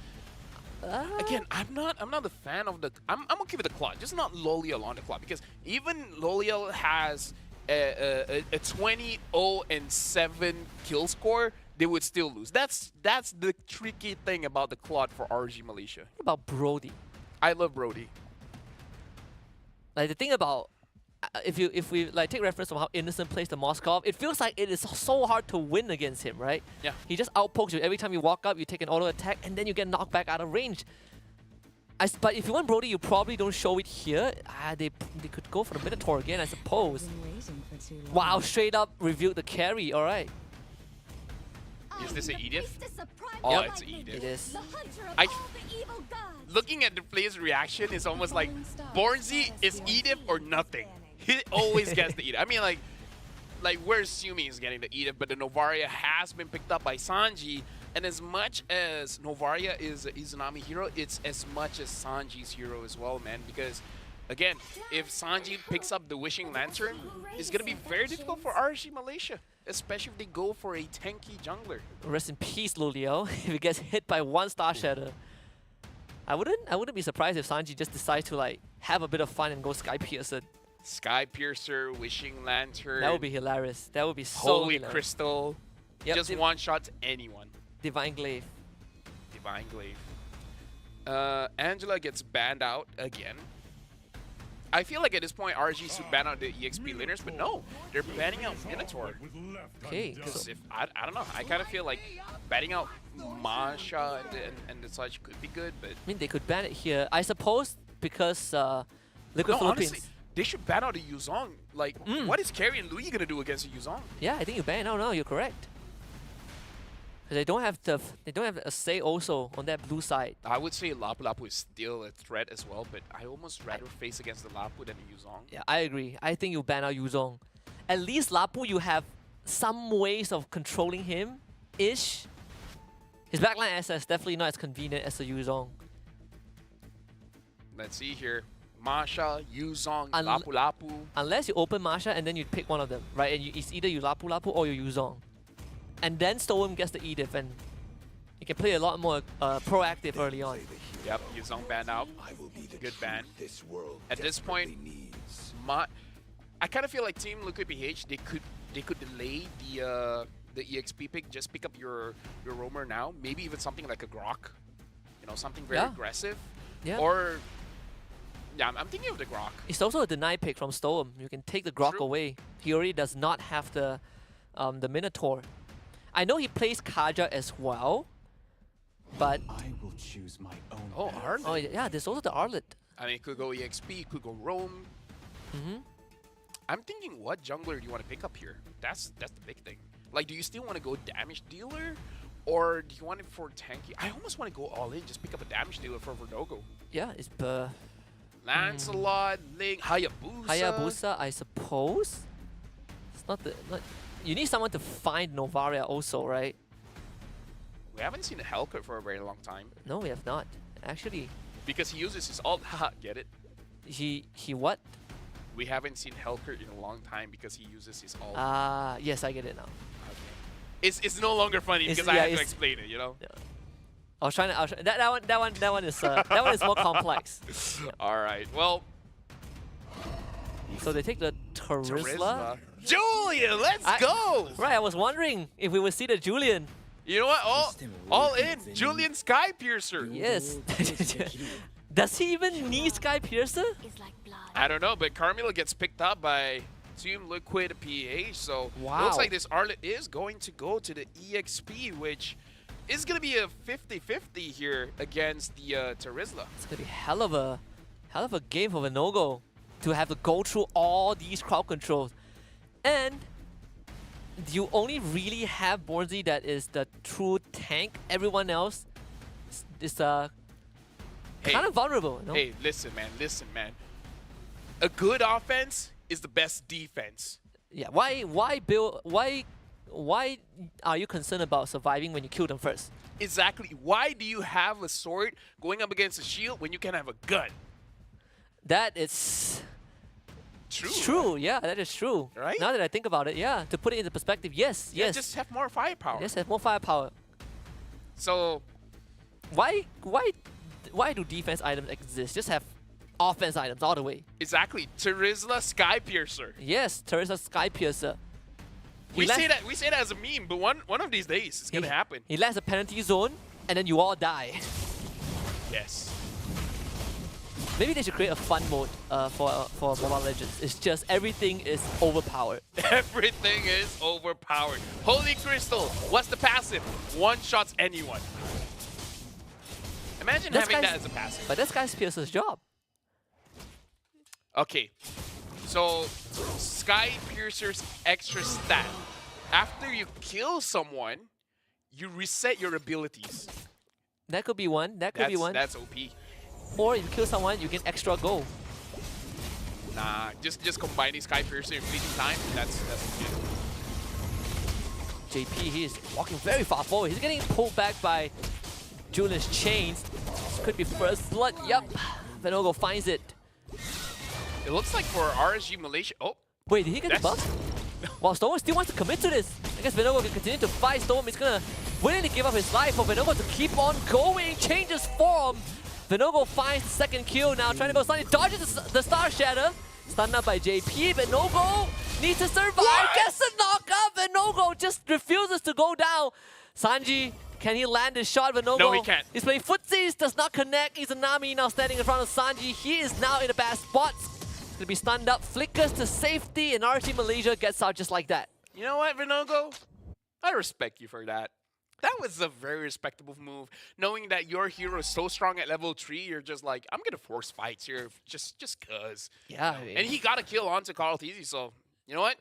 S3: again, I'm not a fan of the. I'm okay with the Claude, just not Loliel on the Claude, because even Loliel has a 20-0-7 kill score. They would still lose. That's the tricky thing about the Claude for RSG Malaysia.
S6: What about Brody?
S3: I love Brody.
S6: Like the thing about if we like take reference from how Innocent plays the Moskov, it feels like it is so hard to win against him, right?
S3: Yeah.
S6: He just outpokes you every time you walk up. You take an auto attack, and then you get knocked back out of range. But if you want Brody, you probably don't show it here. They could go for the Minotaur again, I suppose. Wow, straight up revealed the carry. All right.
S3: Is this an Edith?
S6: Oh,
S3: Oh, it's Edith.
S6: It is.
S3: Looking at the player's reaction, it's almost like Bornzy is Edith or nothing. He always gets the Edith. I mean, like we're assuming he's getting the Edith, but the Novaria has been picked up by Sanji. And as much as Novaria is an Izanami hero, it's as much as Sanji's hero as well, man. Because, again, if Sanji picks up the Wishing Lantern, it's going to be very difficult for RSG Malaysia, especially if they go for a tanky jungler.
S6: Rest in peace, Loliel. If he gets hit by one Star Shatter, I wouldn't be surprised if Sanji just decides to like have a bit of fun and go Sky Piercer.
S3: Sky Piercer, Wishing Lantern.
S6: That would be hilarious. That would be so
S3: Holy
S6: hilarious.
S3: Crystal.
S6: Yep,
S3: Just one shot to anyone.
S6: Divine Glaive.
S3: Divine Glaive. Angela gets banned out again. I feel like at this point RG should ban out the EXP laners, but no, they're banning out Minotaur.
S6: Okay.
S3: Because if I don't know, I kind of feel like banning out Masha and the such could be good, but
S6: I mean, they could ban it here. I suppose because Liquid
S3: no,
S6: Philippines.
S3: honestly, they should ban out the Yuzong. Like, what is Carrie and Louis gonna do against the Yuzong?
S6: Yeah, I think you ban. No, you're correct. Because they don't have a say also on that blue side.
S3: I would say Lapu Lapu is still a threat as well, but I almost rather face against the Lapu than the Yuzong.
S6: Yeah, I agree. I think you ban out Yuzong. At least Lapu, you have some ways of controlling him, ish. His backline SS definitely not as convenient as the Yuzong.
S3: Let's see here. Masha, Yuzong,
S6: Unle-
S3: Lapu Lapu.
S6: Unless you open Masha and then you pick one of them, right? And it's either you Lapu Lapu or you Yuzong. And then Storm gets the Edith, and you can play a lot more proactive early on.
S3: Yep, Yuzong ban out. Good ban. At this point, I kind of feel like Team Liquid PH, they could delay the EXP pick. Just pick up your roamer now. Maybe even something like a Grok. You know, something very aggressive.
S6: Yeah.
S3: Or yeah, I'm thinking of the Grok.
S6: It's also a deny pick from Storm. You can take the Grok
S3: True.
S6: away. He already does not have the Minotaur. I know he plays Kaja as well, but
S9: I will choose my own.
S3: Oh, Arlet.
S6: oh yeah, there's also the Arlet.
S3: I mean, it could go EXP, could go roam. I'm thinking, what jungler do you want to pick up here? That's the big thing. Like, do you still want to go damage dealer, or do you want it for tanky? I almost want to go all in, just pick up a damage dealer for Verdogo.
S6: Yeah, it's
S3: Lancelot, Ling, Hayabusa.
S6: Hayabusa, I suppose. It's not the. You need someone to find Novaria also, right?
S3: We haven't seen a Hellcut for a very long time.
S6: No, we have not. Actually,
S3: Because he uses his ult. Haha, get it?
S6: he what?
S3: We haven't seen Hellcut in a long time because he uses his ult.
S6: Ah, yes, I get it now.
S3: It's no longer funny
S6: It's-
S3: because I
S6: yeah,
S3: have to
S6: it's-
S3: explain it, you know?
S6: Yeah. I was trying to. That one is more complex. Yeah.
S3: All right, well,
S6: So they take the Terizla.
S3: Julian, let's go!
S6: Right, I was wondering if we would see the Julian.
S3: You know what? All in. Julian Sky Piercer.
S6: Yes. Does he even need Sky Piercer?
S1: It's like blood.
S3: I don't know, but Carmilla gets picked up by Team Liquid PH, so
S6: Wow.
S3: looks like this Arlet is going to go to the EXP, which is going to be a 50-50 here against the Terizla.
S6: It's gonna be hell of a game for Venogo to have to go through all these crowd controls. And you only really have Bornzy that is the true tank. Everyone else is kind of vulnerable. You know?
S3: Hey, listen, man. A good offense is the best defense.
S6: Yeah. Why are you concerned about surviving when you kill them first?
S3: Exactly. Why do you have a sword going up against a shield when you can have a gun?
S6: That is
S3: True.
S6: true. Yeah, that is true.
S3: Right?
S6: Now that I think about it, yeah. To put it into perspective, yes,
S3: Yeah,
S6: yes.
S3: just have more firepower.
S6: Yes, have more firepower.
S3: So,
S6: Why do defense items exist? Just have offense items all the way.
S3: exactly. Terizla Sky Piercer.
S6: Yes, Teresa Sky Piercer.
S3: We say that as a meme, but one of these days it's gonna happen.
S6: He lands a penalty zone, and then you all die.
S3: Yes.
S6: Maybe they should create a fun mode for Mobile Legends. It's just everything is overpowered.
S3: Everything is overpowered. Holy Crystal, what's the passive? One shots anyone. Imagine
S6: That's
S3: having
S6: guys-
S3: that as a passive.
S6: But that's Sky Piercer's job.
S3: Okay, so Sky Piercer's extra stat. After you kill someone, you reset your abilities.
S6: That could be one. That could be one.
S3: That's OP.
S6: Or if you kill someone, you get extra gold.
S3: Nah, just combining Sky Piercer and fleeting time. That's good.
S6: JP, he is walking very far forward. He's getting pulled back by Julian's chains. This could be first blood. Yup. Venogo finds it.
S3: It looks like for RSG Malaysia. Oh,
S6: Wait, did he get the
S3: That's-
S6: buff? While Storm still wants to commit to this. I guess Venogo can continue to fight. Storm is gonna willingly give up his life for Venogo to keep on going. Changes form. Venogo finds the second kill now, trying to go slightly. Dodges the Star Shatter. Stunned up by JP, Venogo needs to survive, gets the knock up, Venogo just refuses to go down. Sanji, can he land his shot? Venogo,
S3: No, he can't.
S6: He's playing footsies, does not connect. Izanami now standing in front of Sanji. He is now in a bad spot. He's gonna be stunned up, flickers to safety, and RT Malaysia gets out just like that.
S3: You know what, Vinogo? I respect you for that. That was a very respectable move. Knowing that your hero is so strong at level 3, you're just like, I'm gonna force fights here just cause.
S6: Yeah,
S3: And he got a kill onto Carl Teasy, so you know what?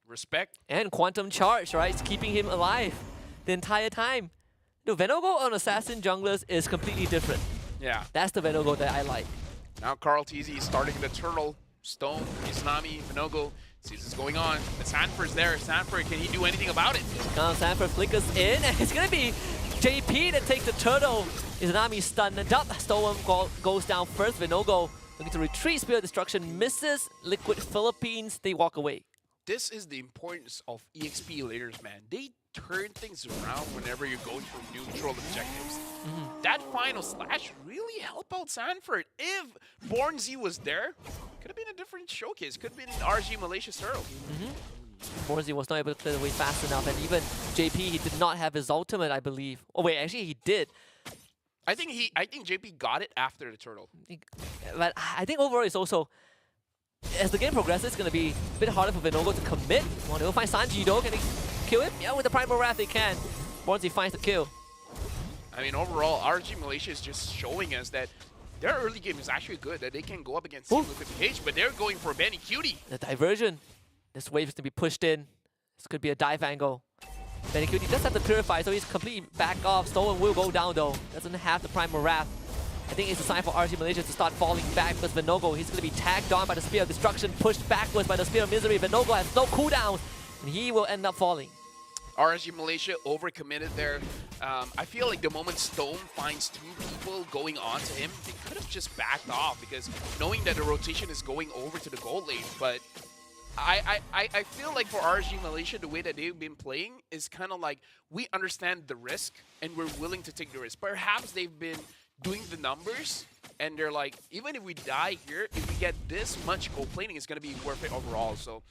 S3: Respect.
S6: and Quantum Charge, right? It's keeping him alive the entire time. No, Venogo on Assassin junglers is completely different.
S3: Yeah.
S6: That's the Venogo that I like.
S3: Now Carl Teasy is starting the turtle. Stone, Izanami, Vinogo. Sees what's going on. The Sanford's there. Sanford, can he do anything about it?
S6: Now Sanford flickers in, and it's gonna be JP that takes the turtle. Izanami stunned up. Stone goes down first. Vinogo looking to retreat. Spear of Destruction misses. Liquid Philippines, they walk away.
S3: This is the importance of EXP leaders, man. They turn things around whenever you go for neutral objectives. That final slash really helped out Sanford. If Born Z was there, could have been a different showcase. Could have been RG Malaysia's turtle.
S6: Borzi was not able to clear the way fast enough, and even JP, he did not have his ultimate, I believe. Oh wait, actually he did.
S3: I think JP got it after the turtle.
S6: But I think overall it's also, as the game progresses, it's going to be a bit harder for Venogo to commit. Want to go find Sanji though, can he kill him? Yeah, with the Primal Wrath they can. Borzi finds the kill.
S3: I mean, overall, RG Malaysia is just showing us that their early game is actually good, that they can go up against Team Liquid PH, but they're going for Benny Cutie.
S6: The diversion. This wave is to be pushed in. This could be a dive angle. Benny Cutie does have the Purify, so he's completely back off. Stolen will go down though. Doesn't have the Primal Wrath. I think it's a sign for RG Malaysia to start falling back because Venogo, he's going to be tagged on by the Spear of Destruction, pushed backwards by the Spear of Misery. Venogo has no cooldowns, and he will end up falling.
S3: RG Malaysia overcommitted there. I feel like the moment Stone finds 2 people going on to him, they could have just backed off because knowing that the rotation is going over to the gold lane, but I feel like for RG Malaysia, the way that they've been playing is kind of like, we understand the risk and we're willing to take the risk. Perhaps they've been doing the numbers and they're like, even if we die here, if we get this much gold plating, it's going to be worth it overall. So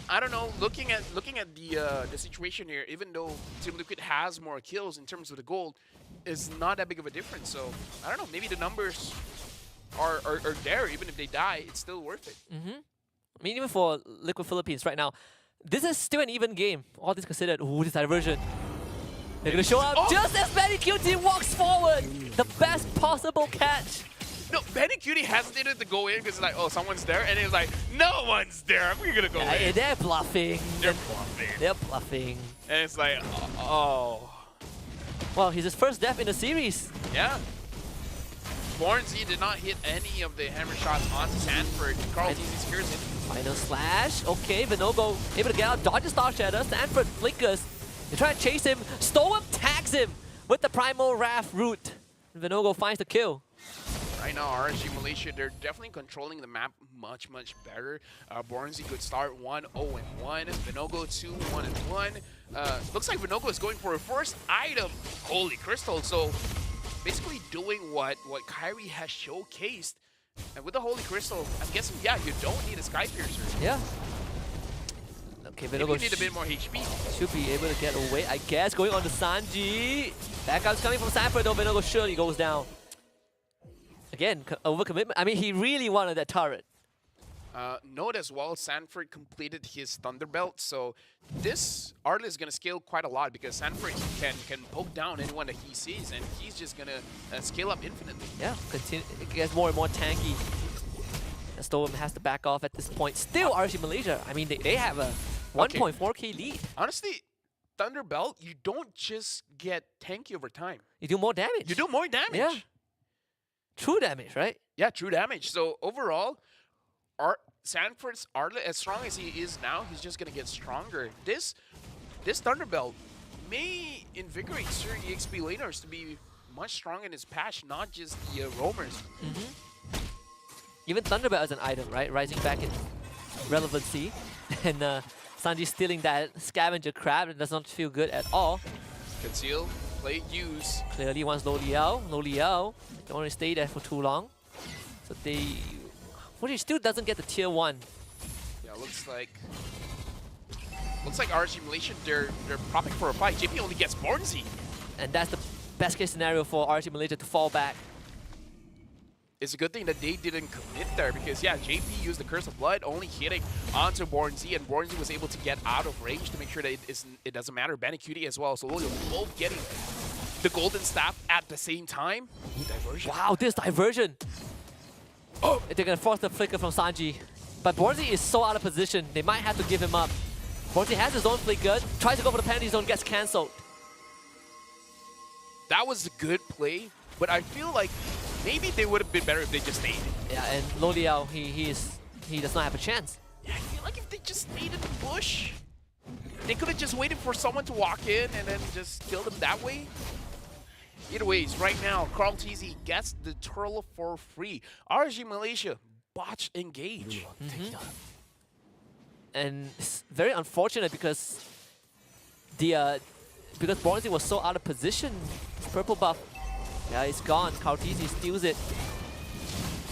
S3: I don't know, looking at the situation here, even though Team Liquid has more kills in terms of the gold, is not that big of a difference. So I don't know, maybe the numbers are there. Even if they die, it's still worth it.
S6: I mean, even for Liquid Philippines right now, this is still an even game. All this considered. Ooh, this diversion. They're gonna show up just as Benny Cutie walks forward. The best possible catch.
S3: No, Benny Cutie hesitated to go in because it's like, oh, someone's there, and it was like, no one's there. We're gonna go in.
S6: They're bluffing.
S3: They're bluffing.
S6: They're bluffing.
S3: And it's like, oh.
S6: Well, he's his first death in the series.
S3: Yeah. Born Z did not hit any of the hammer shots onto Sanford. Carl Teasy scares him.
S6: Final slash. Okay, Venogo able to get out, dodges Star Shatter. Sanford flickers. They try to chase him. Stoem tags him with the Primal Wrath root. Venogo finds the kill.
S3: Right now, RSG Malaysia, they're definitely controlling the map much better. Bornzy could start 1-0-1. Venogo 2-1-1. Looks like Venogo is going for a first item, Holy Crystal. So basically doing what Kyrie has showcased. And with the Holy Crystal, I'm guessing, yeah, you don't need a Sky Piercer.
S6: Yeah. Okay,
S3: Maybe
S6: Venogo
S3: you need a bit more HP.
S6: should be able to get away, I guess. Going on to Sanji. Backup's coming from Sanford, though. Venogo surely goes down. Again, overcommitment. I mean, he really wanted that turret.
S3: Note as well, Sanford completed his Thunderbelt, so this Artley is going to scale quite a lot because Sanford can poke down anyone that he sees, and he's just going to scale up infinitely.
S6: Yeah, it gets more and more tanky. Stoem has to back off at this point. Still, RSG Malaysia, I mean, they have a 1.4k lead.
S3: Honestly, Thunderbelt, you don't just get tanky over time.
S6: You do more damage.
S3: You do more damage.
S6: Yeah. True damage, right?
S3: Yeah, true damage. So overall, Sanford's Artley, as strong as he is now, he's just going to get stronger. This Thunderbelt may invigorate certain EXP laners to be much stronger in his patch, not just the roamers.
S6: Even Thunderbelt as an item, right? Rising back in relevancy. And Sanji stealing that scavenger crab, it does not feel good at all.
S3: Conceal, play, use.
S6: Clearly wants Low Liao. Low Liao don't want to stay there for too long. So they Unfortunately, still doesn't get the tier 1.
S3: Yeah, looks like RG Malaysia, they're propping for a fight. JP only gets Bornzy.
S6: And that's the best case scenario for RG Malaysia to fall back.
S3: It's a good thing that they didn't commit there because, yeah, JP used the Curse of Blood, only hitting onto Bornzy, and Bornzy was able to get out of range to make sure that it doesn't matter. Benecutie as well, so Lolio both getting the Golden Staff at the same time. Diversion.
S6: Wow, this diversion! Oh! They're gonna force the flicker from Sanji. But Bornzy is so out of position, they might have to give him up. Bornzy has his own flicker, tries to go for the penalty zone, gets cancelled.
S3: That was a good play, but I feel like maybe they would have been better if they just stayed.
S6: Yeah, and Loliao, he does not have a chance.
S3: Yeah, I feel like if they just stayed in the bush, they could have just waited for someone to walk in and then just kill them that way. Either ways, right now, Carl TZ gets the turtle for free. RG Malaysia, botch engage.
S6: And it's very unfortunate because because Bornzy was so out of position. His purple buff, yeah, it's gone. Cartesi steals it.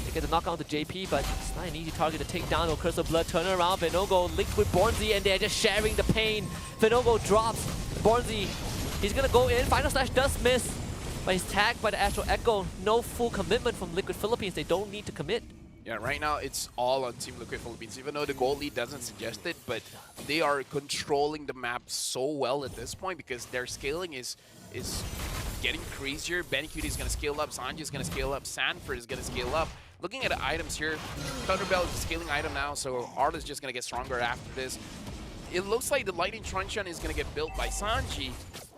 S6: They get the knockout to JP, but it's not an easy target to take down. No Curse of Blood, turn around. Venogo linked with Bornzy, and they're just sharing the pain. Venogo drops Bornzy. He's gonna go in. Final Slash does miss, but he's tagged by the Astral Echo. No full commitment from Liquid Philippines. They don't need to commit.
S3: Yeah, right now it's all on Team Liquid Philippines, even though the goal lead doesn't suggest it, but they are controlling the map so well at this point because their scaling is getting crazier. Benecutie is going to scale up, Sanji is going to scale up, Sanford is going to scale up. Looking at the items here, Thunderbell is a scaling item now, so Art is just going to get stronger after this. It looks like the Lightning Truncheon is going to get built by Sanji,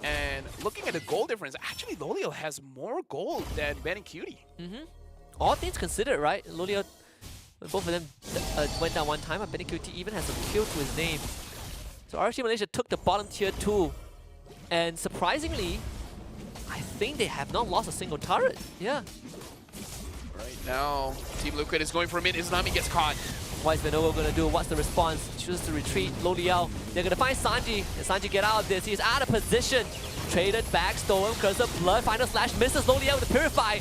S3: and looking at the goal difference, actually Lolio has more gold than Benecutie.
S6: All things considered, right? Lolio, both of them went down one time, but Benecutie even has a kill to his name. So RG Malaysia took the bottom tier 2, and surprisingly, I think they have not lost a single turret. Yeah.
S3: Right now, Team Liquid is going for a mid. Izanami gets caught.
S6: What is Venogo gonna do? What's the response? Chooses to retreat. Loliao, they're gonna find Sanji. And Sanji get out of this. He's out of position. Traded back, stolen, Curse of Blood. Final Slash misses Loliao with the Purify.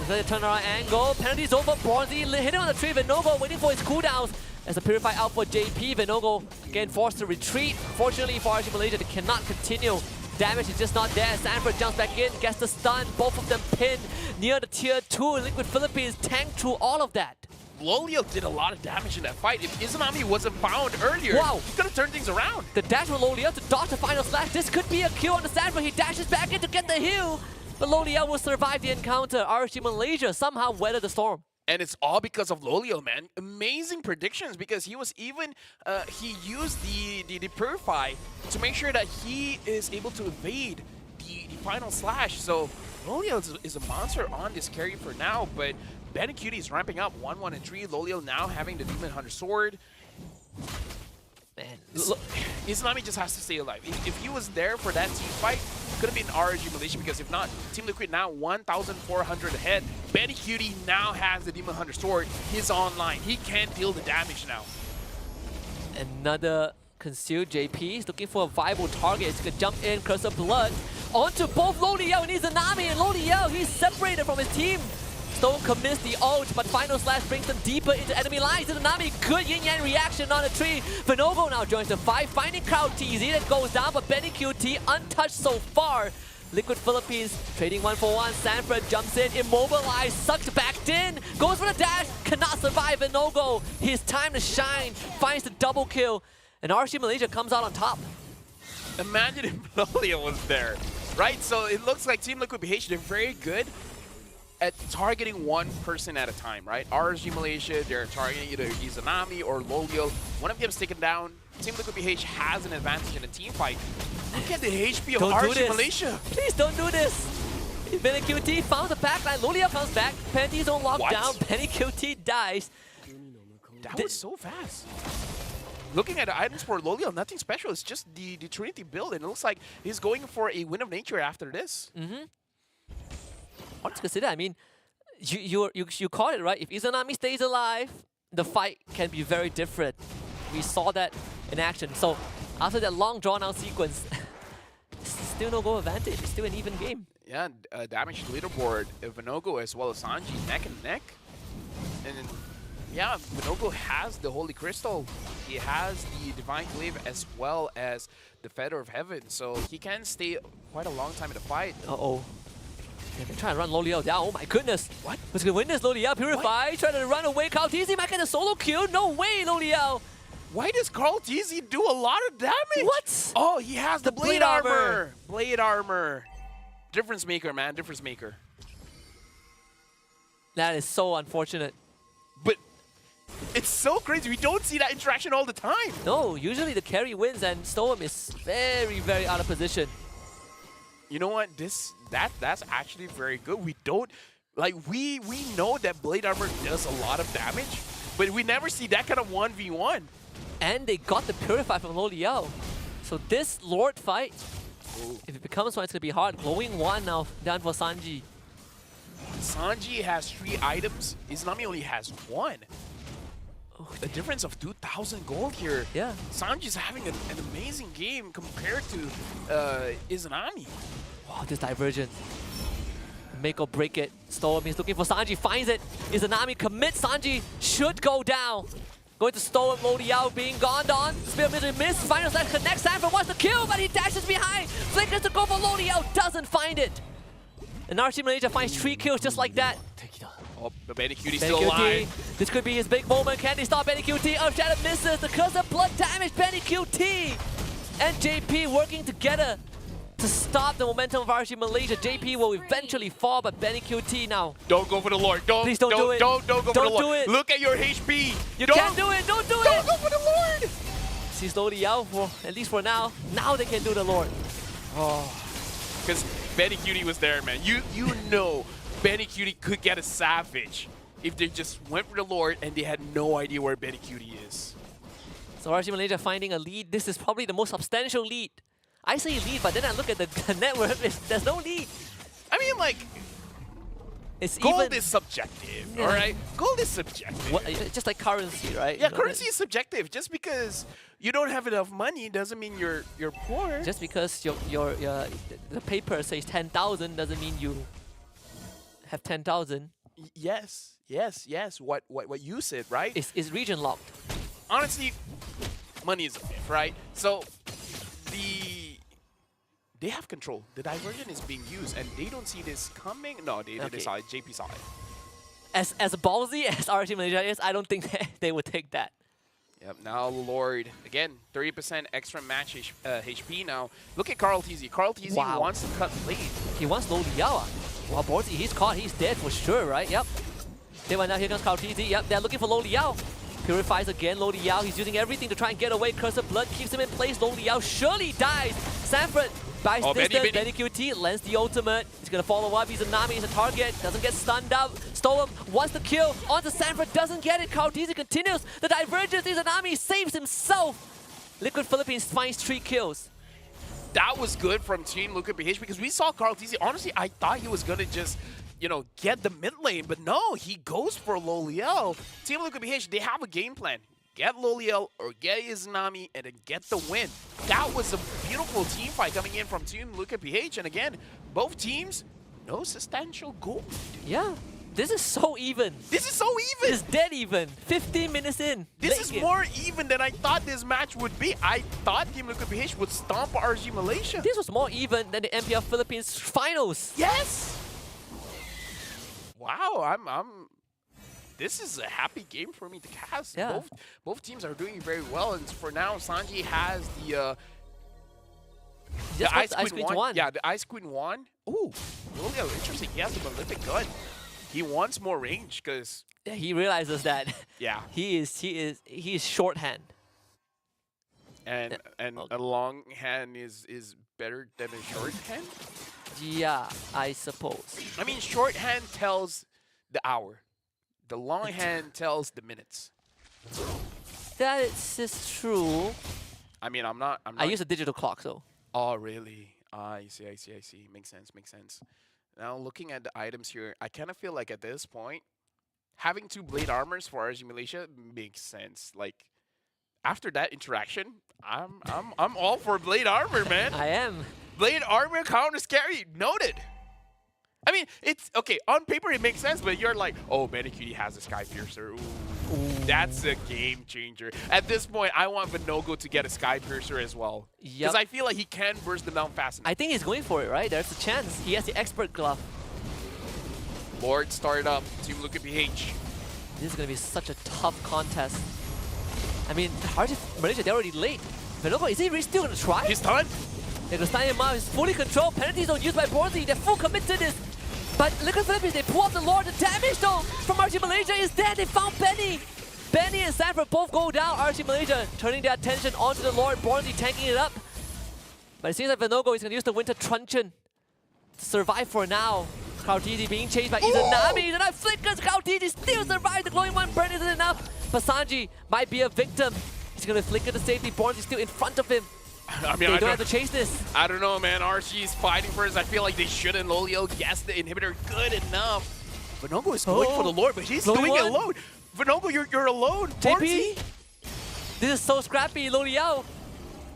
S6: The turnaround angle, penalties over Bornzy, hitting on the tree, Venogo waiting for his cooldowns. As the Purify out for JP, Venogo again forced to retreat. Fortunately for RG Malaysia, they cannot continue. Damage is just not there. Sanford jumps back in, gets the stun, both of them pinned near the tier 2. Liquid Philippines tanked through all of that.
S3: Lolio did a lot of damage in that fight. If Izanami wasn't found earlier,
S6: wow,
S3: he could have turned things around.
S6: The dash from Lolio to dodge the Final Slash. This could be a kill on the Sanford. He dashes back in to get the heal. But Lolio will survive the encounter. RG Malaysia somehow weathered the storm.
S3: And it's all because of Lolio, man. Amazing predictions because he was even, he used the Purify to make sure that he is able to evade the Final Slash. So Lolio is a monster on this carry for now, but Benecutie is ramping up 1-1 and 3. Lolio now having the Demon Hunter Sword.
S6: Man,
S3: Izanami just has to stay alive. If he was there for that team fight, could have been RG Malaysia, because if not, Team Liquid now 1,400 ahead. Benecutie now has the Demon Hunter Sword. He's online. He can deal the damage now.
S6: Another concealed JP is looking for a viable target. He's gonna jump in, Curse of Blood onto both Loliao and Izanami, and Loliao, he's separated from his team. Stone commits the ult, but Final Slash brings them deeper into enemy lines. Izanami, good yin-yang reaction on the tree. Venogo now joins the fight, finding Crowd TZ that goes down, but Benecutie untouched so far. Liquid Philippines trading 1-for-1. Sanford jumps in, immobilized, sucked back in, goes for the dash, cannot survive Venogo. His time to shine, finds the double kill, and RG Malaysia comes out on top.
S3: Imagine if Lolio was there, right? So it looks like Team Liquid BH, they're very good at targeting one person at a time, right? RG Malaysia, they're targeting either Izanami or Lolio. One of them is taken down. Team Liquid BH has an advantage in a team fight. Look at the HP of RG Malaysia.
S6: Please don't do this. Benecutie found the backline. Lolio comes back. Penalties on lockdown. Benecutie dies.
S3: That was so fast. Looking at the items for Lolio, nothing special. It's just the Trinity build, and it looks like he's going for a win of nature after this.
S6: Let's consider, I mean, you call it, right? If Izanami stays alive, the fight can be very different. We saw that in action. So after that long drawn-out sequence, still no goal advantage. It's still an even game.
S3: Yeah, damage to leaderboard. Venogo as well as Sanji neck and neck. And then Yeah, Minogo has the Holy Crystal. He has the Divine Glaive as well as the Feather of Heaven, so he can stay quite a long time in the fight.
S6: Uh-oh. They're trying to run Loliao down. Oh my goodness. What? Who's going to win this? Loliao Purify. Trying to run away. Kaltizi might get a solo kill. No way, Loliao.
S3: Why does Carl Tizzy do a lot of damage?
S6: What?
S3: Oh, he has the blade
S6: blade armor.
S3: armor. Blade armor. Difference maker, man. Difference maker.
S6: That is so unfortunate.
S3: But it's so crazy. We don't see that interaction all the time.
S6: No, usually the carry wins and Storm is very, very out of position.
S3: You know what? That's actually very good. We don't like we know that blade armor does a lot of damage, but we never see that kind of 1v1.
S6: And they got the Purify from Loliao. So this Lord fight, if it becomes one, it's going to be hard. Glowing one now down for Sanji.
S3: Sanji has 3 items. Izanami only has 1. A difference of 2,000 gold here.
S6: Yeah.
S3: Sanji's having an amazing game compared to Izanami.
S6: Wow, this divergence. Make or break it. Storm is looking for Sanji, finds it. Izanami commits. Sanji should go down. Going to Storm, Loliao being gone on. Spear miss. Final slash connects. Sanford wants to kill, but he dashes behind. Flickers to go for Loliao. Doesn't find it. And RC Malaysia finds 3 kills just like that.
S3: Oh, but Benny Cutie's still alive.
S6: This could be his big moment. Can they stop Benny QT? Earthshatter misses. The curse of blood damage. Benny QT and JP working together to stop the momentum of RC Malaysia. JP will eventually fall, but Benny QT now.
S3: Don't go for the Lord.
S6: Please don't do it.
S3: Don't go for the
S6: Don't
S3: Lord.
S6: do it.
S3: Look at your HP.
S6: You can't do it. Don't do it.
S3: Don't go for the Lord.
S6: She's slowly out for at least for now. Now they can do the Lord.
S3: Because Benny Cutie was there, man. You know Benny Cutie could get a Savage if they just went for the Lord and they had no idea where Benny Cutie is.
S6: So RC Malaysia finding a lead. This is probably the most substantial lead. I say lead, but then I look at the net worth. There's no lead.
S3: I mean, like,
S6: It's
S3: gold
S6: even,
S3: is subjective,
S6: Yeah.
S3: all right? Gold is subjective.
S6: what, just like currency, right?
S3: Yeah,
S6: You know,
S3: currency is subjective. Just because you don't have enough money doesn't mean you're poor.
S6: Just because the paper says 10,000 doesn't mean you have 10,000.
S3: Yes. What you said, right?
S6: It's region locked.
S3: Honestly, money is a myth, right? So they have control. The diversion is being used, and they don't see this coming. No, they saw it. JP saw it.
S6: As ballsy as RT Malaysia is, I don't think they would take that.
S3: Yep. Now Lord again, 30% extra match HP. Now look at Carl TZ. Carl TZ
S6: Wow.
S3: wants to cut lead.
S6: He wants Low Liao. Well, Borzi, he's caught. He's dead for sure, right? Yep. They went out. Here comes Carl TZ. Yep, they're looking for Low Liao. Purifies again, Low Liao. He's using everything to try and get away. Curse of Blood keeps him in place. Low Liao surely dies. Sanford buys distance. Benny QT lends the ultimate. He's going to follow up. He's a Nami. He's a target. Doesn't get stunned out. Storm wants the kill. Onto Sanford. Doesn't get it. Carl TZ continues. The divergence. He's a Nami. Saves himself. Liquid Philippines finds 3 kills.
S3: That was good from Team Luka PH because we saw Carl TZ. Honestly, I thought he was going to just, get the mid lane, but no, he goes for Loliel. Team Luka PH, they have a game plan. Get Loliel or get Izanami and then get the win. That was a beautiful team fight coming in from Team Luka PH. And again, both teams, no substantial goal.
S6: Yeah. This is so even.
S3: This is so even.
S6: It's dead even. 15 minutes in.
S3: This
S6: Late
S3: is
S6: game.
S3: more even than I thought this match would be. I thought Team Luka PH would stomp RG Malaysia.
S6: This was more even than the MPL Philippines finals.
S3: Yes. Wow, this is a happy game for me to cast.
S6: Yeah.
S3: Both teams are doing very well, and for now, Sanji has the
S6: Just
S3: Ice
S6: got the
S3: Queen wand. Yeah, the Ice Queen wand. Ooh, really interesting. He has the Malefic gun. He wants more range because
S6: he realizes that
S3: yeah,
S6: he is shorthand.
S3: and a long hand is better than a short hand.
S6: Yeah, I suppose.
S3: I mean, shorthand tells the hour. The long hand tells the minutes.
S6: That is true.
S3: I mean, I'm not.
S6: I use a digital clock, so.
S3: Oh, really? I see. Makes sense. Now, looking at the items here, I kind of feel like at this point, having 2 blade armors for RG Malaysia makes sense. Like, after that interaction, I'm all for blade armor, man.
S6: I am.
S3: Blade armor counters carry. Noted. I mean, it's okay. On paper, it makes sense, but you're like, oh, Benny Cutie has a Sky Piercer. Ooh. That's a game changer. At this point, I want Vinogo to get a Sky Piercer as well.
S6: Yep.
S3: Because I feel like he can burst them down fast enough.
S6: I think he's going for it, right? There's a chance. He has the expert glove.
S3: Lord started up. Team Luka PH.
S6: This is going to be such a tough contest. I mean, RG Malaysia, they're already late. Vinogo, is he really still going to try?
S3: He's done.
S6: They're going to stun him out. He's fully controlled. Penalties don't used by Borzi. They're full commit to this. But Liquid Philippines, they pull off the Lord. The damage though from RG Malaysia is dead. They found Benny. Benny and Sanford both go down. RG Malaysia turning their attention onto the Lord. Borzi tanking it up. But it seems like Vinogo is going to use the Winter Truncheon to survive for now. Kautiti being chased by Izanami. Izanami flickers. Kautiti still survives. The glowing one burn isn't enough. But Sanji might be a victim. He's going to flicker to safety. Borzi still in front of him.
S3: I mean,
S6: They don't have to chase this.
S3: I don't know, man. RG is fighting first. I feel like they shouldn't. Lolio guessed the inhibitor good enough. Vinogo is going for the Lord, but he's
S6: Glowing
S3: doing it
S6: one.
S3: alone. Vinogo, you're alone.
S6: JP?
S3: Borzi.
S6: This is so scrappy, Loliao.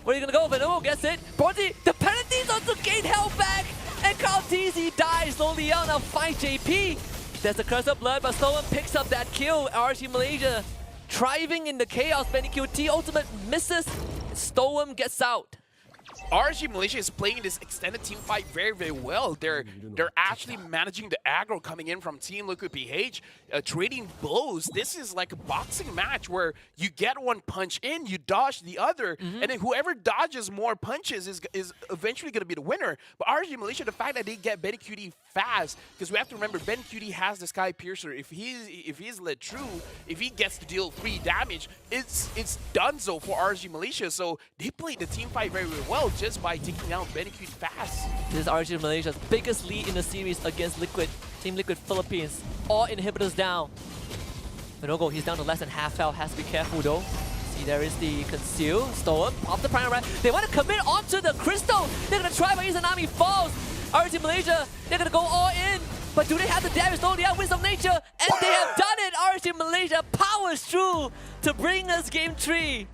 S6: Where are you gonna go? Vinogo gets it. Borzi, the penalties also gain health back. And Kautizi dies. Loliao now fights JP. There's a curse of blood, but Stolen picks up that kill. RG Malaysia thriving in the chaos. Benny QT ultimate misses. Stoem gets out.
S3: RG Malaysia is playing this extended team fight very, very well. They're actually managing the aggro coming in from Team Liquid PH, trading blows. This is like a boxing match where you get one punch in, you dodge the other, and then whoever dodges more punches is eventually going to be the winner. But RG Malaysia, the fact that they get Benny QT fast, because we have to remember Benny QT has the Sky Piercer. If he's led true, if he gets to deal 3 damage, it's done so for RG Malaysia. So they played the team fight very, very well just by taking out Benny QT fast.
S6: This is RG Malaysia's biggest lead in the series against Team Liquid Philippines. All inhibitors down. Vinogo, he's down to less than half health. Has to be careful though. See, there is the Conceal. Stolen. Off the Prime Rat. They want to commit onto the Crystal. They're going to try, but Izanami falls. RG Malaysia, they're going to go all in. But do they have the damage? No, they have Winds of Nature. And they have done it. RG Malaysia powers through to bring us Game 3.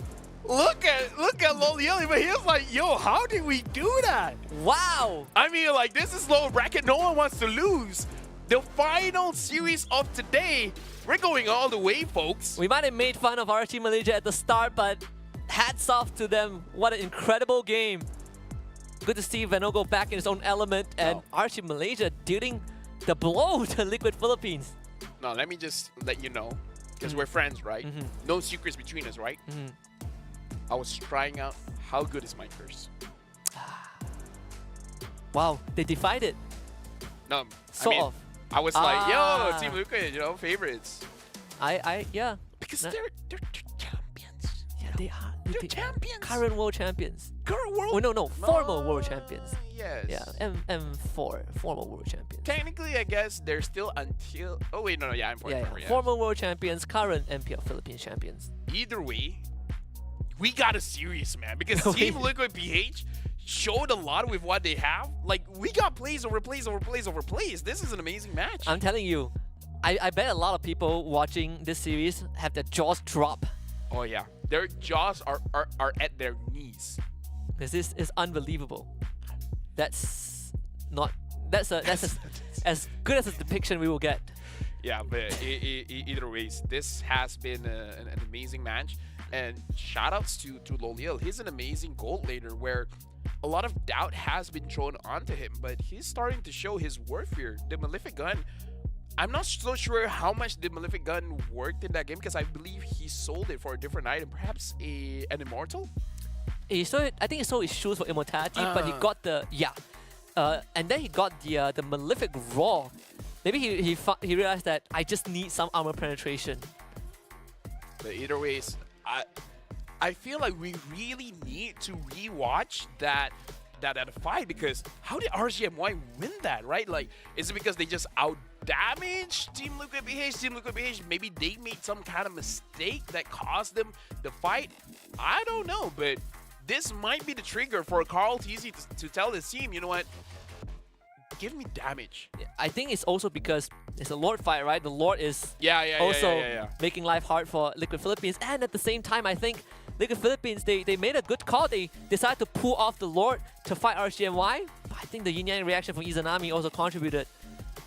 S3: Look at Lolioli, but he was like, yo, how did we do that?
S6: Wow.
S3: I mean, like, this is low bracket. No one wants to lose. The final series of today, we're going all the way, folks.
S6: We might have made fun of RG Malaysia at the start, but hats off to them. What an incredible game. Good to see Vinogo back in his own element and RG Malaysia dealing the blow to Liquid Philippines.
S3: Now, let me just let you know, because we're friends, right? No secrets between us, right? I was trying out how good is my curse.
S6: Wow, they defied it.
S3: No,
S6: Sort
S3: I mean,
S6: of.
S3: I was like, yo, Team Luka, you know, favorites.
S6: Yeah.
S3: Because
S6: No.
S3: they're champions.
S6: Yeah, they are.
S3: They're champions.
S6: Current world champions.
S3: Current world.
S6: Oh, no, former world champions.
S3: Yes.
S6: Yeah, M4, former world champions.
S3: Technically, I guess they're still until. Oh wait, no, yeah, I'm
S6: Yeah, former world champions, current MPL Philippines champions.
S3: Either way, we got a series, man, because Team Liquid PH showed a lot with what they have. Like, we got plays over plays over plays over plays. This is an amazing match.
S6: I'm telling you, I bet a lot of people watching this series have their jaws drop.
S3: Oh yeah, their jaws are at their knees.
S6: Because this is unbelievable. That's as good as a depiction we will get.
S3: Yeah, but either ways, this has been an amazing match. And shoutouts to Loliel. He's an amazing gold laner where a lot of doubt has been thrown onto him, but he's starting to show his worth here. The Malefic Gun, I'm not so sure how much the Malefic Gun worked in that game because I believe he sold it for a different item, perhaps an Immortal?
S6: He sold it, I think he sold his shoes for Immortality, but he got the, and then he got the Malefic Raw. Maybe he realized that I just need some armor penetration.
S3: But either ways, I feel like we really need to rewatch that fight because how did RGMY win that, right? Like, is it because they just out-damaged Team Liquid PH? Team Liquid PH, maybe they made some kind of mistake that caused them the fight? I don't know, but this might be the trigger for Carl TZ to tell his team, you know what? Give me damage.
S6: I think it's also because it's a Lord fight, right? The Lord is
S3: Yeah.
S6: making life hard for Liquid Philippines. And at the same time, I think Liquid Philippines, they made a good call. They decided to pull off the Lord to fight RCMY. But I think the yin-yang reaction from Izanami also contributed.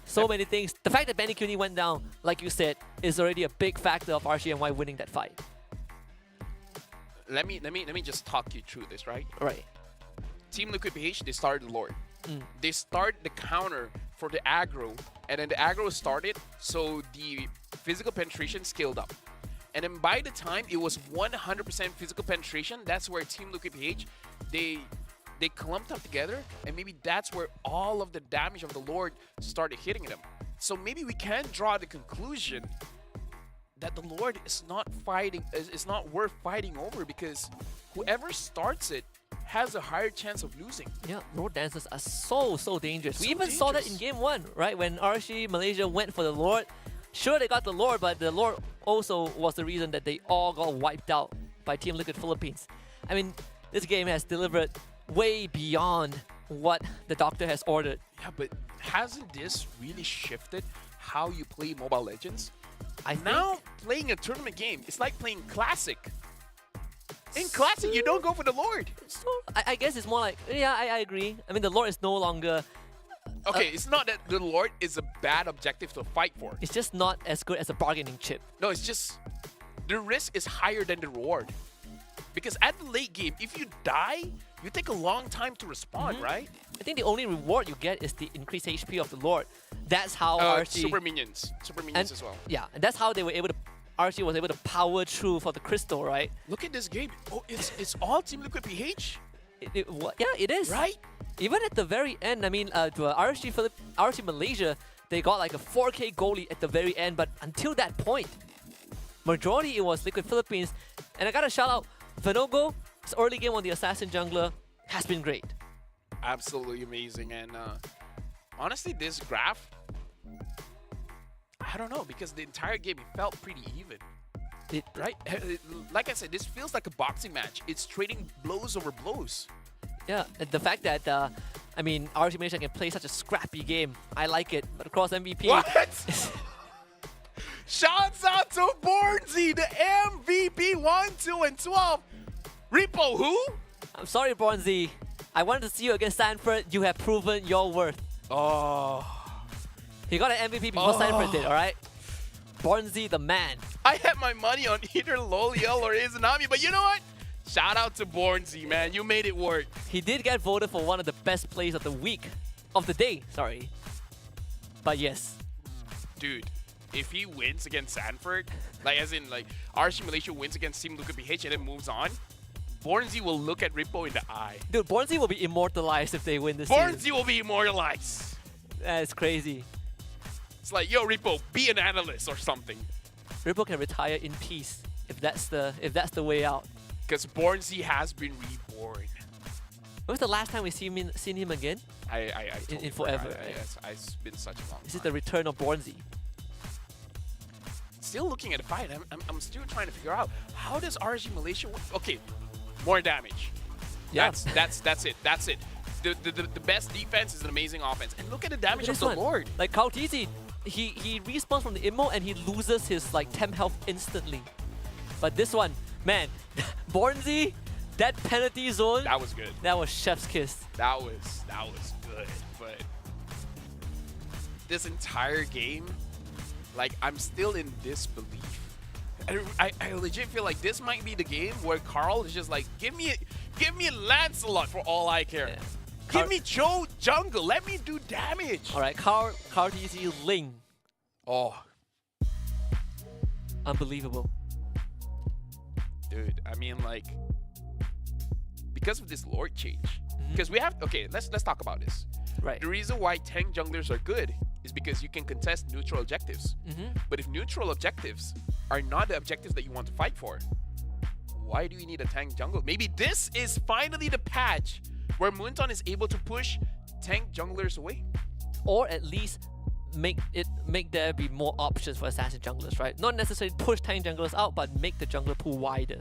S6: So many things. The fact that Benny Cuny went down, like you said, is already a big factor of RCNY winning that fight.
S3: Let me just talk you through this, right?
S6: Right.
S3: Team Liquid PH, they started the Lord. They started the counter for the aggro, and then the aggro started, so the physical penetration scaled up. And then by the time it was 100% physical penetration, that's where Team Liquid PH, they clumped up together, and maybe that's where all of the damage of the Lord started hitting them. So maybe we can draw the conclusion that the Lord is not worth fighting over, because whoever starts it has a higher chance of losing.
S6: Yeah, Lord Dancers are so dangerous. We
S3: So
S6: even saw that in
S3: dangerous.
S6: game 1, right? When RC Malaysia went for the Lord. Sure, they got the Lord, but the Lord also was the reason that they all got wiped out by Team Liquid Philippines. I mean, this game has delivered way beyond what the doctor has ordered.
S3: Yeah, but hasn't this really shifted how you play Mobile Legends?
S6: I think
S3: Now, playing a tournament game, it's like playing Classic. In Classic, you don't go for the Lord.
S6: so, I guess it's more like, yeah, I agree. I mean, the Lord is no longer,
S3: Okay, it's not that the Lord is a bad objective to fight for.
S6: it's just not as good as a bargaining chip.
S3: No, it's just the risk is higher than the reward. Because at the late game, if you die, you take a long time to respawn, right?
S6: I think the only reward you get is the increased HP of the Lord. That's how RC...
S3: Super minions as well.
S6: Yeah, and that's how they were able to... RC was able to power through for the crystal, right?
S3: Look at this game. Oh, it's all Team Liquid PH,
S6: Yeah, it is.
S3: right?
S6: Even at the very end, I mean, RC Malaysia, they got like a 4K goalie at the very end, but until that point, majority it was Liquid Philippines. And I gotta shout out Venogo, his early game on the Assassin Jungler has been great.
S3: Absolutely amazing. And honestly, this graph, I don't know, because the entire game it felt pretty even, right? Like I said, this feels like a boxing match. It's trading blows over blows.
S6: Yeah, and the fact that, I mean, RC Malaysia can play such a scrappy game, I like it. But across MVP...
S3: What? Shouts out to Bornsy, the MVP 1, 2, and 12. Repo, who?
S6: I'm sorry, Bronzy. I wanted to see you against Sanford. You have proven your worth.
S3: Oh.
S6: He got an MVP before Sanford did, alright? Bornsy the man.
S3: I had my money on either Loliel or Izanami, but you know what? Shout out to Bornsy, man. You made it work.
S6: He did get voted for one of the best plays of the week. Of the day, sorry. But yes.
S3: Dude, if he wins against Sanford, like as in like RC Malaysia wins against Team Liquid PH and then moves on, Bornsy will look at Rippo in the eye.
S6: Dude, Bornsy will be immortalized if they win this
S3: Bornsy
S6: season.
S3: will be immortalized.
S6: That's crazy.
S3: It's like, yo, Rippo, be an analyst or something.
S6: Ripple can retire in peace if that's the way out.
S3: Because Bornsy has been reborn.
S6: When was the last time we seen him again?
S3: I totally
S6: in forever,
S3: forgot.
S6: right?
S3: It's been such a long
S6: This is
S3: time.
S6: the return of Bornsy.
S3: Still looking at the fight. I'm still trying to figure out, how does RG Malaysia win? Okay, more damage.
S6: Yeah.
S3: That's it. That's it. The best defense is an amazing offense. And look at the damage of
S6: This
S3: the
S6: one,
S3: Lord.
S6: like Kautizi, he respawns from the immo and he loses his like temp health instantly. But this one, man, Bornsy, that penalty zone,
S3: That was good.
S6: that was chef's kiss.
S3: That was good. But this entire game, like, I'm still in disbelief. And I legit feel like this might be the game where Carl is just like, give me Lancelot for all I care.
S6: Yeah.
S3: Give me Joe Jungle. Let me do damage.
S6: All right, Kautizi Ling,
S3: Oh,
S6: unbelievable.
S3: dude. I mean, like, because of this Lord change. Because we have, okay, let's talk about this.
S6: Right.
S3: The reason why tank junglers are good is because you can contest neutral objectives. But if neutral objectives are not the objectives that you want to fight for, why do you need a tank jungle? Maybe this is finally the patch where Moonton is able to push tank junglers away.
S6: Or at least make there be more options for assassin junglers, right? Not necessarily push tank junglers out, but make the jungler pool wider.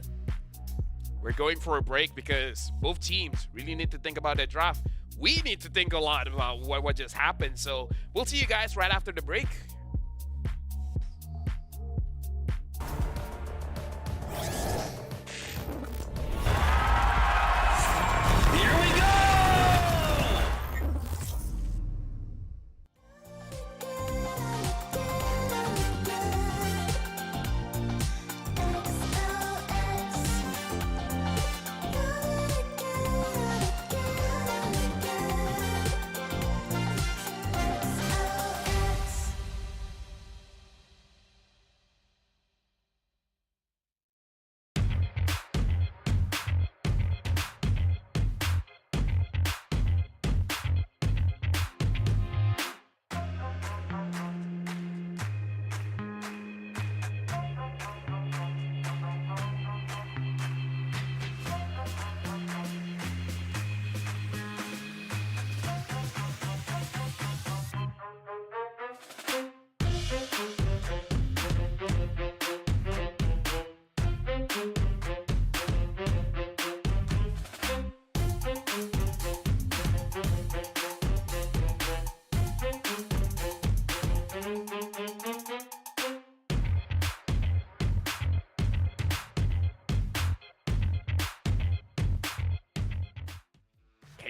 S3: We're going for a break because both teams really need to think about their draft. We need to think a lot about what just happened. So we'll see you guys right after the break.
S4: Here we go!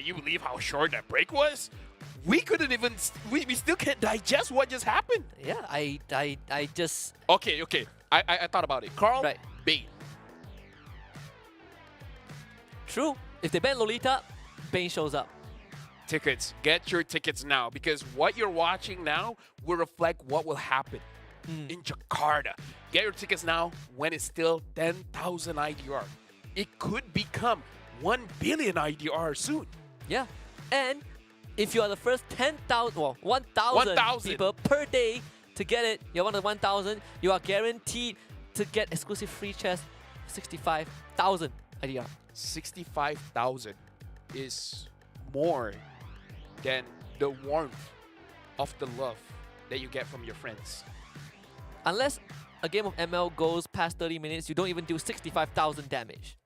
S3: Can you believe how short that break was? We couldn't even. We still can't digest what just happened.
S6: Yeah, I just
S3: Okay. I thought about it. Carl,
S6: Right.
S3: Bane.
S6: true. If they ban Lolita, Bane shows up.
S3: Tickets. Get your tickets now because what you're watching now will reflect what will happen in Jakarta. Get your tickets now when it's still 10,000 IDR. It could become 1 billion IDR soon.
S6: Yeah, and if you are the first 10,000, well, 1,000
S3: 1,000.
S6: people per day to get it, you're one of the 1,000. You are guaranteed to get exclusive free chest, 65,000 IDR.
S3: 65,000 is more than the warmth of the love that you get from your friends.
S6: Unless a game of ML goes past 30 minutes, you don't even do 65,000 damage.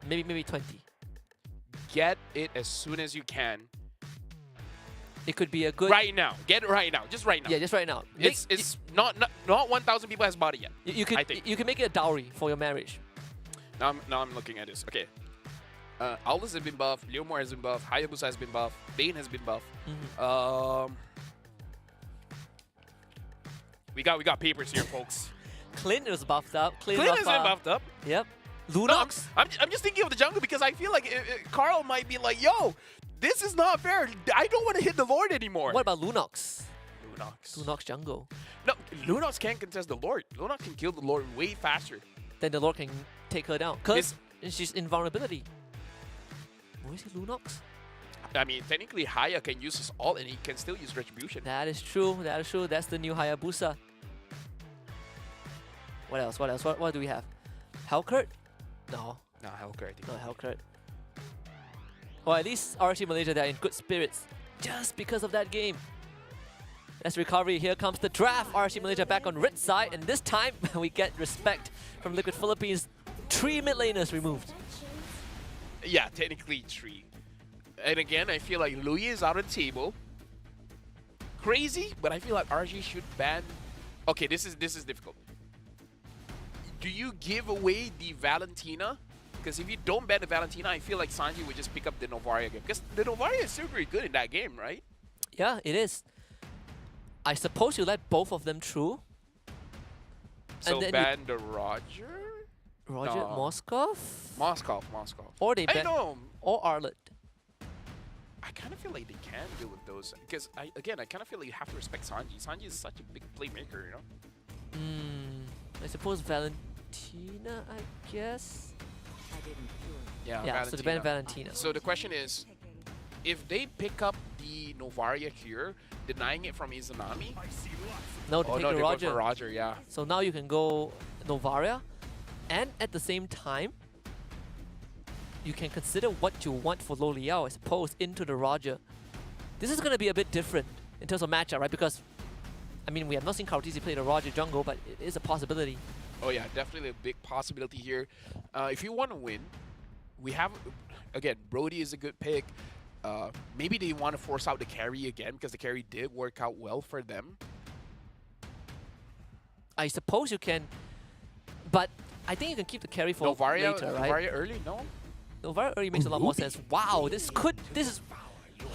S6: Maybe 20.
S3: Get it as soon as you can.
S6: It could be a good.
S3: Right now. Get it right now. Just right now.
S6: Yeah, just right now.
S3: It's not 1,000 people has bought it yet.
S6: You
S3: I think.
S6: can make it a dowry for your marriage.
S3: Now I'm looking at this. Okay. Aldous has been buffed. Leomore has been buffed. Hayabusa has been buffed. Bane has been buffed. We got papers here, folks.
S6: Clint was buffed up.
S3: Clint has been buffed up.
S6: Yep.
S3: No,
S6: Lunox.
S3: I'm just thinking of the jungle because I feel like Carl might be like, yo, this is not fair. I don't want to hit the Lord anymore.
S6: What about Lunox?
S3: Lunox?
S6: Lunox jungle.
S3: No, Lunox can't contest the Lord. Lunox can kill the Lord way faster.
S6: Then the Lord can take her down. Because she's invulnerability. Where is Lunox?
S3: I mean, technically, Haya can use his ult and he can still use Retribution.
S6: That is true. That is true. That's the new Hayabusa. What else? What else? What do we have? Hellcurt? No.
S3: No, Hellcurt. I think.
S6: No Hellcurt. Or at least RC Malaysia, they're in good spirits. Just because of that game. That's recovery. Here comes the draft. RC Malaysia back on red side. And this time, we get respect from Liquid Philippines. 3 mid laners removed.
S3: Yeah, technically 3. And again, I feel like Louis is out of the table. Crazy, but I feel like RG should ban. Okay, this is difficult. Do you give away the Valentina? Because if you don't ban the Valentina, I feel like Sanji would just pick up the Novaria game. Because the Novaria is still very good in that game, right?
S6: Yeah, it is. I suppose you let both of them through.
S3: So
S6: then
S3: ban the Roger?
S6: Roger
S3: No.
S6: Moskov?
S3: Moskov.
S6: Or they
S3: I
S6: ban.
S3: know.
S6: Or Arlet.
S3: I kind of feel like they can deal with those. Because, I kind of feel like you have to respect Sanji. Sanji is such a big playmaker, you know?
S6: I suppose Valentina, I guess.
S3: Yeah,
S6: Yeah, so they ban Valentina.
S3: So the question is, if they pick up the Novaria here, denying it from Izanami?
S6: No, they
S3: Oh
S6: take
S3: no,
S6: the
S3: they
S6: Roger.
S3: go for Roger, yeah.
S6: So now you can go Novaria, and at the same time, you can consider what you want for Lo Liao, I suppose, into the Roger. This is going to be a bit different in terms of matchup, right? Because, I mean, we have not seen Kartizi play the Roger jungle, but it is a possibility.
S3: Oh yeah, definitely a big possibility here. If you want to win, we have, again, Brody is a good pick. Maybe they want to force out the carry again because the carry did work out well for them.
S6: I suppose you can, but I think you can keep the carry for
S3: Novaria,
S6: later, right?
S3: Novaria early? No?
S6: Novaria early makes a lot more sense. Wow, this is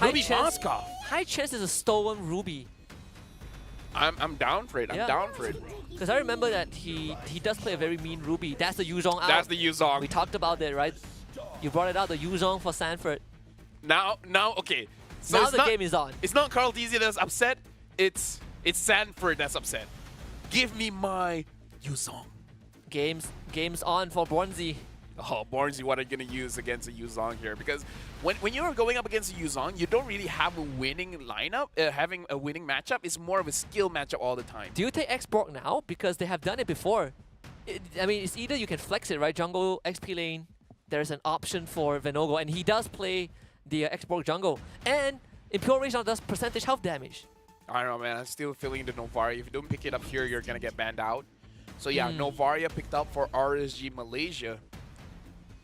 S3: Ruby Moskov.
S6: high chance is a stolen Ruby.
S3: I'm down for it. I'm
S6: Yeah.
S3: down for it.
S6: Because I remember that he does play a very mean Ruby. That's the Yuzhong out.
S3: That's the Yuzong.
S6: We talked about that, right? You brought it out, the Yuzhong for Sanford.
S3: Now, okay. So
S6: Now
S3: it's
S6: the
S3: not,
S6: game is on.
S3: It's not Carl Dizzy that's upset. It's Sanford that's upset. Give me my Yuzong.
S6: Game's on for Bronzy.
S3: Oh, Bornsey, what are you going to use against a Yuzong here? Because when you're going up against a Yuzong, you don't really have a winning lineup. Having a winning matchup is more of a skill matchup all the time.
S6: Do you take X-Borg now? Because they have done it before. I mean, it's either you can flex it, right? Jungle, XP lane, there's an option for Venogo, and he does play the X-Borg jungle. And Imperial Rage now does percentage health damage.
S3: I don't know, man. I'm still feeling the Novaria. If you don't pick it up here, you're going to get banned out. So yeah, Novaria picked up for RSG Malaysia.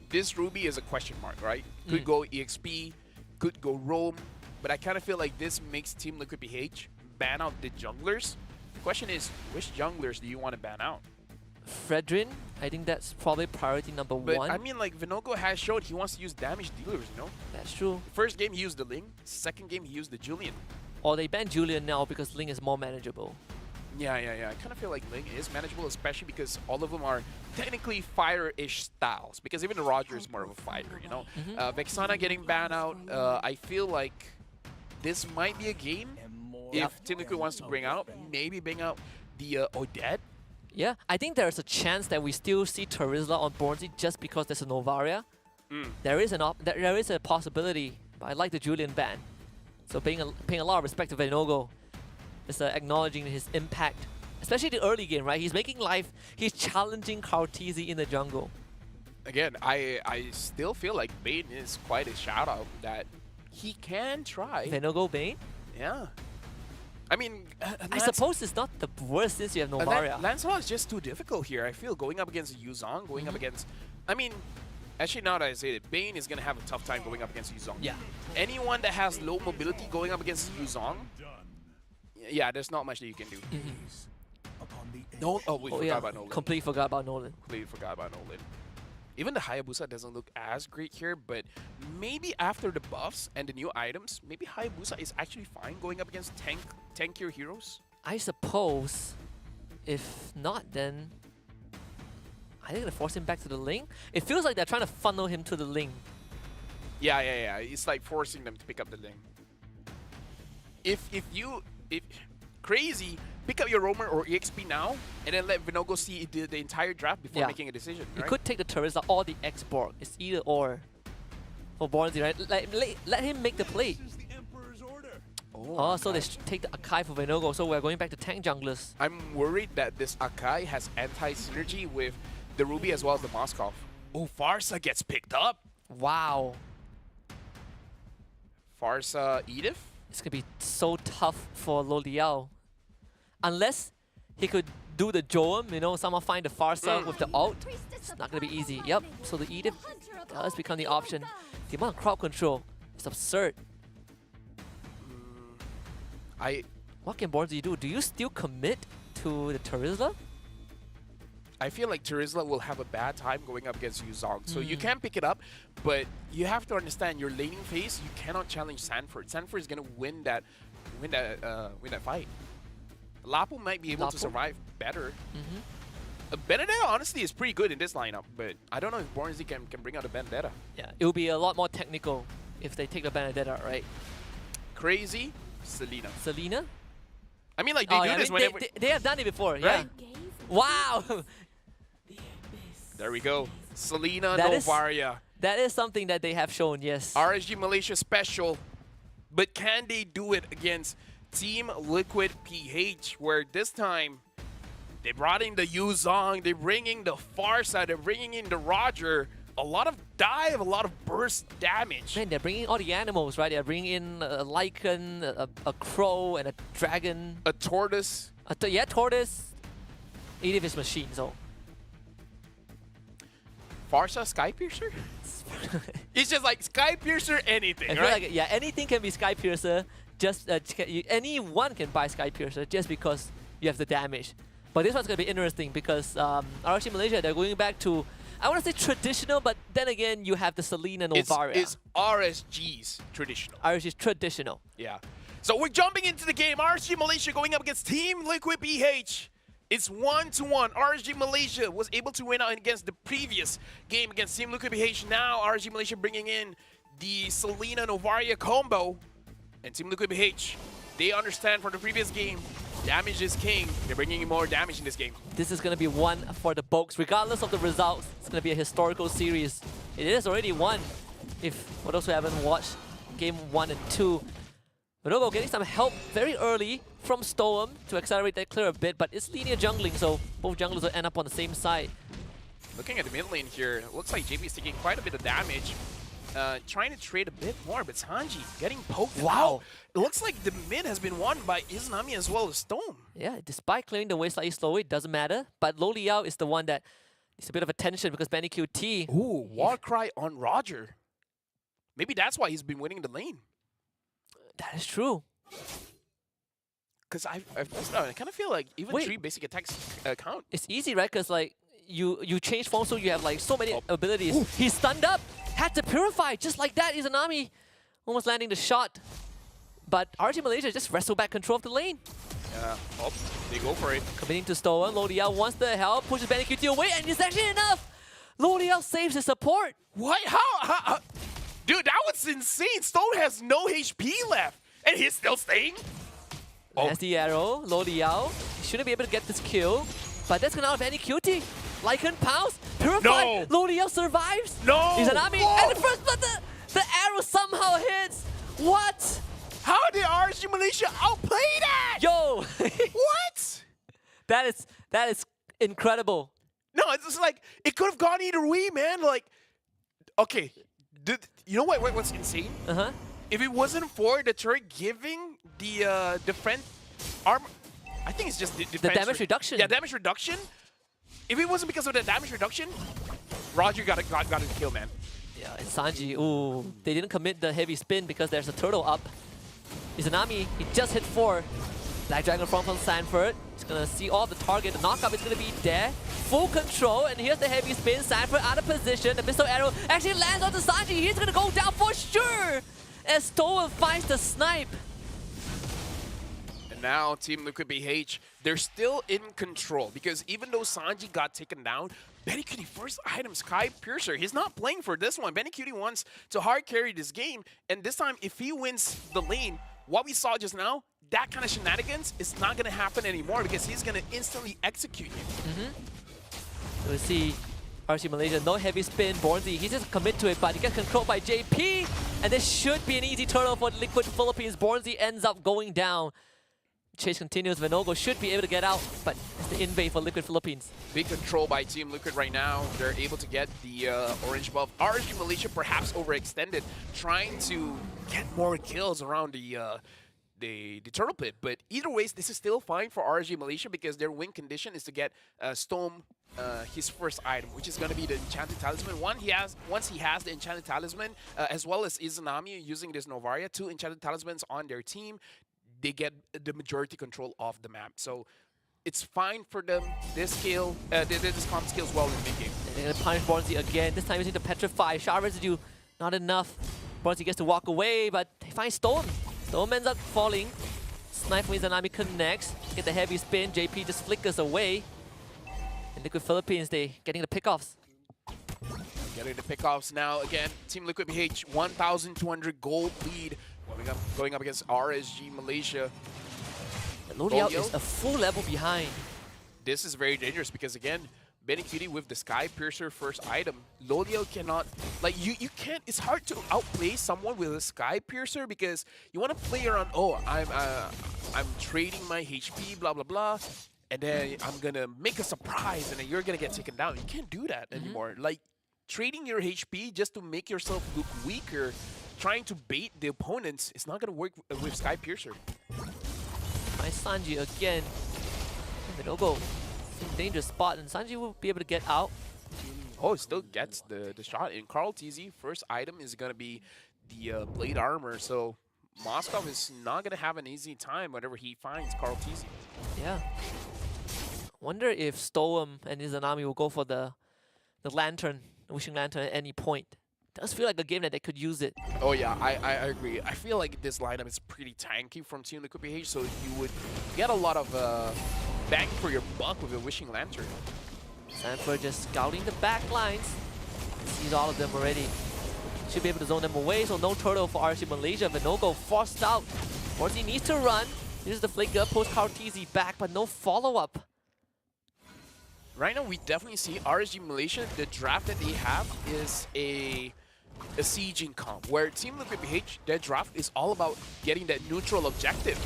S3: This Ruby is a question mark, right? Could go EXP, could go Roam, but I kind of feel like this makes Team Liquid PH ban out the junglers. The question is, which junglers do you want to ban out?
S6: Fredrin, I think that's probably priority number
S3: But
S6: one.
S3: I mean, like Vinogo has showed he wants to use damage dealers. You know,
S6: That's true.
S3: first game he used the Ling. Second game he used the Julian.
S6: Or they ban Julian now because Ling is more manageable.
S3: Yeah. I kind of feel like Ling is manageable, especially because all of them are technically fire-ish styles. Because even the Roger is more of a fighter, you know. Vexana getting banned out. I feel like this might be a game if Team Liquid wants to bring out, maybe bring out the Odette.
S6: Yeah, I think there's a chance that we still see Terizla on Bornzy just because there's a Novaria. There is there is a possibility, but I like the Julian ban. So paying a lot of respect to Venogo. Just acknowledging his impact, especially the early game, right? He's making life, he's challenging Kartizi in the jungle.
S3: Again, I still feel like Bane is quite a shout-out that he can try.
S6: Venogo Bane?
S3: Yeah. I mean,
S6: I suppose it's not the worst since you have Novaria.
S3: Lancelot is just too difficult here. I feel going up against Yuzong, going up against... I mean, actually now that I say it, Bane is going to have a tough time going up against Yuzong.
S6: Yeah.
S3: Anyone that has low mobility going up against Yuzong, yeah, there's not much that you can do. No, oh, we forgot about Nolan.
S6: Completely forgot about Nolan.
S3: Completely forgot about Nolan. Even the Hayabusa doesn't look as great here, but maybe after the buffs and the new items, maybe Hayabusa is actually fine going up against tankier heroes.
S6: I suppose, if not, then I think they're forcing him back to the Ling. It feels like they're trying to funnel him to the Ling.
S3: Yeah. It's like forcing them to pick up the Ling. If Crazy, pick up your Roamer or EXP now, and then let Vinogo see the entire draft before making a decision.
S6: You
S3: right?
S6: could take the Terizla or the X-Borg. It's either or for Bornzy, right? Let him make the play. Oh, so they take the Akai for Venogo, so we're going back to tank junglers.
S3: I'm worried that this Akai has anti-synergy with the Ruby as well as the Moskov. Oh, Farsa gets picked up.
S6: Wow.
S3: Farsa Edith?
S6: It's going to be so tough for Lo Liao. Unless he could do the Joam, you know, somehow find the Farsa with the ult. It's not going to be easy. Yep, so the Edith does become the option. The amount of crowd control is absurd. What can Bornzy do? Do you still commit to the Terizla?
S3: I feel like Terizla will have a bad time going up against Yuzong. So you can pick it up, but you have to understand your laning phase, you cannot challenge Sanford. Sanford is going to win that fight. Lapo might be able to survive better. Benedetta honestly is pretty good in this lineup, but I don't know if Bornzy can bring out a Benedetta.
S6: Yeah, it will be a lot more technical if they take the Benedetta, right?
S3: Crazy, Selena.
S6: Selena?
S3: I mean, like, they do this whenever...
S6: They have done it before,
S3: Right.
S6: yeah. Wow!
S3: There we go. Selena
S6: That
S3: Novaria.
S6: That is something that they have shown, yes.
S3: RSG Malaysia special. But can they do it against Team Liquid PH, where this time they brought in the Yuzong, they're bringing the Farsa, they're bringing in the Roger. A lot of dive, a lot of burst damage.
S6: Man, they're bringing all the animals, right? They're bringing in a Lycan, a crow, and a dragon.
S3: A tortoise.
S6: Yeah, tortoise. Edith is machine, so.
S3: Farsa Skypiercer? It's just like Skypiercer anything,
S6: I feel
S3: right?
S6: like, yeah, anything can be Skypiercer. Just anyone can buy Skypiercer just because you have the damage. But this one's gonna be interesting because RSG Malaysia, they're going back to, I want to say traditional, but then again, you have the Selena Novaria.
S3: It's RSG's traditional.
S6: RSG's traditional.
S3: Yeah. So we're jumping into the game. RSG Malaysia going up against Team Liquid PH. It's 1-1. RSG Malaysia was able to win out against the previous game against Team Liquid PH. Now RSG Malaysia bringing in the Selena Novaria combo. And Team Liquid PH, they understand from the previous game, damage is king. They're bringing in more damage in this game.
S6: This is going to be one for the books. Regardless of the results, it's going to be a historical series. It is already one, if for those who haven't watched game 1 and 2. Venogo getting some help very early from Storm to accelerate that clear a bit, but it's linear jungling, so both junglers will end up on the same side.
S3: Looking at the mid lane here, it looks like JP is taking quite a bit of damage. Trying to trade a bit more, but Sanji getting poked out. It looks like the mid has been won by Izanami as well as Storm.
S6: Yeah, despite clearing the way slightly slower, it doesn't matter. But Lo Liao is the one that needs a bit of attention because Benny QT.
S3: Ooh, Warcry on Roger. Maybe that's why he's been winning the lane.
S6: That is true.
S3: Because I kind of feel like even 3 basic attacks count.
S6: It's easy, right? Because like you change form, so you have like so many abilities. He's stunned up, had to purify just like that. Izanami almost landing the shot, but RG Malaysia just wrestled back control of the lane.
S3: Yeah. Oh, they go for it.
S6: Committing to Stolen, Lodial wants the help, pushes BennyQt away, and it's actually enough. Lodial saves his support.
S3: What? How? Dude, that was insane. Stone has no HP left, and he's still staying. Oh.
S6: Has the arrow, Lodial. He shouldn't be able to get this kill, but that's gonna out of BennyQt. Lycan pounce, purify.
S3: No.
S6: Lodial survives.
S3: No.
S6: Izanami,
S3: Whoa.
S6: and the first, but the arrow somehow hits. What?
S3: How did RSG Malaysia outplay that?
S6: Yo,
S3: What?
S6: that is incredible.
S3: No, it's just like, it could have gone either way, man. Like, okay, you know what's insane?
S6: Uh-huh.
S3: If it wasn't for the turret giving the defense armor, I think it's just the defense
S6: damage reduction.
S3: Yeah, damage reduction. If it wasn't because of the damage reduction, Roger got a kill, man.
S6: Yeah, and Sanji, ooh, they didn't commit the heavy spin because there's a turtle up. Izanami, he just hit 4. Black Dragon from Sanford. He's gonna see all the target. The knockup is gonna be there. Full control, and here's the heavy spin. Sanford out of position. The missile arrow actually lands on the Sanji. He's gonna go down for sure as Stolen finds the snipe.
S3: And now Team Liquid BH, they're still in control because even though Sanji got taken down, BennyQt first item, Sky Piercer. He's not playing for this one. BennyQt wants to hard carry this game, and this time if he wins the lane, what we saw just now, that kind of shenanigans is not going to happen anymore because he's going to instantly execute you.
S6: So we see RC Malaysia, no heavy spin. Bornzy, he just commit to it, but he gets controlled by JP, and this should be an easy turtle for Liquid Philippines. Bornzy ends up going down. Chase continues. Venogo should be able to get out, but it's the invade for Liquid Philippines.
S3: Big control by Team Liquid right now. They're able to get the orange buff. RSG Malaysia perhaps overextended, trying to get more kills around the turtle pit. But either ways, this is still fine for RSG Malaysia because their win condition is to get Storm his first item, which is going to be the Enchanted Talisman. Once he has the Enchanted Talisman, as well as Izanami using this Novaria, 2 Enchanted Talismans on their team, they get the majority control of the map. So it's fine for them. This skill, this comp skills well in the mid game.
S6: And they're gonna punish Bornzy again. This time using the Petrify. Shard residue, not enough. Bornzy gets to walk away, but they find Stone. Stone ends up falling. Snipe from Izanami connects. Get the heavy spin. JP just flickers away. And Liquid Philippines, they getting the pickoffs.
S3: Getting the pickoffs now. Again, Team Liquid BH, 1,200 gold lead. Going up against RSG Malaysia.
S6: Lodial is a full level behind.
S3: This is very dangerous because again, BennyQt with the Sky Piercer first item, Lodial cannot, like you can't, it's hard to outplay someone with a Sky Piercer because you want to play around, oh, I'm trading my HP, blah, blah, blah, and then I'm going to make a surprise and then you're going to get taken down. You can't do that anymore. Like, trading your HP just to make yourself look weaker, trying to bait the opponents, it's not going to work with Sky Piercer.
S6: By Sanji again. Venogo, dangerous spot, and Sanji will be able to get out.
S3: Oh, it still gets the shot. In Carl TZ, first item is going to be the Blade Armor, so Moskov is not going to have an easy time whenever he finds Carl TZ.
S6: Yeah. Wonder if Stoem and Izanami will go for the Lantern, the Wishing Lantern at any point. Does feel like a game that they could use it.
S3: Oh yeah, I agree. I feel like this lineup is pretty tanky from Team Liquid BH, so you would get a lot of bang for your buck with a Wishing Lantern.
S6: Sanford just scouting the back lines. Sees all of them already. Should be able to zone them away, so no turtle for RC Malaysia. Venogo forced out. Bornzy needs to run. Here's the flicker, post Kartizi back, but no follow-up.
S3: Right now, we definitely see RSG Malaysia, the draft that they have is a sieging comp, where Team Liquid BH, their draft is all about getting that neutral objective.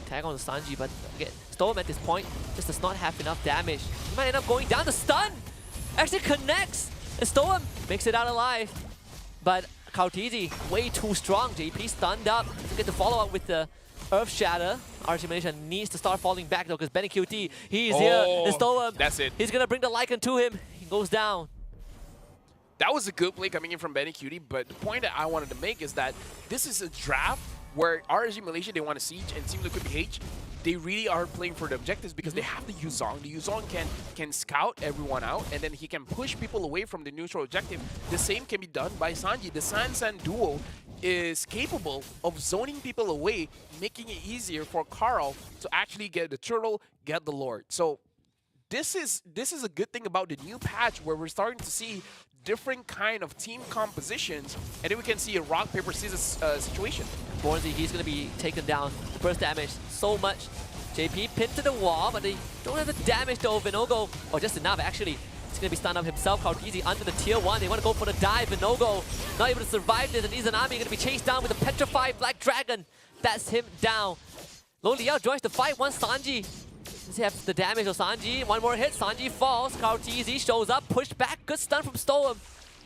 S6: Tag on the Sanji, but again, Storm at this point just does not have enough damage. He might end up going down. The stun actually connects, and Storm makes it out alive. But Kartizi, way too strong. JP stunned up. To get the follow-up with the Earth Shatter. RC Malaysia needs to start falling back though, because BennyQt, he's here. And Storm,
S3: that's it.
S6: He's gonna bring the Lycan to him. He goes down.
S3: That was a good play coming in from BennyQt, but the point that I wanted to make is that this is a draft where RSG Malaysia, they want to siege, and Team Liquid BH, they really are playing for the objectives because they have the Yuzong. The Yuzong can scout everyone out, and then he can push people away from the neutral objective. The same can be done by Sanji. The San duo is capable of zoning people away, making it easier for Carl to actually get the turtle, get the Lord. So this is a good thing about the new patch, where we're starting to see different kind of team compositions, and then we can see a rock paper scissors situation.
S6: Bornzy, he's going to be taken down. The burst damage so much. JP pinned to the wall, but they don't have the damage though. Vinogo, or just enough actually. He's going to be stunned up himself. Kautizi under the tier 1. They want to go for the dive. Vinogo not able to survive this, and Izanami going to be chased down with a petrified Black Dragon. That's him down. Lo Liao joins the fight. One Sanji. Does he have the damage of Sanji? One more hit. Sanji falls. Kautizi shows up. Pushed back. Good stun from Stoem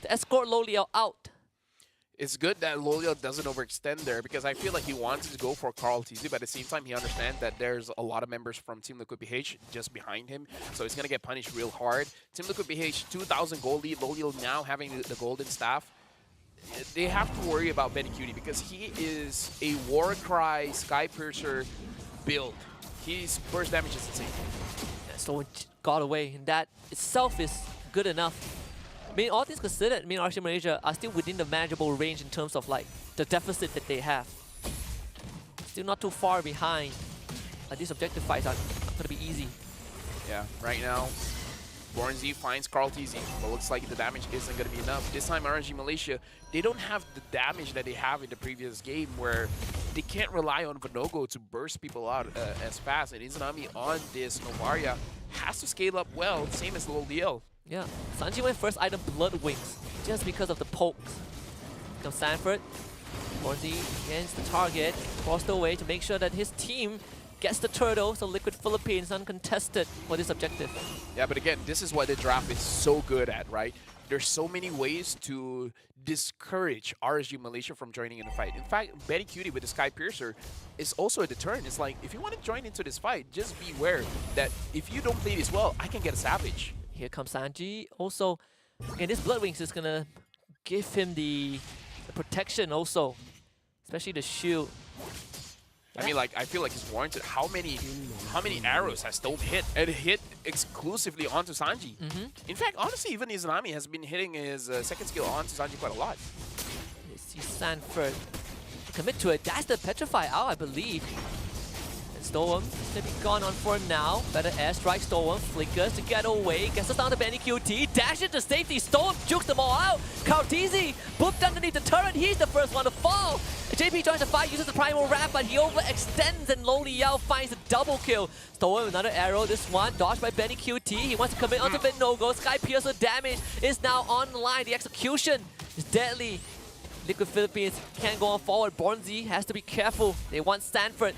S6: to escort Lo Liao out.
S3: It's good that Lo Liao doesn't overextend there, because I feel like he wants to go for Carl TZ, but at the same time he understands that there's a lot of members from Team Liquid PH just behind him, so he's going to get punished real hard. Team Liquid PH, 2,000 gold lead. Lo Liao now having the golden staff. They have to worry about Benny Cutie because he is a Warcry Skypiercer build. His burst damage is insane.
S6: Yeah, so got away, and that itself is good enough. I mean, all things considered, I mean, RC Malaysia are still within the manageable range in terms of like the deficit that they have. Still not too far behind. These objective fights are not going to be easy.
S3: Yeah, right now, Born Z finds Carl TZ, but looks like the damage isn't going to be enough. This time, RNG Malaysia, they don't have the damage that they have in the previous game, where they can't rely on Vinogo to burst people out as fast. And Izanami on this Novaria has to scale up well, same as Lo Liao.
S6: Yeah, Sanji went first item Blood Wings, just because of the pokes. Comes Sanford. Bornzy against the target, crossed away to make sure that his team gets the turtle, so Liquid Philippines uncontested for this objective.
S3: Yeah, but again, this is what the draft is so good at, right? There's so many ways to discourage RSG Malaysia from joining in the fight. In fact, Benny Cutie with the Sky Piercer is also a deterrent. It's like, if you want to join into this fight, just beware that if you don't play this well, I can get a Savage.
S6: Here comes Sanji. Also, again, this Blood Wings is gonna give him the protection also, especially the shield.
S3: I mean, like, I feel like it's warranted. How many arrows has Stope hit? And hit exclusively onto Sanji. In fact, honestly, even Izanami has been hitting his second skill onto Sanji quite a lot.
S6: You see Sanford commit to it. That's the Petrify out, I believe. And Storm is going to be gone on for now. Better airstrike. Storm flickers to get away. Gets us down to Benny QT. Dash into safety. Storm jukes them all out. Kautizi booped underneath the turret. He's the first one to fall. JP joins the fight, uses the primal wrap, but he overextends, and Lo Liao finds a double kill. Stolen with another arrow. This one dodged by Benny QT. He wants to commit onto Vinogo. Sky Piercer damage is now on the line. The execution is deadly. Liquid Philippines can't go on forward. Bornzy has to be careful. They want Sanford.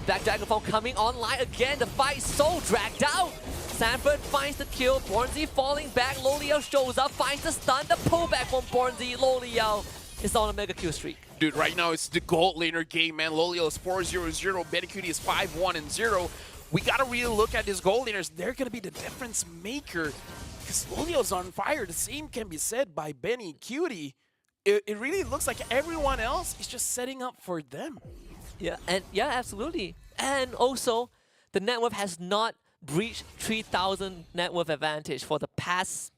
S6: Black Dragon Form coming online again. The fight is so dragged out. Sanford finds the kill. Bornzy falling back. Lo Liao shows up, finds the stun. The pullback from Bornzy. Lo Liao is on a mega kill streak.
S3: Dude, right now it's the gold laner game, man. Lo Liao is 4-0-0. Benny Cutie is 5-1-0. We gotta really look at these gold laners. They're gonna be the difference maker, because Lo Liao's on fire. The same can be said by Benny Cutie. It really looks like everyone else is just setting up for them.
S6: Yeah, and yeah, absolutely. And also, the net worth has not breached 3,000 net worth advantage for the past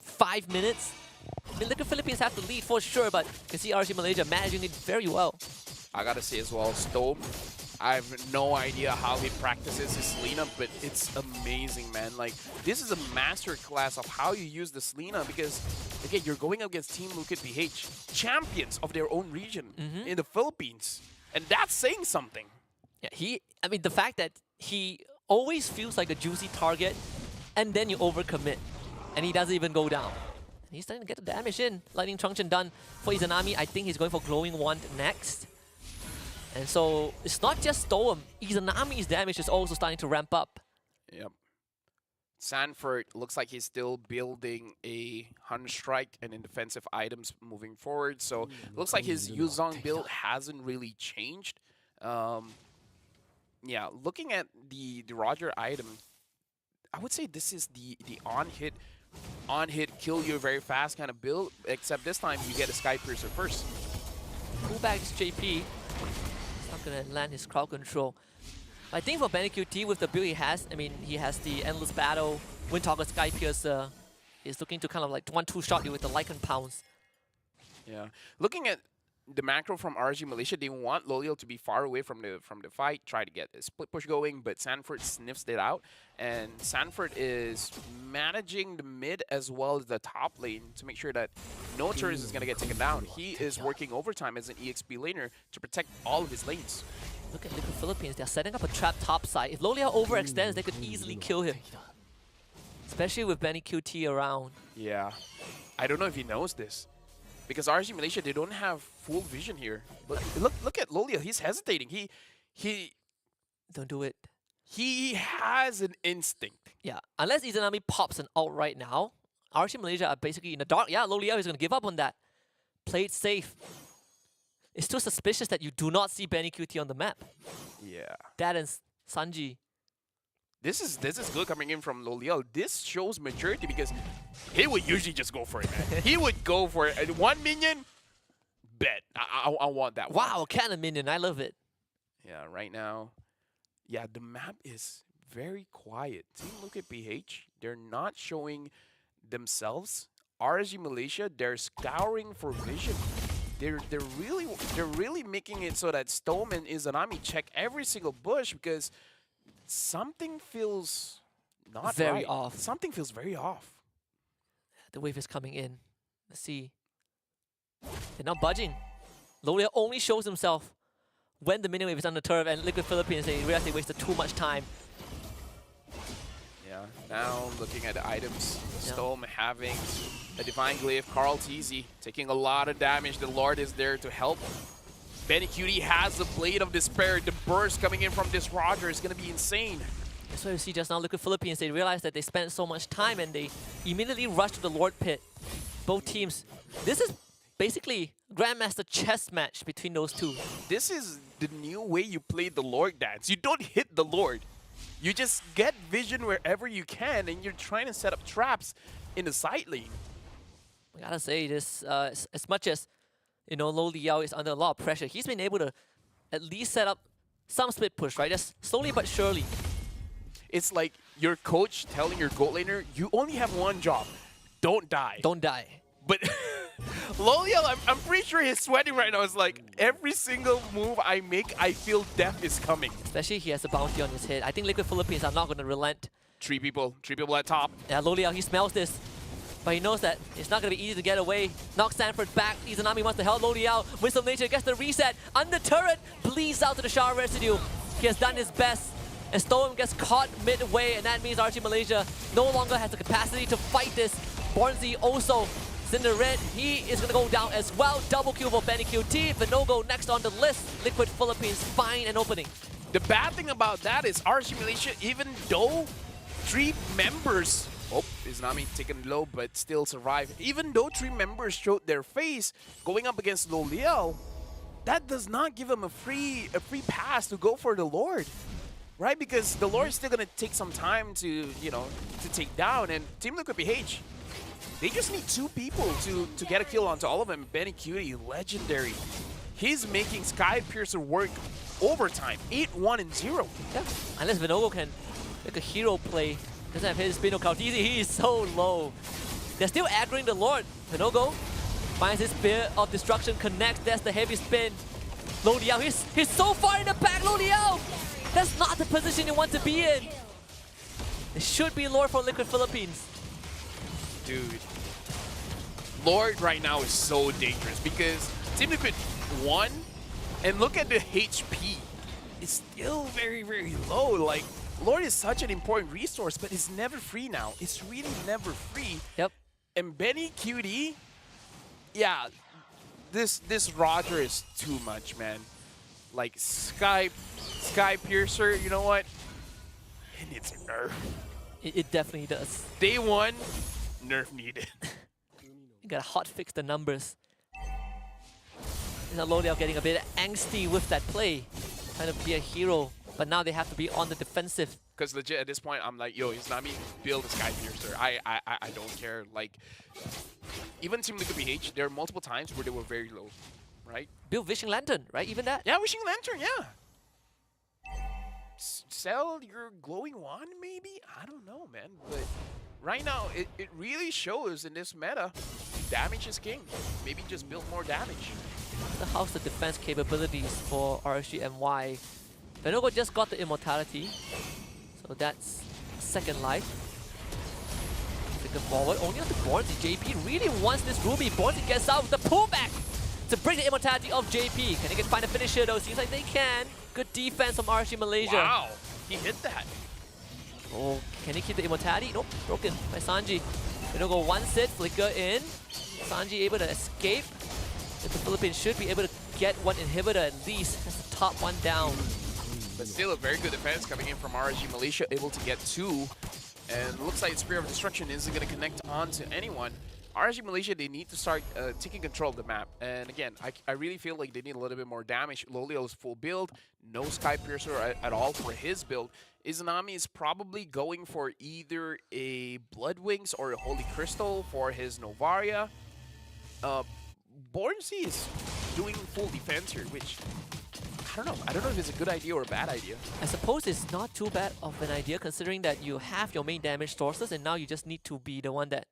S6: 5 minutes. I mean, Liquid Philippines have the lead for sure, but you can see RC Malaysia managing it very well.
S3: I gotta say as well, Stope, I have no idea how he practices his Selena, but it's amazing, man. Like, this is a master class of how you use the Selena, because, again, you're going up against Team Liquid PH, champions of their own region in the Philippines. And that's saying something.
S6: Yeah, I mean, the fact that he always feels like a juicy target, and then you overcommit, and he doesn't even go down. And he's starting to get the damage in. Lightning Truncheon done for Izanami. I think he's going for Glowing Wand next. And so, it's not just Storm. Izanami's damage is also starting to ramp up.
S3: Yep. Sanford looks like he's still building a Hun Strike and in defensive items moving forward. So looks like his Yuzong build hasn't really changed. Yeah, looking at the Roger item, I would say this is the on-hit, kill you very fast kind of build, except this time you get a Sky Piercer first.
S6: Pull back is JP. He's not going to land his crowd control. I think for Benny QT with the build he has, I mean, he has the Endless Battle, Windtalker, Sky Piercer. He's looking to kind of like 1-2 shot you with the Lycan Pounce.
S3: Yeah. Looking at the macro from RG Malaysia, they want Loliel to be far away from the fight, try to get a split push going, but Sanford sniffs it out. And Sanford is managing the mid as well as the top lane to make sure that no turrets is going to get taken down. He is working overtime as an EXP laner to protect all of his lanes.
S6: Look at Liquid Philippines, they're setting up a trap top side. If Loliel overextends, they could easily kill him. Especially with Benny QT around.
S3: Yeah. I don't know if he knows this. Because RG Malaysia, they don't have full vision here. But look at Loliel, he's hesitating. He
S6: Don't do it.
S3: He has an instinct.
S6: Yeah, unless Izanami pops an ult right now, RC Malaysia are basically in the dark. Yeah, Loliel is going to give up on that. Play it safe. It's still suspicious that you do not see Benny QT on the map.
S3: Yeah.
S6: That and Sanji.
S3: This is good coming in from Loliel. This shows maturity because he would usually just go for it, man. He would go for it. And 1 minion, bet. I want that one.
S6: Wow, cannon minion. I love it.
S3: Yeah, right now. Yeah, the map is very quiet. Team look at PH. They're not showing themselves. RSG Malaysia, they're scouring for vision. They're really making it so that Stome and Izanami check every single bush because something feels not
S6: Very
S3: right.
S6: off.
S3: Something feels very off.
S6: The wave is coming in. Let's see. They're not budging. Loliel only shows himself when the minion wave is on the turret, and Liquid Philippines, they realize they wasted too much time.
S3: Yeah, now looking at the items,
S6: Yeah.
S3: Stome having a Divine Glaive, Carl TZ taking a lot of damage. The Lord is there to help. Benny QT has the Blade of Despair. The burst coming in from this Roger is going to be insane.
S6: That's why you see just now Liquid Philippines, they realize that they spent so much time and they immediately rush to the Lord Pit. Both teams. This is basically Grandmaster chess match between those two.
S3: This is the new way you play the Lord dance. You don't hit the Lord. You just get vision wherever you can and you're trying to set up traps in the side lane.
S6: I gotta say this, as much as you know Loliel is under a lot of pressure, he's been able to at least set up some split push, right? Just slowly but surely.
S3: It's like your coach telling your gold laner, you only have one job. Don't die.
S6: Don't die.
S3: But Loliel, I'm pretty sure he's sweating right now. It's like every single move I make, I feel death is coming.
S6: Especially he has a bounty on his head. I think Liquid Philippines are not going to relent.
S3: Three people at top.
S6: Yeah, Loliel, he smells this. But he knows that it's not going to be easy to get away. Knocks Sanford back. Izanami wants to help Loliel. Wisdom Nature gets the reset. Under turret, bleeds out to the shower residue. He has done his best. And Storm gets caught midway, and that means RG Malaysia no longer has the capacity to fight this. Bornzy also is in the red. He is going to go down as well. Double kill for Benny QT. Vinogo next on the list. Liquid Philippines find an opening.
S3: The bad thing about that is RG Malaysia, even though 3 members, oh, Izanami taken low but still survive. Even though 3 members showed their face going up against Loliel, that does not give him a free pass to go for the Lord. Right, because the Lord is still going to take some time to, you know, to take down. And Team Liquid PH, they just need 2 people to get a kill onto all of them. Benny QT, legendary. He's making Sky Piercer work overtime, 8-1-0.
S6: Yeah, unless Vinogo can make a hero play. Doesn't have his spin or count easy. He is so low. They're still aggroing the Lord. Vinogo finds his Spear of Destruction, connects. That's the heavy spin. Loliel, he's so far in the back. Loliel! That's not the position you want to be in. It should be Lord for Liquid Philippines.
S3: Dude, Lord right now is so dangerous because Team Liquid won, and look at the HP. It's still very, very low. Like, Lord is such an important resource, but it's never free now. It's really never free.
S6: Yep.
S3: And Benny QT, yeah, this Roger is too much, man. Like, Sky Piercer, you know what? It needs a nerf.
S6: It definitely does.
S3: Day 1, nerf needed.
S6: You gotta hot fix the numbers. Now Loliel getting a bit angsty with that play. Trying to be a hero, but now they have to be on the defensive.
S3: Because legit at this point, I'm like, yo, Izanami, build a Sky Piercer. I don't care. Like, even Team Liquid PH, there are multiple times where they were very low, right?
S6: Build Wishing Lantern, right? Even that?
S3: Yeah, Wishing Lantern, yeah. sell your glowing wand, maybe? I don't know, man. But right now, it really shows in this meta, damage is king. Maybe just build more damage.
S6: So how's the defense capabilities for RSGMY? Venogo just got the immortality, so that's second life. Flicker forward, only on the Bornsy. JP really wants this Ruby. Bornsy gets out with the pullback to break the immortality of JP. Can they find a finisher though? Seems like they can. Good defense from RSG Malaysia.
S3: Wow, he hit that.
S6: Oh, can he keep the immortality? Nope, broken by Sanji. Venogo wants it, flicker in. Sanji able to escape. The Philippines should be able to get one inhibitor at least. That's the top one down.
S3: But still a very good defense coming in from RSG Malaysia, able to get 2. And looks like Spear of Destruction isn't going to connect onto anyone. RSG Malaysia, they need to start taking control of the map. And again, I really feel like they need a little bit more damage. Lolio's full build, no Sky Piercer at all for his build. Izanami is probably going for either a Blood Wings or a Holy Crystal for his Novaria. Bornsy is doing full defense here, which I don't know. I don't know if it's a good idea or a bad idea.
S6: I suppose it's not too bad of an idea considering that you have your main damage sources and now you just need to be the one that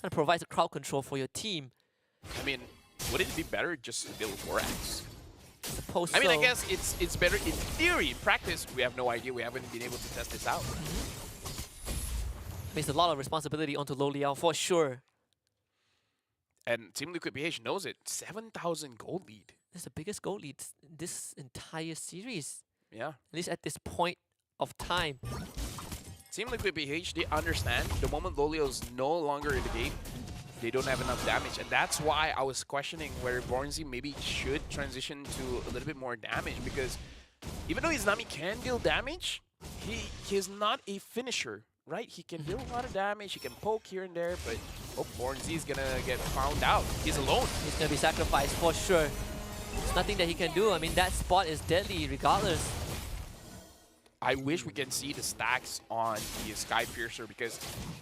S6: kind of provides the crowd control for your team.
S3: I mean, would it be better just to build 4X?
S6: I suppose
S3: I mean,
S6: so.
S3: I guess it's better in theory. In practice, we have no idea. We haven't been able to test this out.
S6: Makes a lot of responsibility onto Lo Liao for sure.
S3: And Team Liquid PH knows it. 7,000 gold lead.
S6: That's the biggest goal lead this entire series.
S3: Yeah.
S6: At least at this point of time.
S3: Team Liquid PH, they understand the moment Lolio's no longer in the game, they don't have enough damage. And that's why I was questioning whether Bornsy maybe should transition to a little bit more damage, because even though Izanami can deal damage, he's not a finisher, right? He can deal a lot of damage, he can poke here and there, but Bornsy is gonna get found out. He's alone.
S6: He's gonna be sacrificed for sure. There's nothing that he can do. I mean, that spot is deadly regardless.
S3: I wish we can see the stacks on the Sky Piercer, because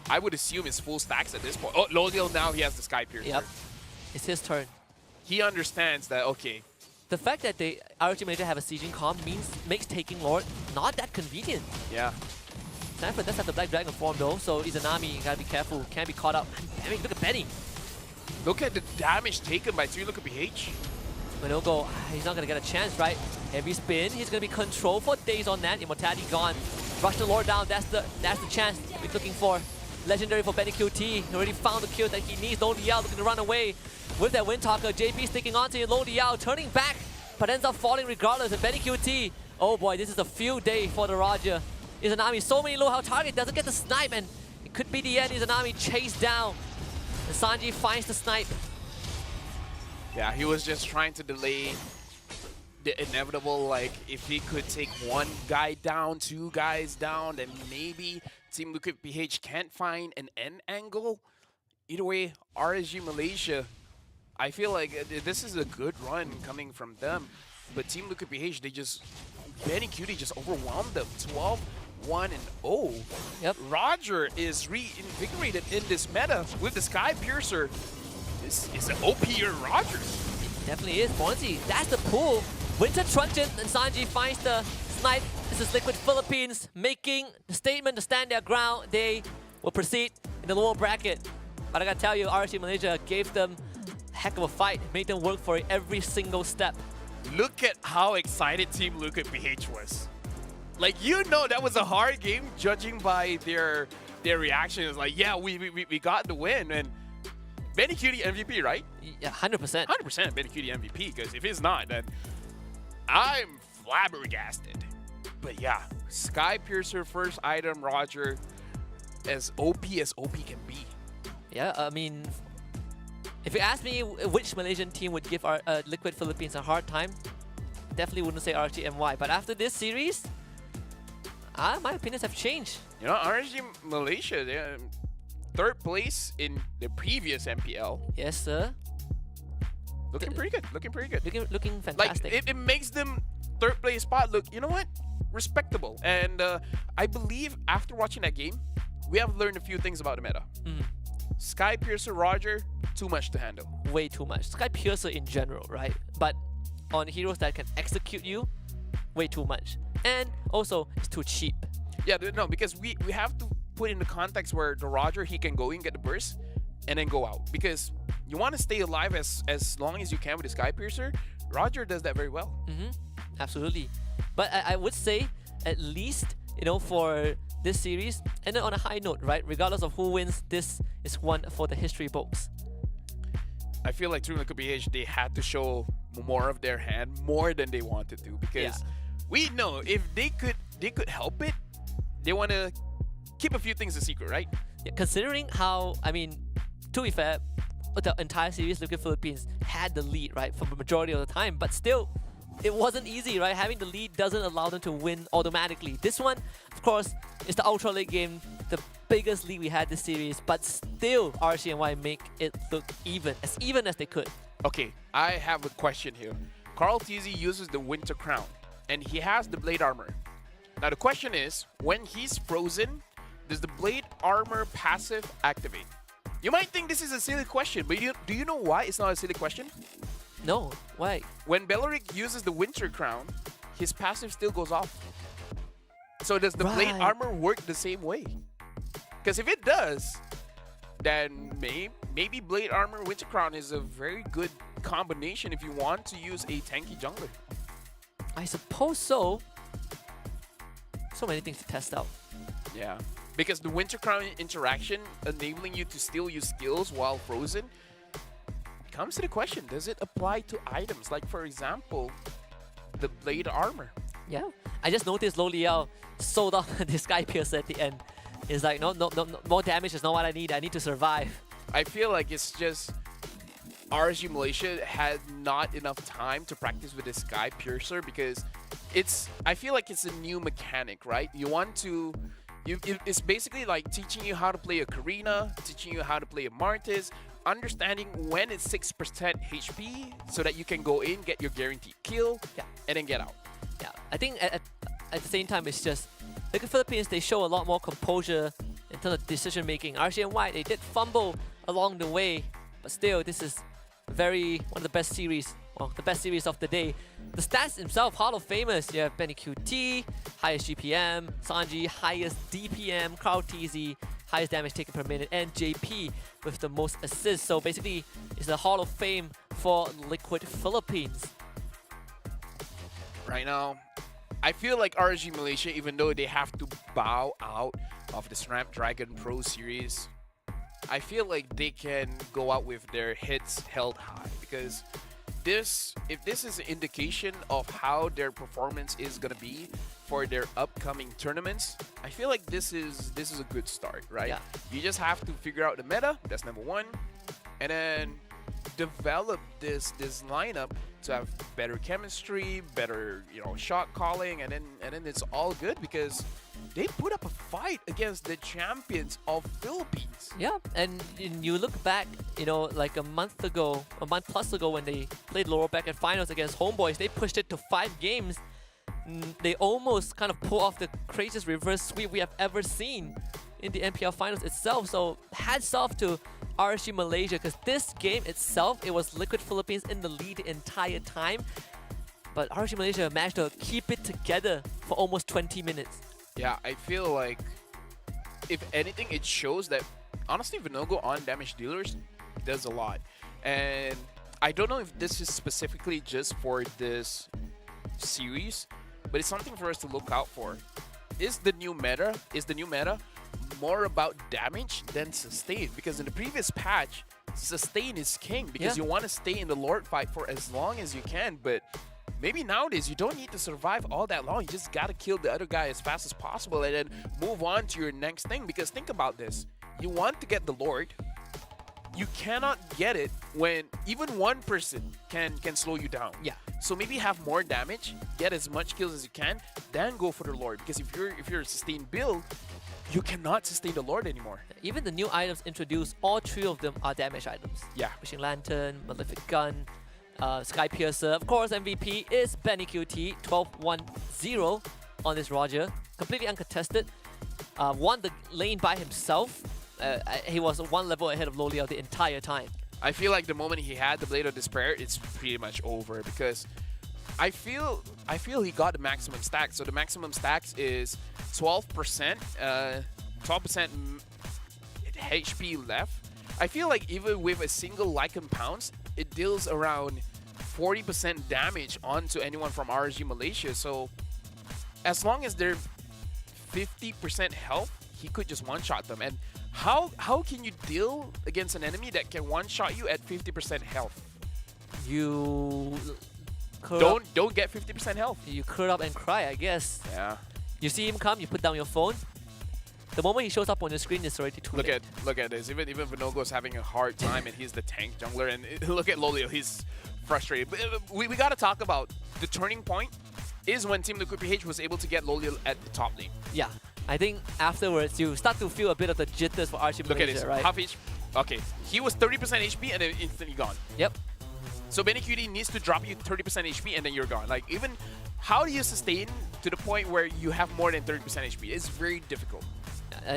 S3: I would assume it's full stacks at this point. Oh, Lolio now he has the Sky Piercer.
S6: Yep. It's his turn.
S3: He understands that, okay.
S6: The fact that they RSG Malaysia have a sieging comp makes taking Lord not that convenient.
S3: Yeah.
S6: Stanford does have the Black Dragon form though, so Izanami, you gotta be careful. Can't be caught up. I mean, look at Benny.
S3: Look at the damage taken by 3 Look at PH.
S6: Minogo, he's not gonna get a chance, right? Heavy spin, he's gonna be controlled for days on that. Immortality gone. Rush the Lord down, that's the chance he's looking for. Legendary for Benny QT. He already found the kill that he needs. Lo Liao looking to run away with that Wind Talker. JP sticking onto Lo Liao, turning back, but ends up falling regardless. And Benny QT, oh boy, this is a field day for the Roger. Izanami, so many low health target, doesn't get the snipe, and it could be the end. Izanami chased down. And Sanji finds the snipe.
S3: Yeah, he was just trying to delay the inevitable. Like, if he could take 1 guy down, 2 guys down, then maybe Team Liquid PH can't find an end angle. Either way, RSG Malaysia, I feel like this is a good run coming from them. But Team Liquid PH, they just, Benny Cutie just overwhelmed them. 12-1-0.
S6: Yep.
S3: Roger is reinvigorated in this meta with the Sky Piercer. This is an OP-er Roger.
S6: Definitely is. Bornsy, that's the pull. Winter Truncheon, and Sanji finds the snipe. This is Liquid Philippines making the statement to stand their ground. They will proceed in the lower bracket. But I gotta tell you, RSG Malaysia gave them a heck of a fight. Made them work for it every single step.
S3: Look at how excited Team Liquid PH was. Like, you know that was a hard game, judging by their reaction. It's like, yeah, we got the win. And Benny Cutie MVP, right?
S6: Yeah, 100%.
S3: 100% Benny Cutie MVP, because if it's not, then I'm flabbergasted. But yeah, Sky Piercer first item, Roger, as OP can be.
S6: Yeah, I mean, if you ask me which Malaysian team would give our Liquid Philippines a hard time, definitely wouldn't say RGMY. But after this series, my opinions have changed.
S3: You know, RSG Malaysia, they're 3rd place in the previous MPL.
S6: Yes, sir.
S3: Looking pretty good. Looking pretty good.
S6: Looking fantastic.
S3: Like, it makes them 3rd place spot look, you know what? Respectable. And I believe after watching that game, we have learned a few things about the meta. Sky Piercer, Roger, too much to handle.
S6: Way too much. Sky Piercer in general, right? But on heroes that can execute you, way too much. and also it's too cheap.
S3: Yeah, no, because we have to put in the context where the Roger, he can go in, get the burst, and then go out. Because you want to stay alive as long as you can with the Sky Piercer. Roger does that very well.
S6: Absolutely. But I would say, at least, for this series, and then on a high note, right? Regardless of who wins, this is one for the history books.
S3: I feel like through the KPH, they had to show more of their hand, more than they wanted to. Because we know if they could help it, they want to keep a few things a secret, right?
S6: Yeah, considering how, to be fair, the entire series, Liquid Philippines had the lead, right, for the majority of the time, but still, it wasn't easy, right? Having the lead doesn't allow them to win automatically. This one, of course, is the ultra late game, the biggest lead we had this series, but still, RCNY make it look even as they could.
S3: Okay, I have a question here. Carl TZ uses the Winter Crown, and he has the Blade Armor. Now the question is, when he's frozen, does the Blade Armor passive activate? You might think this is a silly question, but do you know why it's not a silly question?
S6: No, why?
S3: When Beleric uses the Winter Crown, his passive still goes off. So does the Blade
S6: Right.
S3: Armor work the same way? Because if it does, then maybe Blade Armor Winter Crown is a very good combination if you want to use a tanky jungler.
S6: I suppose so. So many things to test out.
S3: Yeah, because the Winter Crown interaction enabling you to still use skills while frozen comes to the question, does it apply to items? Like, for example, the Blade Armor.
S6: Yeah, I just noticed Lo Liao sold off the Sky Piercer at the end. It's like, no, more damage is not what I need. I need to survive.
S3: I feel like it's just RSG Malaysia had not enough time to practice with the Sky Piercer because I feel like it's a new mechanic, right? You want to, it's basically like teaching you how to play a Karina, teaching you how to play a Martis, understanding when it's 6% HP so that you can go in, get your guaranteed kill, and then get out.
S6: Yeah, I think at the same time, it's just, look at Philippines, they show a lot more composure in terms of decision making. RCNY, they did fumble along the way, but still, this is one of the best series, well, the best series of the day. The stats themselves, Hall of Famers, you have Benny QT, highest GPM, Sanji, highest DPM, Carl TZ, highest damage taken per minute, and JP with the most assists. So basically, it's the Hall of Fame for Liquid Philippines.
S3: Right now, I feel like RSG Malaysia, even though they have to bow out of the Snapdragon Pro Series, I feel like they can go out with their hits held high because if this is an indication of how their performance is gonna be for their upcoming tournaments, I feel like this is a good start, right?
S6: Yeah.
S3: You just have to figure out the meta, that's number one, and then develop this lineup to have better chemistry, better shot calling, and then it's all good because they put up a fight against the champions of Philippines.
S6: Yeah, and you look back, like a month plus ago when they played Laurel back at finals against Homeboys, they pushed it to 5 games. They almost kind of pull off the craziest reverse sweep we have ever seen in the NPL finals itself. So hats off to RSG Malaysia because this game itself, it was Liquid Philippines in the lead the entire time. But RSG Malaysia managed to keep it together for almost 20 minutes.
S3: Yeah, I feel like if anything, it shows that honestly, Vinogo on damage dealers does a lot. And I don't know if this is specifically just for this series, but it's something for us to look out for. Is the new meta more about damage than sustain? Because in the previous patch, sustain is king because you want to stay in the Lord fight for as long as you can, but maybe nowadays you don't need to survive all that long. You just gotta kill the other guy as fast as possible and then move on to your next thing. Because think about this, you want to get the Lord, you cannot get it when even one person can slow you down.
S6: Yeah.
S3: So maybe have more damage, get as much kills as you can, then go for the Lord. Because if you're a sustained build, you cannot sustain the Lord anymore.
S6: Even the new items introduced, all 3 of them are damage items.
S3: Yeah.
S6: Wishing Lantern, Malefic Gun, Sky Piercer. Of course, MVP is Benny QT, 12-1-0 on this Roger. Completely uncontested. Won the lane by himself. He was 1 level ahead of Lo Liao the entire time.
S3: I feel like the moment he had the Blade of Despair, it's pretty much over because I feel he got the maximum stack. So the maximum stacks is 12%, 12% HP left. I feel like even with a single Lycan Pounce, it deals around 40% damage onto anyone from RSG Malaysia. So as long as they're 50% health, he could just one-shot them. And how can you deal against an enemy that can one-shot you at 50% health?
S6: You curl
S3: Don't get 50% health.
S6: you curl up and cry, I guess.
S3: Yeah.
S6: You see him come, you put down your phone. The moment he shows up on your screen, it's already too late.
S3: Look at this. Even Vinogo's having a hard time, and he's the tank jungler. And look at Lolio, he's frustrated. But we got to talk about the turning point is when Team Liquid PH was able to get Lolio at the top lane.
S6: Yeah, I think afterwards you start to feel a bit of the jitters for RSG
S3: Look at
S6: Malaysia,
S3: this.
S6: right?
S3: Half HP. Okay, he was 30% HP and then instantly gone.
S6: Yep.
S3: So Benny QD needs to drop you 30% HP and then you're gone. Like, even how do you sustain to the point where you have more than 30% HP? It's very difficult.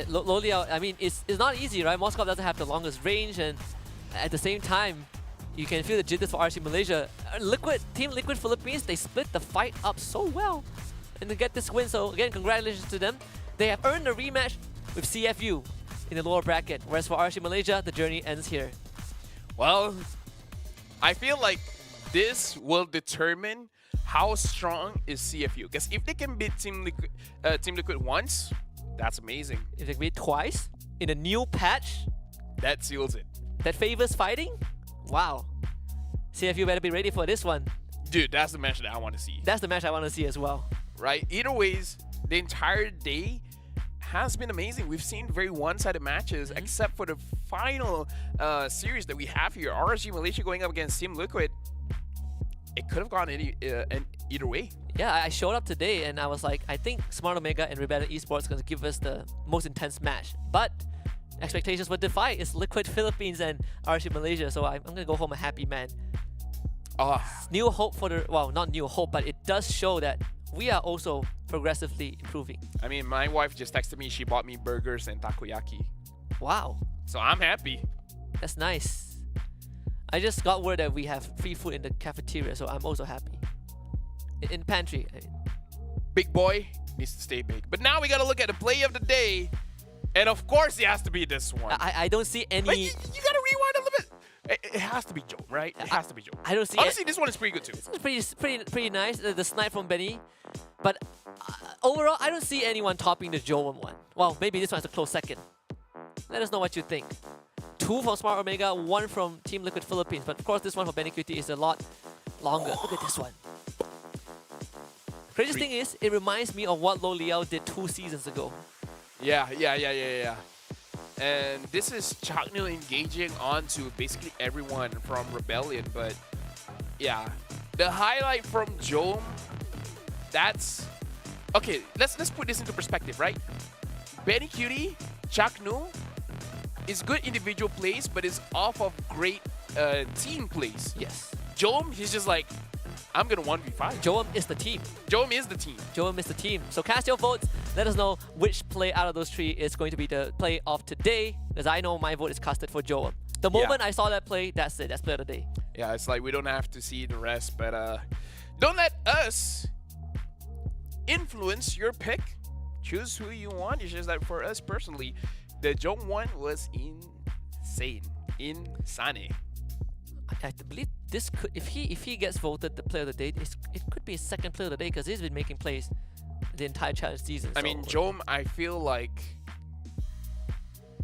S6: Lolio, I mean, it's not easy, right? Moskov doesn't have the longest range, and at the same time, you can feel the jitters for RSG Malaysia. Team Liquid Philippines, they split the fight up so well, and to get this win. So again, congratulations to them. They have earned a rematch with CFU in the lower bracket, whereas for RSG Malaysia, the journey ends here.
S3: Well, I feel like this will determine how strong is CFU. Because if they can beat Team Liquid once, that's amazing.
S6: If they beat twice in a new patch
S3: That seals it.
S6: that favors fighting, wow. CFU better be ready for this one.
S3: Dude, that's the match that I want to see.
S6: That's the match I want to see as well.
S3: Right? Either ways, the entire day has been amazing. We've seen very one-sided matches, except for the final series that we have here. RSG Malaysia going up against Team Liquid. It could have gone either way.
S6: Yeah, I showed up today and I was like, I think Smart Omega and Rebellion Esports going to give us the most intense match. But expectations were defied. It's Liquid Philippines and RSG Malaysia, so I'm going to go home a happy man. New hope for the, well, not new hope, but it does show that we are also progressively improving.
S3: I mean, my wife just texted me. She bought me burgers and takoyaki.
S6: Wow,
S3: So I'm happy.
S6: that's nice. I just got word that we have free food in the cafeteria, so I'm also happy. In pantry. I mean.
S3: Big boy needs to stay big. But now we got to look at the play of the day. And of course, it has to be this one.
S6: I don't see any...
S3: Wait, you got to rewind a little bit. It has to be Joe, right? It has to be Joe.
S6: I don't see...
S3: Honestly, this one is pretty good too.
S6: It's pretty nice, the snipe from Benny. But overall, I don't see anyone topping the Joe one. Well, maybe this one's a close second. Let us know what you think. 2 from Smart Omega, 1 from Team Liquid Philippines. But of course, this one for Benny QT is a lot longer. Look at this one. Craziest thing is, it reminds me of what Lo Liao did 2 seasons ago.
S3: Yeah. And this is Chaknil engaging onto basically everyone from Rebellion. But yeah, the highlight from Jome, that's... Okay, let's put this into perspective, right? Benny Cutie, Chaknu is good individual plays, but is off of great team plays.
S6: Yes.
S3: Jome, he's just like, I'm gonna 1v5.
S6: Joem is the team.
S3: Jome is the team.
S6: Joem is the team. So cast your votes. Let us know which play out of those 3 is going to be the play of today. Because I know my vote is casted for Joem. The moment I saw that play, that's it. That's play of the day.
S3: Yeah, it's like we don't have to see the rest, but don't let us influence your pick. Choose who you want. It's just that for us personally, the Jome one was insane. Insane.
S6: I believe this could, if he gets voted the player of the day, it could be his second player of the day because he's been making plays the entire challenge season.
S3: I mean, Jome, I feel like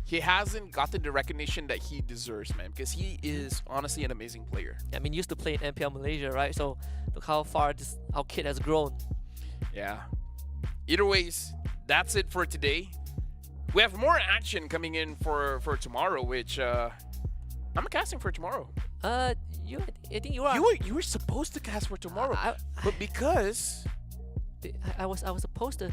S3: he hasn't gotten the recognition that he deserves, man, because he is honestly an amazing player.
S6: I mean, used to play in MPL Malaysia, right? So look how far our kid has grown.
S3: Yeah. Either ways, that's it for today. We have more action coming in for tomorrow, which I'm casting for tomorrow.
S6: I think you are.
S3: You were supposed to cast for tomorrow, but because
S6: I was supposed to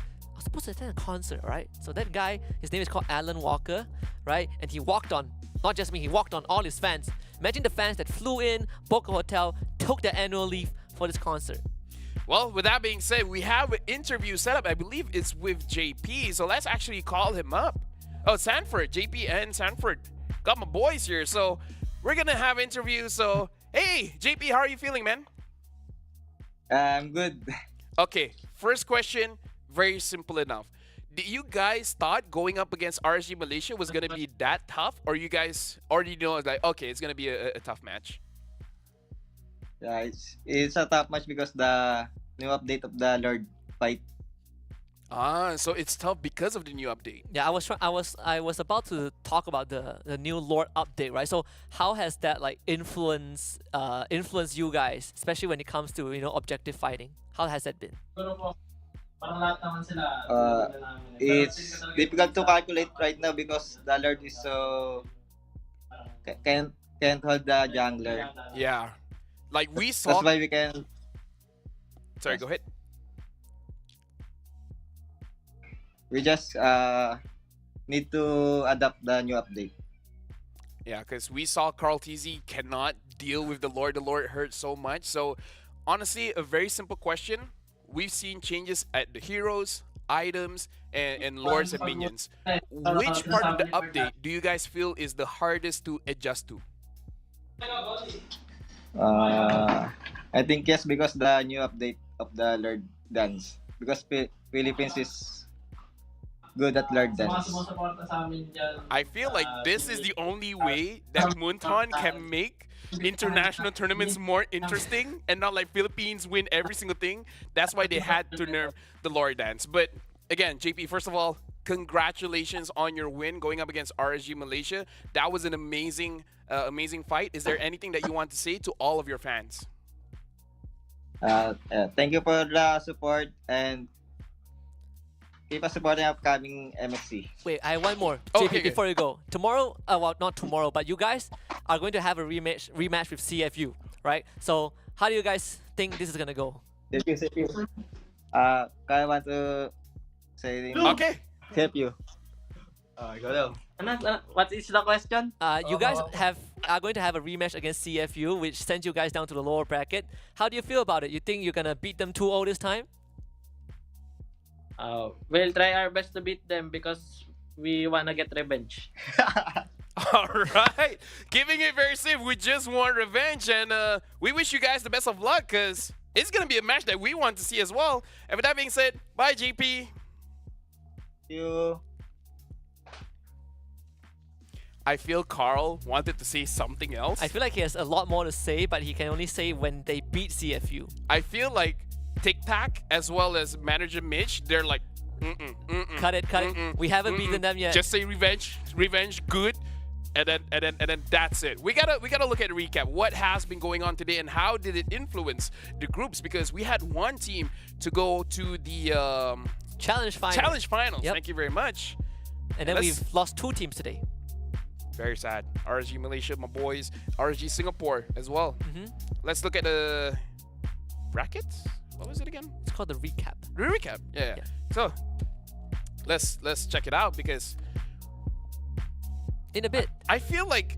S6: attend a concert, right? So that guy, his name is called Alan Walker, right? And he walked on, not just me, he walked on all his fans. Imagine the fans that flew in, booked a hotel, took their annual leave for this concert.
S3: Well, with that being said, we have an interview set up. I believe it's with JP, so let's actually call him up. Oh, Sanford, JP and Sanford. Got my boys here, so we're gonna have interviews. So, hey, JP, how are you feeling, man?
S9: I'm good.
S3: Okay, first question, very simple enough. Did you guys thought going up against RSG Malaysia was gonna be that tough, or you guys already know like okay, it's gonna be a tough match?
S9: Yeah, it's a tough match because the new update of the Lord fight.
S3: Ah, so it's tough because of the new update.
S6: Yeah, I was about to talk about the new Lord update, right? So how has that like influenced you guys, especially when it comes to objective fighting? How has that been?
S9: It's difficult to calculate right now because the Lord is so can't hold the jungler.
S3: Yeah, like we
S9: That's
S3: saw.
S9: why we can.
S3: Sorry, go ahead.
S9: We just need to adapt the new update.
S3: Yeah, because we saw Carl TZ cannot deal with the Lord. The Lord hurt so much. So, honestly, a very simple question. We've seen changes at the heroes, items, and lords and minions. Which part of the update do you guys feel is the hardest to adjust to?
S9: I think yes because the new update of the Lord dance because Philippines is good at Lord dance.
S3: I feel like this is the only way that Munton can make international tournaments more interesting and not like Philippines win every single thing. That's why they had to nerf the Lord dance. But again, JP, first of all, congratulations on your win going up against RSG Malaysia. That was an amazing fight. Is there anything that you want to say to all of your fans?
S9: Thank you for the support and keep us supporting upcoming MXC.
S6: Wait, I have one more.
S3: Okay,
S6: JP,
S3: okay.
S6: before you go. Tomorrow, well, not tomorrow, but you guys are going to have a rematch with CFU, right? So how do you guys think this is gonna go?
S9: Thank you. I want to say
S3: Okay.
S9: help you.
S10: Go daw. What is the question?
S6: You guys are going to have a rematch against CFU, which sends you guys down to the lower bracket. How do you feel about it? You think you're gonna beat them 2-0 this time?
S10: We'll try our best to beat them because we wanna get revenge.
S3: All right. Keeping it very safe. We just want revenge, and we wish you guys the best of luck because it's going to be a match that we want to see as well. And with that being said, bye, JP.
S9: You.
S3: I feel Carl wanted to say something else.
S6: I feel like he has a lot more to say, but he can only say when they beat CFU.
S3: I feel like Tic Tac as well as manager Mitch, they're like,
S6: Cut it. We haven't beaten them yet.
S3: Just say revenge, good, and then that's it. We gotta look at the recap. What has been going on today and how did it influence the groups? Because we had one team to go to the
S6: Challenge finals.
S3: Challenge finals.
S6: Yep.
S3: Thank you very much.
S6: And then we've lost 2 teams today.
S3: Very sad. RSG Malaysia, my boys. RSG Singapore as well. Let's look at the brackets. What was it again?
S6: It's called the recap.
S3: The recap. Yeah. So let's check it out because
S6: in a bit.
S3: I feel like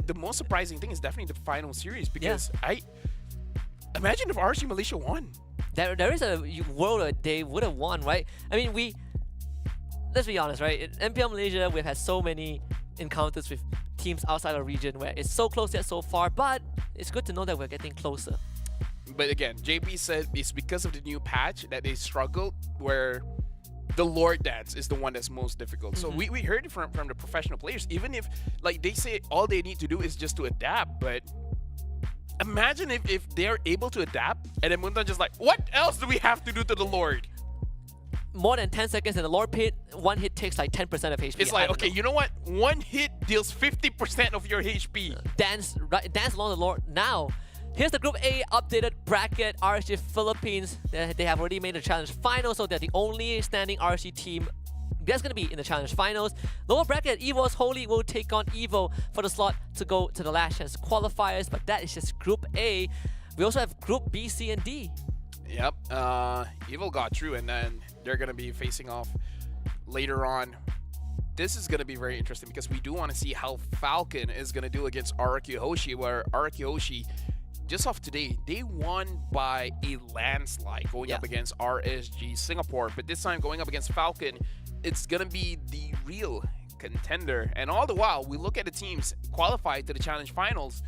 S3: the most surprising thing is definitely the final series because I imagine if RSG Malaysia won.
S6: There is a world that they would have won, right? I mean, let's be honest, right? In MPL Malaysia, we've had so many encounters with teams outside our region where it's so close yet so far, but it's good to know that we're getting closer.
S3: But again, JP said it's because of the new patch that they struggled where the Lord dance is the one that's most difficult. So we heard it from the professional players, even if like they say all they need to do is just to adapt, but imagine if they're able to adapt and then Muntan just like, what else do we have to do to the Lord?
S6: More than 10 seconds in the Lord pit, one hit takes like 10% of HP.
S3: It's like, okay, you know what? One hit deals 50% of your HP.
S6: Dance along the Lord. Now, here's the Group A updated bracket. RSG Philippines, they have already made the challenge final, so they're the only standing RSG team that's going to be in the challenge finals. Lower bracket, EVO's Holy will take on EVO for the slot to go to the last chance qualifiers, but that is just Group A. We also have Group B, C, and D.
S3: Yep, EVO got through, and then they're going to be facing off later on. This is going to be very interesting because we do want to see how Falcon is going to do against Araki Hoshi, where Araki Hoshi, just off today, they won by a landslide going up against RSG Singapore. But this time going up against Falcon, it's going to be the real contender. And all the while, we look at the teams qualified to the challenge finals.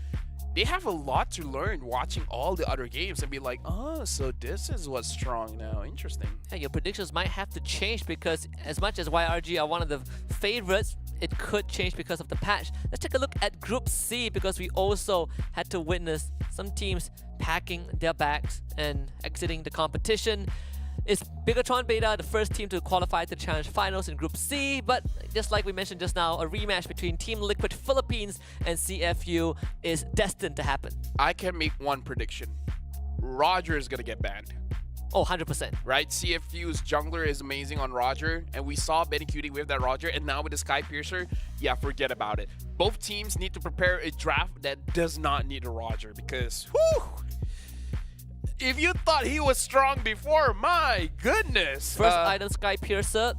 S3: they have a lot to learn watching all the other games and be like, oh, so this is what's strong now. Interesting.
S6: Yeah, your predictions might have to change because as much as YRG are one of the favorites, it could change because of the patch. Let's take a look at Group C because we also had to witness some teams packing their bags and exiting the competition. It's Bigatron Beta, the first team to qualify to the Challenge Finals in Group C, but just like we mentioned just now, a rematch between Team Liquid Philippines and CFU is destined to happen.
S3: I can make one prediction. Roger is going to get banned.
S6: Oh, 100%.
S3: Right? CFU's jungler is amazing on Roger, and we saw Benny Cutie with that Roger, and now with the Sky Piercer, yeah, forget about it. Both teams need to prepare a draft that does not need a Roger because, whew, if you thought he was strong before, my goodness.
S6: First item, Sky Piercer,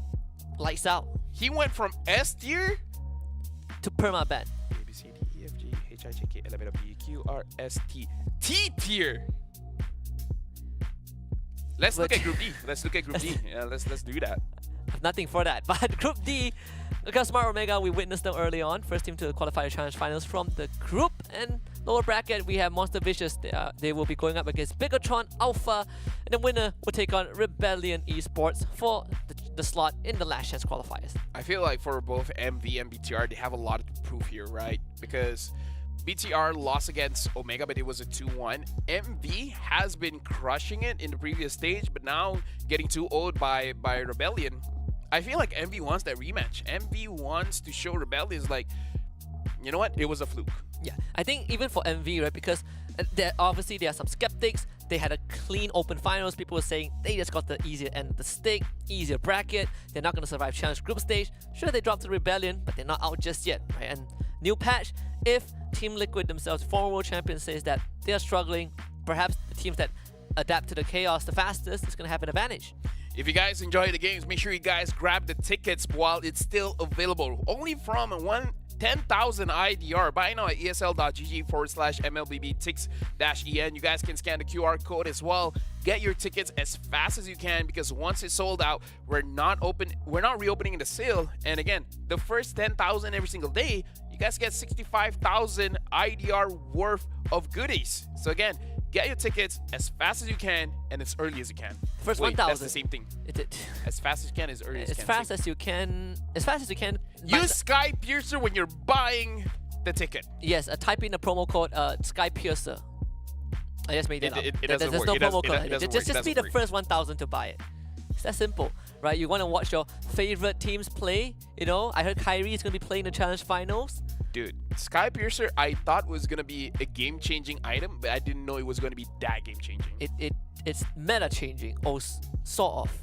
S6: lights out.
S3: He went from S tier
S6: to permaban.
S3: A, B, C, D, E, F, G, H, I, J, K, L, M, N, O, P, Q, R, S, T. T tier. Let's look at Group D. Let's look at Group D. Yeah, let's do that.
S6: Nothing for that. But Group D, because Smart Omega, we witnessed them early on. First team to qualify the Challenge Finals from the group. And lower bracket, we have Monster Vicious. They will be going up against Bigatron Alpha. And the winner will take on Rebellion eSports for the slot in the last chance qualifiers.
S3: I feel like for both MV and BTR, they have a lot to prove here, right? Because BTR lost against Omega, but it was a 2-1. MV has been crushing it in the previous stage, but now getting 2-0'd by Rebellion. I feel like MV wants that rematch. MV wants to show Rebellion is like, you know what? It was a fluke.
S6: Yeah, I think even for MV, right? Because obviously there are some skeptics. They had a clean open finals. People were saying they just got the easier end of the stick, easier bracket. They're not going to survive challenge group stage. Sure, they dropped to Rebellion, but they're not out just yet, right? And new patch, if Team Liquid themselves, former world champion, says that they are struggling, perhaps the teams that adapt to the chaos the fastest is going to have an advantage.
S3: If you guys enjoy the games, make sure you guys grab the tickets while it's still available. Only from 10,000 IDR. Buy now at esl.gg/MLBB-TIX-EN. You guys can scan the QR code as well. Get your tickets as fast as you can because once it's sold out, we're not reopening the sale. And again, the first 10,000 every single day, you guys get 65,000 IDR worth of goodies. So again, get your tickets as fast as you can and as early as you can.
S6: First
S3: 1,000.
S6: 1,000.
S3: That's the same thing. As fast as you can, as early as you can.
S6: As fast as you can. As fast as you can.
S3: Use Sky Piercer when you're buying the ticket.
S6: Yes, type in the promo code Sky Piercer. I just made that up.
S3: It doesn't
S6: There's
S3: work.
S6: no promo code. Just be the
S3: work.
S6: first 1,000 to buy it. It's that simple, right? You want to watch your favorite teams play. You know, I heard Kyrie is going to be playing the Challenge Finals.
S3: Dude, Sky Piercer I thought was going to be a game-changing item, but I didn't know it was going to be that game-changing.
S6: It's meta-changing, or sort of.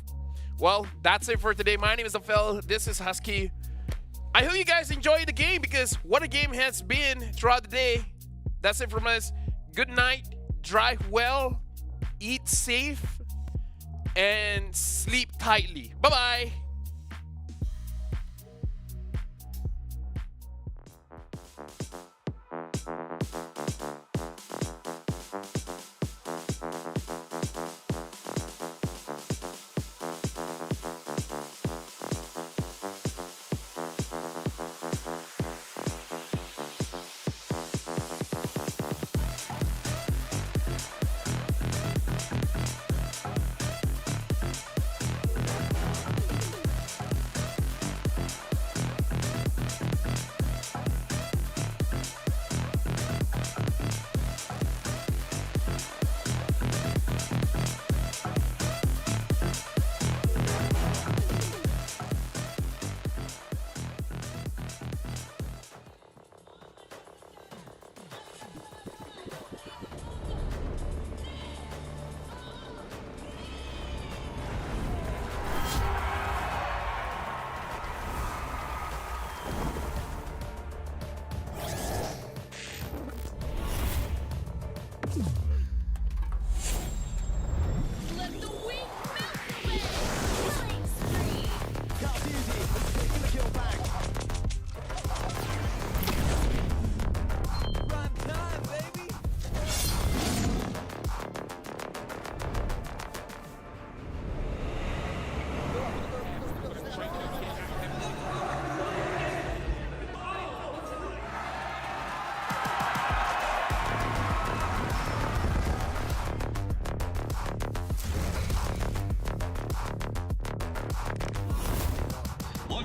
S3: Well, that's it for today. My name is Afel. This is Husky. I hope you guys enjoyed the game because what a game has been throughout the day. That's it from us. Good night. Drive well. Eat safe. And sleep tightly. Bye-bye.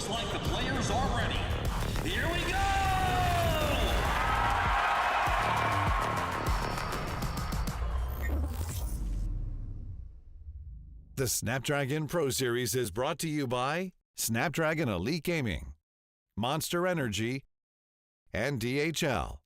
S4: Looks like the players are ready. Here we go!
S5: The Snapdragon Pro Series is brought to you by Snapdragon Elite Gaming, Monster Energy, and DHL.